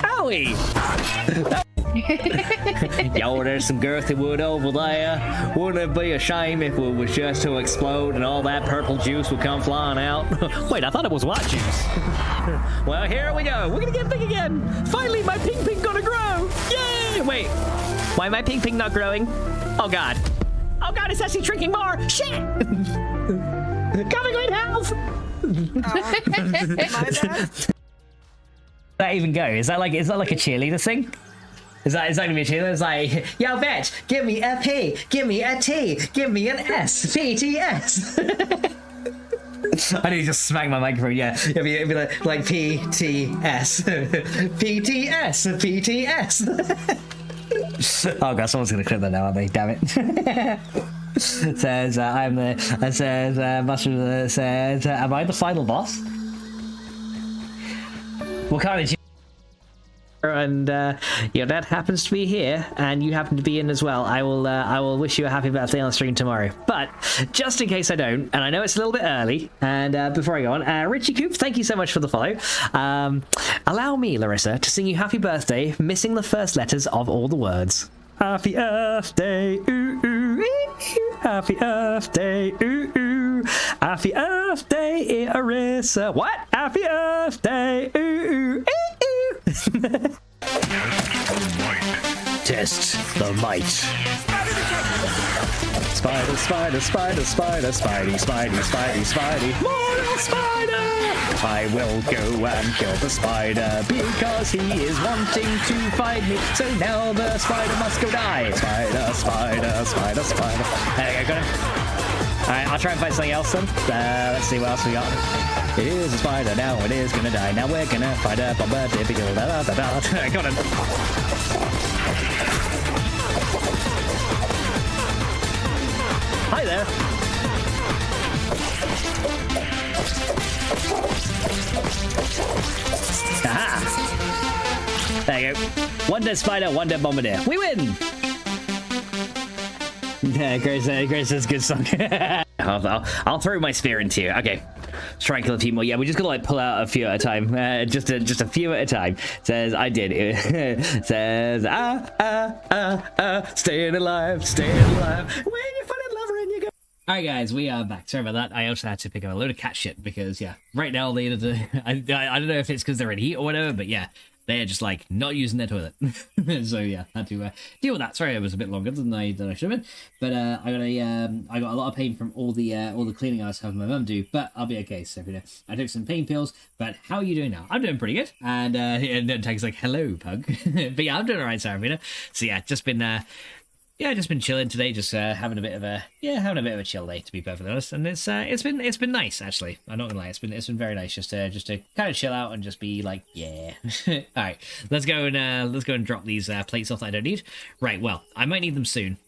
Owie! Yo, there's some girthy wood over there. Wouldn't it be a shame if it was just to explode and all that purple juice would come flying out? Wait, I thought it was white juice. Well, here we go. We're gonna get big again. Finally, my pink gonna grow. Yay! Wait, why am my pink not growing? Oh God. Oh God, it's actually drinking more. Shit! Coming with health. That even go? Is that like a cheerleader thing? Is that gonna be a cheerleader? It's like, yo, bitch, give me a P, give me a T, give me an S, PTS. I need to just smack my microphone. Yeah, it'd be like PTS, PTS. Oh God, someone's gonna clip that now, aren't they? Damn it. Says I'm the. It says Mushroom says, am I the final boss? What kind of? And your dad happens to be here, and you happen to be in as well. I will wish you a happy birthday on the stream tomorrow. But just in case I don't, and I know it's a little bit early, and before I go on, Richie Coop, thank you so much for the follow. Allow me, Larissa, to sing you happy birthday, missing the first letters of all the words. Happy Earth Day, ooh ooh, ooh. Happy Earth Day, ooh ooh. Happy Earth Day, Larissa. What? Happy Earth Day, ooh ooh, ooh. Test the might. spider, spider, spider, spider, spidey, spidey, spidey, spidey, more spider! I will go and kill the spider because he is wanting to fight me. So now the spider must go die. Spider, spider, spider, spider. There we go, got him. Alright, I'll try and find something else then. Let's see what else we got. It is a spider, now it is gonna die. Now we're gonna fight a bomber, typical da da da da. Got him. Hi there. Aha! There you go. One dead spider, one dead bombardier. We win! Yeah, Grace is a good song. I'll throw my spear into you. Okay. Let's try and kill a few more. Yeah, we just gotta like pull out a few at a time. Just a few at a time. Says I did it. Says staying alive, staying alive. When you find a lover and you go. Alright guys, we are back. Sorry about that. I also had to pick up a load of cat shit because yeah, right now they I don't know if it's because they're in heat or whatever, but yeah, they're just like not using their toilet. So yeah, had to deal with that. Sorry, it was a bit longer than I should have been, but I got a lot of pain from all the cleaning I was having my mum do, but I'll be okay. So I took some pain pills. But how are you doing now? I'm doing pretty good. And Tag's like, hello, pug. But yeah, I'm doing alright, Sarafina. So yeah, just been chilling today, just having a bit of a chill day, to be perfectly honest. And it's been nice actually. I'm not gonna lie, it's been very nice just to kind of chill out and just be like, yeah. All right, let's go and drop these plates off that I don't need. Right, well, I might need them soon.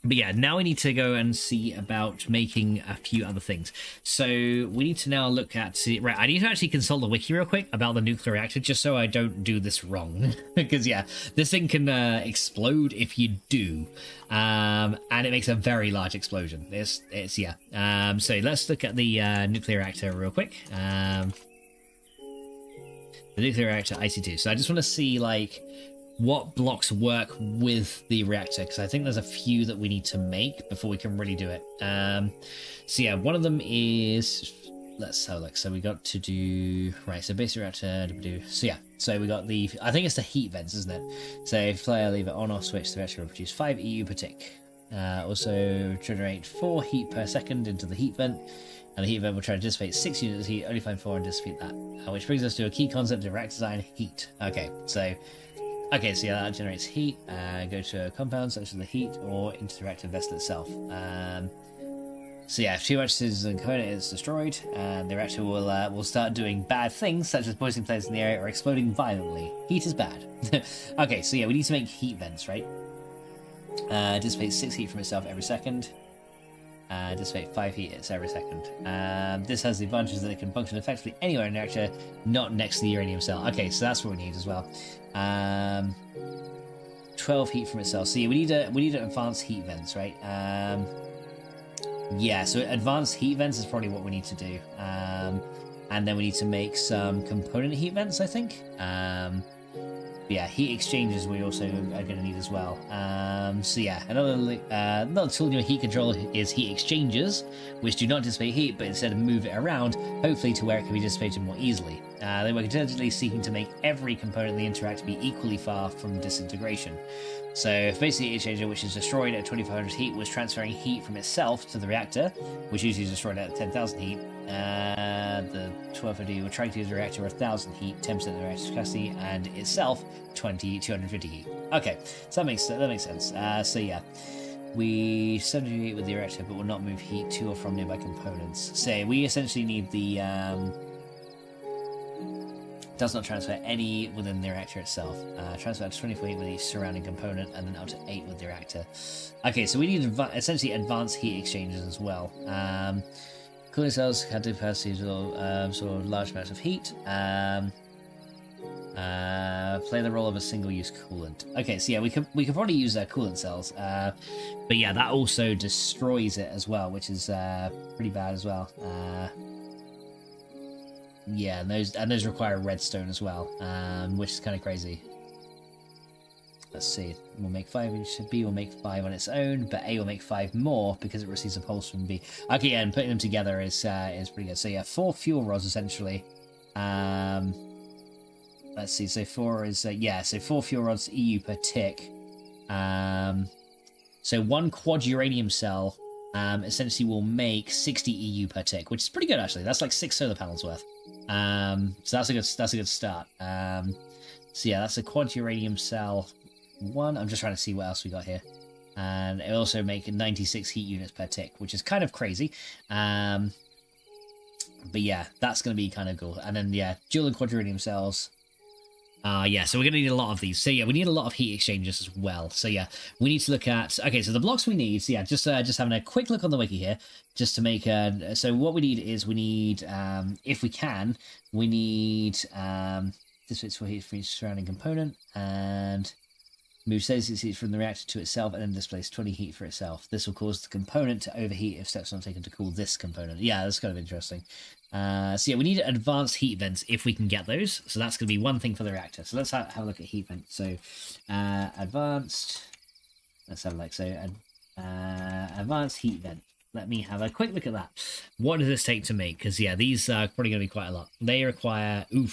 But yeah, now we need to go and see about making a few other things. So we need to now look at... Right, I need to actually consult the wiki real quick about the nuclear reactor, just so I don't do this wrong. Because yeah, this thing can explode if you do. And it makes a very large explosion. Yeah. So let's look at the nuclear reactor real quick. The nuclear reactor IC2. So I just want to see, like, what blocks work with the reactor, because I think there's a few that we need to make before we can really do it. So yeah, one of them is, let's have a look. So we got to do, right, so basic reactor, so yeah, so we got the, I think it's the heat vents, isn't it? So if I leave it on or switch, the reactor will produce 5 EU per tick. Also generate 4 heat per second into the heat vent, and the heat vent will try to dissipate 6 units of heat, only find 4 and dissipate that. Which brings us to a key concept of reactor design, heat. Okay, so yeah, that generates heat. Go to a compound such as the heat or into the reactor vessel itself. So yeah, if too much is the component is destroyed, the reactor will start doing bad things such as poisoning players in the area or exploding violently. Heat is bad. Okay, so yeah, we need to make heat vents, right? Dissipates 6 heat from itself every second. Dissipate 5 heat every second. This has the advantage that it can function effectively anywhere in the reactor, not next to the uranium cell. Okay, so that's what we need as well. 12 heat from itself. So yeah, we need an advanced heat vents, right? Yeah, so advanced heat vents is probably what we need to do. And then we need to make some component heat vents, I think. Yeah, heat exchangers we also are going to need as well. So yeah, another tool in your heat control is heat exchangers, which do not dissipate heat, but instead move it around, hopefully to where it can be dissipated more easily. They were continually seeking to make every component in the interact be equally far from disintegration. So if basically heat exchanger, which is destroyed at 2500 heat, was transferring heat from itself to the reactor, which usually is destroyed at 10,000 heat, the 1250 will try to use the reactor 1000 heat, 10% of the reactor's capacity, and itself 250 heat. Okay, so that makes sense. So yeah, we 70 heat with the reactor, but will not move heat to or from nearby components. So we essentially need the does not transfer any within the reactor itself. Transfer to 24 heat with each surrounding component, and then up to 8 with the reactor. Okay, so we need essentially advanced heat exchangers as well. Cooling cells have the capacity to sort of large amounts of heat. Play the role of a single-use coolant. Okay, so yeah, we could probably use coolant cells, but yeah, that also destroys it as well, which is pretty bad as well. Yeah, and those require redstone as well, which is kind of crazy. Let's see, we'll make 5 each. B will make 5 on its own, but A will make 5 more because it receives a pulse from B. Okay, yeah, and putting them together is pretty good. So yeah, 4 fuel rods essentially. Let's see, so 4 is so 4 fuel rods EU per tick. So So 1 quad uranium cell essentially will make 60 EU per tick, which is pretty good actually. That's like 6 solar panels worth. So that's a good start. So yeah, that's a quad uranium cell 1. I'm just trying to see what else we got here. And it also make 96 heat units per tick, which is kind of crazy. But yeah, that's going to be kind of cool. And then yeah, dual and quad uranium cells. Yeah, so we're going to need a lot of these. So yeah, we need a lot of heat exchangers as well. So yeah, we need to look at... Okay, so the blocks we need... So yeah, just having a quick look on the wiki here, just to make... so what we need is we need, if we can, we need... this fits for heat for each surrounding component, and... Move 36 heat from the reactor to itself and then displace 20 heat for itself. This will cause the component to overheat if steps are not taken to cool this component. Yeah, that's kind of interesting. So yeah, we need advanced heat vents if we can get those. So that's going to be one thing for the reactor. So let's have a look at heat vent. So advanced... Let's have a look. So advanced heat vent. Let me have a quick look at that. What does this take to make? Because, yeah, these are probably going to be quite a lot. They require, 2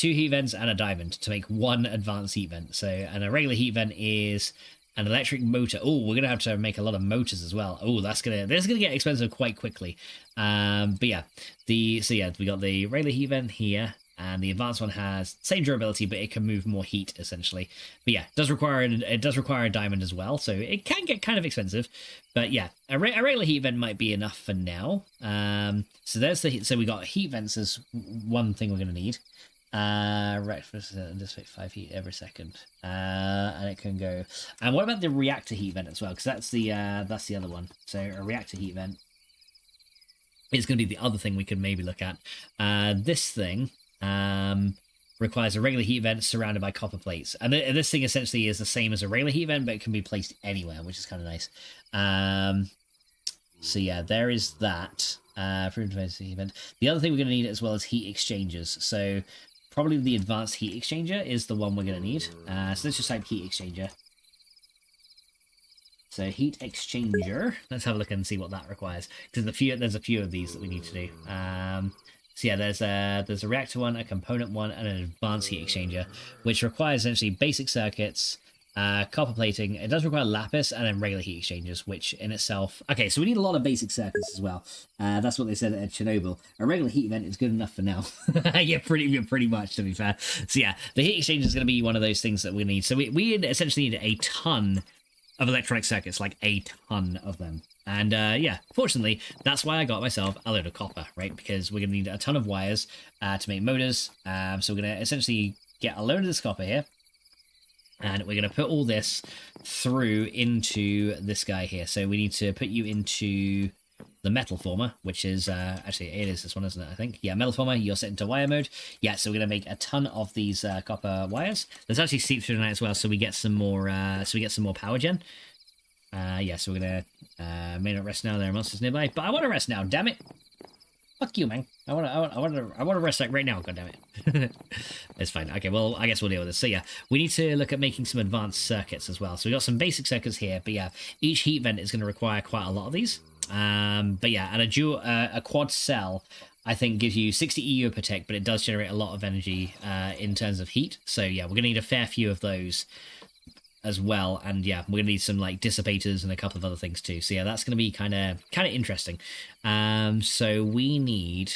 heat vents and a diamond to make 1 advanced heat vent. So, and a regular heat vent is an electric motor. Oh, we're going to have to make a lot of motors as well. Oh, that's going to get expensive quite quickly. But, yeah, we got the regular heat vent here. And the advanced one has same durability, but it can move more heat, essentially. But yeah, it does require a diamond as well, so it can get kind of expensive. But yeah, a regular heat vent might be enough for now. So we got heat vents as one thing we're going to need. Right, dissipate 5 heat every second, and it can go. And what about the reactor heat vent as well? Because that's the other one. So a reactor heat vent is going to be the other thing we could maybe look at. This thing. Requires a regular heat vent surrounded by copper plates. And this thing essentially is the same as a regular heat vent, but it can be placed anywhere, which is kind of nice. So yeah, there is that. Heat vent. The other thing we're going to need as well is heat exchangers. So probably the advanced heat exchanger is the one we're going to need. So let's just type heat exchanger. So heat exchanger. Let's have a look and see what that requires. Because there's a few of these that we need to do. So yeah, there's a reactor one, a component one, and an advanced heat exchanger, which requires essentially basic circuits, copper plating. It does require lapis and then regular heat exchangers, which in itself... Okay, so we need a lot of basic circuits as well. That's what they said at Chernobyl. A regular heat vent is good enough for now. Yeah, pretty much, to be fair. So yeah, the heat exchanger is going to be one of those things that we need. So we essentially need a ton of electronic circuits, like a ton of them. And yeah, fortunately, that's why I got myself a load of copper, right? Because we're going to need a ton of wires to make motors. So we're going to essentially get a load of this copper here. And we're going to put all this through into this guy here. So we need to put you into the metal former, which is, actually, it is this one, isn't it, I think? Yeah, metal former, you're set into wire mode. Yeah, so we're going to make a ton of these copper wires. There's actually seep through tonight as well, so we get some more, power gen. Yeah, so we're gonna may not rest now. There are monsters nearby, but I want to rest now. Damn it! Fuck you, man. I want to rest like right now. God damn it! It's fine. Okay, well, I guess we'll deal with this. So yeah, we need to look at making some advanced circuits as well. So we got some basic circuits here, but yeah, each heat vent is going to require quite a lot of these. But yeah, and a quad cell, I think, gives you 60 EU per tick, but it does generate a lot of energy in terms of heat. So yeah, we're gonna need a fair few of those as well, and yeah, we're gonna need some like dissipators and a couple of other things too. So yeah, that's gonna be kind of interesting. So we need,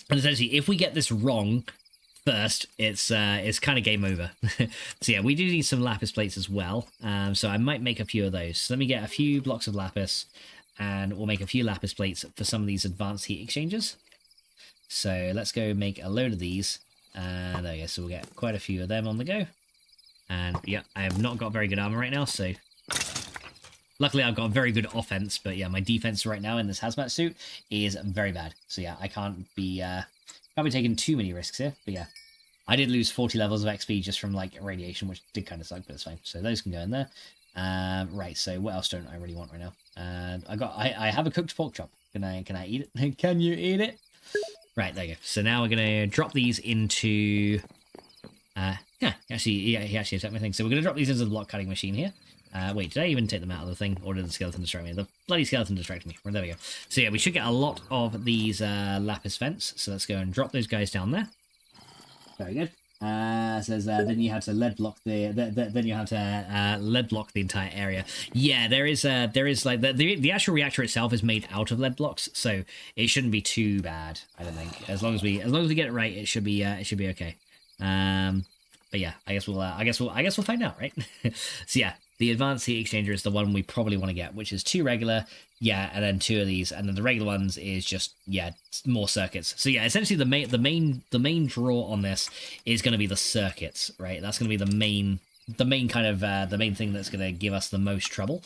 and essentially, if we get this wrong first, it's kind of game over. So yeah, we do need some lapis plates as well. So I might make a few of those. So let me get a few blocks of lapis, and we'll make a few lapis plates for some of these advanced heat exchangers. So let's go make a load of these. There we go. So we'll get quite a few of them on the go. And yeah, I have not got very good armor right now, so luckily I've got very good offense, but yeah, my defense right now in this hazmat suit is very bad. So yeah, I can't be taking too many risks here. But yeah, I did lose 40 levels of XP just from like radiation, which did kind of suck, but it's fine. So those can go in there. Right. So what else don't I really want right now? I have a cooked pork chop. Can I eat it? Can you eat it? Right. There you go. So now we're gonna drop these into. Yeah, he actually attacked my thing. So we're going to drop these into the block cutting machine here. Wait, did I even take them out of the thing? Or did the skeleton distract me? The bloody skeleton distracted me. Well, there we go. So yeah, we should get a lot of these lapis vents. So let's go and drop those guys down there. Very good. Says then you have to lead block then you have to lead block the entire area. Yeah, there is like the actual reactor itself is made out of lead blocks, so it shouldn't be too bad. I don't think as long as we get it right, it should be okay. But yeah, I guess we'll find out, right? So yeah, the advanced heat exchanger is the one we probably want to get, which is 2 regular, yeah, and then 2 of these, and then the regular ones is just, yeah, more circuits. So yeah, essentially the main draw on this is going to be the circuits, right? That's going to be the main kind of the main thing that's going to give us the most trouble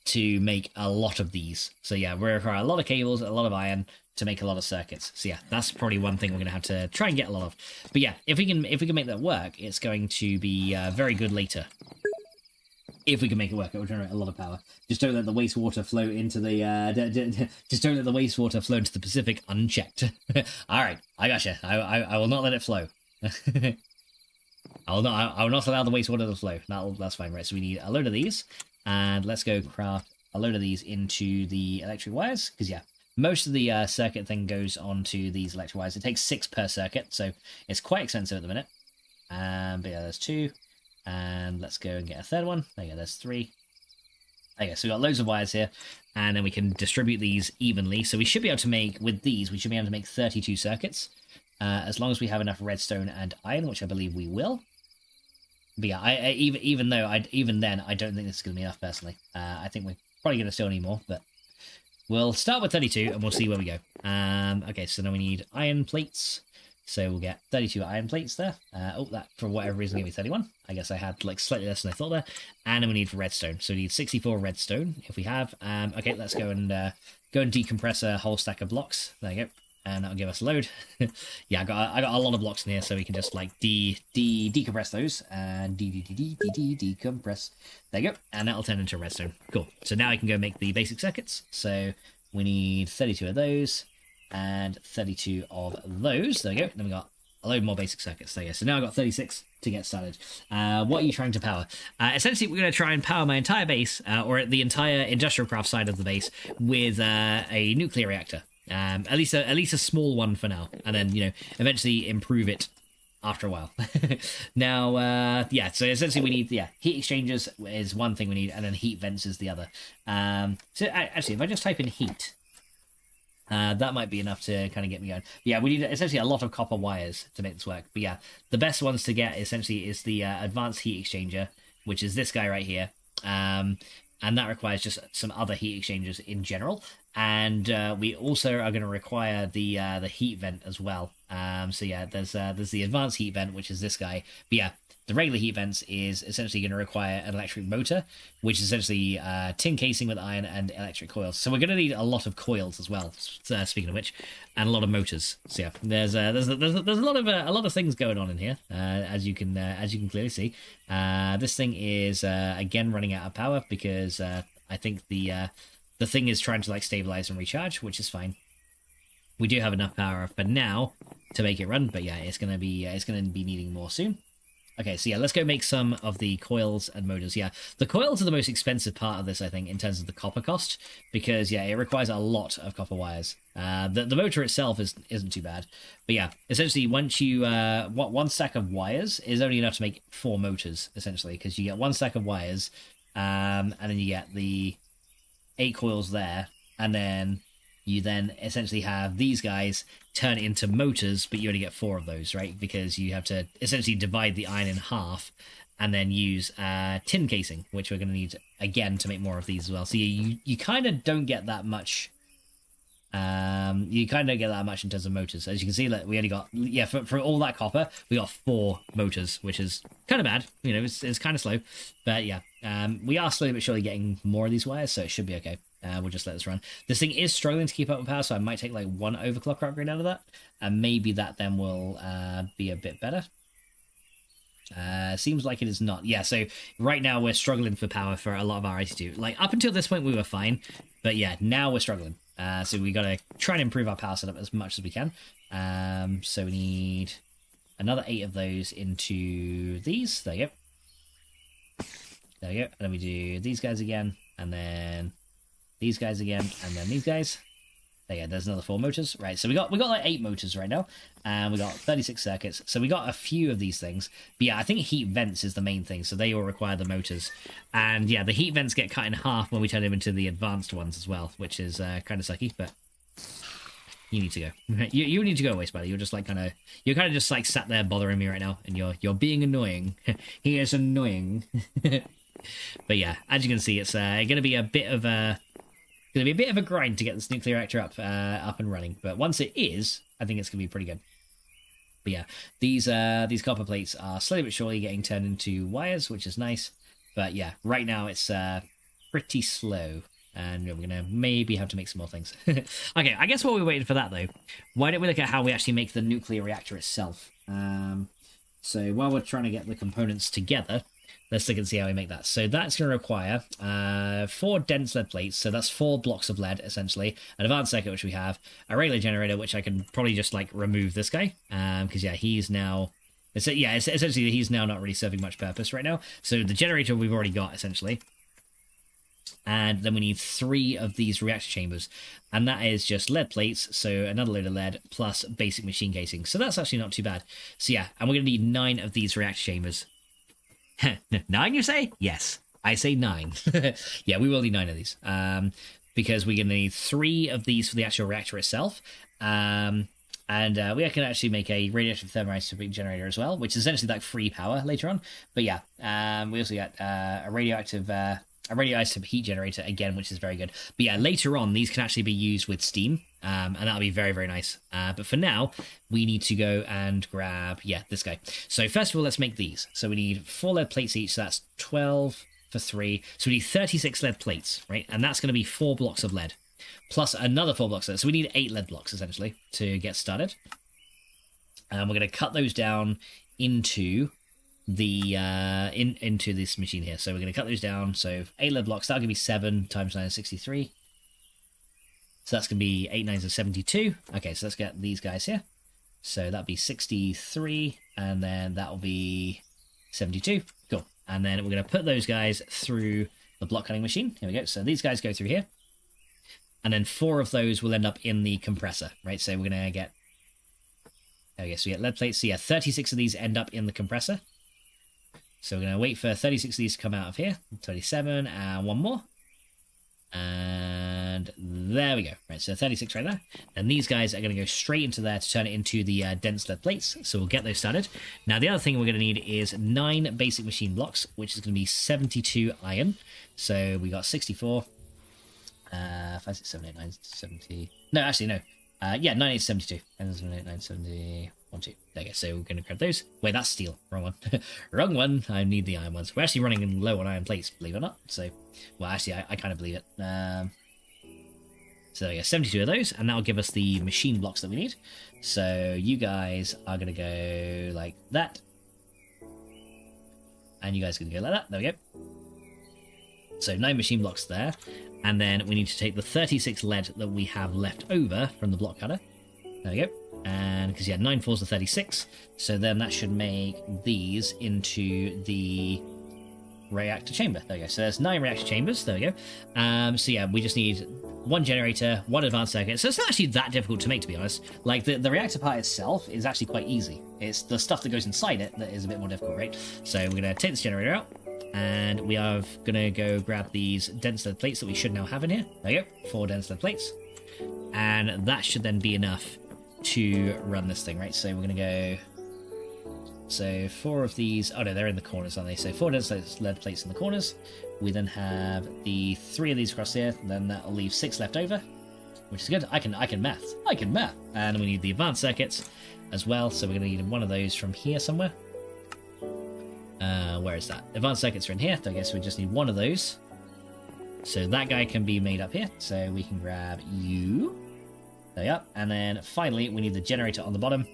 to make a lot of these. So yeah, we require a lot of cables, a lot of iron to make a lot of circuits. So yeah, that's probably one thing we're going to have to try and get a lot of. But yeah, if we can make that work, it's going to be very good later. If we can make it work, it will generate a lot of power. Just don't let the wastewater flow into the just don't let the wastewater flow into the Pacific unchecked. All right, I gotcha. I will not let it flow. I will not allow the wastewater to flow. That's fine, right? So we need a load of these, and let's go craft a load of these into the electric wires, because yeah, most of the circuit thing goes onto these electric wires. It takes 6 per circuit, so it's quite expensive at the minute. But yeah, there's 2. And let's go and get a 3rd one. There you go, there's 3. Okay, so we've got loads of wires here, and then we can distribute these evenly. So we should be able to make, with these, we should be able to make 32 circuits, as long as we have enough redstone and iron, which I believe we will. But yeah, even then, I don't think this is going to be enough, personally. I think we're probably going to still need more, but we'll start with 32, and we'll see where we go. Okay, so now we need iron plates. So we'll get 32 iron plates there. That, for whatever reason, gave me 31. I guess I had, like, slightly less than I thought there. And then we need redstone. So we need 64 redstone, if we have. Okay, let's go and decompress a whole stack of blocks. There you go. And that'll give us a load. Yeah, I got a lot of blocks in here, so we can just, like, decompress those. And decompress. There you go. And that'll turn into redstone. Cool. So now I can go make the basic circuits. So we need 32 of those. And 32 of those. There we go. Then we got a load more basic circuits. There you go. So now I've got 36 to get started. What are you trying to power? Essentially, we're going to try and power my entire base, or the entire industrial craft side of the base, with a nuclear reactor. At least a small one for now, and then eventually improve it after a while. Now, yeah. So essentially, we need heat exchangers is one thing we need, and then heat vents is the other. So actually, if I just type in heat. That might be enough to kind of get me going. But yeah, we need essentially a lot of copper wires to make this work. But yeah, the best ones to get essentially is the advanced heat exchanger, which is this guy right here. And that requires just some other heat exchangers in general. And we also are going to require the heat vent as well. So yeah, there's the advanced heat vent, which is this guy. But yeah, the regular heat vents is essentially going to require an electric motor, which is essentially tin casing with iron and electric coils. So we're going to need a lot of coils as well. Speaking of which, and a lot of motors. So yeah, there's a lot of things going on in here, as you can clearly see. This thing is again running out of power because I think the thing is trying to like stabilize and recharge, which is fine. We do have enough power for now to make it run, but yeah, it's gonna be needing more soon. Okay, so yeah, let's go make some of the coils and motors. Yeah, the coils are the most expensive part of this, I think, in terms of the copper cost, because yeah, it requires a lot of copper wires. The motor itself isn't too bad, but yeah, essentially once you one stack of wires is only enough to make 4 motors, essentially, because you get 1 stack of wires, and then you get the 8 coils there, and then you essentially have these guys turn into motors, but you only get 4 of those, right? Because you have to essentially divide the iron in half and then use tin casing, which we're going to need again to make more of these as well. So you kind of don't get that much. You kind of don't get that much in terms of motors. As you can see, that we only got for all that copper, we got 4 motors, which is kind of bad. It's kind of slow, but yeah, we are slowly but surely getting more of these wires, so it should be okay. We'll just let this run. This thing is struggling to keep up with power, so I might take like 1 overclock upgrade out of that, and maybe that then will be a bit better. Seems like it is not. Yeah, so right now we're struggling for power for a lot of our IC2. Like up until this point we were fine, but yeah, now we're struggling. So we gotta try and improve our power setup as much as we can. So we need another 8 of those into these. There you go. There we go. And then we do these guys again, and then these guys again, and then these guys. There you go, there's another 4 motors. Right, so we got like 8 motors right now, and we got 36 circuits. So we got a few of these things. But yeah, I think heat vents is the main thing, so they all require the motors. And yeah, the heat vents get cut in half when we turn them into the advanced ones as well, which is kind of sucky, but you need to go. You need to go away, Spider. You're just like you're kind of just like sat there bothering me right now, and you're being annoying. He is annoying. But yeah, as you can see, it's going to be a bit of a grind to get this nuclear reactor up and running. But once it is, I think it's going to be pretty good. But yeah, these copper plates are slowly but surely getting turned into wires, which is nice. But yeah, right now it's pretty slow, and we're gonna maybe have to make some more things. Okay, I guess while we're waiting for that though, why don't we look at how we actually make the nuclear reactor itself? So while we're trying to get the components together, let's look and see how we make that. So that's going to require 4 dense lead plates, so that's 4 blocks of lead, essentially, an advanced circuit, which we have, a regular generator, which I can probably just, like, remove this guy, because, yeah, he's now... essentially, he's now not really serving much purpose right now. So the generator we've already got, essentially. And then we need 3 of these reactor chambers, and that is just lead plates, so another load of lead, plus basic machine casing. So that's actually not too bad. So, yeah, and we're going to need 9 of these reactor chambers. 9, you say? Yes, I say 9. Yeah, we will need 9 of these, because we're going to need 3 of these for the actual reactor itself, and we can actually make a radioactive thermoisotopic generator as well, which is essentially like free power later on. But yeah, we also got a radioisotope heat generator again, which is very good. But yeah, later on these can actually be used with steam, and that'll be very, very nice. But for now, we need to go and grab, this guy. So first of all, let's make these. So we need 4 lead plates each, so that's 12 for 3. So we need 36 lead plates, right? And that's going to be 4 blocks of lead, plus another 4 blocks of lead. So we need 8 lead blocks, essentially, to get started. And we're going to cut those down into the into this machine here. So we're going to cut those down. So 8 lead blocks, that'll give me 7 times 9 is 63. So that's going to be 8 9s are 72. Okay, so let's get these guys here. So that'll be 63, and then that'll be 72. Cool. And then we're going to put those guys through the block cutting machine. Here we go. So these guys go through here. And then 4 of those will end up in the compressor, right? So we're going to get... Okay, so we get lead plates. So yeah, 36 of these end up in the compressor. So we're going to wait for 36 of these to come out of here. 27, and 1 more. And there we go. Right, so 36 right there. And these guys are going to go straight into there to turn it into the dense lead plates. So we'll get those started. Now, the other thing we're going to need is 9 basic machine blocks, which is going to be 72 iron. So we got 64. 5, 6, 7, 8, 9, 70. No, actually, no. 9, 8, 72. And 7, 8, 9, 70. 1, 2. There you go. So we're going to grab those. Wait, that's steel. Wrong one. Wrong one. I need the iron ones. We're actually running low on iron plates, believe it or not. So, well, actually, I kind of believe it. So there you go. 72 of those, and that'll give us the machine blocks that we need. So you guys are going to go like that. And you guys are going to go like that. There we go. So 9 machine blocks there. And then we need to take the 36 lead that we have left over from the block cutter. There we go. And because, 9 falls to 36. So then that should make these into the reactor chamber. There we go. So there's 9 reactor chambers. There we go. So yeah, we just need 1 generator, 1 advanced circuit. So it's not actually that difficult to make, to be honest. Like, the reactor part itself is actually quite easy. It's the stuff that goes inside it that is a bit more difficult, right? So we're going to take this generator out. And we are going to go grab these dense lead plates that we should now have in here. There you go. 4 dense lead plates. And that should then be enough to run this thing, right? So we're going to go... So 4 of these... Oh, no, they're in the corners, aren't they? So 4 dense lead plates in the corners. We then have the 3 of these across here. And then that'll leave 6 left over, which is good. I can math. I can math. And we need the advanced circuits as well. So we're going to need 1 of those from here somewhere. Where is that? Advanced circuits are in here. So I guess we just need 1 of those. So that guy can be made up here. So we can grab you. There you are. And then finally, we need the generator on the bottom.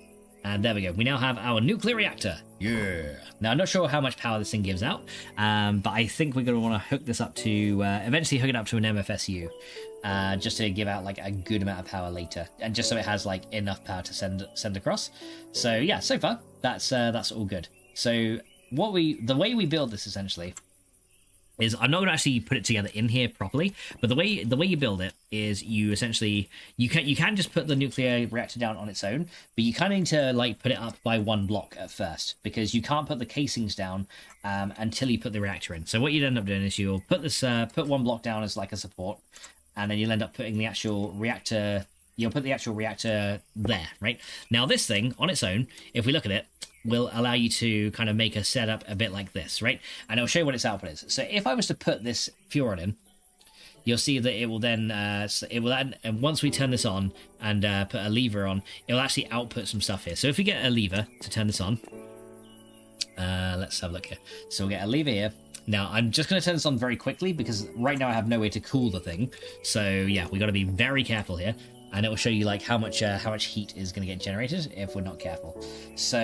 And there we go. We now have our nuclear reactor. Yeah. Now, I'm not sure how much power this thing gives out. But I think we're going to want to hook this up to... eventually hook it up to an MFSU. Just to give out like a good amount of power later. And just so it has like enough power to send across. So yeah, so far, that's all good. So... the way we build this essentially is I'm not going to actually put it together in here properly, but the way you build it is you essentially you can just put the nuclear reactor down on its own, but you kind of need to like put it up by one block at first, because you can't put the casings down until you put the reactor in. So what you'd end up doing is you'll put this put one block down as like a support, and then you'll end up putting the actual reactor. You'll put the actual reactor there, right? Now this thing on its own, if we look at it, will allow you to kind of make a setup a bit like this, right? And it'll show you what its output is. So if I was to put this Furon in, you'll see that it will then, and once we turn this on and put a lever on, it will actually output some stuff here. So if we get a lever to turn this on, let's have a look here. So we'll get a lever here. Now, I'm just going to turn this on very quickly because right now I have no way to cool the thing. So yeah, we got to be very careful here. And it will show you like how much heat is going to get generated if we're not careful. So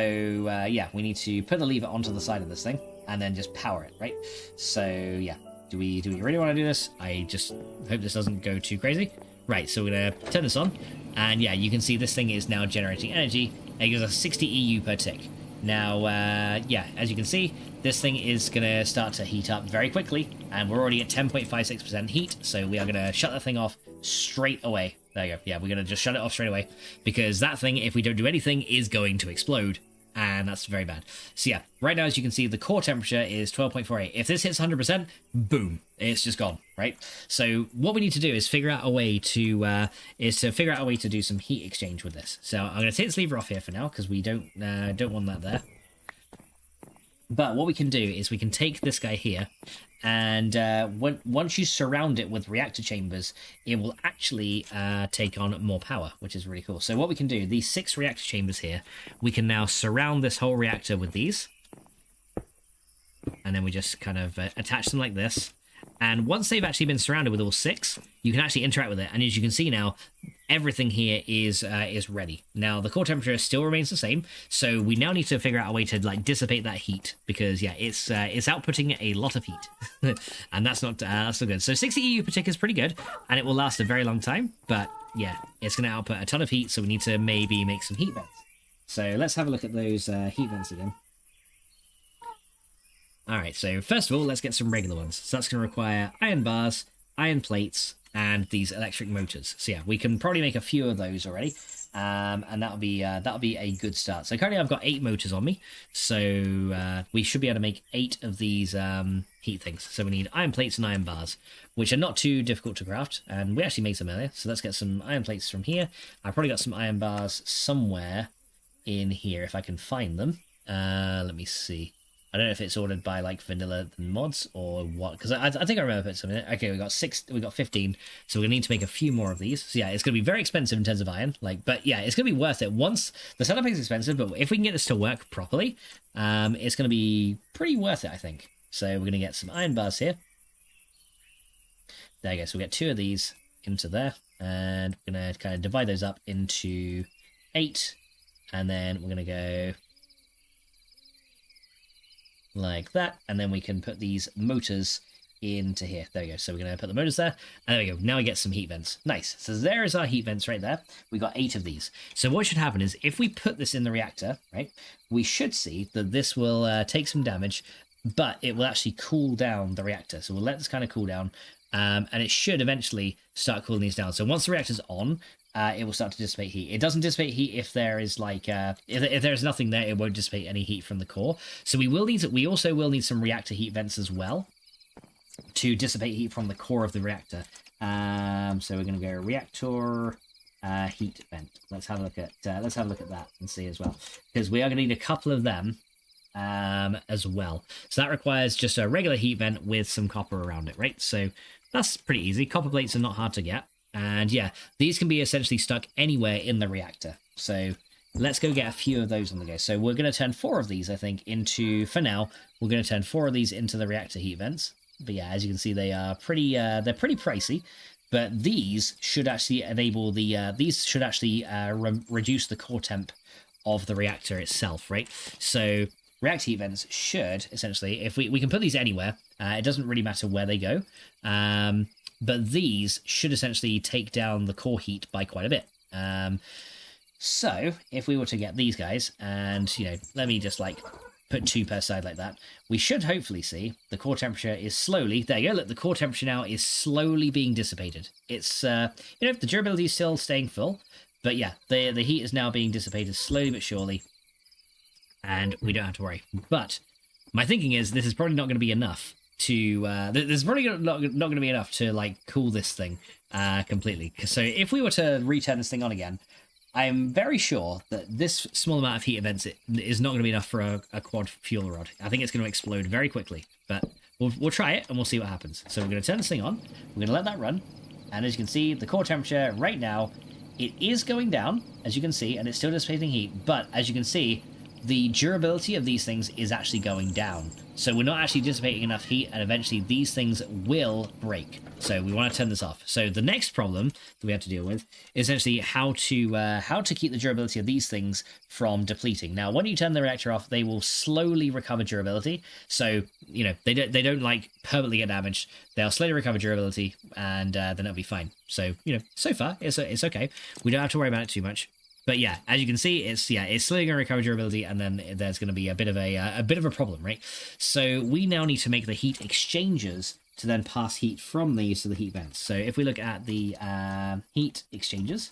yeah, we need to put the lever onto the side of this thing and then just power it, right? So yeah, do we really want to do this? I just hope this doesn't go too crazy. Right, so we're going to turn this on, and yeah, you can see this thing is now generating energy. It gives us 60 EU per tick. Now, yeah, as you can see, this thing is going to start to heat up very quickly, and we're already at 10.56% heat, so we are going to shut that thing off straight away. There you go. Yeah, we're going to just shut it off straight away, because that thing, if we don't do anything, is going to explode, and that's very bad. So yeah, right now, as you can see, the core temperature is 12.48. If this hits 100%, boom, it's just gone, right? So what we need to do is figure out a way to do some heat exchange with this. So I'm going to take this lever off here for now, because we don't want that there. But what we can do is we can take this guy here, and once you surround it with reactor chambers, it will actually take on more power, which is really cool. So what we can do, these 6 reactor chambers here, we can now surround this whole reactor with these. And then we just kind of attach them like this. And once they've actually been surrounded with all 6, you can actually interact with it. And as you can see now, everything here is ready. Now, the core temperature still remains the same, so we now need to figure out a way to like dissipate that heat, because yeah, it's outputting a lot of heat, and that's not good. So 60 EU per tick is pretty good, and it will last a very long time. But yeah, it's going to output a ton of heat, so we need to maybe make some heat vents. So let's have a look at those heat vents again. Alright, so first of all, let's get some regular ones. So that's going to require iron bars, iron plates, and these electric motors. So yeah, we can probably make a few of those already, and that'll be a good start. So currently I've got 8 motors on me, so we should be able to make 8 of these heat things. So we need iron plates and iron bars, which are not too difficult to craft, and we actually made some earlier. So let's get some iron plates from here. I've probably got some iron bars somewhere in here if I can find them. Let me see. I don't know if it's ordered by like vanilla mods or what, because I think I remember putting something in it. Okay, we got 15, so we're gonna need to make a few more of these. So yeah, it's gonna be very expensive in terms of iron, but yeah, it's gonna be worth it. Once the setup is expensive, but if we can get this to work properly, it's gonna be pretty worth it, I think. So we're gonna get some iron bars here. There you go. So we get 2 of these into there, and we're gonna kind of divide those up into 8, and then we're gonna go like that, and then we can put these motors into here. There we go. So we're going to put the motors there, and there we go. Now we get some heat vents. Nice. So there is our heat vents right there. We got 8 of these. So what should happen is if we put this in the reactor, right, we should see that this will take some damage, but it will actually cool down the reactor. So we'll let this kind of cool down, and it should eventually start cooling these down. So once the reactor's on, it will start to dissipate heat. It doesn't dissipate heat if there is like if there's nothing there, it won't dissipate any heat from the core. So we also will need some reactor heat vents as well to dissipate heat from the core of the reactor. So we're going to go reactor heat vent. Let's have a look at that and see as well, because we are going to need a couple of them as well. So that requires just a regular heat vent with some copper around it, right? So that's pretty easy. Copper plates are not hard to get. And yeah, these can be essentially stuck anywhere in the reactor. So let's go get a few of those on the go. So we're going to turn 4 of these, I think, into, for now, we're going to turn 4 of these into the reactor heat vents. But yeah, as you can see, they are pretty, they're pretty pricey. But these should actually enable the, reduce the core temp of the reactor itself, right? So reactor heat vents should, essentially, if we can put these anywhere, it doesn't really matter where they go. But these should essentially take down the core heat by quite a bit. So if we were to get these guys, and, you know, let me just like put 2 per side like that, we should hopefully see the core temperature is slowly, there you go, look, the core temperature now is slowly being dissipated. It's, the durability is still staying full, but yeah, the heat is now being dissipated slowly but surely, and we don't have to worry. But my thinking is this is probably not going to be enough to, there's probably not going to be enough to, like, cool this thing completely. So if we were to return this thing on again, I'm very sure that this small amount of heat events is not going to be enough for a quad fuel rod. I think it's going to explode very quickly, but we'll try it and we'll see what happens. So we're going to turn this thing on, we're going to let that run, and as you can see, the core temperature right now, it is going down, as you can see, and it's still dissipating heat, but as you can see, the durability of these things is actually going down. So we're not actually dissipating enough heat, and eventually these things will break. So we want to turn this off. So the next problem that we have to deal with is essentially how to keep the durability of these things from depleting. Now, when you turn the reactor off, they will slowly recover durability. So, they don't like permanently get damaged. They'll slowly recover durability, and then it'll be fine. So, so far it's okay. We don't have to worry about it too much. But yeah, as you can see, it's slowly going to recover durability, and then there's going to be a bit of a problem, right? So we now need to make the heat exchangers to then pass heat from these to the heat vents. So if we look at the heat exchangers,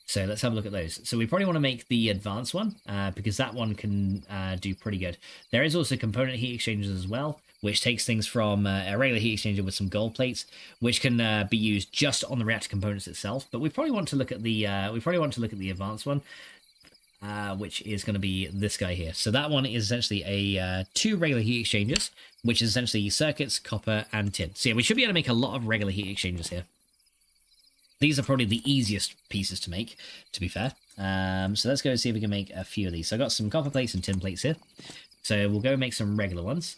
so let's have a look at those. So we probably want to make the advanced one because that one can do pretty good. There is also component heat exchangers as well, which takes things from a regular heat exchanger with some gold plates, which can be used just on the reactor components itself. But we probably want to look at the advanced one, which is going to be this guy here. So that one is essentially a 2 regular heat exchangers, which is essentially circuits, copper, and tin. So yeah, we should be able to make a lot of regular heat exchangers here. These are probably the easiest pieces to make, to be fair. So let's go and see if we can make a few of these. So I got some copper plates and tin plates here. So we'll go make some regular ones.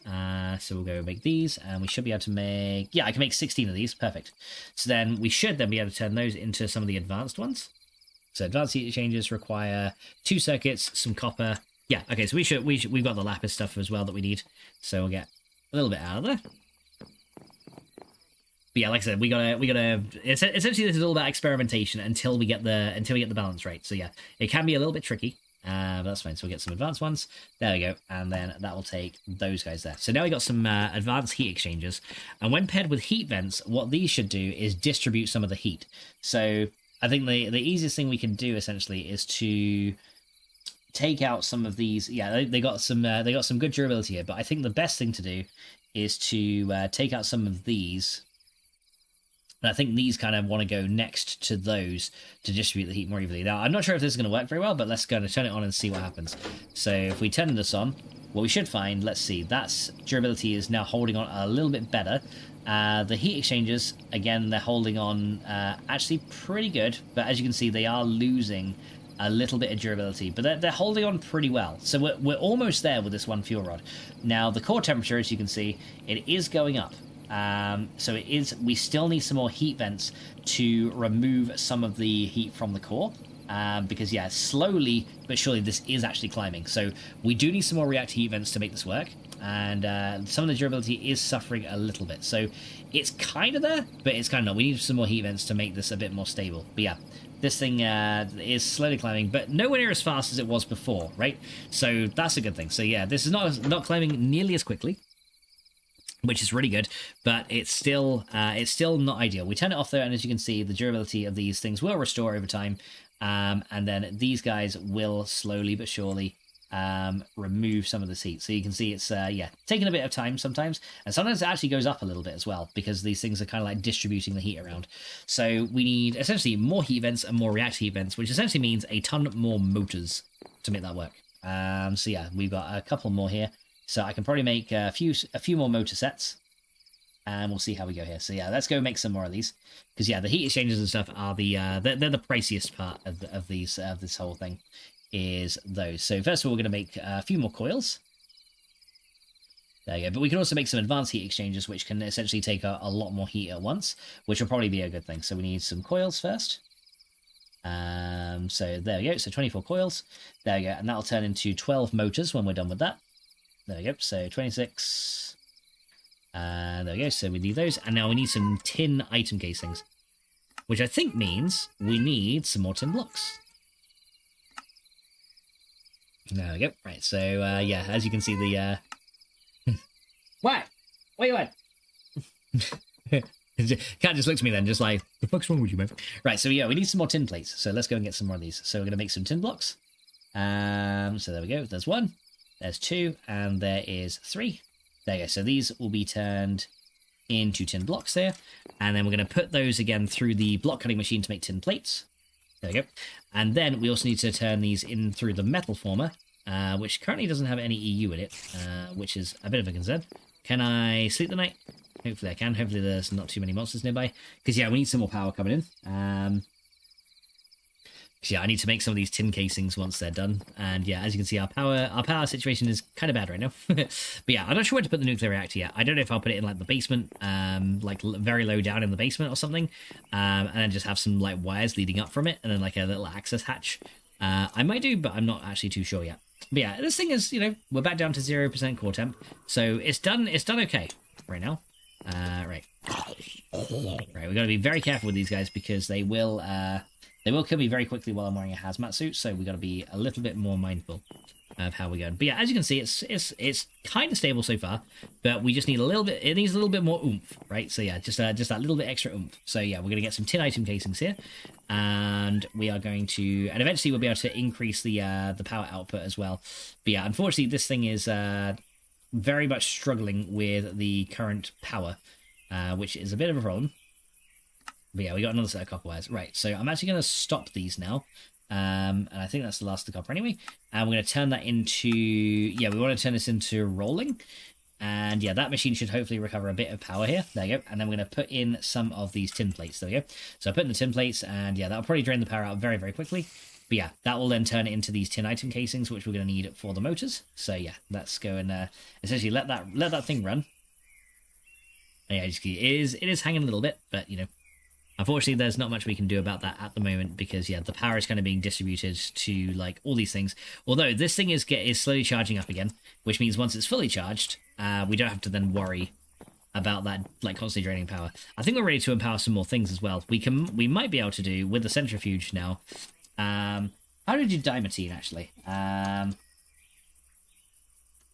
So we'll go make these, and we should be able to make... Yeah, I can make 16 of these. Perfect. So then we should then be able to turn those into some of the advanced ones. So advanced heat exchangers require 2 circuits, some copper. Yeah, okay, so we've got the lapis stuff as well that we need. So we'll get a little bit out of there. But yeah, like I said, we gotta. Essentially, this is all about experimentation until we get the balance right. So yeah, it can be a little bit tricky, but that's fine. So we'll get some advanced ones. There we go, and then that will take those guys there. So now we got some advanced heat exchangers, and when paired with heat vents, what these should do is distribute some of the heat. So I think the easiest thing we can do essentially is to take out some of these. Yeah, they got some good durability here, but I think the best thing to do is to take out some of these. And I think these kind of want to go next to those to distribute the heat more evenly. Now, I'm not sure if this is going to work very well, but let's go and turn it on and see what happens. So if we turn this on, what we should find, let's see, that's durability is now holding on a little bit better. The heat exchangers, again, they're holding on actually pretty good, but as you can see, they are losing a little bit of durability, but they're holding on pretty well. So we're almost there with this one fuel rod. Now, the core temperature, as you can see, it is going up. So we still need some more heat vents to remove some of the heat from the core, because yeah, slowly but surely this is actually climbing. So we do need some more reactor heat vents to make this work, and some of the durability is suffering a little bit. So it's kind of there, but it's kind of not. We need some more heat vents to make this a bit more stable. But yeah, this thing is slowly climbing, but nowhere near as fast as it was before, right? So that's a good thing. So yeah, this is not climbing nearly as quickly, which is really good, but it's still not ideal. We turn it off there, and as you can see, the durability of these things will restore over time, and then these guys will slowly but surely remove some of this heat. So you can see it's taking a bit of time sometimes, and sometimes it actually goes up a little bit as well, because these things are kind of like distributing the heat around. So we need essentially more heat vents and more reactor heat vents, which essentially means a ton more motors to make that work. So yeah, we've got a couple more here. So I can probably make a few more motor sets, and we'll see how we go here. So yeah, let's go make some more of these, because yeah, the heat exchangers and stuff are they're the priciest part of this whole thing, is those. So first of all, we're going to make a few more coils. There you go. But we can also make some advanced heat exchangers, which can essentially take a lot more heat at once, which will probably be a good thing. So we need some coils first. So there we go. So 24 coils. There we go, and that'll turn into 12 motors when we're done with that. There we go, so 26, there we go, so we need those, and now we need some tin item casings, which I think means we need some more tin blocks. There we go. Right, so, yeah, as you can see, the, What? What you want? Cat just looked at me then, just like, The fuck's wrong with you, man? right, so yeah, we need some more tin plates. So let's go and get some more of these. So we're going to make some tin blocks. So there we go. There's 1, there's 2, and there is 3. There you go. So these will be turned into tin blocks there. And then we're going to put those again through the block cutting machine to make tin plates. There we go. And then we also need to turn these in through the metal former, which currently doesn't have any EU in it, which is a bit of a concern. Can I sleep the night? Hopefully I can. Hopefully there's not too many monsters nearby. Because, yeah, we need some more power coming in. Yeah, I need to make some of these tin casings once they're done. And, yeah, as you can see, our power situation is kind of bad right now. But, yeah, I'm not sure where to put the nuclear reactor yet. I don't know if I'll put it in, like, the basement, like, very low down in the basement or something. And then just have some, like, wires leading up from it. And then, like, a little access hatch. I might do, but I'm not actually too sure yet. But, yeah, this thing is, you know, we're back down to 0% core temp. So it's done okay right now. Right, we got to be very careful with these guys because they will kill me very quickly while I'm wearing a hazmat suit. So we got to be a little bit more mindful of how we're going. But yeah, as you can see, it's kind of stable so far, but we just need a little bit. It needs a little bit more oomph, right? So yeah, just that little bit extra oomph. So yeah, we're gonna get some tin item casings here, and we are going to, and eventually we'll be able to increase the power output as well. But yeah, unfortunately, this thing is very much struggling with the current power, which is a bit of a problem. But yeah, we got another set of copper wires. Right, so I'm actually going to stop these now. And I think that's the last of the copper anyway. And we're going to turn that into... Yeah, we want to turn this into rolling. And yeah, that machine should hopefully recover a bit of power here. There you go. And then we're going to put in some of these tin plates. There we go. So I put in the tin plates, and yeah, that'll probably drain the power out very, very quickly. But yeah, that will then turn it into these tin item casings, which we're going to need for the motors. So yeah, let's go and essentially let that thing run. And yeah, it is hanging a little bit, but you know, unfortunately, there's not much we can do about that at the moment because yeah, the power is kind of being distributed to like all these things. Although this thing is slowly charging up again, which means once it's fully charged, we don't have to then worry about that like constantly draining power. I think we're ready to empower some more things as well. We might be able to do with the centrifuge now. How do we do dimetine actually?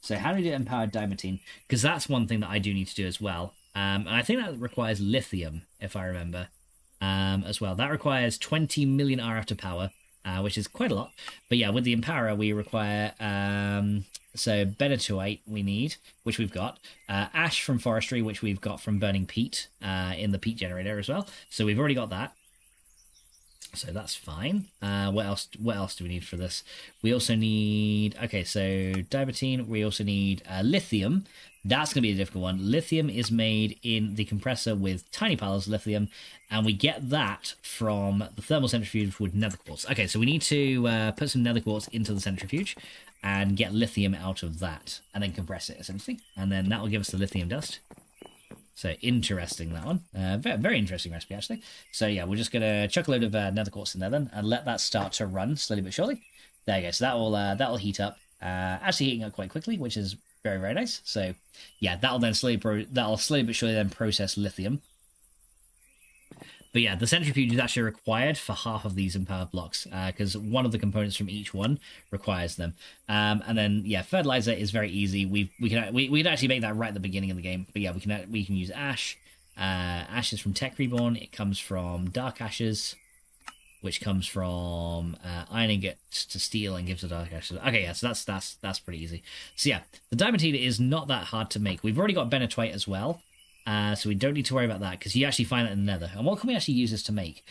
So how do we do empowered dimetine? Because that's one thing that I do need to do as well. And I think that requires lithium, if I remember, as well. That requires 20 million RF to power, which is quite a lot. But yeah, with the empower, we require so benitoite we need, which we've got. Ash from forestry, which we've got from burning peat in the peat generator as well. So we've already got that. So that's fine. What else do we need for this? We also need... Okay, so dimetine. We also need lithium. That's going to be a difficult one. Lithium is made in the compressor with tiny piles of lithium, and we get that from the thermal centrifuge with nether quartz. Okay, so we need to put some nether quartz into the centrifuge and get lithium out of that, and then compress it, essentially. And then that will give us the lithium dust. So interesting, that one. Very, very interesting recipe, actually. So yeah, we're just going to chuck a load of nether quartz in there then, and let that start to run slowly but surely. There you go. So that will heat up. Actually heating up quite quickly, which is very, very nice. So yeah, that'll slowly but surely then process lithium. But yeah, the centrifuge is actually required for half of these empowered blocks because one of the components from each one requires them. And then yeah, fertilizer is very easy. We can actually make that right at the beginning of the game. But yeah, we can use ash. Ash is from Tech Reborn. It comes from dark ashes, which comes from iron ingots to steel and gives a dark ashes. Okay, yeah, so that's pretty easy. So yeah, the diamantine is not that hard to make. We've already got benitoite as well. So we don't need to worry about that because you actually find that in the nether. And what can we actually use this to make?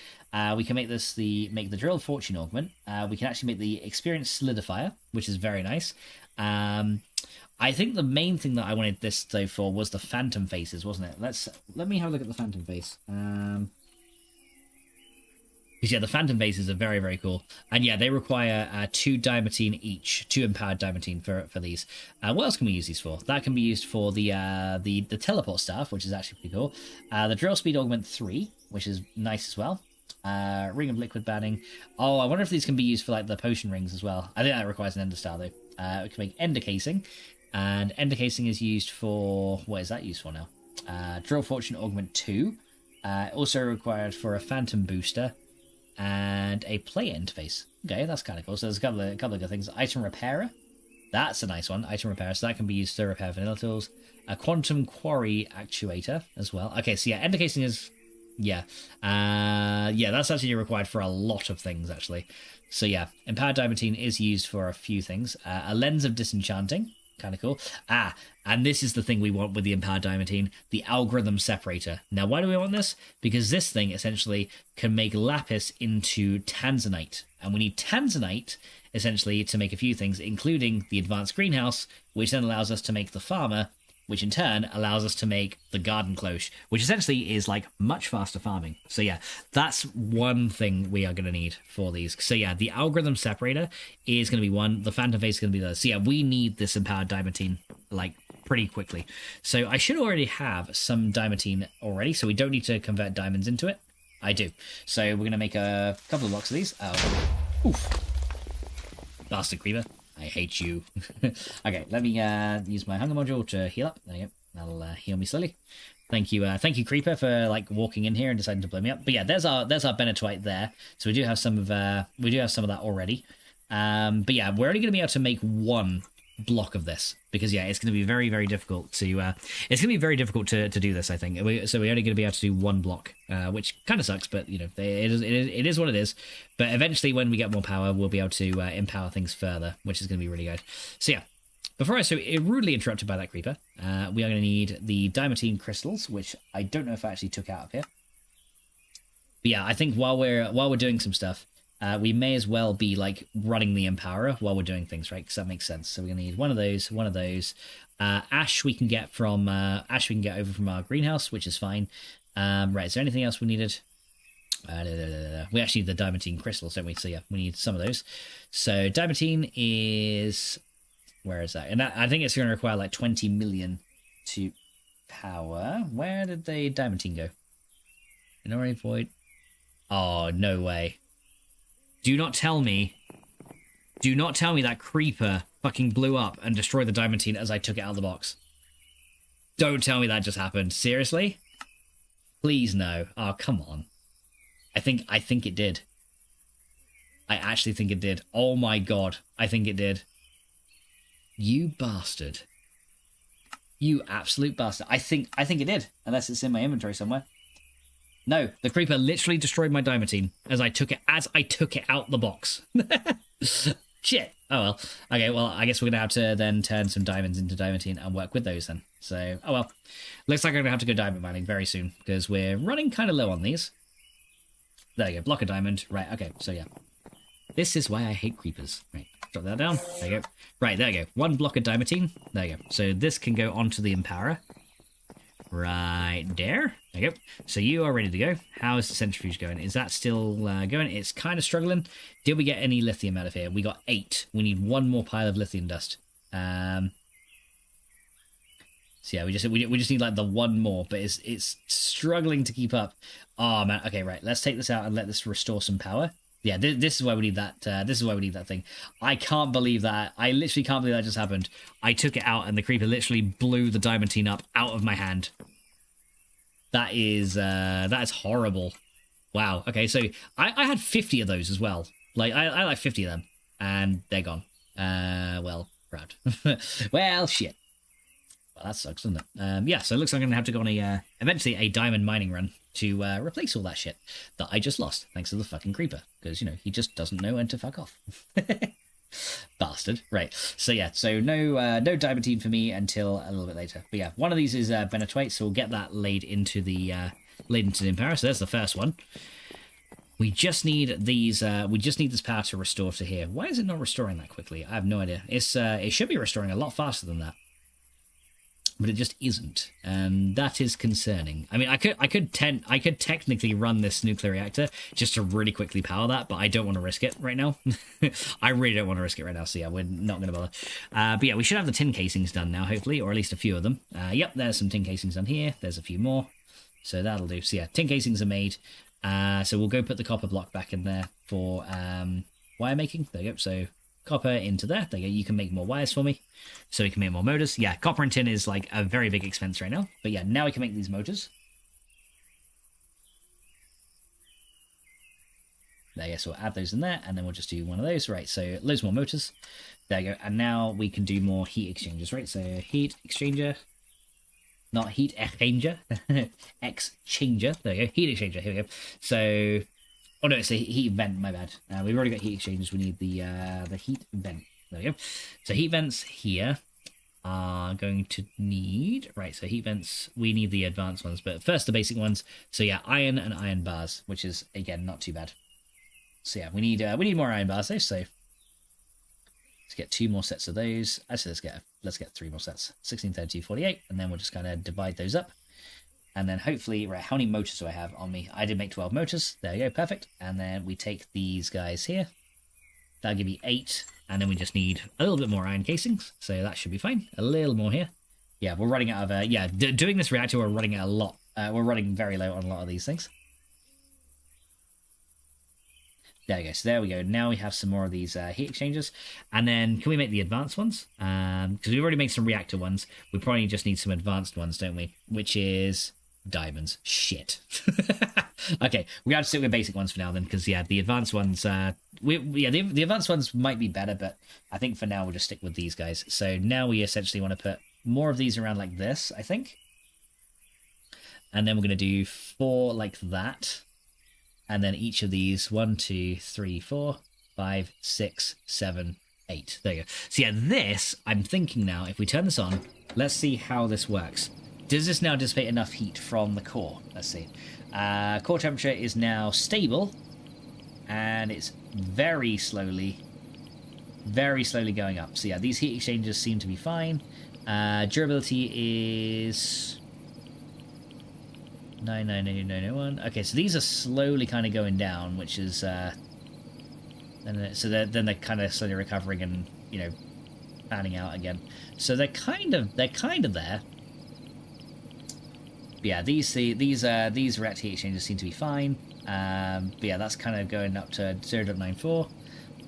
We can make this make the drilled fortune augment. We can actually make the experienced solidifier, which is very nice. I think the main thing that I wanted this though for was the phantom faces, wasn't it? Let me have a look at the phantom face. Because yeah, the phantom faces are very, very cool. And yeah, they require 2 dimetine each, 2 empowered dimetine for these. What else can we use these for? That can be used for the teleport staff, which is actually pretty cool. The drill speed augment 3, which is nice as well. Ring of liquid banning. Oh, I wonder if these can be used for like the potion rings as well. I think that requires an ender star though. We can make ender casing. And ender casing is used for... What is that used for now? Drill fortune augment 2. Also required for a phantom booster. and a play interface. Okay, that's kind of cool. So there's a couple of good things. Item repairer. That's a nice one. Item repairer. So that can be used to repair vanilla tools. A quantum quarry actuator as well. Okay, so yeah, ender casing is... Yeah. Yeah, that's actually required for a lot of things, actually. So yeah, empowered diamantine is used for a few things. A lens of disenchanting. Kind of cool. And this is the thing we want with the empowered diamantine, the algorithm separator. Now, why do we want this? Because this thing essentially can make lapis into tanzanite. And we need tanzanite, essentially, to make a few things, including the advanced greenhouse, which then allows us to make the farmer, which in turn allows us to make the garden cloche, which essentially is like much faster farming. So yeah, that's one thing we are going to need for these. So yeah, the algorithm separator is going to be one. The phantom face is going to be the other. So yeah, we need this empowered diamantine like pretty quickly. So I should already have some diamantine already, so we don't need to convert diamonds into it. I do. So we're going to make a couple of blocks of these. Oh, oof. Bastard creeper. I hate you. Okay, let me use my hunger module to heal up. There you go. That'll heal me slowly. Thank you, Creeper, for like walking in here and deciding to blow me up. But yeah, there's our benitoite there. So we do have some of that already. But yeah, we're only going to be able to make one block of this because yeah, it's going to be very, very difficult to do this. I think so. We're only going to be able to do one block, which kind of sucks, but you know, it is what it is. But eventually, when we get more power, we'll be able to empower things further, which is going to be really good. So yeah, before I so rudely interrupted by that creeper, we are going to need the diamantine crystals, which I don't know if I actually took out of here. But yeah, I think while we're doing some stuff. We may as well be like running the empowerer while we're doing things, right? Because that makes sense. So we're gonna need one of those. Ash we can get over from our greenhouse, which is fine. Right. Is there anything else we needed? We actually need the diamantine crystals, don't we? So yeah, we need some of those. So diamantine is where is that? And that, I think it's going to require like 20 million to power. Where did the diamantine go? Inori void. Oh no way. Do not tell me that creeper fucking blew up and destroyed the diamantine as I took it out of the box. Don't tell me that just happened. Seriously? Please no. Oh, come on. I think it did. I actually think it did. Oh my god. I think it did. You bastard. You absolute bastard. I think it did. Unless it's in my inventory somewhere. No, the creeper literally destroyed my diamantine as I took it out the box. Shit. Oh well. Okay, well, I guess we're gonna have to then turn some diamonds into diamantine and work with those then. So, oh well. Looks like I'm gonna have to go diamond mining very soon because we're running kind of low on these. There you go. Block a diamond. Right. Okay. So yeah, this is why I hate creepers. Right. Drop that down. There you go. Right. There you go. One block of diamantine. There you go. So this can go onto the empowerer. Right there. There you go. So you are ready to go. How is the centrifuge going? Is that still going? It's kind of struggling. Did we get any lithium out of here? We got 8. We need one more pile of lithium dust. So yeah, we just need like the one more, but it's struggling to keep up. Oh man. Okay, right. Let's take this out and let this restore some power. Yeah, this is why we need that. This is why we need that thing. I can't believe that. I literally can't believe that just happened. I took it out, and the creeper literally blew the diamantine up out of my hand. That is horrible. Wow. Okay, so I had 50 of those as well. Like I like 50 of them, and they're gone. Well, crap. Well, shit. Well, that sucks, doesn't it? Yeah. So it looks like I'm gonna have to go on eventually a diamond mining run to replace all that shit that I just lost thanks to the fucking creeper, because you know he just doesn't know when to fuck off. Bastard. Right. So yeah. So no diamantine for me until a little bit later. But yeah, one of these is benitoite, so we'll get that laid into the empower. So there's the first one. We just need these. We just need this power to restore to here. Why is it not restoring that quickly? I have no idea. It should be restoring a lot faster than that. But it just isn't, and that is concerning. I mean, I could technically run this nuclear reactor just to really quickly power that, but I don't want to risk it right now. I really don't want to risk it right now, so yeah, we're not going to bother. But yeah, we should have the tin casings done now, hopefully, or at least a few of them. Yep, there's some tin casings done here. There's a few more, so that'll do. So yeah, tin casings are made. So we'll go put the copper block back in there for wire making. There you go. So copper into there. There you go. You can make more wires for me, so we can make more motors. Yeah, copper and tin is like a very big expense right now, but yeah, now we can make these motors. There you go. So we'll add those in there, and then we'll just do one of those. Right, so loads more motors. There you go. And now we can do more heat exchangers, right? So heat exchanger. Not heat exchanger. Exchanger. There you go. Heat exchanger. Here we go. So... Oh no, it's a heat vent, my bad. We've already got heat exchangers. We need the heat vent. There we go. So heat vents here are going to need... Right, so heat vents, we need the advanced ones, but first the basic ones. So yeah, iron and iron bars, which is, again, not too bad. So yeah, we need more iron bars though, so let's get 2 more sets of those. Actually, let's get 3 more sets. 16, 32, 48, and then we'll just kind of divide those up. And then hopefully, right, how many motors do I have on me? I did make 12 motors. There you go, perfect. And then we take these guys here. That'll give me 8. And then we just need a little bit more iron casings. So that should be fine. A little more here. Yeah, we're running out of... doing this reactor, we're running out a lot. We're running very low on a lot of these things. There we go. So there we go. Now we have some more of these heat exchangers. And then can we make the advanced ones? Because we've already made some reactor ones. We probably just need some advanced ones, don't we? Which is... diamonds. Shit. Okay, we got to stick with basic ones for now then, because yeah, the advanced ones, the advanced ones might be better, but I think for now we'll just stick with these guys. So now we essentially want to put more of these around like this, I think, and then we're going to do 4 like that, and then each of these 1, 2, 3, 4, 5, 6, 7, 8. There you go. So yeah, this I'm thinking now, if we turn this on, let's see how this works. Does this now dissipate enough heat from the core? Let's see. Core temperature is now stable, and it's very slowly going up. So yeah, these heat exchangers seem to be fine. Durability is 99901. Okay, so these are slowly kind of going down, which is then they're kind of slowly recovering and panning out again. So they're kind of there. Yeah, these reactor heat exchangers seem to be fine. But yeah, that's kind of going up to 0.94.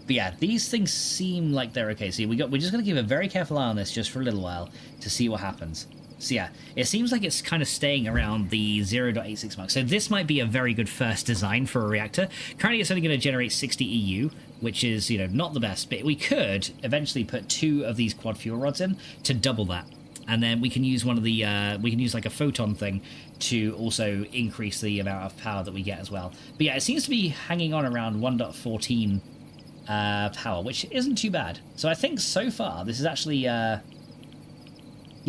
But yeah, these things seem like they're okay. So we're just going to keep a very careful eye on this just for a little while to see what happens. So yeah, it seems like it's kind of staying around the 0.86 mark. So this might be a very good first design for a reactor. Currently, it's only going to generate 60 EU, which is not the best. But we could eventually put 2 of these quad fuel rods in to double that. And then we can use one of the, we can use like a photon thing to also increase the amount of power that we get as well. But yeah, it seems to be hanging on around 1.14 power, which isn't too bad. So I think so far, this is actually, yeah,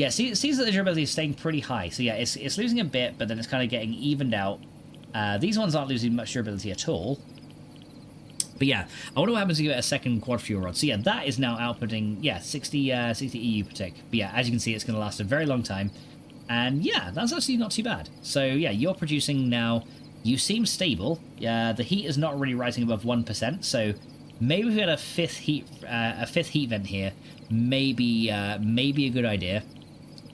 see, it seems that the durability is staying pretty high. So yeah, it's losing a bit, but then it's kind of getting evened out. These ones aren't losing much durability at all. But yeah, I wonder what happens if you get a second quad fuel rod. So yeah, that is now outputting, yeah, 60 EU per tick. But yeah, as you can see, it's going to last a very long time. And yeah, that's actually not too bad. So yeah, you're producing now, you seem stable. The heat is not really rising above 1%. So maybe if we had a fifth heat vent here, maybe a good idea.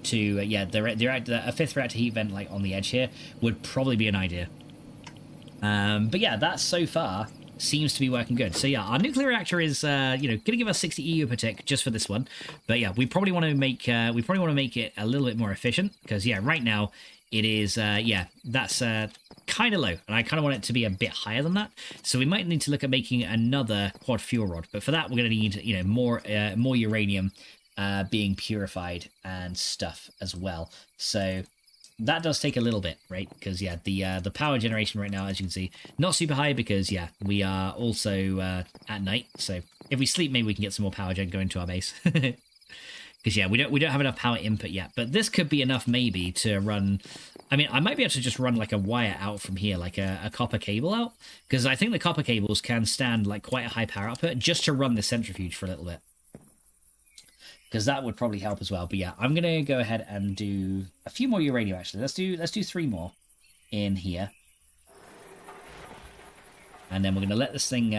To a fifth reactor heat vent like on the edge here would probably be an idea. But yeah, that so far seems to be working good. So yeah, our nuclear reactor is going to give us 60 EU per tick just for this one. But yeah, we probably want to make it a little bit more efficient, because yeah, right now it is that's kind of low, and I kind of want it to be a bit higher than that. So we might need to look at making another quad fuel rod, but for that we're going to need more uranium being purified and stuff as well. So that does take a little bit, right? Because yeah, the power generation right now, as you can see, not super high, because yeah, we are also at night. So if we sleep, maybe we can get some more power gen going to our base. Because yeah, we don't have enough power input yet. But this could be enough maybe to run. I mean, I might be able to just run like a wire out from here, like a copper cable out, because I think the copper cables can stand like quite a high power output just to run the centrifuge for a little bit. Because that would probably help as well. But yeah, I'm gonna go ahead and do a few more uranium. Actually, let's do 3 more in here, and then we're gonna let this thing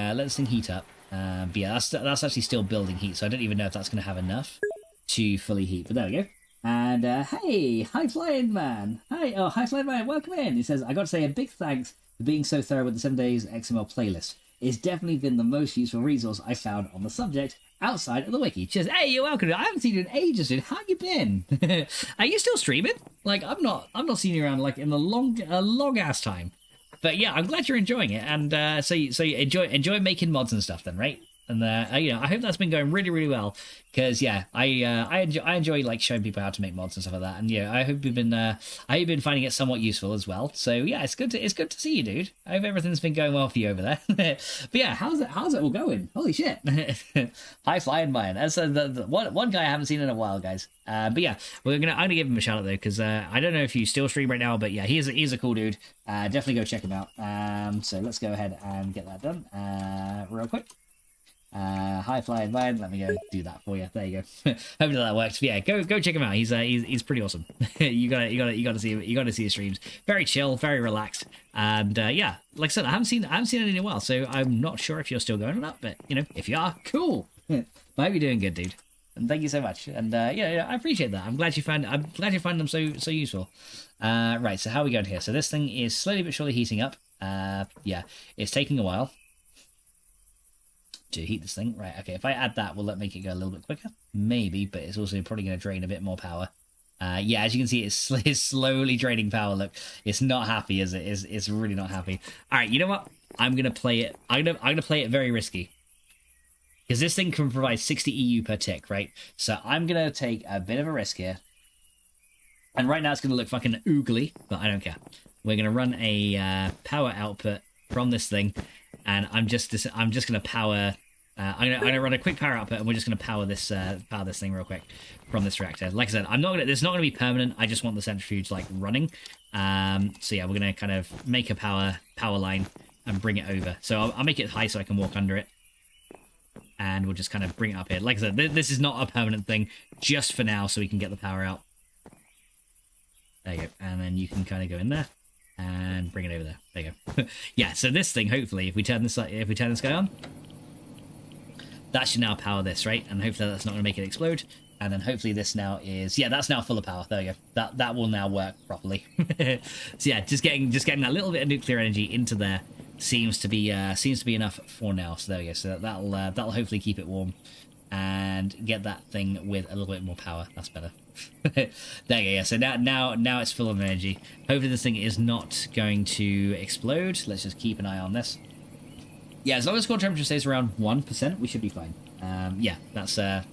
heat up. But yeah, that's actually still building heat, so I don't even know if that's gonna have enough to fully heat. But there we go. And hey, High Flying Man. High Flying Man, welcome in. He says, I got to say a big thanks for being so thorough with the 7 Days XML playlist. It's definitely been the most useful resource I found on the subject outside of the wiki. Cheers. Hey, you're welcome. I haven't seen you in ages, dude. How you been? Are you still streaming? Like, I'm not seeing you around like in a long ass time. But yeah, I'm glad you're enjoying it, and so you enjoy making mods and stuff then, right? And you know, I hope that's been going really, really well, because yeah, I enjoy like showing people how to make mods and stuff like that, and yeah, I hope you've been finding it somewhat useful as well. So yeah, it's good to see you, dude. I hope everything's been going well for you over there. But yeah, how's it all going? Holy shit! High flying mine. That's the one guy I haven't seen in a while, guys. But yeah, I'm gonna give him a shout out though, because I don't know if you still stream right now, but yeah, he's a cool dude. Definitely go check him out. So let's go ahead and get that done real quick. High flying mine. Let me go do that for you. There you go. Hopefully that works. But yeah, go check him out. He's pretty awesome. you gotta see his streams. Very chill, very relaxed, and yeah, like I said, I haven't seen it in a while, so I'm not sure if you're still going or not. But you know, if you are, cool. I hope you're doing good, dude. And thank you so much. And yeah, I appreciate that. I'm glad you find them so useful. Right. So how are we going here? So this thing is slowly but surely heating up. Yeah, it's taking a while to heat this thing. Right, okay, if I add that, will that make it go a little bit quicker? Maybe, but it's also probably going to drain a bit more power. Yeah, as you can see, it's slowly draining power. Look, it's not happy, is it? It's really not happy. All right, you know what? I'm going to play it. I'm gonna play it very risky. Because this thing can provide 60 EU per tick, right? So I'm going to take a bit of a risk here. And right now it's going to look fucking oogly, but I don't care. We're going to run a power output from this thing. And I'm just going to power. I'm gonna run a quick power output, and we're just going to power this thing real quick from this reactor. Like I said, it's not going to be permanent. I just want the centrifuge like running. So yeah, we're going to kind of make a power line and bring it over. So I'll make it high so I can walk under it, and we'll just kind of bring it up here. Like I said, this is not a permanent thing, just for now, so we can get the power out. There you go, and then you can kind of go in there. And bring it over there. There you go. Yeah, so this thing, hopefully, if we turn this guy on, that should now power this, right? And hopefully that's not going to make it explode. And then hopefully this now is, yeah, that's now full of power. There you go. That will now work properly. So yeah, just getting that little bit of nuclear energy into there seems to be enough for now. So there you go. So that'll hopefully keep it warm and get that thing with a little bit more power. That's better. There you go. Yeah, so now it's full of energy. Hopefully this thing is not going to explode. Let's just keep an eye on this. Yeah, as long as core temperature stays around 1%, we should be fine. Yeah, that's good.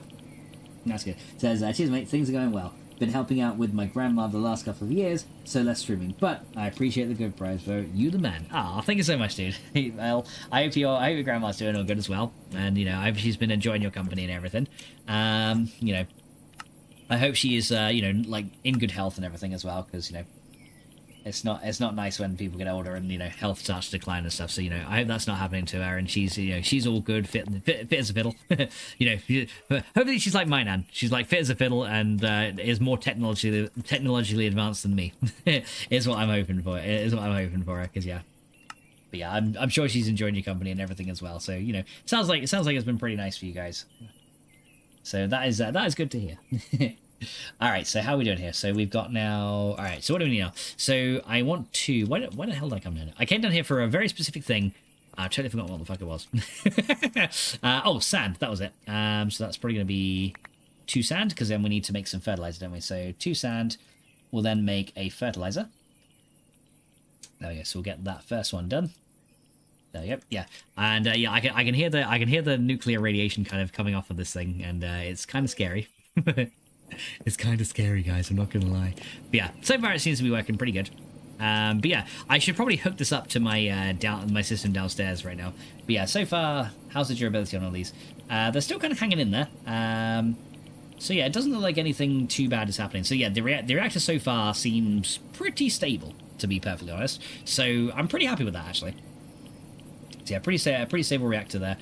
It says, cheers mate, things are going well. Been helping out with my grandma the last couple of years, so less streaming. But I appreciate the good prize vote. You the man. Ah, thank you so much, dude. Well, I hope your grandma's doing all good as well. And you know, I hope she's been enjoying your company and everything. You know, I hope she is, you know, like in good health and everything as well, because you know, it's not nice when people get older and you know health starts to decline and stuff. So you know, I hope that's not happening to her, and she's all good, fit as a fiddle. You know, hopefully she's like my nan. She's like fit as a fiddle and is more technologically advanced than me. Is what I'm hoping for. Is what I'm hoping for her, because yeah. But yeah, I'm sure she's enjoying your company and everything as well. So you know, it sounds like it's been pretty nice for you guys. So that is good to hear. All right, so how are we doing here? So we've got now. All right, so what do we need now? So I want to. Why the hell did I come down? I came down here for a very specific thing. I totally forgot what the fuck it was. Oh, sand. That was it. So that's probably going to be 2 sand, because then we need to make some fertilizer, don't we? So 2 sand will then make a fertilizer. There we go. So we'll get that first one done. There we go. Yeah, and yeah, I can hear the nuclear radiation kind of coming off of this thing, and it's kind of scary. It's kind of scary, guys, I'm not gonna lie. But yeah, so far it seems to be working pretty good. But yeah, I should probably hook this up to my my system downstairs right now. But yeah, so far, how's the durability on all these? They're still kind of hanging in there. So yeah, it doesn't look like anything too bad is happening. So yeah, the reactor so far seems pretty stable, to be perfectly honest. So I'm pretty happy with that, actually. So yeah, pretty stable reactor there,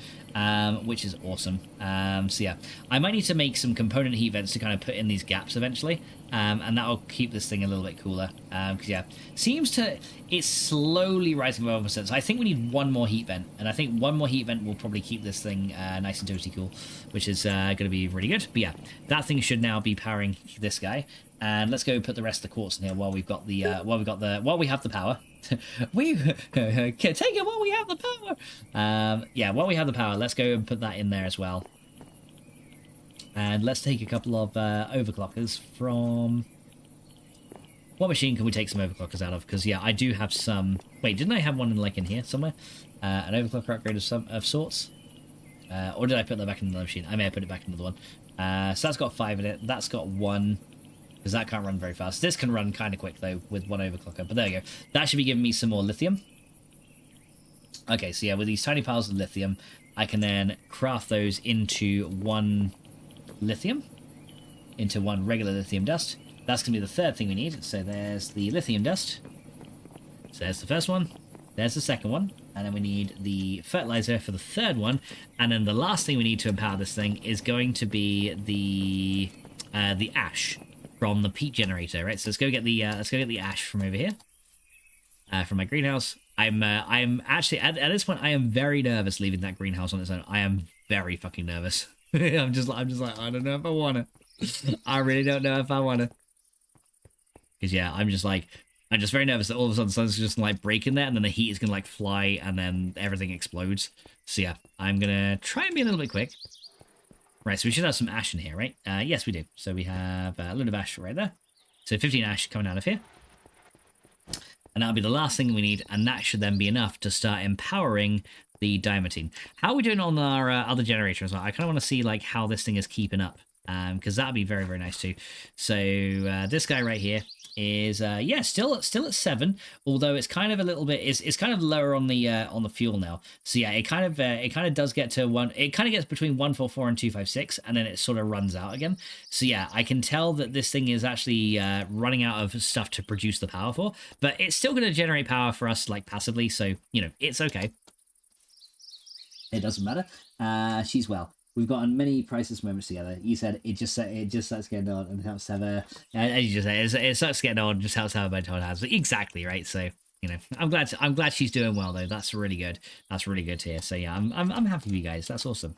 which is awesome. So yeah, I might need to make some component heat vents to kind of put in these gaps eventually, and that'll keep this thing a little bit cooler. Because yeah, it's slowly rising above 1%. So I think we need 1 more heat vent, and I think 1 more heat vent will probably keep this thing nice and toasty cool, which is going to be really good. But yeah, that thing should now be powering this guy. And let's go put the rest of the quartz in here while we've got the while we have the power. We take it while we have the power. Yeah, while we have the power, let's go and put that in there as well. And let's take a couple of overclockers from what machine can we take some overclockers out of? Because yeah, I do have some. Wait, didn't I have one in here somewhere? An overclocker upgrade of sorts. Or did I put that back into the machine? I may have put it back into the one. So that's got 5 in it. That's got 1. Because that can't run very fast. This can run kind of quick, though, with 1 overclocker. But there you go. That should be giving me some more lithium. Okay, so yeah, with these tiny piles of lithium, I can then craft those into 1 lithium. Into 1 regular lithium dust. That's going to be the 3rd thing we need. So there's the lithium dust. So there's the first one. There's the second one. And then we need the fertilizer for the 3rd one. And then the last thing we need to empower this thing is going to be the ash from the peat generator, right? So let's go get the ash from over here, from my greenhouse. I'm actually at this point I am very nervous leaving that greenhouse on its own. I am very fucking nervous. I'm just like I don't know if I want to. I really don't know if I want to. Because yeah, I'm just very nervous that all of a sudden the sun's just like break in there, and then the heat is gonna like fly, and then everything explodes. So yeah, I'm gonna try and be a little bit quick. Right, so we should have some ash in here, right? Yes, we do. So we have a load of ash right there. So 15 ash coming out of here. And that'll be the last thing we need, and that should then be enough to start empowering the diamantine. How are we doing on our other generator as well? I kind of want to see like how this thing is keeping up, because that'd be very, very nice too. So this guy right here is yeah, still at 7, although it's kind of a little bit it's kind of lower on the fuel now. So yeah, it kind of does get to 1. It kind of gets between 144 and 256, and then it sort of runs out again. So yeah, I can tell that this thing is actually running out of stuff to produce the power for, but it's still going to generate power for us like passively. So you know, it's okay. It doesn't matter. She's well. We've gotten many priceless moments together. You said it just starts getting on and helps have a. As you just said, it starts getting on and just helps have a mental health. Exactly right. So you know, I'm glad she's doing well though. That's really good. That's really good to hear. So yeah, I'm happy with you guys. That's awesome.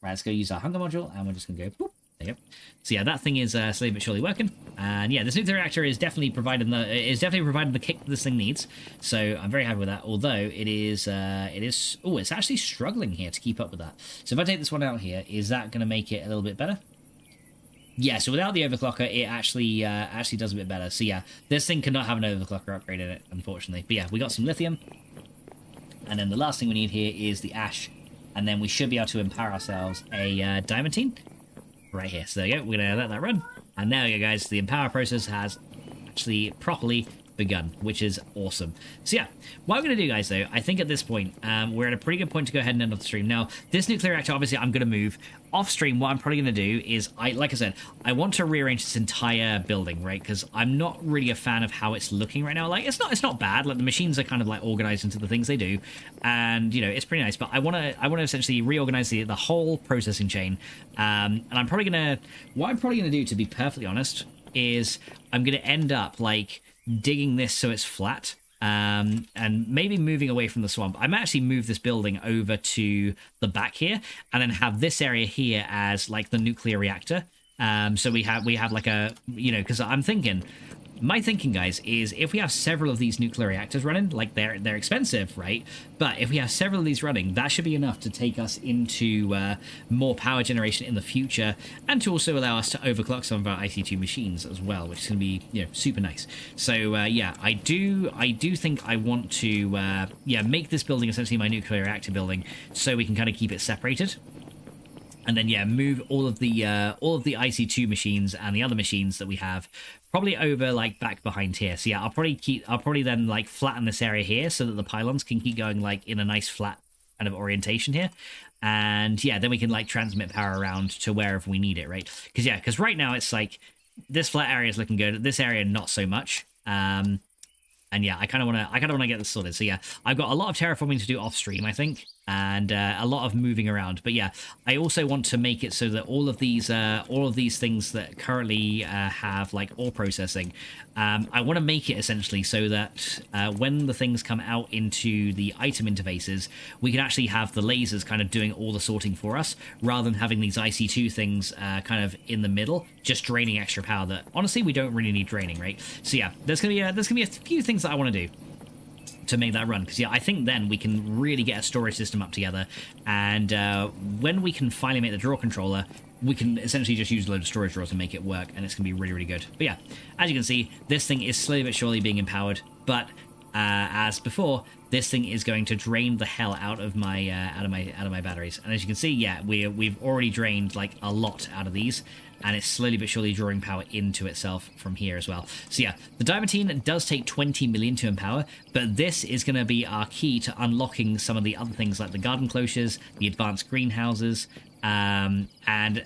Right, let's go use our hunger module, and we're just gonna go. Boop. There you go. So yeah, that thing is slowly but surely working, and yeah, this nuclear reactor is definitely providing the kick that this thing needs. So I'm very happy with that. Although it is it's actually struggling here to keep up with that. So if I take this one out here, is that going to make it a little bit better? Yeah. So without the overclocker, it actually does a bit better. So yeah, this thing cannot have an overclocker upgrade in it, unfortunately. But yeah, we got some lithium, and then the last thing we need here is the ash, and then we should be able to empower ourselves a diamantine. Right here. So there you go. We're going to let that run. And there you go, guys. The empower process has actually properly begun, which is awesome. So yeah, what I'm going to do, guys, though, I think at this point, we're at a pretty good point to go ahead and end off the stream. Now, this nuclear reactor, obviously, I'm going to move. Off stream, what I'm probably going to do is, like I said, I want to rearrange this entire building, right? Because I'm not really a fan of how it's looking right now. Like, it's not bad. Like, the machines are kind of like organized into the things they do, and you know, it's pretty nice. But I want to essentially reorganize the whole processing chain. And what I'm probably gonna do, to be perfectly honest, is I'm gonna end up like digging this so it's flat. And maybe moving away from the swamp. I might actually move this building over to the back here, and then have this area here as like the nuclear reactor. So we have like a, you know, because my thinking, guys, is if we have several of these nuclear reactors running, like they're expensive, right? But if we have several of these running, that should be enough to take us into more power generation in the future, and to also allow us to overclock some of our IC2 machines as well, which is going to be, you know, super nice. So yeah, I do think I want to make this building essentially my nuclear reactor building, so we can kind of keep it separated. And then yeah, move all of the IC2 machines and the other machines that we have probably over like back behind here. So yeah, I'll probably then like flatten this area here so that the pylons can keep going like in a nice flat kind of orientation here. And yeah, then we can like transmit power around to wherever we need it, right? Because right now it's like this flat area is looking good, this area not so much. And yeah, I kind of want to get this sorted. So yeah, I've got a lot of terraforming to do off stream, I think, and a lot of moving around. But yeah, I also want to make it so that all of these things that currently have like ore processing, I want to make it essentially so that when the things come out into the item interfaces, we can actually have the lasers kind of doing all the sorting for us, rather than having these IC2 things kind of in the middle, just draining extra power that honestly we don't really need draining, right? So yeah, there's gonna be a few things that I want to do. to make that run, because yeah, I think then we can really get a storage system up together, and when we can finally make the drawer controller, we can essentially just use a load of storage drawers and make it work, and it's gonna be really, really good. But yeah, as you can see, this thing is slowly but surely being empowered, but as before, this thing is going to drain the hell out of my batteries. And as you can see, yeah, we've already drained like a lot out of these, and it's slowly but surely drawing power into itself from here as well. So yeah, the Diamantine does take 20 million to empower, but this is going to be our key to unlocking some of the other things like the garden closures, the advanced greenhouses, and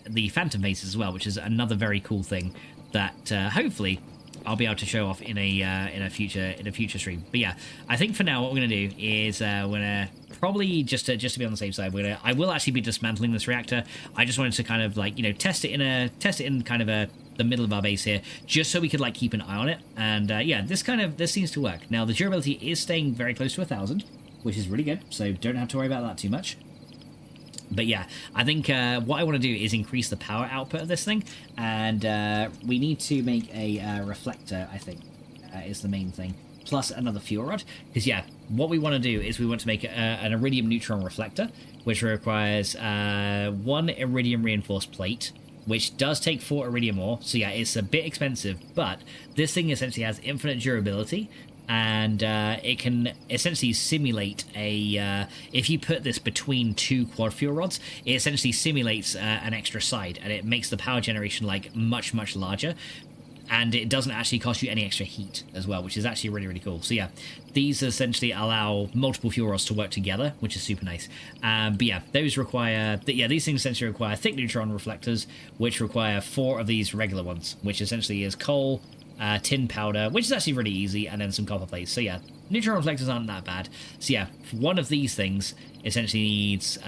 the phantom faces as well, which is another very cool thing that hopefully I'll be able to show off in a future stream. But yeah, I think for now what we're gonna do is we're gonna probably just to be on the safe side, I will actually be dismantling this reactor. I just wanted to kind of like, you know, test it in kind of the middle of our base here, just so we could like keep an eye on it. And yeah, this seems to work. Now the durability is staying very close to 1,000, which is really good, so don't have to worry about that too much. But yeah, I think what I want to do is increase the power output of this thing, and we need to make a reflector, I think, is the main thing, plus another fuel rod. Because yeah, what we want to do is we want to make an iridium neutron reflector, which requires 1 iridium reinforced plate, which does take 4 iridium ore. So yeah, it's a bit expensive, but this thing essentially has infinite durability. And it can essentially simulate if you put this between 2 quad fuel rods, it essentially simulates an extra side, and it makes the power generation like much, much larger. And it doesn't actually cost you any extra heat as well, which is actually really, really cool. So yeah, these essentially allow multiple fuel rods to work together, which is super nice. But yeah, these things essentially require thick neutron reflectors, which require 4 of these regular ones, which essentially is coal, tin powder, which is actually really easy, and then some copper plates. So yeah, neutron reflectors aren't that bad. So yeah, one of these things essentially needs,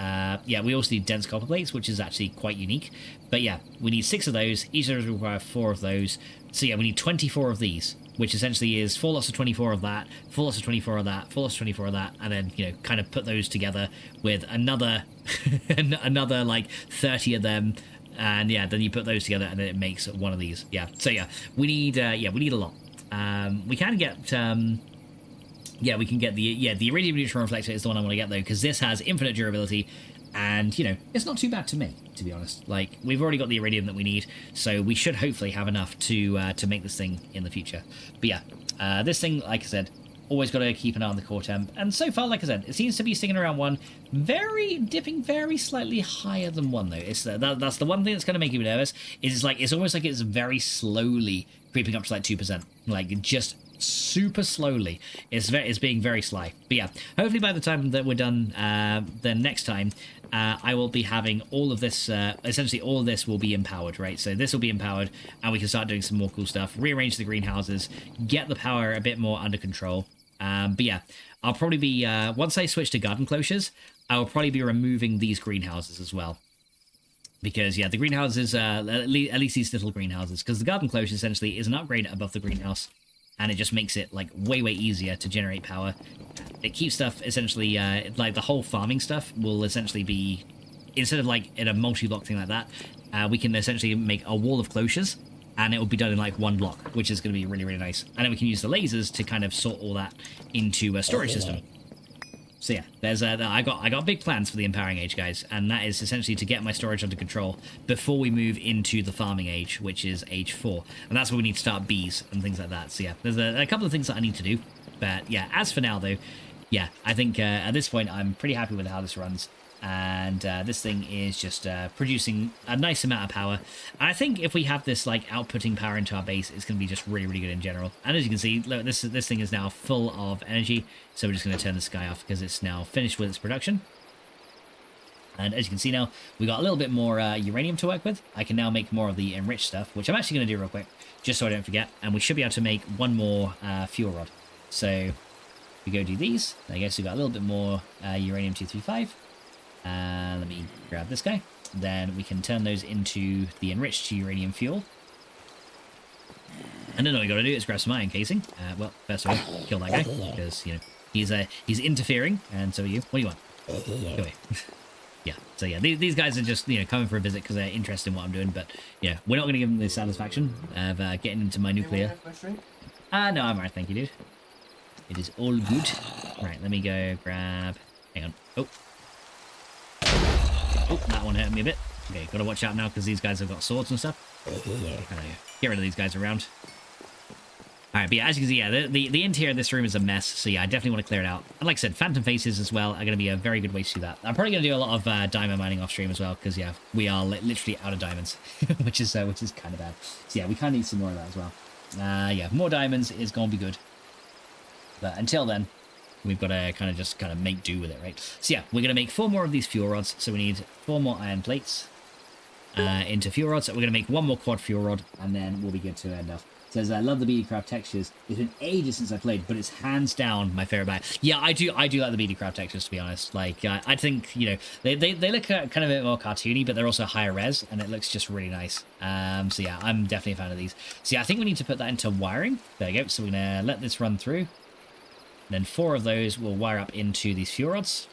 we also need dense copper plates, which is actually quite unique. But yeah, we need 6 of those. Each of those require 4 of those. So yeah, we need 24 of these, which essentially is 4 lots of 24 of that, 4 lots of 24 of that, 4 lots of 24 of that, and then, you know, kind of put those together with another another like 30 of them. And yeah, then you put those together, and then it makes one of these. Yeah. So yeah, we need a lot. We can get we can get the iridium neutron reflector is the one I want to get though, because this has infinite durability, and you know, it's not too bad to me, to be honest. Like, we've already got the iridium that we need, so we should hopefully have enough to make this thing in the future. But yeah, this thing, like I said, always got to keep an eye on the core temp, and so far, like I said, it seems to be sticking around 1, dipping very slightly higher than 1 though. It's that's the one thing that's going to make you nervous. Is it's almost like it's very slowly creeping up to like 2%, like just super slowly. It's being very sly. But yeah, hopefully by the time that we're done, then next time, I will be having all of this, essentially all of this will be empowered, right? So this will be empowered, and we can start doing some more cool stuff, rearrange the greenhouses, get the power a bit more under control. But yeah, I'll probably be, once I switch to garden closures, I will probably be removing these greenhouses as well. Because, yeah, the greenhouses, at least these little greenhouses, because the garden closure essentially is an upgrade above the greenhouse, and it just makes it, like, way, way easier to generate power. It keeps stuff, essentially, like, the whole farming stuff will essentially be, instead of, like, in a multi-block thing like that, we can essentially make a wall of closures, and it will be done in like 1 block, which is going to be really, really nice. And then we can use the lasers to kind of sort all that into a storage system. So yeah, there's I got big plans for the empowering age, guys, and that is essentially to get my storage under control before we move into the farming age, which is age 4, and that's where we need to start bees and things like that. So yeah, there's a couple of things that I need to do, but yeah, as for now though, yeah, I think at this point I'm pretty happy with how this runs. And this thing is just producing a nice amount of power. And I think if we have this like outputting power into our base, it's going to be just really, really good in general. And as you can see, look, this thing is now full of energy. So we're just going to turn this guy off because it's now finished with its production. And as you can see now, we got a little bit more uranium to work with. I can now make more of the enriched stuff, which I'm actually going to do real quick, just so I don't forget. And we should be able to make 1 more fuel rod. So we go do these. I guess we got a little bit more uranium-235. Let me grab this guy. Then we can turn those into the enriched uranium fuel. And then all we got to do is grab some iron casing. Well, first of all, kill that guy because, you know, he's interfering, and so are you. What do you want? Go away. Yeah. So yeah, these guys are just, you know, coming for a visit because they're interested in what I'm doing. But yeah, we're not going to give them the satisfaction of getting into my nuclear. No, I'm alright, thank you, dude. It is all good. Right, let me go grab... Hang on. Oh. Oh, that one hurt me a bit. Okay, gotta watch out now because these guys have got swords and stuff. Get rid of these guys around. Alright, but yeah, as you can see, yeah, the interior of this room is a mess, so yeah, I definitely want to clear it out. And like I said, phantom faces as well are going to be a very good way to do that. I'm probably going to do a lot of diamond mining off stream as well, because yeah, we are literally out of diamonds, which is kind of bad. So yeah, we kind of need some more of that as well. Yeah, more diamonds is going to be good. But until then, we've got to kind of make do with it, right? So yeah, we're going to make 4 more of these fuel rods, so we need 4 more iron plates into fuel rods. So we're going to make 1 more quad fuel rod, and then we'll be good to end off. Says, I love the beady craft textures. It's been ages since I played, but it's hands down my favorite bag. Yeah, I do like the beady craft textures, to be honest. Like, I think, you know, they look kind of a bit more cartoony, but they're also higher res, and it looks just really nice. So yeah, I'm definitely a fan of these. So yeah, I think we need to put that into wiring. There you go. So we're going to let this run through. Then 4 of those will wire up into these fuel rods.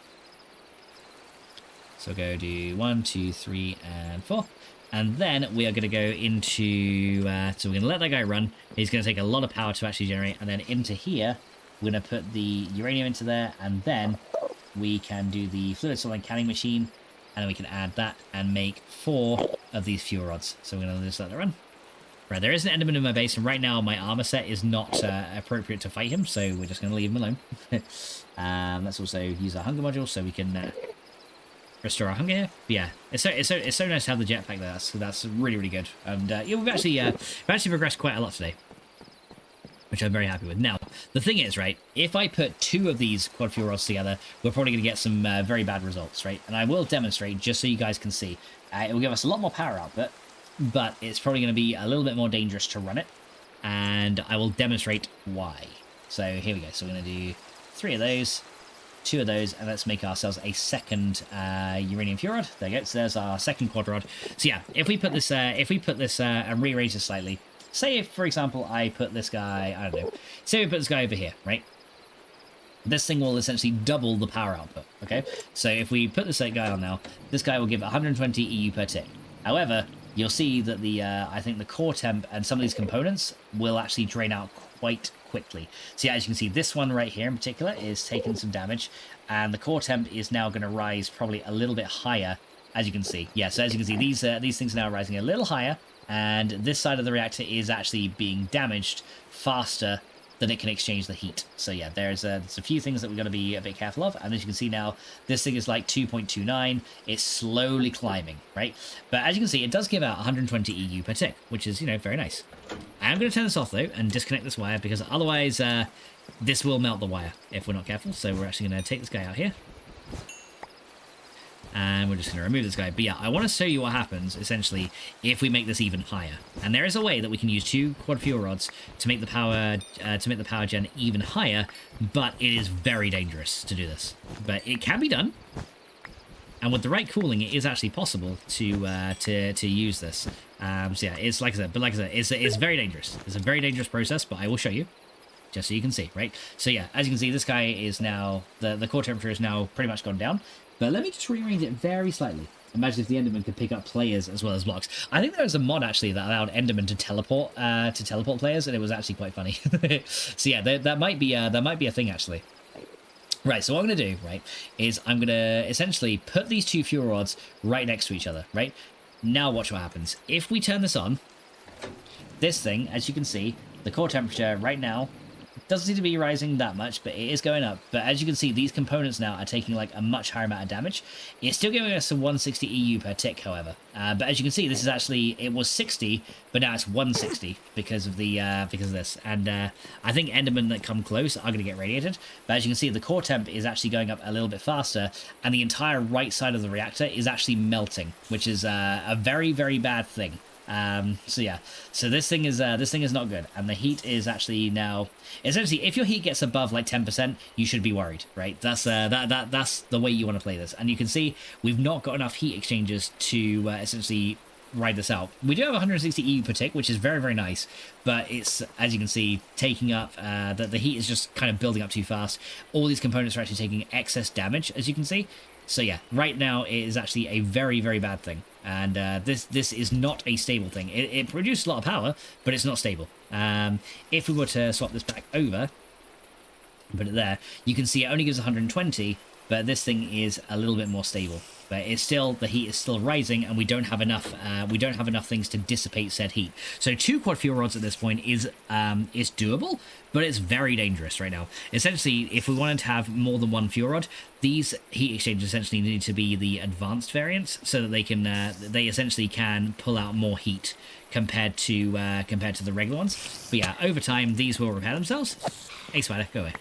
So go do 1, 2, 3, and 4. And then we are going to go into, so we're going to let that guy run. He's going to take a lot of power to actually generate. And then into here, we're going to put the uranium into there. And then we can do the fluid solid canning machine. And then we can add that and make 4 of these fuel rods. So we're going to just let that run. Right, there is an Enderman in my base. And right now, my armor set is not appropriate to fight him. So we're just going to leave him alone. Let's also use our hunger module so we can... restore our hunger here. But yeah, it's so nice to have the jetpack there. That's really, really good. And yeah, we've actually progressed quite a lot today, which I'm very happy with. Now, the thing is, right, if I put 2 of these quad fuel rods together, we're probably going to get some very bad results, right? And I will demonstrate just so you guys can see. It will give us a lot more power output, but it's probably going to be a little bit more dangerous to run it. And I will demonstrate why. So here we go. So we're going to do 3 of those. 2 of those, and let's make ourselves a second uranium fuel rod. There you go. So there's our second quad rod. So yeah, if we put this and rearrange this slightly, say if, for example, I put this guy, I don't know, say we put this guy over here, right? This thing will essentially double the power output, okay? So if we put this guy on now, this guy will give 120 EU per tick. However, you'll see that the I think the core temp and some of these components will actually drain out quite quickly. So yeah, as you can see, this one right here in particular is taking some damage, and the core temp is now going to rise probably a little bit higher, as you can see. Yeah, so as you can see, these things are now rising a little higher, and this side of the reactor is actually being damaged faster than it can exchange the heat. So yeah, there's a few things that we're going to be a bit careful of. And as you can see now, this thing is like 2.29. It's slowly climbing, right? But as you can see, it does give out 120 EU per tick, which is, you know, very nice. I am going to turn this off though and disconnect this wire, because otherwise this will melt the wire if we're not careful. So we're actually going to take this guy out here. And we're just going to remove this guy. But yeah, I want to show you what happens, essentially, if we make this even higher. And there is a way that we can use 2 quad fuel rods to make the power gen even higher, but it is very dangerous to do this. But it can be done. And with the right cooling, it is actually possible to use this. So yeah, it's like I said, it's very dangerous. It's a very dangerous process, but I will show you, just so you can see, right? So yeah, as you can see, this guy is now, the core temperature is now pretty much gone down. But let me just rearrange it very slightly. Imagine if the Enderman could pick up players as well as blocks. I think there was a mod actually that allowed Enderman to teleport players, and it was actually quite funny. So yeah, that might be a thing actually. Right, so what I'm going to do, right, is I'm going to essentially put these 2 fuel rods right next to each other, right? Now watch what happens. If we turn this on, this thing, as you can see, the core temperature right now doesn't seem to be rising that much, but it is going up. But as you can see, these components now are taking like a much higher amount of damage. It's still giving us a 160 EU per tick, however. But as you can see, this is actually, it was 60, but now it's 160 because of this. And I think Endermen that come close are going to get radiated. But as you can see, the core temp is actually going up a little bit faster, and the entire right side of the reactor is actually melting, which is a very, very bad thing. So yeah, so this thing is not good, and the heat is actually now, essentially, if your heat gets above like 10%, you should be worried, right? That's that's the way you want to play this. And you can see we've not got enough heat exchangers to essentially ride this out. We do have 160 EU per tick, which is very, very nice, but it's, as you can see, taking up, the heat is just kind of building up too fast. All these components are actually taking excess damage, as you can see. So yeah, right now it is actually a very, very bad thing. And this is not a stable thing. It produces a lot of power, but it's not stable. If we were to swap this back over, Put it there. You can see it only gives 120, but this thing is a little bit more stable. But it's still, the heat is still rising, and we don't have enough. We don't have enough things to dissipate said heat. So 2 quad fuel rods at this point is doable, but it's very dangerous right now. Essentially, if we wanted to have more than 1 fuel rod, these heat exchangers essentially need to be the advanced variants, so that they can they essentially can pull out more heat compared to the regular ones. But yeah, over time these will repair themselves. Hey spider, go away.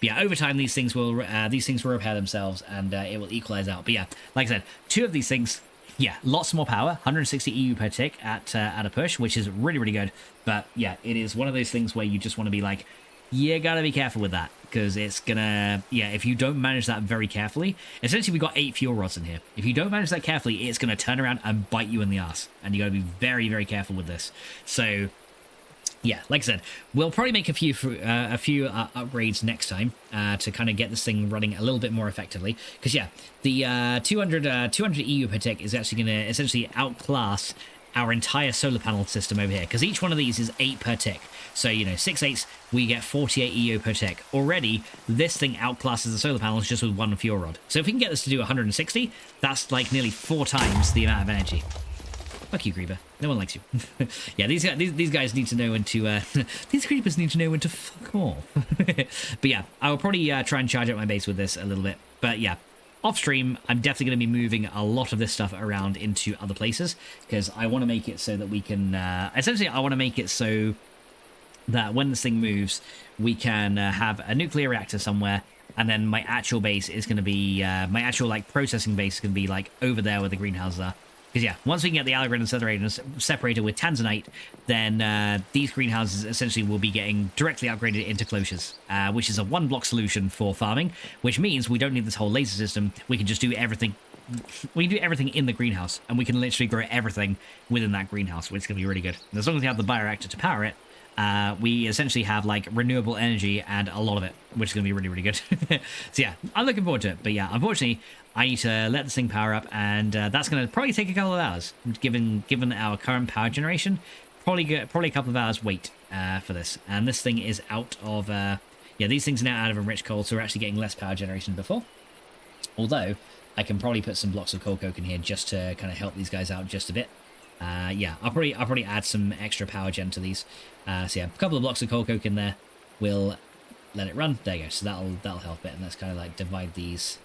But yeah, over time these things will repair themselves, and it will equalize out. But yeah, like I said, 2 of these things, yeah, lots more power, 160 EU per tick at a push, which is really, really good. But yeah, it is one of those things where you just want to be like, you gotta be careful with that, because it's gonna, yeah, if you don't manage that very carefully, essentially we got 8 fuel rods in here. If you don't manage that carefully, it's gonna turn around and bite you in the ass, and you gotta be very, very careful with this. So yeah, like I said, we'll probably make a few upgrades next time to kind of get this thing running a little bit more effectively. Because yeah, the 200 EU per tick is actually going to essentially outclass our entire solar panel system over here. Because each one of these is 8 per tick. So, you know, 6 8s, we get 48 EU per tick. Already, this thing outclasses the solar panels just with 1 fuel rod. So if we can get this to do 160, that's like nearly 4 times the amount of energy. Fuck you, Creeper. No one likes you. Yeah, these guys need to know when to... these creepers need to know when to fuck off. But yeah, I will probably try and charge up my base with this a little bit. But yeah, off stream, I'm definitely going to be moving a lot of this stuff around into other places, because I want to make it so that we can... essentially, I want to make it so that when this thing moves, we can have a nuclear reactor somewhere, and then my actual base is going to be... my actual, like, processing base is going to be, like, over there where the greenhouses are. Because yeah, once we can get the Allegron and separated with Tanzanite, then these greenhouses essentially will be getting directly upgraded into clochers, which is a 1-block solution for farming, which means we don't need this whole laser system. We can just do everything. We can do everything in the greenhouse, and we can literally grow everything within that greenhouse, which is going to be really good. And as long as we have the bioreactor to power it, we essentially have like renewable energy and a lot of it, which is going to be really, really good. So yeah, I'm looking forward to it. But yeah, unfortunately, I need to let this thing power up, and that's going to probably take a couple of hours, given our current power generation. Probably a couple of hours wait for this. And this thing is out of... yeah, these things are now out of enriched coal, so we're actually getting less power generation than before. Although, I can probably put some blocks of coal coke in here just to kind of help these guys out just a bit. Yeah, I'll probably add some extra power gen to these. So yeah, a couple of blocks of coal coke in there. We'll let it run. There you go. So that'll help it, and let's kind of like divide these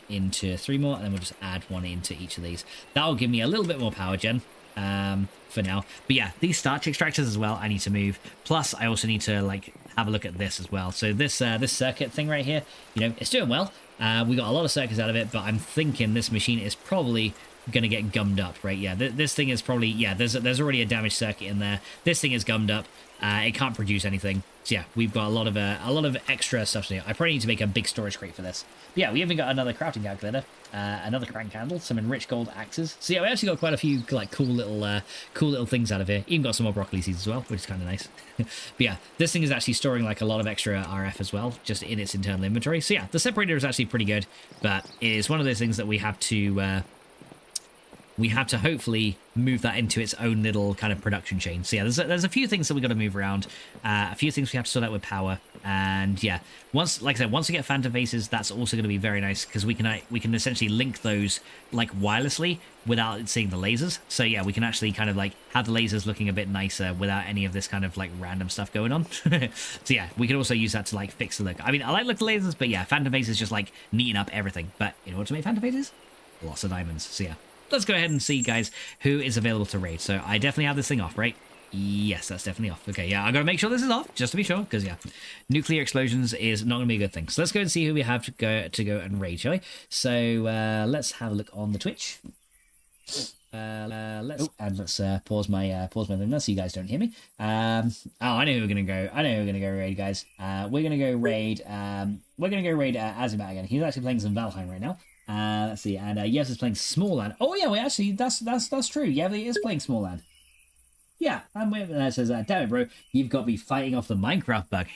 into 3 more, and then we'll just add 1 into each of these. That'll give me a little bit more power gen for now. But yeah, these starch extractors as well, I need to move. Plus, I also need to like have a look at this as well. So this circuit thing right here, you know, it's doing well. We got a lot of circuits out of it, but I'm thinking this machine is probably gonna get gummed up, right? Yeah, this thing is probably, yeah, there's already a damaged circuit in there. This thing is gummed up. It can't produce anything. So yeah, we've got a lot of extra stuff to do. I probably need to make a big storage crate for this. But yeah, we even got another crafting calculator, another crank candle, some enriched gold axes. So yeah, we actually got quite a few like cool little things out of here. Even got some more broccoli seeds as well, which is kind of nice. But yeah, this thing is actually storing like a lot of extra RF as well, just in its internal inventory. So yeah, the separator is actually pretty good, but it is one of those things that we have to hopefully move that into its own little kind of production chain. So yeah, there's a few things that we got to move around, a few things we have to sort out with power, and yeah, once we get phantom faces, that's also going to be very nice, because we can essentially link those like wirelessly without seeing the lasers. So yeah, we can actually kind of like have the lasers looking a bit nicer without any of this kind of like random stuff going on. So yeah, we can also use that to like fix the look. I mean, I like the lasers, but yeah, phantom faces just like neaten up everything. But in order to make phantom faces, lots of diamonds. So yeah, let's go ahead and see, guys, who is available to raid. So I definitely have this thing off, right? Yes, that's definitely off. Okay, yeah, I gotta make sure this is off, just to be sure, because yeah, nuclear explosions is not gonna be a good thing. So let's go and see who we have to go and raid, shall we? So let's have a look on the Twitch. Let's pause my thing now so you guys don't hear me. Oh, I know who we're gonna go. I know who we're gonna go raid, guys. We're gonna go raid. Azimat again. He's actually playing some Valheim right now. Let's see, and Yes is playing Small Land. Oh yeah, wait, actually, that's true. Yeah, he is playing Small Land. Yeah, and it says, damn it, bro, you've got me fighting off the Minecraft bug.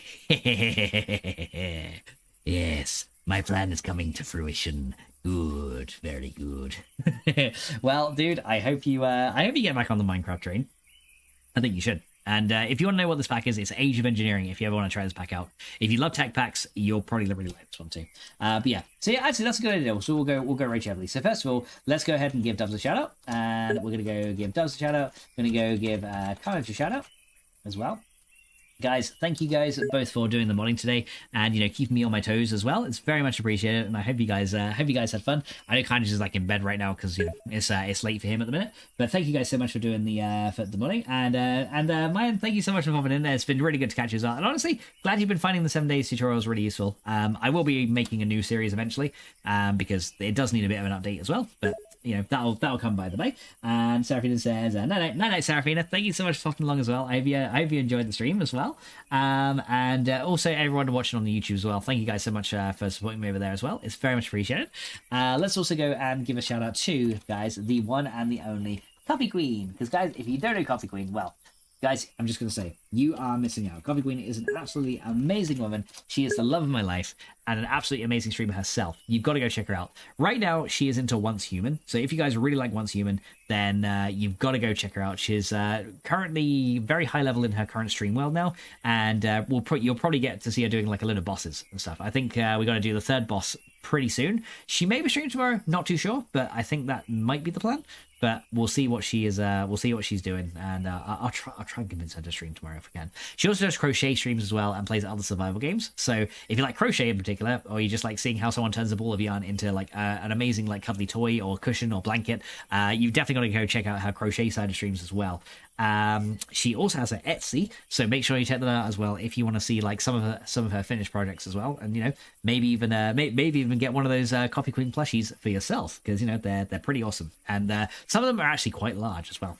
Yes, my plan is coming to fruition. Good, very good. Well, dude, I hope you get back on the Minecraft train. I think you should. And if you want to know what this pack is, it's Age of Engineering. If you ever want to try this pack out, if you love tech packs, you'll probably really like this one too. But yeah, so yeah, actually that's a good idea. So we'll go right heavily. So first of all, let's go ahead and give Dubs a shout out, and we're gonna go give Dubs a shout out. We're gonna go give Carnage a shout out as well. Guys, thank you guys both for doing the modding today, and keeping me on my toes as well. It's very much appreciated, and I hope you guys had fun. I know Carnage is like in bed right now because it's late for him at the minute. But thank you guys so much for doing the modding, and Mayan, thank you so much for popping in there. It's been really good to catch you as well. And honestly, glad you've been finding the 7 days tutorials really useful. I will be making a new series eventually, because it does need a bit of an update as well. But that'll come by the way. And Seraphina says, night, Seraphina. Thank you so much for popping along as well. I hope you enjoyed the stream as well. And also everyone watching on the YouTube as well. Thank you guys so much for supporting me over there as well. It's very much appreciated. Let's also go and give a shout out to, guys, the one and the only Coffee Queen. Because, guys, if you don't know Coffee Queen, well, guys, I'm just going to say, you are missing out. Coffee Queen is an absolutely amazing woman. She is the love of my life and an absolutely amazing streamer herself. You've got to go check her out. Right now, she is into Once Human. So if you guys really like Once Human, then you've got to go check her out. She's currently very high level in her current stream world now. And you'll probably get to see her doing like a load of bosses and stuff. I think we got to do the third boss pretty soon. She may be streaming tomorrow, not too sure, but I think that might be the plan. But we'll see what she is. We'll see what she's doing, and I'll try and convince her to stream tomorrow if I can. She also does crochet streams as well and plays other survival games. So if you like crochet in particular, or you just like seeing how someone turns a ball of yarn into like an amazing like cuddly toy or cushion or blanket, you've definitely got to go check out her crochet side of streams as well. She also has an Etsy, so make sure you check that out as well if you want to see like some of her finished projects as well, and maybe even get one of those Coffee Queen plushies for yourself, because they're pretty awesome, and some of them are actually quite large as well.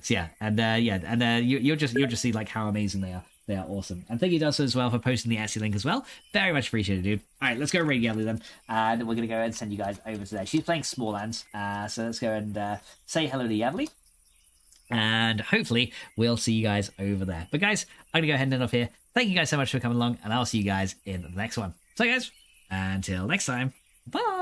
So yeah, and you'll just see like how amazing they are. They are awesome. And thank you, Dustin, as well, for posting the Etsy link as well. Very much appreciated, dude. All right, let's go raid Yavli then. And we're going to go ahead and send you guys over to there. She's playing Small Lands, so let's go and say hello to Yavli. And hopefully we'll see you guys over there. But guys, I'm going to go ahead and end off here. Thank you guys so much for coming along, and I'll see you guys in the next one. So guys, until next time, bye!